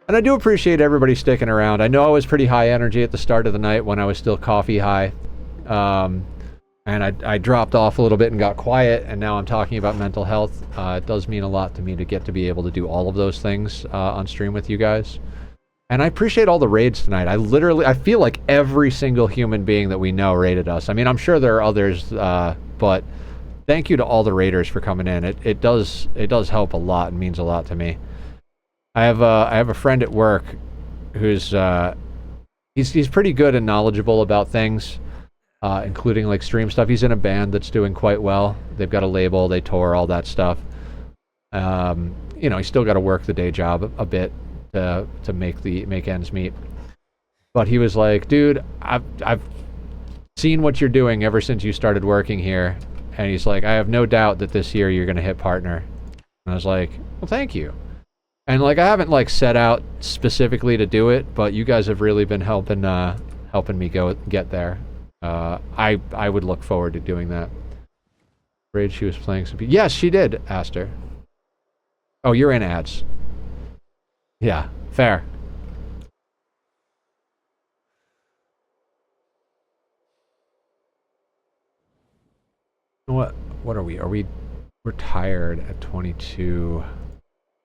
S1: And I do appreciate everybody sticking around. I know I was pretty high energy at the start of the night when I was still coffee high. And I dropped off a little bit and got quiet, and now I'm talking about mental health. It does mean a lot to me to get to be able to do all of those things on stream with you guys. And I appreciate all the raids tonight. I feel like every single human being that we know raided us. I mean, I'm sure there are others, but thank you to all the raiders for coming in. It does help a lot and means a lot to me. I have a friend at work who's he's pretty good and knowledgeable about things. Including like stream stuff. He's in a band that's doing quite well. They've got a label, they tour, all that stuff. You know, he's still got to work the day job a bit to make ends meet. But he was like, dude, I've seen what you're doing ever since you started working here. And he's like, I have no doubt that this year you're gonna hit partner. And I was like, well, thank you. And like, I haven't like set out specifically to do it, but you guys have really been helping me get there. I would look forward to doing that. Afraid she was playing some... Yes, she did, Aster. Oh, you're in ads. Yeah, fair. What are we? We're tired at 22.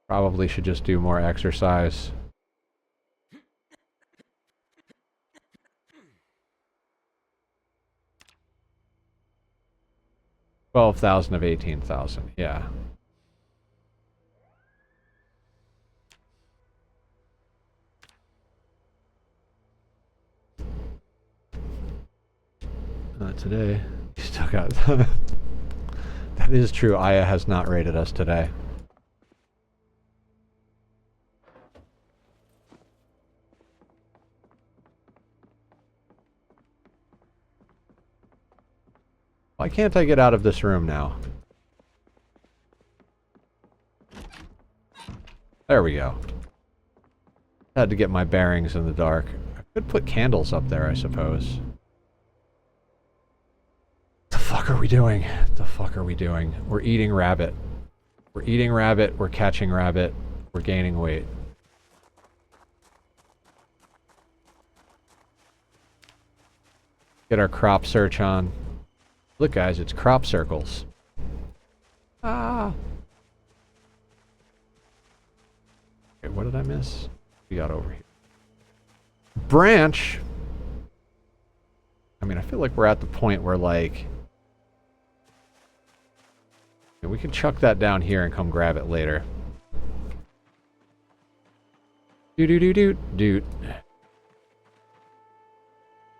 S1: Probably should just do more exercise. 12,000 of 18,000, yeah. Not today. You still got... That is true. Aya has not rated us today. Why can't I get out of this room now? There we go. Had to get my bearings in the dark. I could put candles up there, I suppose. The fuck are we doing? The fuck are we doing? We're eating rabbit. We're eating rabbit, we're catching rabbit, we're gaining weight. Get our crop search on. Look guys, it's crop circles. Ah. Okay, what did I miss? We got over here. Branch. I mean, I feel like we're at the point where like... we can chuck that down here and come grab it later. Doot.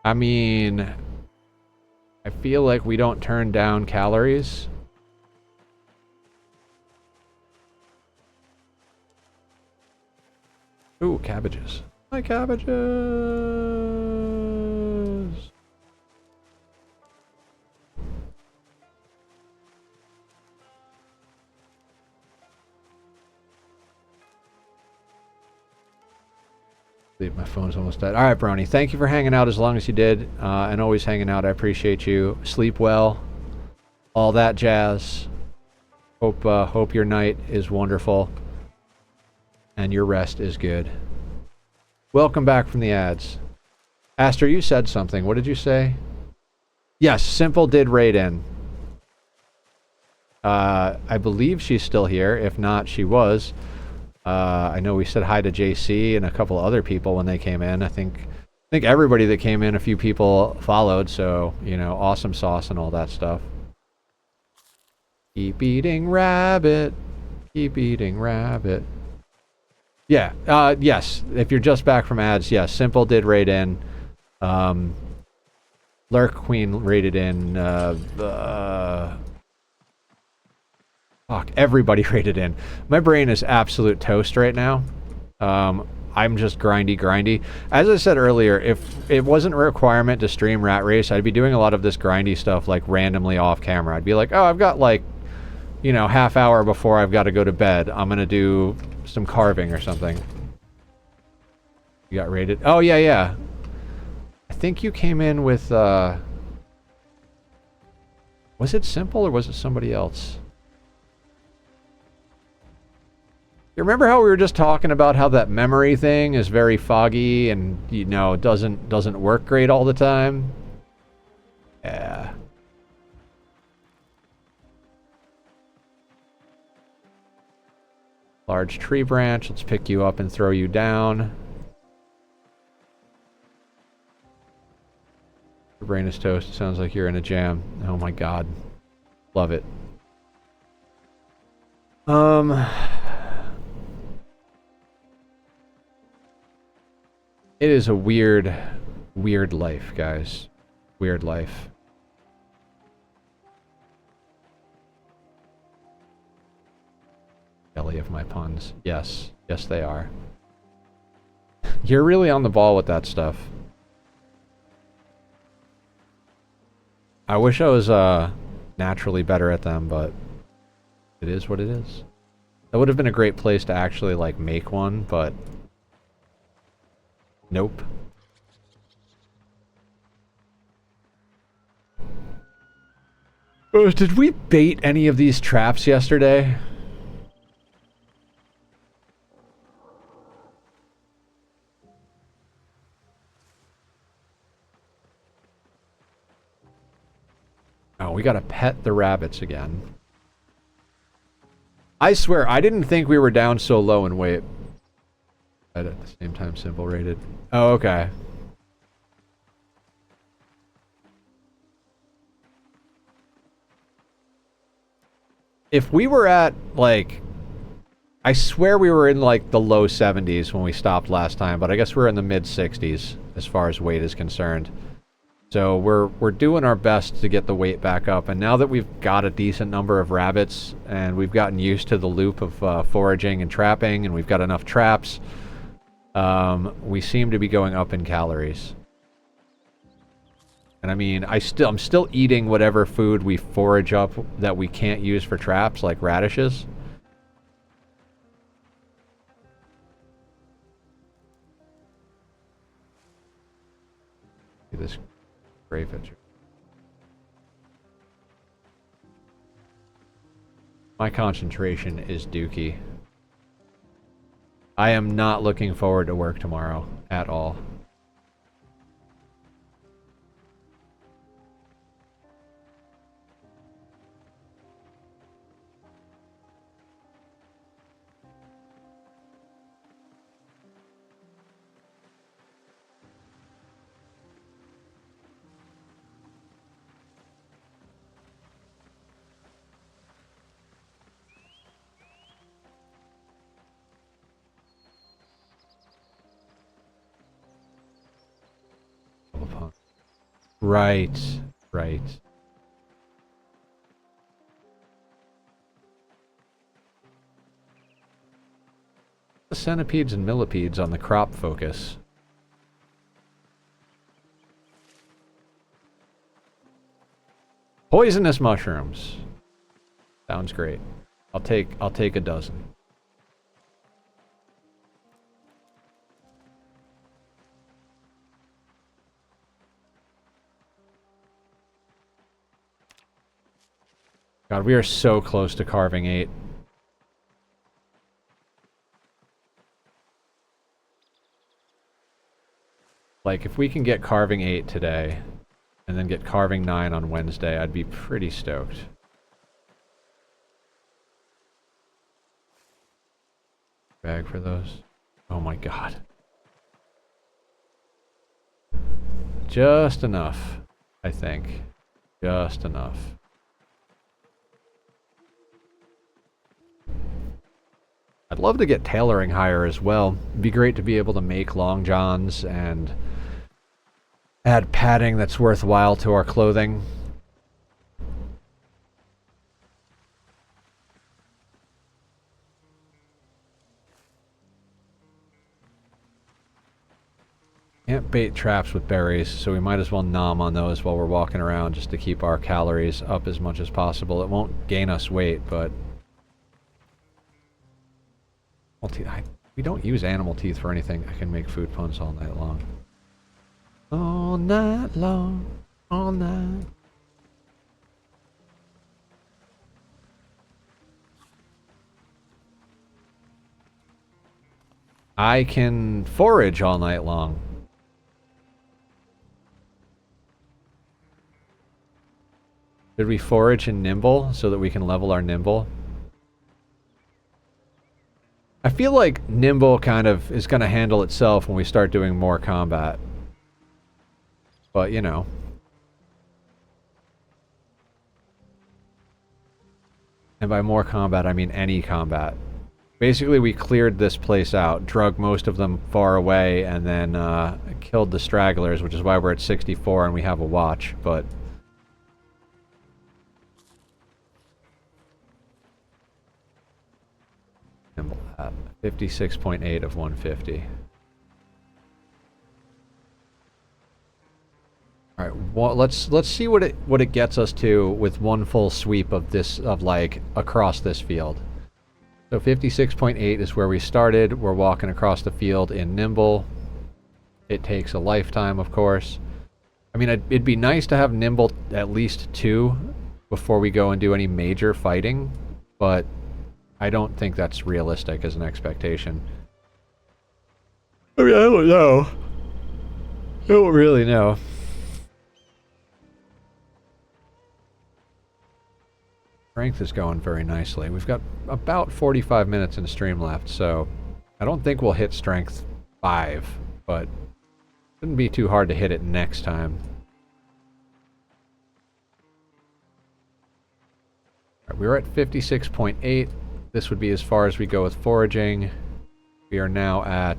S1: I mean... I feel like we don't turn down calories. Ooh, cabbages. My cabbages! Leave my phone's almost dead. All right, Brony. Thank you for hanging out as long as you did, and always hanging out. I appreciate you. Sleep well. All that jazz. Hope your night is wonderful, and your rest is good. Welcome back from the ads. Aster, you said something. What did you say? Yes, Simple did raid in. I believe she's still here. If not, she was. I know we said hi to JC and a couple other people when they came in. I think everybody that came in, a few people followed. So, you know, awesome sauce and all that stuff. Keep eating rabbit. Keep eating rabbit. Yeah. Yes. If you're just back from ads, yes. Simple did raid in. Lurk Queen raided in. Fuck, everybody raided in. My brain is absolute toast right now. I'm just grindy. As I said earlier, if it wasn't a requirement to stream Rat Race, I'd be doing a lot of this grindy stuff like randomly off camera. I'd be like, oh, I've got like, you know, half hour before I've got to go to bed. I'm going to do some carving or something. You got raided? Oh, yeah. I think you came in with, was it Simple or was it somebody else? You remember how we were just talking about how that memory thing is very foggy and, you know, doesn't work great all the time? Yeah. Large tree branch. Let's pick you up and throw you down. Your brain is toast. It sounds like you're in a jam. Oh my god. Love it. It is a weird life, guys. Weird life. Belly of my puns. Yes. Yes, they are. You're really on the ball with that stuff. I wish I was naturally better at them, but it is what it is. That would have been a great place to actually like make one, but nope. Oh, did we bait any of these traps yesterday? Oh, we gotta pet the rabbits again. I swear, I didn't think we were down so low in weight. At the same time, Simple rated. Oh, okay. If we were at, like... I swear we were in, like, the low 70s when we stopped last time, but I guess we're in the mid-60s as far as weight is concerned. So we're doing our best to get the weight back up, and now that we've got a decent number of rabbits, and we've gotten used to the loop of foraging and trapping, and we've got enough traps, we seem to be going up in calories. And I mean, I'm still eating whatever food we forage up that we can't use for traps, like radishes. See this gray picture. My concentration is dookie. I am not looking forward to work tomorrow at all. Right, right. The centipedes and millipedes on the crop focus. Poisonous mushrooms. Sounds great. I'll take a dozen. God, we are so close to carving 8. Like, if we can get carving 8 today, and then get carving 9 on Wednesday, I'd be pretty stoked. Bag for those. Oh my god. Just enough, I think. Just enough. I'd love to get tailoring higher as well. It'd be great to be able to make long johns and add padding that's worthwhile to our clothing. Can't bait traps with berries, so we might as well nom on those while we're walking around just to keep our calories up as much as possible. It won't gain us weight, but... we don't use animal teeth for anything. I can make food puns all night long. All night long, all night. I can forage all night long. Should we forage in nimble so that we can level our nimble? I feel like nimble kind of is going to handle itself when we start doing more combat. But, you know. And by more combat, I mean any combat. Basically, we cleared this place out, drug most of them far away, and then killed the stragglers, which is why we're at 64 and we have a watch, but... Nimble at 56.8 of 150. All right, well, let's see what it gets us to with one full sweep of this like across this field. So 56.8 is where we started. We're walking across the field in nimble. It takes a lifetime, of course. I mean, it'd be nice to have nimble at least 2 before we go and do any major fighting, but I don't think that's realistic as an expectation. I mean, I don't know. I don't really know. Strength is going very nicely. We've got about 45 minutes in the stream left, so I don't think we'll hit strength 5, but it shouldn't be too hard to hit it next time. All right, we were at 56.8. This would be as far as we go with foraging. We are now at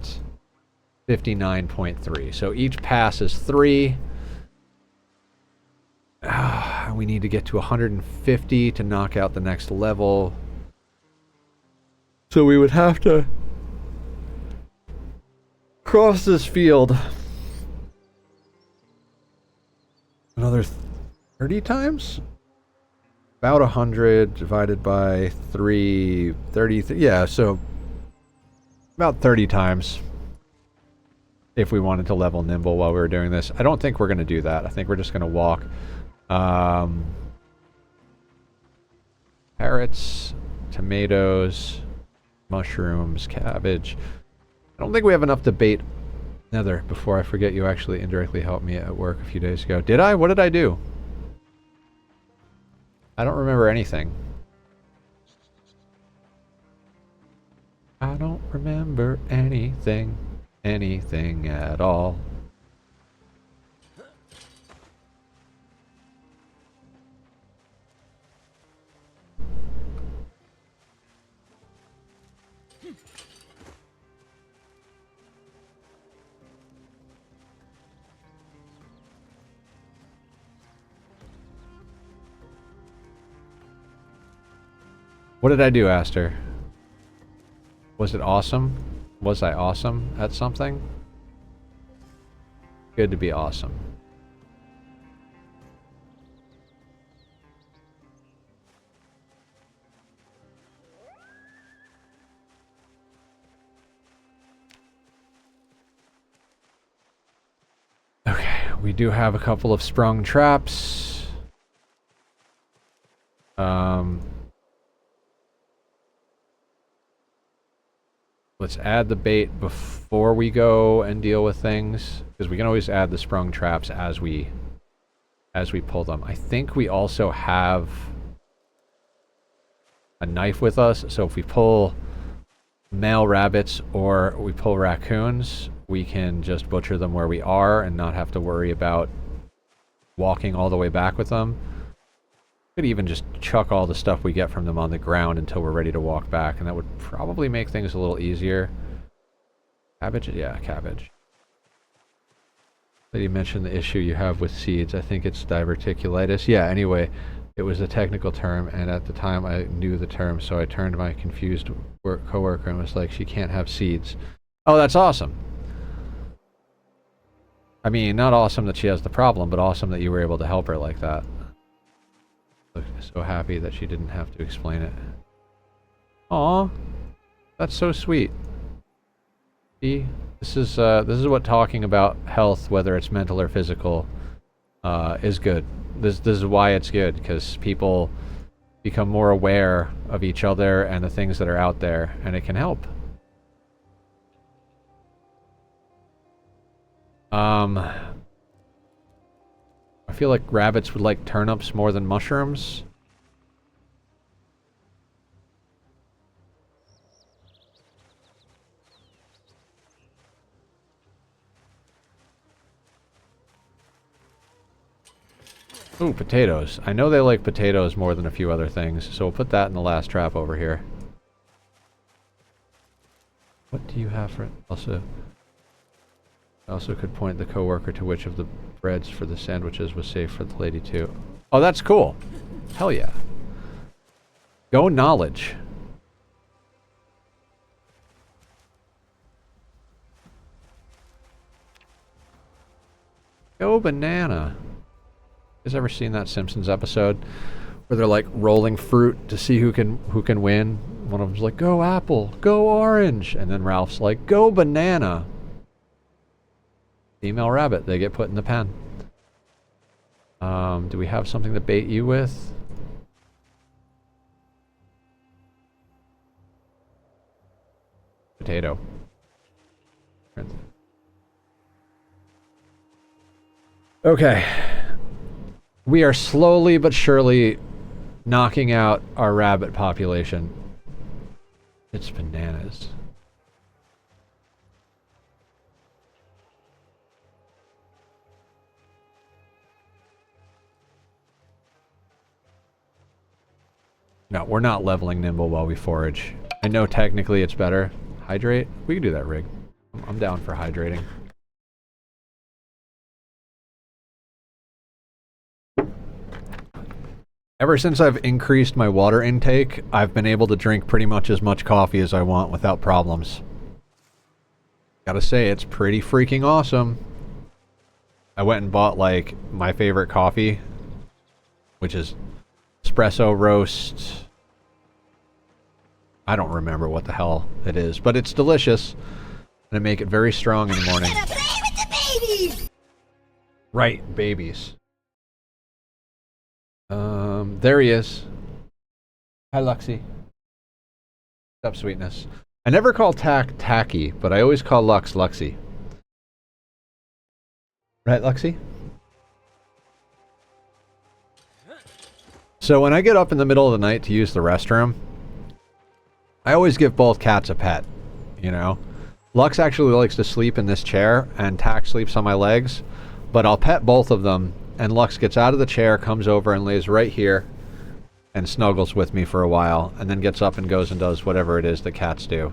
S1: 59.3. So each pass is 3. We need to get to 150 to knock out the next level. So we would have to cross this field another 30 times? About 100 divided by 3, 30, yeah, so about 30 times if we wanted to level nimble while we were doing this. I don't think we're going to do that. I think we're just going to walk. Carrots, tomatoes, mushrooms, cabbage. I don't think we have enough to bait nether. Before I forget, you actually indirectly helped me at work a few days ago. Did I? What did I do? I don't remember anything. I don't remember anything. Anything at all. What did I do, Aster? Was it awesome? Was I awesome at something? Good to be awesome. Okay, we do have a couple of sprung traps. Let's add the bait before we go and deal with things, because we can always add the sprung traps as we pull them. I think we also have a knife with us, so if we pull male rabbits or we pull raccoons, we can just butcher them where we are and not have to worry about walking all the way back with them. Could even just chuck all the stuff we get from them on the ground until we're ready to walk back, and that would probably make things a little easier. Cabbage? Yeah, cabbage. You mentioned the issue you have with seeds. I think it's diverticulitis. Yeah, anyway, it was a technical term, and at the time I knew the term, so I turned to my confused coworker and was like, she can't have seeds. Oh, that's awesome. I mean, not awesome that she has the problem, but awesome that you were able to help her like that. So happy that she didn't have to explain it. Aw, that's so sweet. See, this is what talking about health, whether it's mental or physical, is good. This is why it's good, because people become more aware of each other and the things that are out there, and it can help. I feel like rabbits would like turnips more than mushrooms. Ooh, potatoes. I know they like potatoes more than a few other things, so we'll put that in the last trap over here. What do you have for it? I also could point the coworker to which of the breads for the sandwiches was safe for the lady too. Oh, that's cool. Hell yeah. Go knowledge. Go banana. You guys ever seen that Simpsons episode where they're like rolling fruit to see who can win? One of them's like, go apple, go orange, and then Ralph's like, go banana. Female rabbit, they get put in the pen. Do we have something to bait you with? Potato. Okay. We are slowly but surely knocking out our rabbit population. It's bananas. No, we're not leveling Nimble while we forage. I know technically it's better. Hydrate? We can do that, Rig. I'm down for hydrating. Ever since I've increased my water intake, I've been able to drink pretty much as much coffee as I want without problems. Gotta say, it's pretty freaking awesome. I went and bought, like, my favorite coffee, which is espresso roast. I don't remember what the hell it is, but it's delicious. And I make it very strong in the morning.
S3: I'm gonna play with the babies!
S1: Right, babies. There he is. Hi, Luxie. What's up, sweetness? I never call Tack Tacky, but I always call Lux Luxie. Right, Luxie? So when I get up in the middle of the night to use the restroom, I always give both cats a pet, you know? Lux actually likes to sleep in this chair, and Tack sleeps on my legs, but I'll pet both of them, and Lux gets out of the chair, comes over and lays right here, and snuggles with me for a while, and then gets up and goes and does whatever it is that cats do.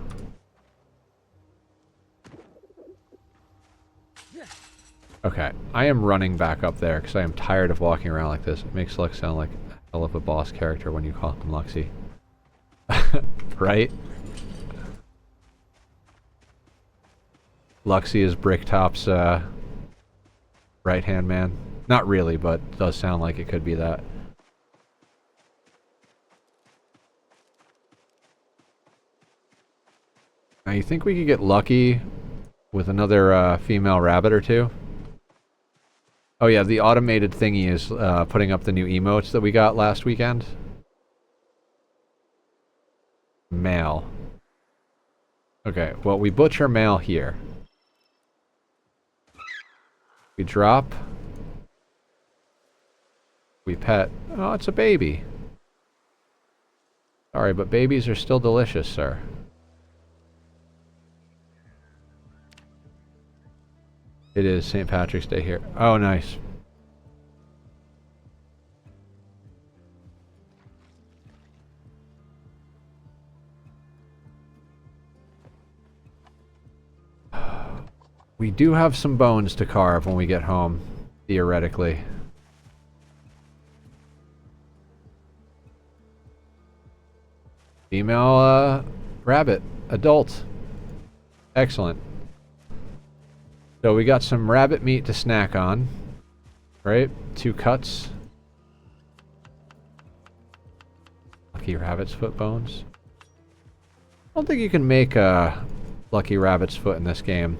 S1: Okay, I am running back up there because I am tired of walking around like this. It makes Lux sound like a hell of a boss character when you call him Luxie. Right? Luxie is Bricktop's right-hand man. Not really, but it does sound like it could be that. Now, you think we could get lucky with another female rabbit or two? Oh yeah, the automated thingy is putting up the new emotes that we got last weekend. Male. Okay, well, we butcher male here. We drop. We pet. Oh, it's a baby. Sorry, but babies are still delicious, sir. It is St. Patrick's Day here. Oh, nice. We do have some bones to carve when we get home, theoretically. Female, rabbit. Adult. Excellent. So we got some rabbit meat to snack on. Right? 2 cuts. Lucky rabbit's foot bones. I don't think you can make a lucky rabbit's foot in this game.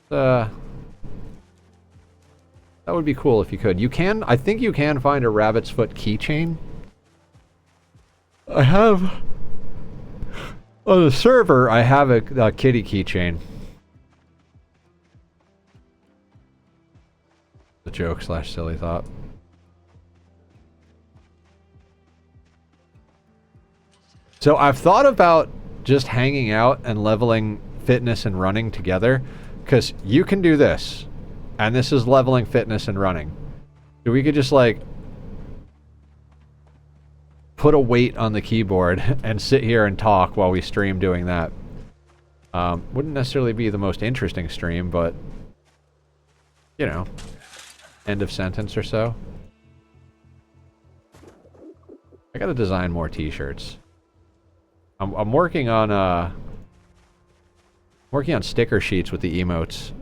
S1: That would be cool if you could. You can, I think you can find a rabbit's foot keychain. I have, on the server, I have a kitty keychain. The joke / silly thought. So I've thought about just hanging out and leveling fitness and running together. Because you can do this, and this is leveling fitness and running. So we could just, like, put a weight on the keyboard and sit here and talk while we stream doing that. Wouldn't necessarily be the most interesting stream, but, you know, end of sentence or so. I gotta design more t-shirts. I'm working on, working on sticker sheets with the emotes.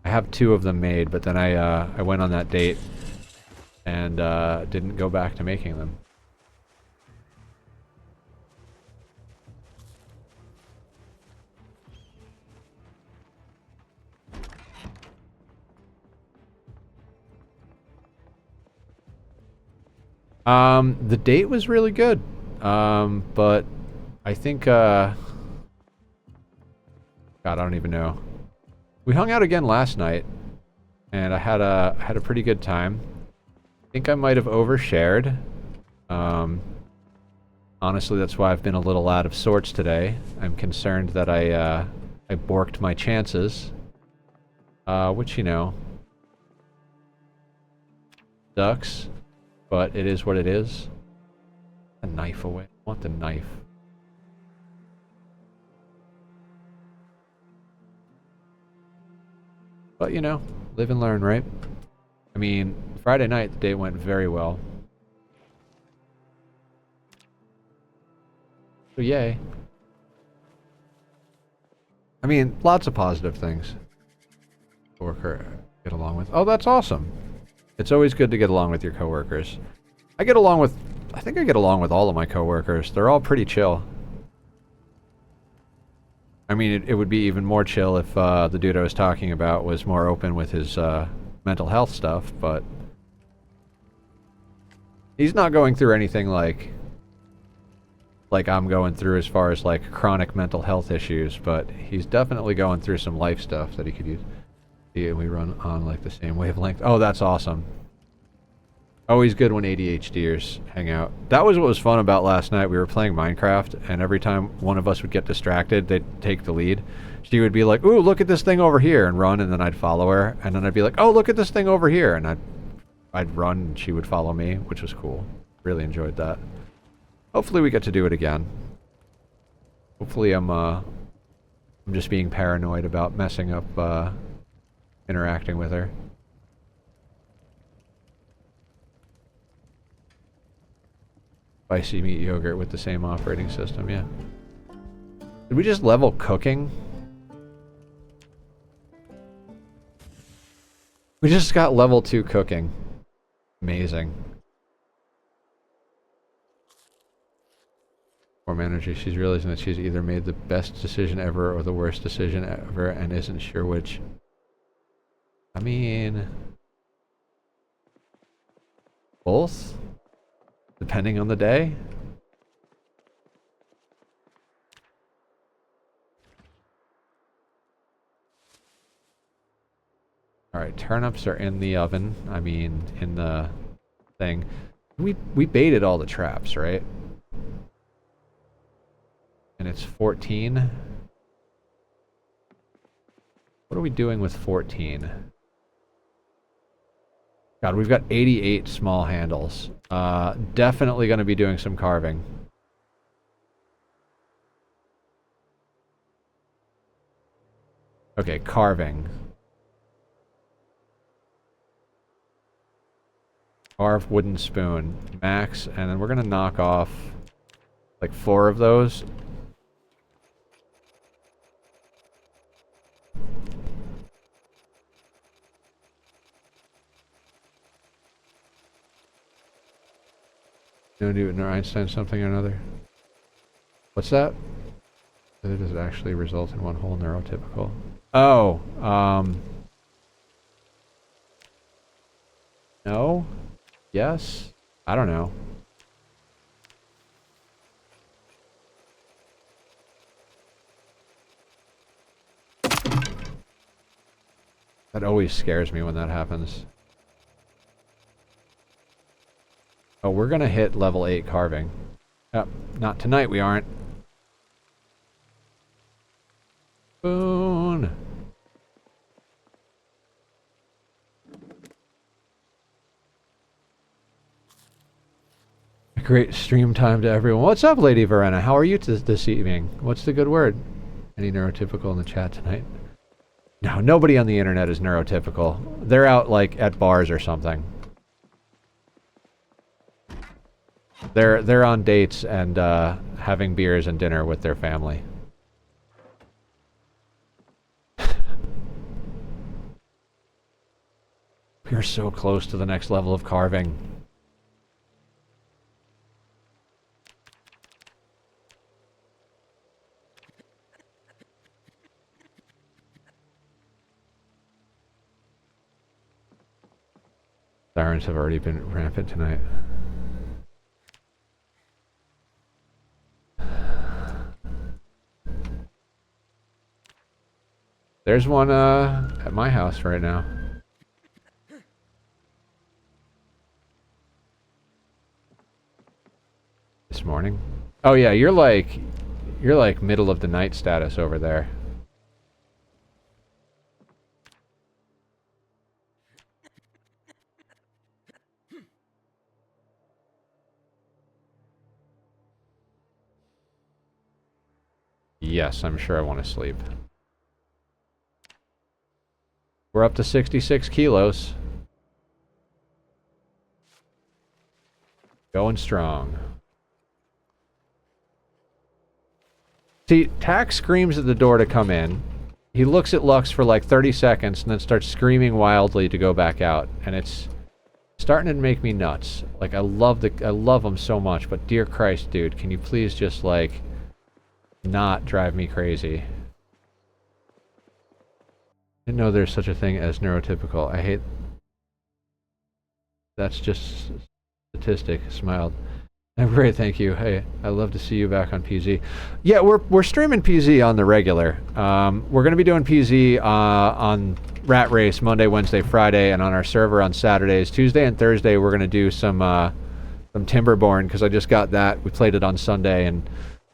S1: I have 2 of them made, but then I went on that date and didn't go back to making them. The date was really good, but I think God, I don't even know. We hung out again last night, and I had a pretty good time. I think I might have overshared. Honestly, that's why I've been a little out of sorts today. I'm concerned that I borked my chances, which, you know, sucks, but it is what it is. A knife away. I want the knife. But, you know, live and learn, right? I mean, Friday night, the day went very well. So, yay. I mean, lots of positive things. Coworker get along with. Oh, that's awesome. It's always good to get along with your coworkers. I think I get along with all of my coworkers. They're all pretty chill. I mean, it would be even more chill if the dude I was talking about was more open with his mental health stuff, but he's not going through anything like I'm going through as far as like chronic mental health issues, but he's definitely going through some life stuff that he could use. Yeah, we run on like the same wavelength. Oh, that's awesome. Always good when ADHDers hang out. That was what was fun about last night. We were playing Minecraft, and every time one of us would get distracted, they'd take the lead. She would be like, "Ooh, look at this thing over here," and run, and then I'd follow her. And then I'd be like, "Oh, look at this thing over here," and I'd run, and she would follow me, which was cool. Really enjoyed that. Hopefully we get to do it again. Hopefully I'm just being paranoid about messing up interacting with her. Spicy meat yogurt with the same operating system, yeah. Did we just level cooking? We just got level 2 cooking. Amazing. Form energy, she's realizing that she's either made the best decision ever or the worst decision ever and isn't sure which. I mean, both? Depending on the day? Alright, turnips are in the oven. I mean, in the thing. We baited all the traps, right? And it's 14. What are we doing with 14? God, we've got 88 small handles. Definitely going to be doing some carving. Okay, carving. Carve wooden spoon. Max, and then we're going to knock off like 4 of those. No Newton or Einstein something or another. What's that? Does it actually result in one whole neurotypical? Oh, no? Yes? I don't know. That always scares me when that happens. Oh, we're gonna hit level 8 carving. Not tonight we aren't. Boon! Great stream time to everyone. What's up, Lady Verena? How are you this evening? What's the good word? Any neurotypical in the chat tonight? No, nobody on the internet is neurotypical. They're out, like, at bars or something. They're on dates and having beers and dinner with their family. We're so close to the next level of carving. Sirens have already been rampant tonight. There's one at my house right now. This morning. Oh yeah, you're like middle of the night status over there. Yes, I'm sure I want to sleep. We're up to 66 kilos. Going strong. See, Tack screams at the door to come in. He looks at Lux for like 30 seconds and then starts screaming wildly to go back out. And it's starting to make me nuts. Like, I love him so much, but dear Christ, dude, can you please just, like, not drive me crazy? Didn't know there's such a thing as neurotypical. I hate... That's just statistic. Smiled. Great, thank you. Hey, I'd love to see you back on PZ. Yeah, we're streaming PZ on the regular. We're going to be doing PZ on Rat Race Monday, Wednesday, Friday, and on our server on Saturdays. Tuesday and Thursday, we're going to do some Timberborn, because I just got that. We played it on Sunday, and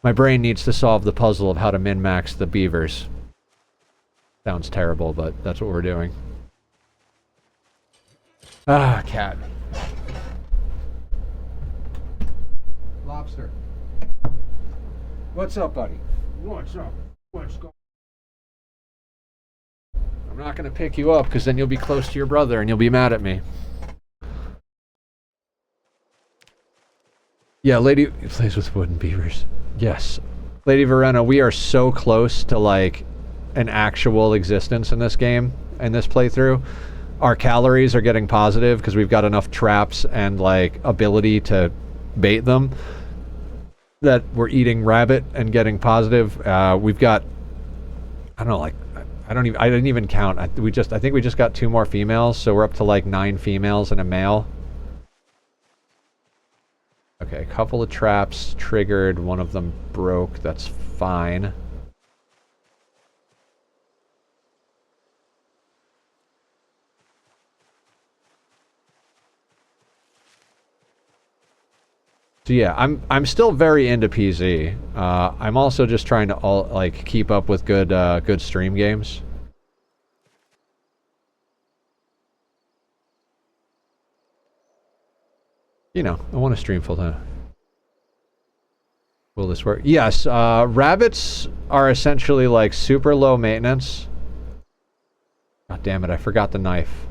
S1: my brain needs to solve the puzzle of how to min-max the beavers. Sounds terrible, but that's what we're doing. Ah, cat. Lobster. What's up, buddy? What's up? What's going on? I'm not going to pick you up, because then you'll be close to your brother and you'll be mad at me. Yeah, Lady plays with wooden beavers. Yes. Lady Verena, we are so close to, like, an actual existence in this game, in this playthrough. Our calories are getting positive because we've got enough traps and, like, ability to bait them that we're eating rabbit and getting positive. We've got, I don't know, like, I didn't even count. I think we just got 2 more females, so we're up to like 9 females and a male. Okay, a couple of traps triggered, one of them broke, that's fine. So yeah, I'm still very into PZ. I'm also just trying to like keep up with good stream games. You know, I want to stream full time. Will this work? Yes, rabbits are essentially like super low maintenance. God damn it, I forgot the knife.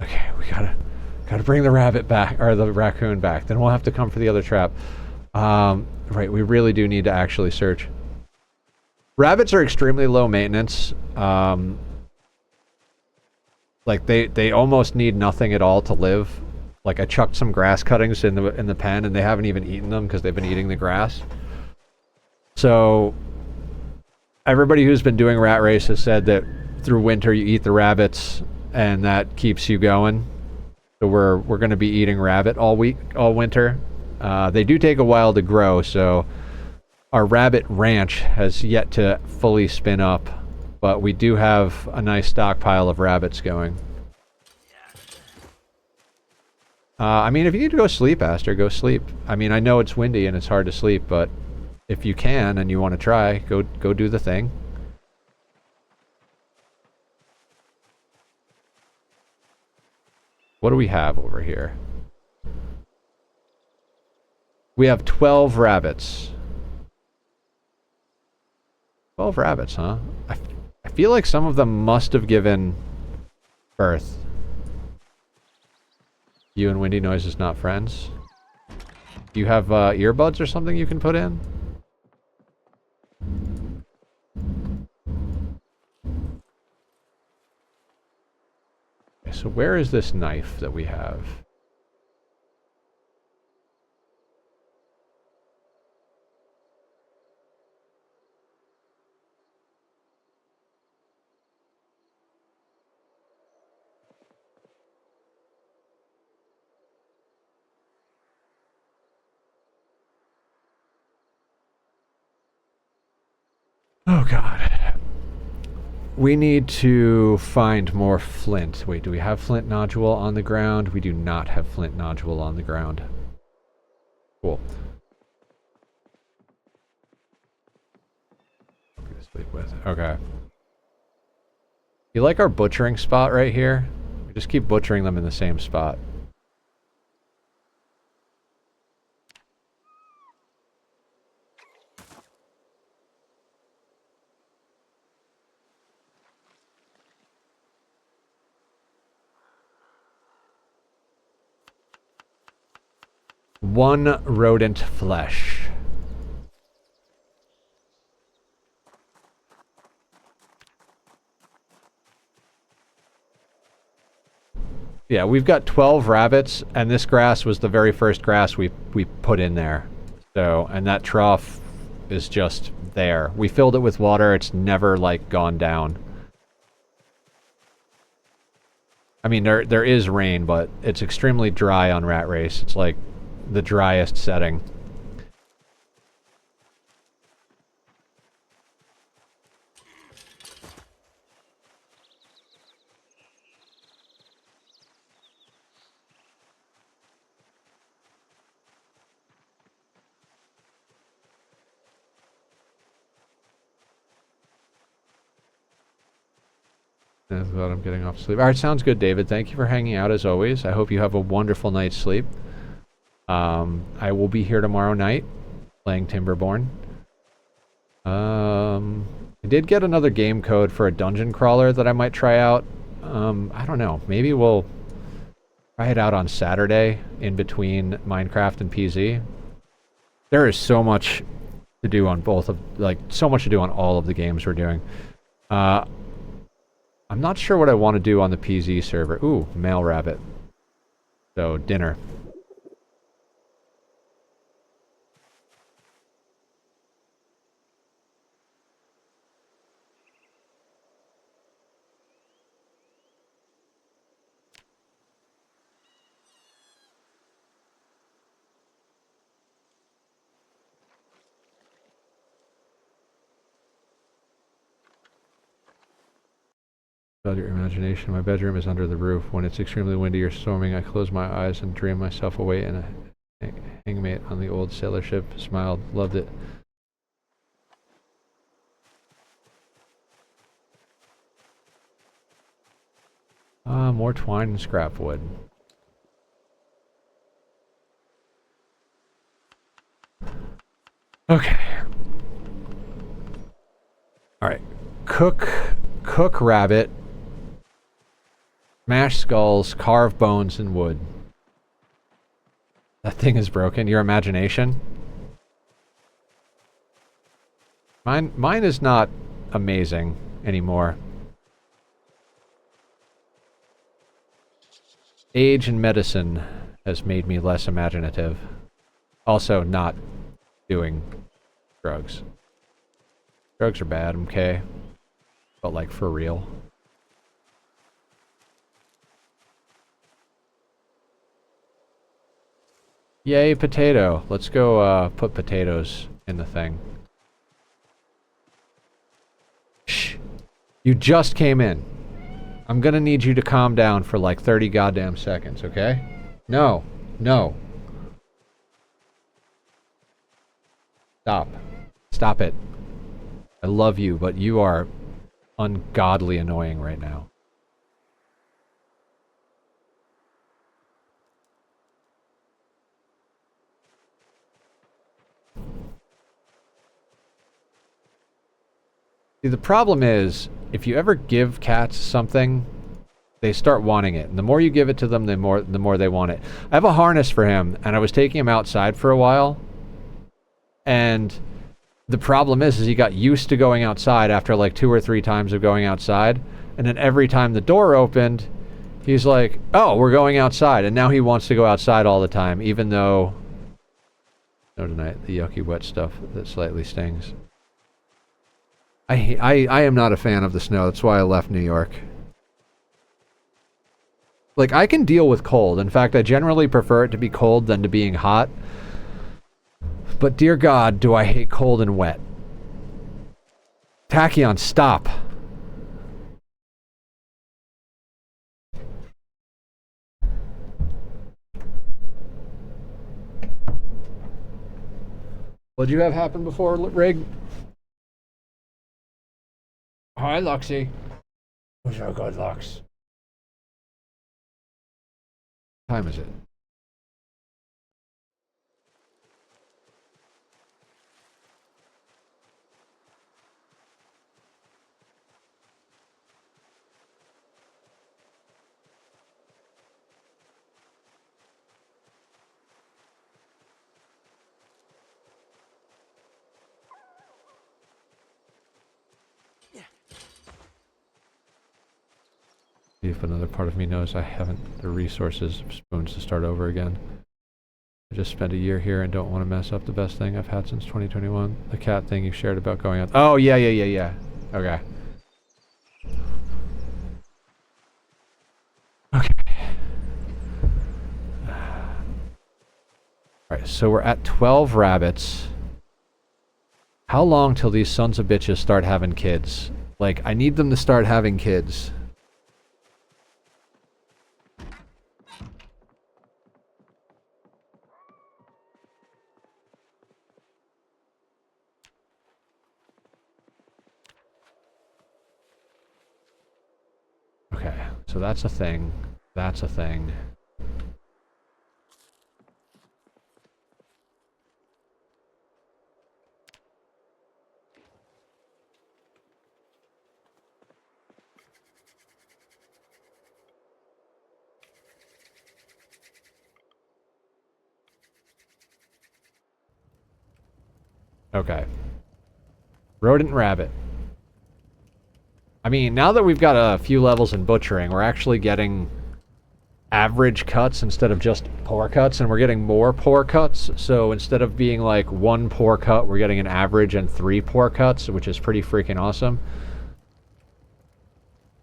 S1: Okay, we gotta bring the rabbit back, or the raccoon back. Then we'll have to come for the other trap. Right, we really do need to actually search. Rabbits are extremely low maintenance. Like they almost need nothing at all to live. Like I chucked some grass cuttings in the pen, and they haven't even eaten them because they've been eating the grass. So everybody who's been doing rat race has said that through winter you eat the rabbits, and that keeps you going. So we're going to be eating rabbit all winter. They do take a while to grow, so our rabbit ranch has yet to fully spin up, but we do have a nice stockpile of rabbits going. I mean, if you need to go sleep, Aster, go sleep. I mean, I know it's windy and it's hard to sleep, but if you can and you want to try, go do the thing. What do we have over here? We have 12 rabbits. 12 rabbits, huh? I feel like some of them must have given birth. You and Windy Noise is not friends. Do you have earbuds or something you can put in? Okay, so where is this knife that we have? Oh god. We need to find more flint. Wait, do we have flint nodule on the ground? We do not have flint nodule on the ground. Cool. Sleep with. Okay. You like our butchering spot right here? We just keep butchering them in the same spot. One rodent flesh. Yeah, we've got 12 rabbits, and this grass was the very first grass we put in there. So, and that trough is just there. We filled it with water. It's never, like, gone down. I mean, there is rain, but it's extremely dry on Rat Race. It's, like, the driest setting. I'm glad I'm getting off sleep. All right, sounds good, David. Thank you for hanging out as always. I hope you have a wonderful night's sleep. I will be here tomorrow night playing Timberborn. I did get another game code for a dungeon crawler that I might try out. I don't know. Maybe we'll try it out on Saturday in between Minecraft and PZ. There is so much to do on both of, like, so much to do on all of the games we're doing. I'm not sure what I want to do on the PZ server. Ooh, male rabbit. So, dinner. About your imagination. My bedroom is under the roof. When it's extremely windy or storming, I close my eyes and dream myself away in a hangmate on the old sailor ship. Smiled. Loved it. More twine and scrap wood. Okay. Alright. Cook rabbit. Mash skulls, carve bones, and wood. That thing is broken. Your imagination? Mine is not amazing anymore. Age and medicine has made me less imaginative. Also, not doing drugs. Drugs are bad, okay? But, like, for real. Yay, potato. Let's go, put potatoes in the thing. Shh. You just came in. I'm gonna need you to calm down for like 30 goddamn seconds, okay? No. No. Stop. Stop it. I love you, but you are ungodly annoying right now. See, the problem is, if you ever give cats something, they start wanting it. And the more you give it to them, the more they want it. I have a harness for him, and I was taking him outside for a while. And the problem is he got used to going outside after like 2 or 3 times of going outside. And then every time the door opened, he's like, oh, we're going outside. And now he wants to go outside all the time, even though... No, tonight, the yucky wet stuff that slightly stings. I am not a fan of the snow. That's why I left New York. Like, I can deal with cold. In fact, I generally prefer it to be cold than to being hot. But dear God, do I hate cold and wet. Tachyon, stop. What'd you have happen before, Rig? Hi, Luxie. Who's your good Lux? What time is it? If another part of me knows I haven't the resources of spoons to start over again. I just spent a year here and don't want to mess up the best thing I've had since 2021. The cat thing you shared about going out. Oh, yeah. Okay. Okay. Alright, so we're at 12 rabbits. How long till these sons of bitches start having kids? Like, I need them to start having kids. Okay, so that's a thing. That's a thing. Okay. Rodent rabbit. I mean, now that we've got a few levels in butchering, we're actually getting average cuts instead of just poor cuts, and we're getting more poor cuts. So instead of being like 1 poor cut, we're getting an average and 3 poor cuts, which is pretty freaking awesome.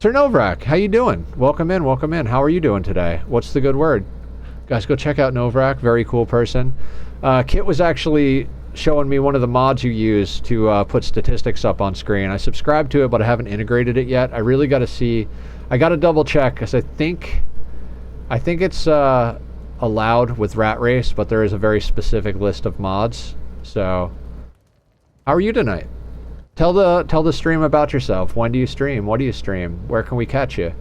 S1: Sir Novrak, how you doing? Welcome in, welcome in. How are you doing today? What's the good word? Guys, go check out Novrak, very cool person. Kit was actually showing me one of the mods you use to put statistics up on screen. I subscribed to it, but I haven't integrated it yet. I really got to see. I got to double check because I think it's allowed with Rat Race, but there is a very specific list of mods. So, how are you tonight? Tell the stream about yourself. When do you stream? What do you stream? Where can we catch you?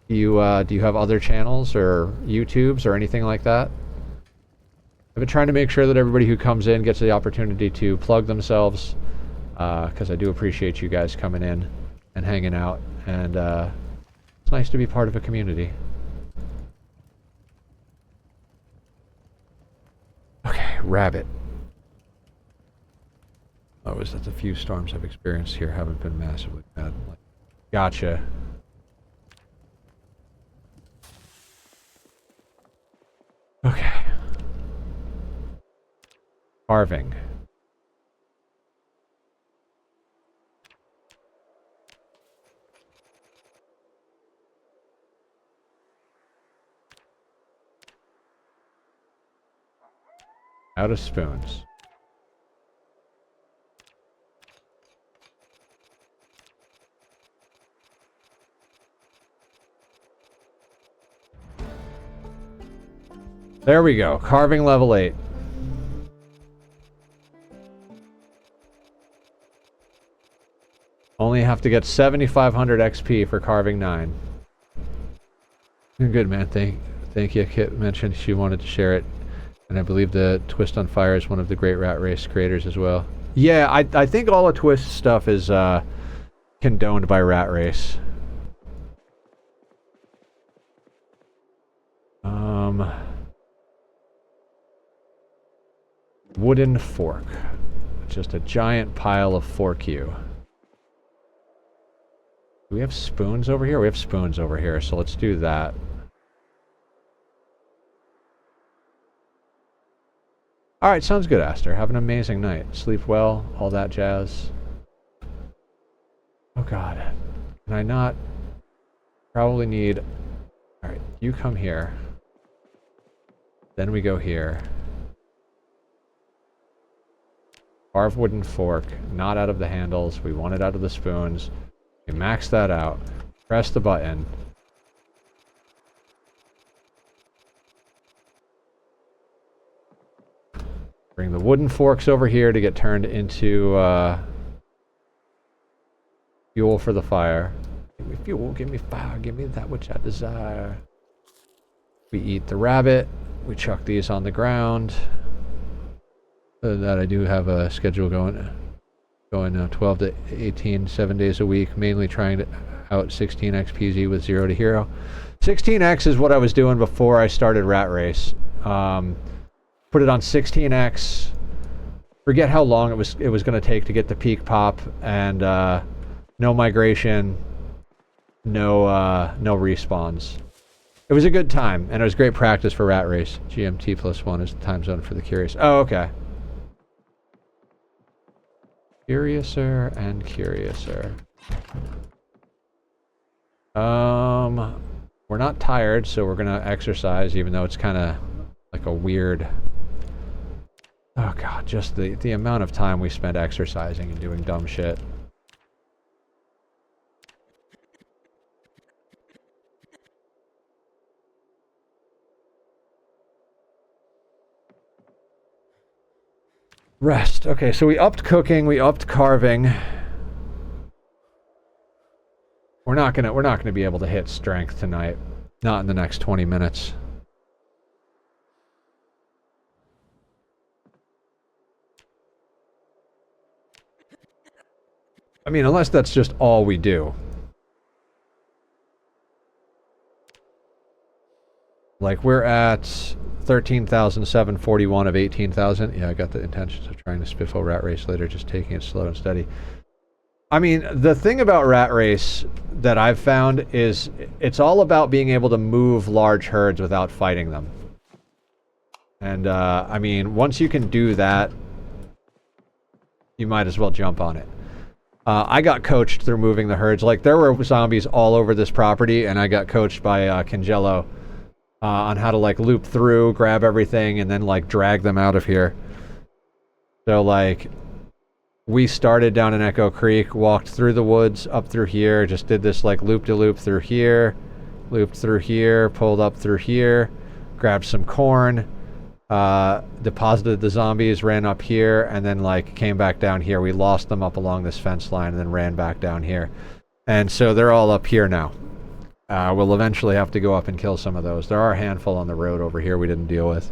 S1: Do you have other channels or YouTubes or anything like that? I've been trying to make sure that everybody who comes in gets the opportunity to plug themselves, because I do appreciate you guys coming in and hanging out, and it's nice to be part of a community. Okay, rabbit. Oh, is that the few storms I've experienced here haven't been massively bad. Gotcha. Okay. Carving. Out of spoons. There we go. Carving level 8. Only have to get 7,500 XP for carving 9. Good, man. Thank you. Kit mentioned she wanted to share it. And I believe the Twist on Fire is one of the great Rat Race creators as well. Yeah, I think all the Twist stuff is condoned by Rat Race. Wooden fork. Just a giant pile of fork you. Do we have spoons over here? We have spoons over here, so let's do that. Alright, sounds good, Aster. Have an amazing night. Sleep well, all that jazz. Oh god. Can I not? Probably need... Alright, you come here. Then we go here. Carve wooden fork, not out of the handles. We want it out of the spoons. We max that out. Press the button. Bring the wooden forks over here to get turned into fuel for the fire. Give me fuel, give me fire, give me that which I desire. We eat the rabbit. We chuck these on the ground. Other than that, I do have a schedule going 12 to 18, 7 days a week, mainly trying to out 16x PZ with 0 to hero. 16x is what I was doing before I started Rat Race. Put it on 16x. Forget how long it was going to take to get the peak pop, and no migration, no respawns. It was a good time, and it was great practice for Rat Race. GMT +1 is the time zone for the curious. Oh, okay. Curiouser and curiouser. We're not tired, so we're gonna exercise, even though it's kind of like a weird... Oh god, just the amount of time we spend exercising and doing dumb shit. Rest. Okay, so we upped cooking, we upped carving. We're not gonna be able to hit strength tonight. Not in the next 20 minutes. I mean, unless that's just all we do. Like, we're at 13,741 of 18,000. Yeah, I got the intentions of trying to Spiffo Rat Race later, just taking it slow and steady. I mean, the thing about Rat Race that I've found is it's all about being able to move large herds without fighting them. And, I mean, once you can do that, you might as well jump on it. I got coached through moving the herds. Like, there were zombies all over this property, and I got coached by Kingello on how to, like, loop through, grab everything, and then, like, drag them out of here. So, like, we started down in Echo Creek, walked through the woods, up through here, just did this, like, loop-de-loop through here, looped through here, pulled up through here, grabbed some corn, deposited the zombies, ran up here, and then, like, came back down here. We lost them up along this fence line and then ran back down here. And so they're all up here now. We'll eventually have to go up and kill some of those. There are a handful on the road over here we didn't deal with.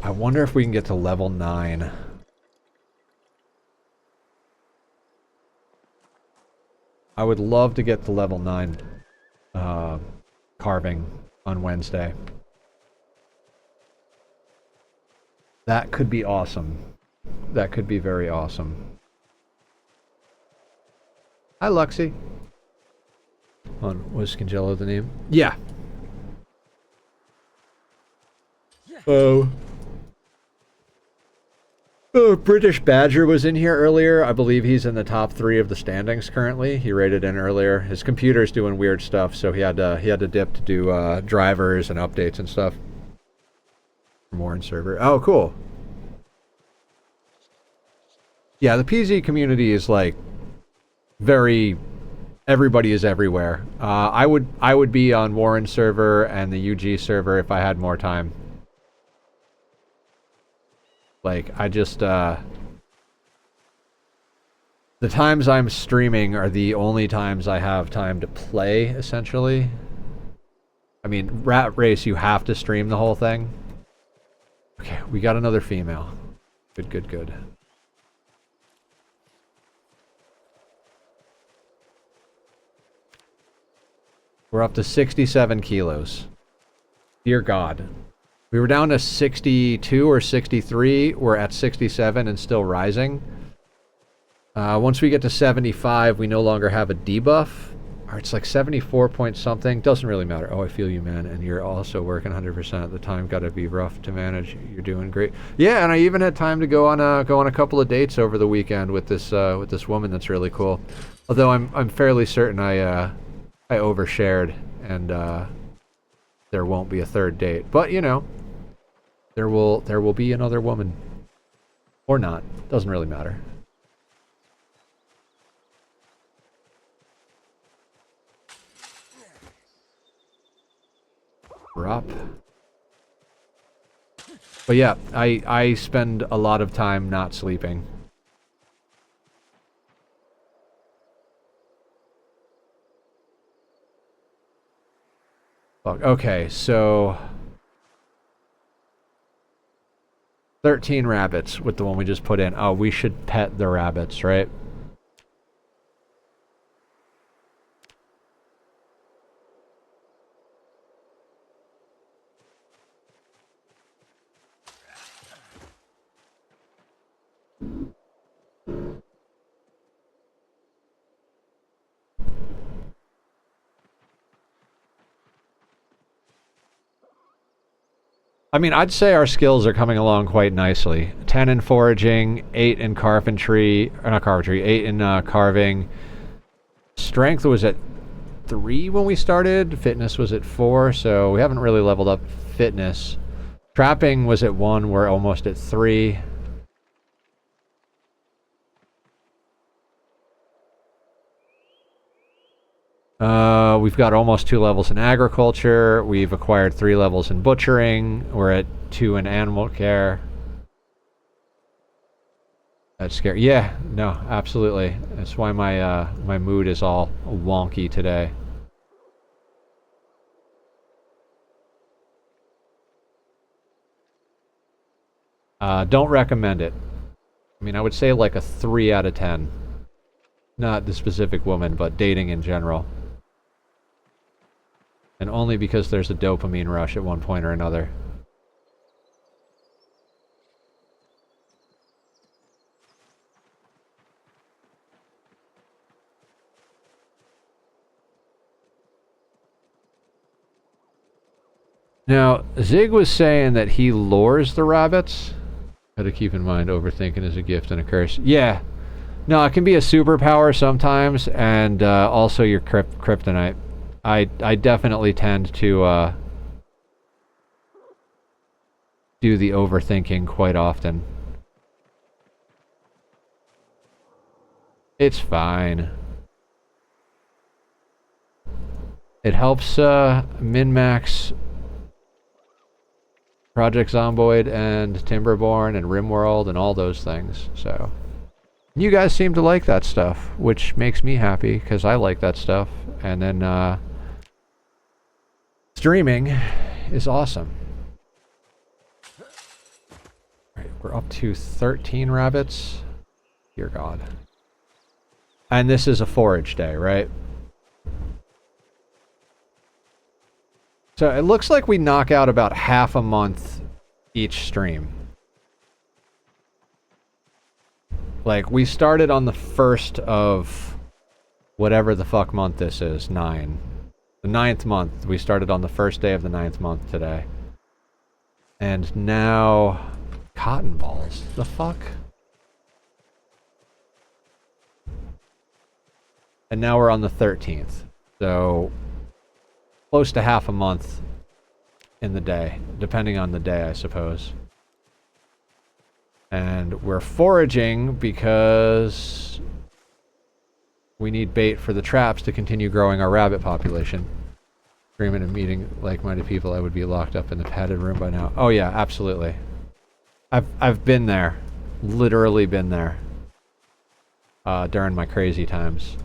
S1: I wonder if we can get to level 9. I would love to get to level 9 carving on Wednesday. That could be awesome. That could be very awesome. Hi, Luxie. Was Skinjello the name? Yeah. Oh. British Badger was in here earlier. I believe he's in the top 3 of the standings currently. He rated in earlier. His computer's doing weird stuff, so he had to dip to do drivers and updates and stuff. More in server. Oh, cool. Yeah, the PZ community is like very. Everybody is everywhere. I would be on Warren server and the UG server if I had more time. Like, I just, the times I'm streaming are the only times I have time to play, essentially. I mean, Rat Race, you have to stream the whole thing. Okay, we got another female. Good, good, good. We're up to 67 kilos. Dear God. We were down to 62 or 63. We're at 67 and still rising. Once we get to 75, we no longer have a debuff. Or it's like 74 point something. Doesn't really matter. Oh, I feel you, man. And you're also working 100%. The time got to be rough to manage. You're doing great. Yeah, and I even had time to go on a couple of dates over the weekend with this woman that's really cool. Although I'm fairly certain I overshared and there won't be a third date. But you know. There will be another woman. Or not. Doesn't really matter. Drop. But yeah, I spend a lot of time not sleeping. Okay, so 13 rabbits with the one we just put in. Oh, we should pet the rabbits, right? I mean, I'd say our skills are coming along quite nicely. 10 in foraging, 8 in carpentry, or not carpentry, 8 in carving. Strength was at 3 when we started. Fitness was at 4, so we haven't really leveled up fitness. Trapping was at 1, we're almost at 3. We've got almost 2 levels in agriculture. We've acquired 3 levels in butchering. We're at 2 in animal care. That's scary. Yeah, no, absolutely. That's why my my mood is all wonky today. Don't recommend it. I mean, I would say like a 3 out of 10. Not the specific woman, but dating in general. And only because there's a dopamine rush at one point or another. Now, Zig was saying that he lures the rabbits. Got to keep in mind, overthinking is a gift and a curse. Yeah. No, it can be a superpower sometimes, and also your kryptonite. I definitely tend to do the overthinking quite often. It's fine. It helps min-max Project Zomboid and Timberborn and RimWorld and all those things, so... You guys seem to like that stuff, which makes me happy, because I like that stuff. And then, streaming is awesome. Alright, we're up to 13 rabbits. Dear God. And this is a forage day, right? So it looks like we knock out about half a month each stream. Like, we started on the 1st of whatever the fuck month this is, 9. The 9th month. We started on the 1st day of the 9th month today. And now... Cotton balls. The fuck? And now we're on the 13th. So, close to half a month in the day. Depending on the day, I suppose. And we're foraging because we need bait for the traps to continue growing our rabbit population. Dreaming of meeting like-minded people, I would be locked up in the padded room by now. Oh yeah, absolutely. I've been there. Literally been there. During my crazy times.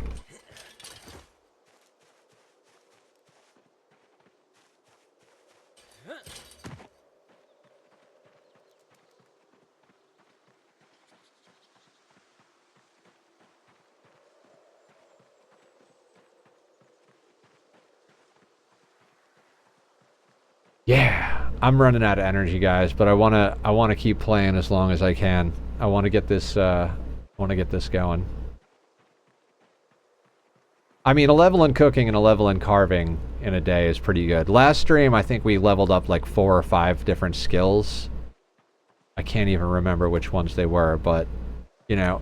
S1: Yeah, I'm running out of energy, guys, but I wanna keep playing as long as I can. I wanna get this going. I mean, a level in cooking and a level in carving in a day is pretty good. Last stream, I think we leveled up like 4 or 5 different skills. I can't even remember which ones they were, but you know,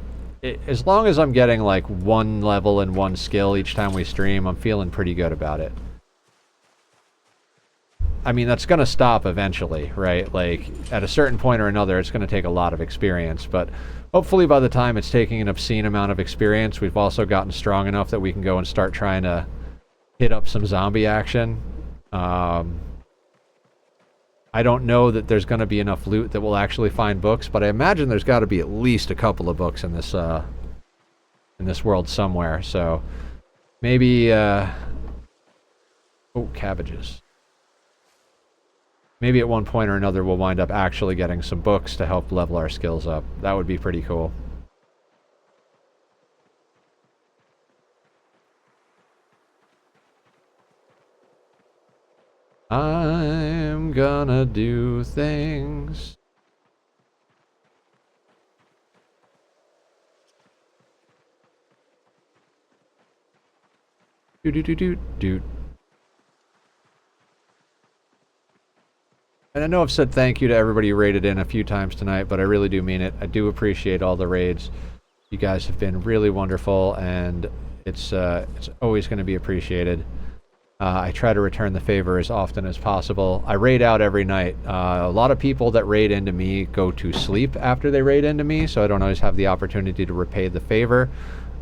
S1: as long as I'm getting like 1 level and 1 skill each time we stream, I'm feeling pretty good about it. I mean, that's going to stop eventually, right? Like, at a certain point or another, it's going to take a lot of experience. But hopefully by the time it's taking an obscene amount of experience, we've also gotten strong enough that we can go and start trying to hit up some zombie action. I don't know that there's going to be enough loot that we'll actually find books, but I imagine there's got to be at least a couple of books in this world somewhere. So maybe... oh, cabbages. Maybe at one point or another we'll wind up actually getting some books to help level our skills up. That would be pretty cool. I'm gonna do things. Do. And I know I've said thank you to everybody who raided in a few times tonight, but I really do mean it. I do appreciate all the raids. You guys have been really wonderful, and it's always going to be appreciated. I try to return the favor as often as possible. I raid out every night. A lot of people that raid into me go to sleep after they raid into me, so I don't always have the opportunity to repay the favor.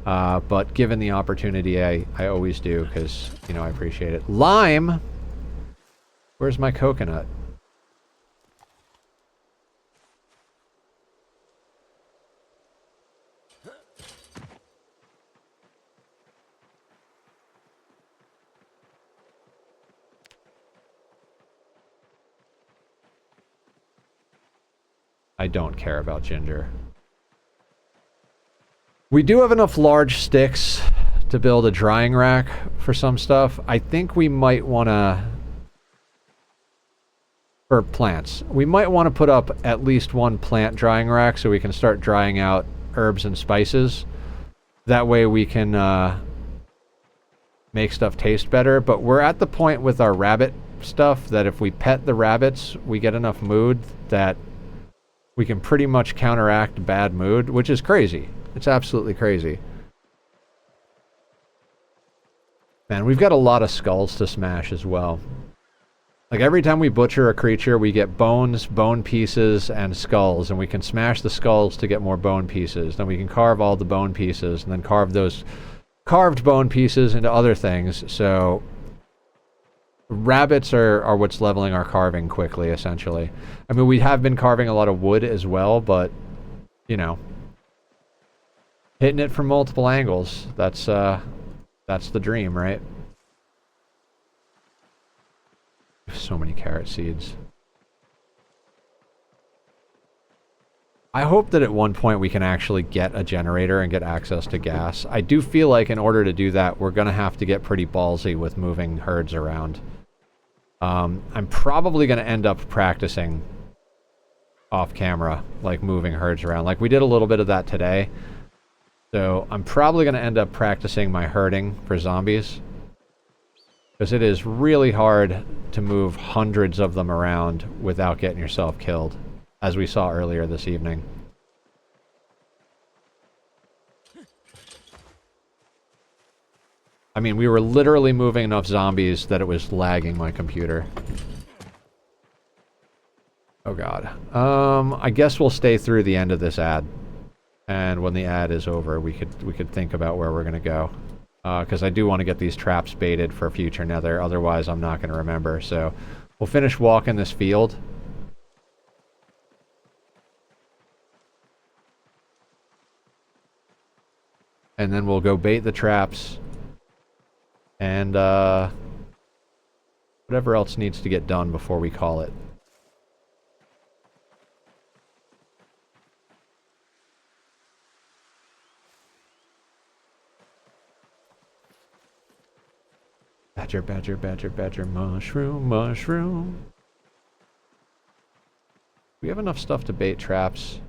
S1: But given the opportunity, I always do, because, you know, I appreciate it. Lime! Where's my coconut? I don't care about ginger. We do have enough large sticks to build a drying rack for some stuff. I think we might want to... For plants. We might want to put up at least 1 plant drying rack so we can start drying out herbs and spices. That way we can make stuff taste better. But we're at the point with our rabbit stuff that if we pet the rabbits, we get enough mood that we can pretty much counteract bad mood, which is crazy. It's absolutely crazy. Man, we've got a lot of skulls to smash as well. Like, every time we butcher a creature, we get bones, bone pieces, and skulls, and we can smash the skulls to get more bone pieces. Then we can carve all the bone pieces, and then carve those carved bone pieces into other things. So rabbits are what's leveling our carving quickly, essentially. I mean, we have been carving a lot of wood as well, but, you know, hitting it from multiple angles, that's the dream, right? So many carrot seeds. I hope that at one point we can actually get a generator and get access to gas. I do feel like in order to do that, we're going to have to get pretty ballsy with moving herds around. I'm probably going to end up practicing off camera, like moving herds around. Like, we did a little bit of that today. So I'm probably going to end up practicing my herding for zombies. Because it is really hard to move hundreds of them around without getting yourself killed, as we saw earlier this evening. I mean, we were literally moving enough zombies that it was lagging my computer. Oh god. I guess we'll stay through the end of this ad. And when the ad is over, we could think about where we're gonna go. Because I do want to get these traps baited for future nether, otherwise I'm not going to remember. So we'll finish walking this field. And then we'll go bait the traps. And whatever else needs to get done before we call it. Badger, badger, badger, badger, mushroom, mushroom. We have enough stuff to bait traps.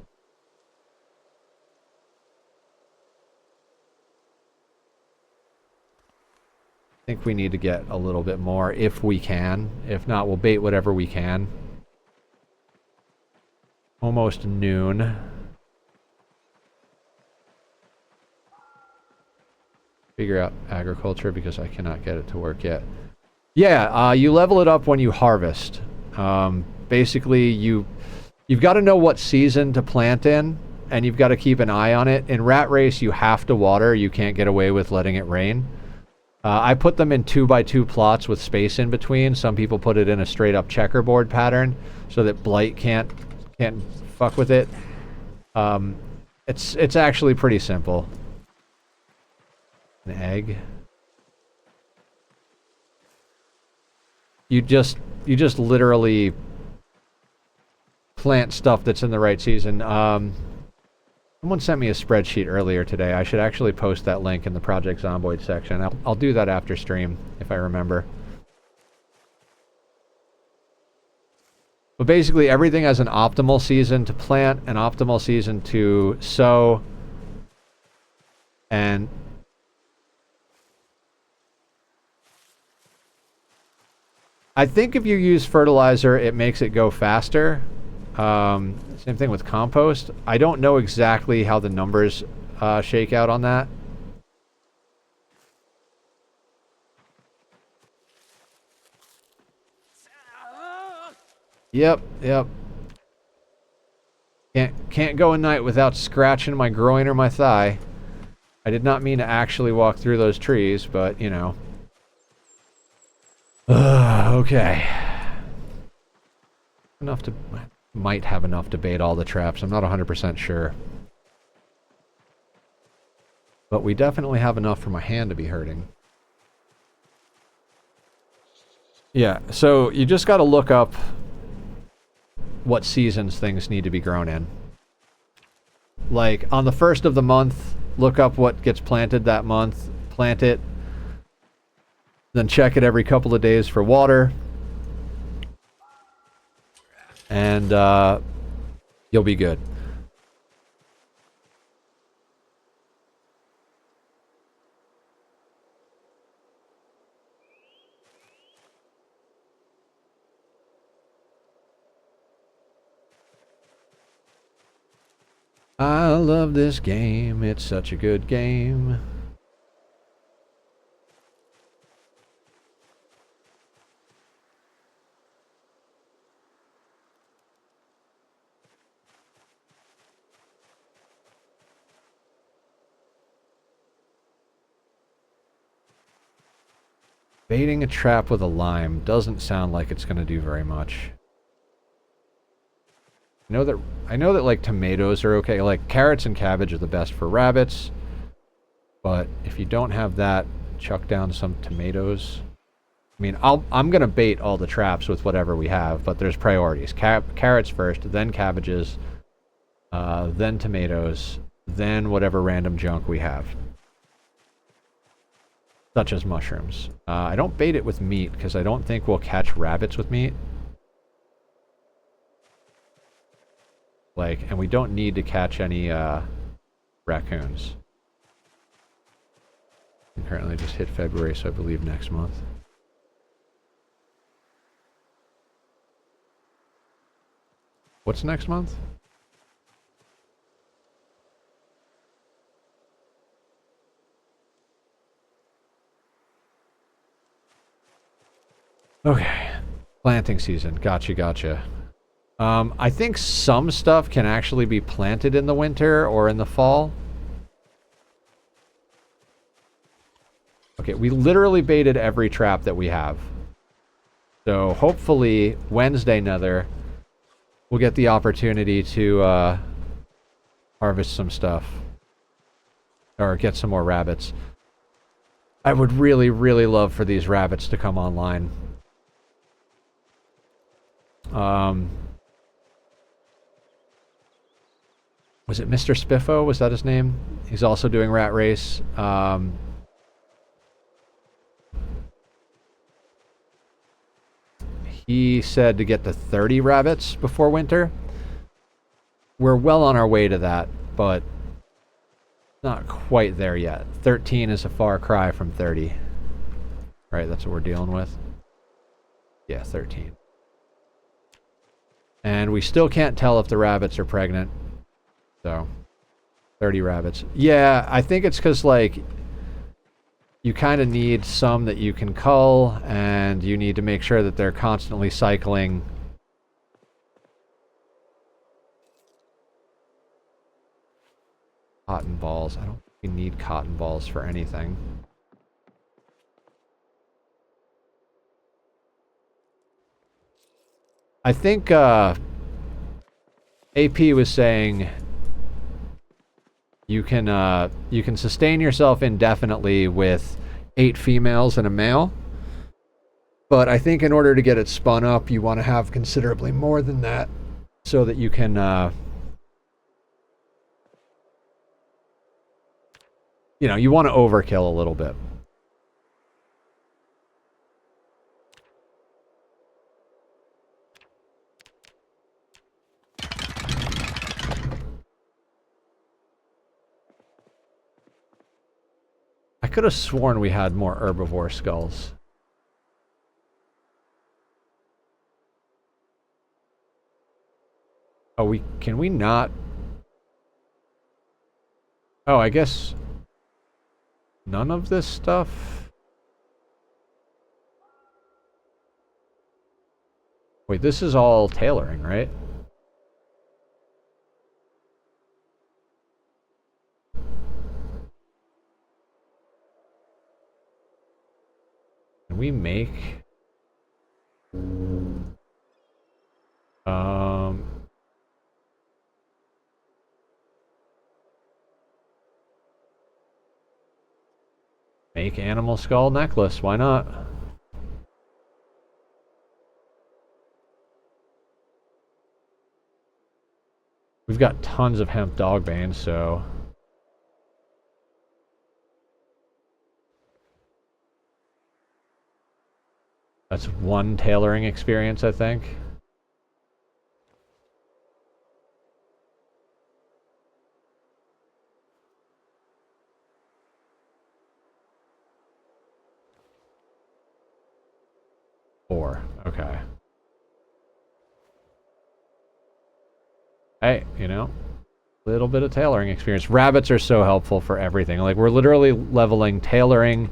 S1: I think we need to get a little bit more if we can. If not, we'll bait whatever we can. Almost noon. Figure out agriculture because I cannot get it to work yet. Yeah, you level it up when you harvest. Basically, you've got to know what season to plant in, and you've got to keep an eye on it. In Rat Race, you have to water. You can't get away with letting it rain. I put them in 2x2 plots with space in between. Some people put it in a straight-up checkerboard pattern so that blight can't fuck with it. It's actually pretty simple. An egg. You just literally plant stuff that's in the right season. Someone sent me a spreadsheet earlier today. I should actually post that link in the Project Zomboid section. I'll do that after stream if I remember. But basically everything has an optimal season to plant, an optimal season to sow, and I think if you use fertilizer, it makes it go faster. Same thing with compost. I don't know exactly how the numbers shake out on that. Yep. Can't go a night without scratching my groin or my thigh. I did not mean to actually walk through those trees, but, you know. Okay. Enough to... Might have enough to bait all the traps. I'm not 100% sure. But we definitely have enough for my hand to be hurting. Yeah, so you just got to look up what seasons things need to be grown in. Like, on the 1st of the month, look up what gets planted that month, plant it, then check it every couple of days for water. And you'll be good. I love this game. It's such a good game. Baiting a trap with a lime doesn't sound like it's going to do very much. I know that like tomatoes are okay. Like carrots and cabbage are the best for rabbits. But if you don't have that, chuck down some tomatoes. I mean, I'm going to bait all the traps with whatever we have, but there's priorities. Carrots first, then cabbages, then tomatoes, then whatever random junk we have. Such as mushrooms. I don't bait it with meat, because I don't think we'll catch rabbits with meat. Like, and we don't need to catch any, raccoons. We currently just hit February, so I believe next month. What's next month? Okay. Planting season. Gotcha. I think some stuff can actually be planted in the winter or in the fall. Okay, we literally baited every trap that we have. So hopefully Wednesday nether we'll get the opportunity to harvest some stuff. Or get some more rabbits. I would really, really love for these rabbits to come online. Was it Mr. Spiffo? Was that his name? He's also doing Rat Race. He said to get to 30 rabbits before winter. We're well on our way to that, but not quite there yet. 13 is a far cry from 30. Right, that's what we're dealing with. Yeah, 13. And we still can't tell if the rabbits are pregnant. So, 30 rabbits. Yeah, I think it's because, like, you kind of need some that you can cull, and you need to make sure that they're constantly cycling. Cotton balls. I don't think we need cotton balls for anything. I think AP was saying you can sustain yourself indefinitely with 8 females and a male. But I think in order to get it spun up, you want to have considerably more than that so that you can you know, you want to overkill a little bit. I could have sworn we had more herbivore skulls. Oh, can we not? Oh, I guess none of this stuff. Wait, this is all tailoring, right? Can we make make animal skull necklace, why not? We've got tons of hemp dog bane, so that's one tailoring experience, I think. Four. Okay. Hey, you know, Little bit of tailoring experience. Rabbits are so helpful for everything. Like, we're literally leveling tailoring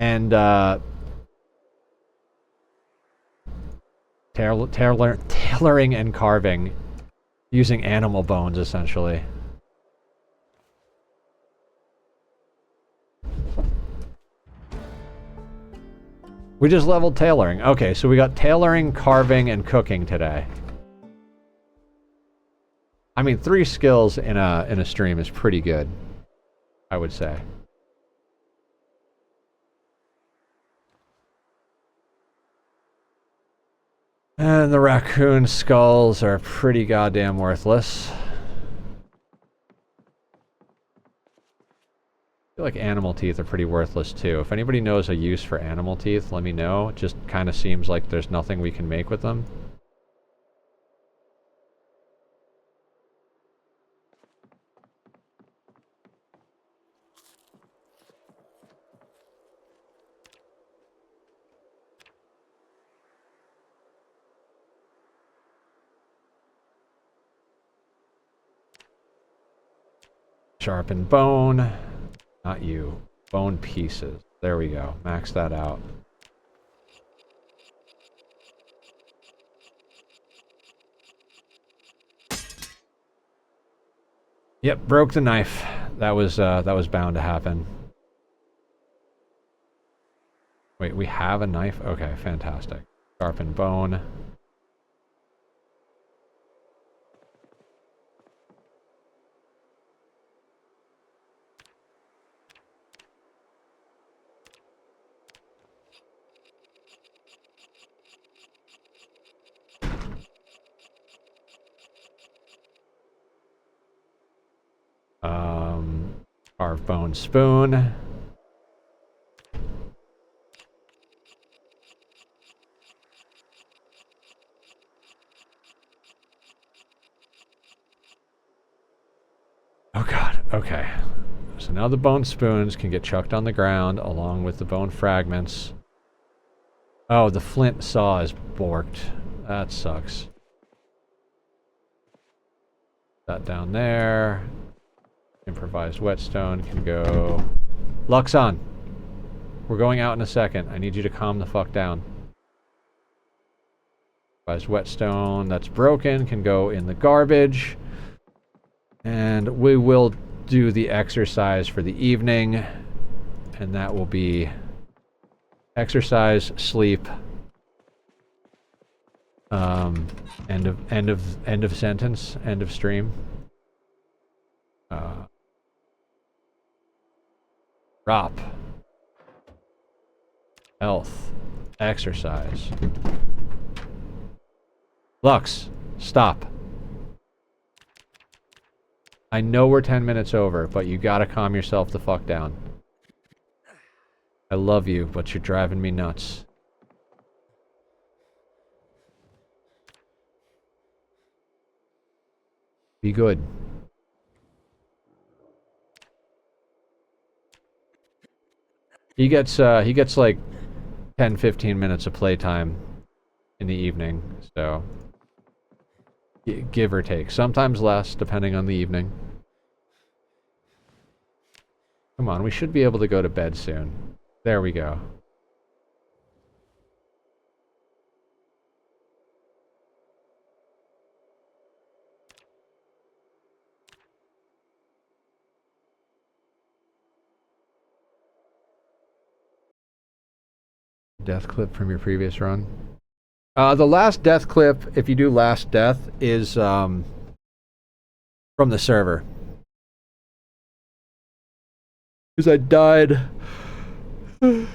S1: and tailoring and carving using animal bones, essentially. We just leveled tailoring. Okay, so we got tailoring, carving, and cooking today. I mean, 3 skills in a stream is pretty good, I would say. And the raccoon skulls are pretty goddamn worthless. I feel like animal teeth are pretty worthless too. If anybody knows a use for animal teeth, let me know. It just kind of seems like there's nothing we can make with them. Sharpened bone. Not you. Bone pieces. There we go. Max that out. Yep, broke the knife. That was bound to happen. Wait, we have a knife? Okay, fantastic. Sharpened bone. Carved bone spoon. Oh god, okay. So now the bone spoons can get chucked on the ground along with the bone fragments. Oh, the flint saw is borked. That sucks. That down there. Improvised whetstone can go... Luxon! We're going out in a second. I need you to calm the fuck down. Improvised whetstone that's broken can go in the garbage. And we will do the exercise for the evening. And that will be... exercise, sleep... end of sentence, end of stream. Rop. Health. Exercise. Lux, stop. I know we're 10 minutes over, but you gotta calm yourself the fuck down. I love you, but you're driving me nuts. Be good. He gets like 10-15 minutes of playtime in the evening, so give or take. Sometimes less, depending on the evening. Come on, we should be able to go to bed soon. There we go. Death clip from your previous run? The last death clip, if you do last death, is from the server. Because I died 2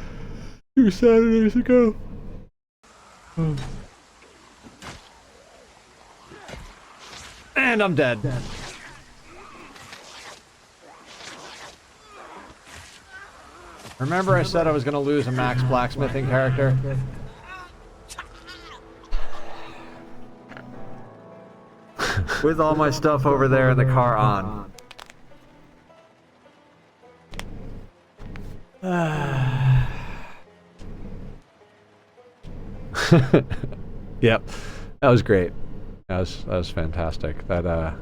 S1: Saturdays ago. And I'm dead. Remember I said I was going to lose a max blacksmithing character? With all my stuff over there in the car on. Yep. That was great. That was fantastic. That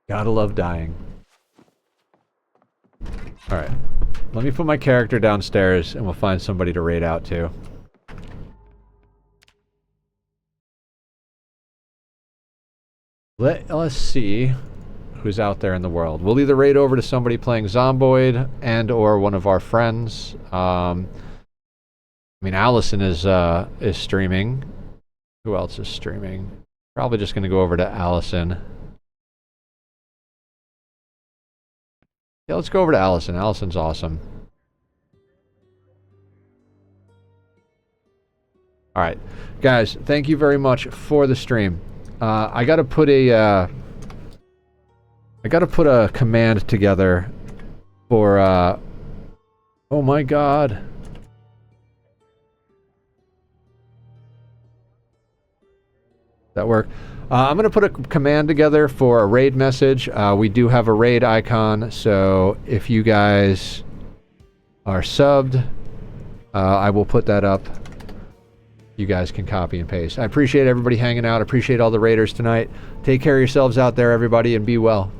S1: Gotta love dying. Alright. Let me put my character downstairs and we'll find somebody to raid out to. Let us see who's out there in the world. We'll either raid over to somebody playing Zomboid and or one of our friends. I mean, Allison is streaming. Who else is streaming? Probably just going to go over to Allison. Yeah, let's go over to Allison. Allison's awesome. Alright. Guys, thank you very much for the stream. I gotta put a command together for oh my god. That work? I'm gonna put a command together for a raid message. We do have a raid icon, so if you guys are subbed, I will put that up. You guys can copy and paste. I appreciate everybody hanging out. I appreciate all the raiders tonight. Take care of yourselves out there, everybody, and be well.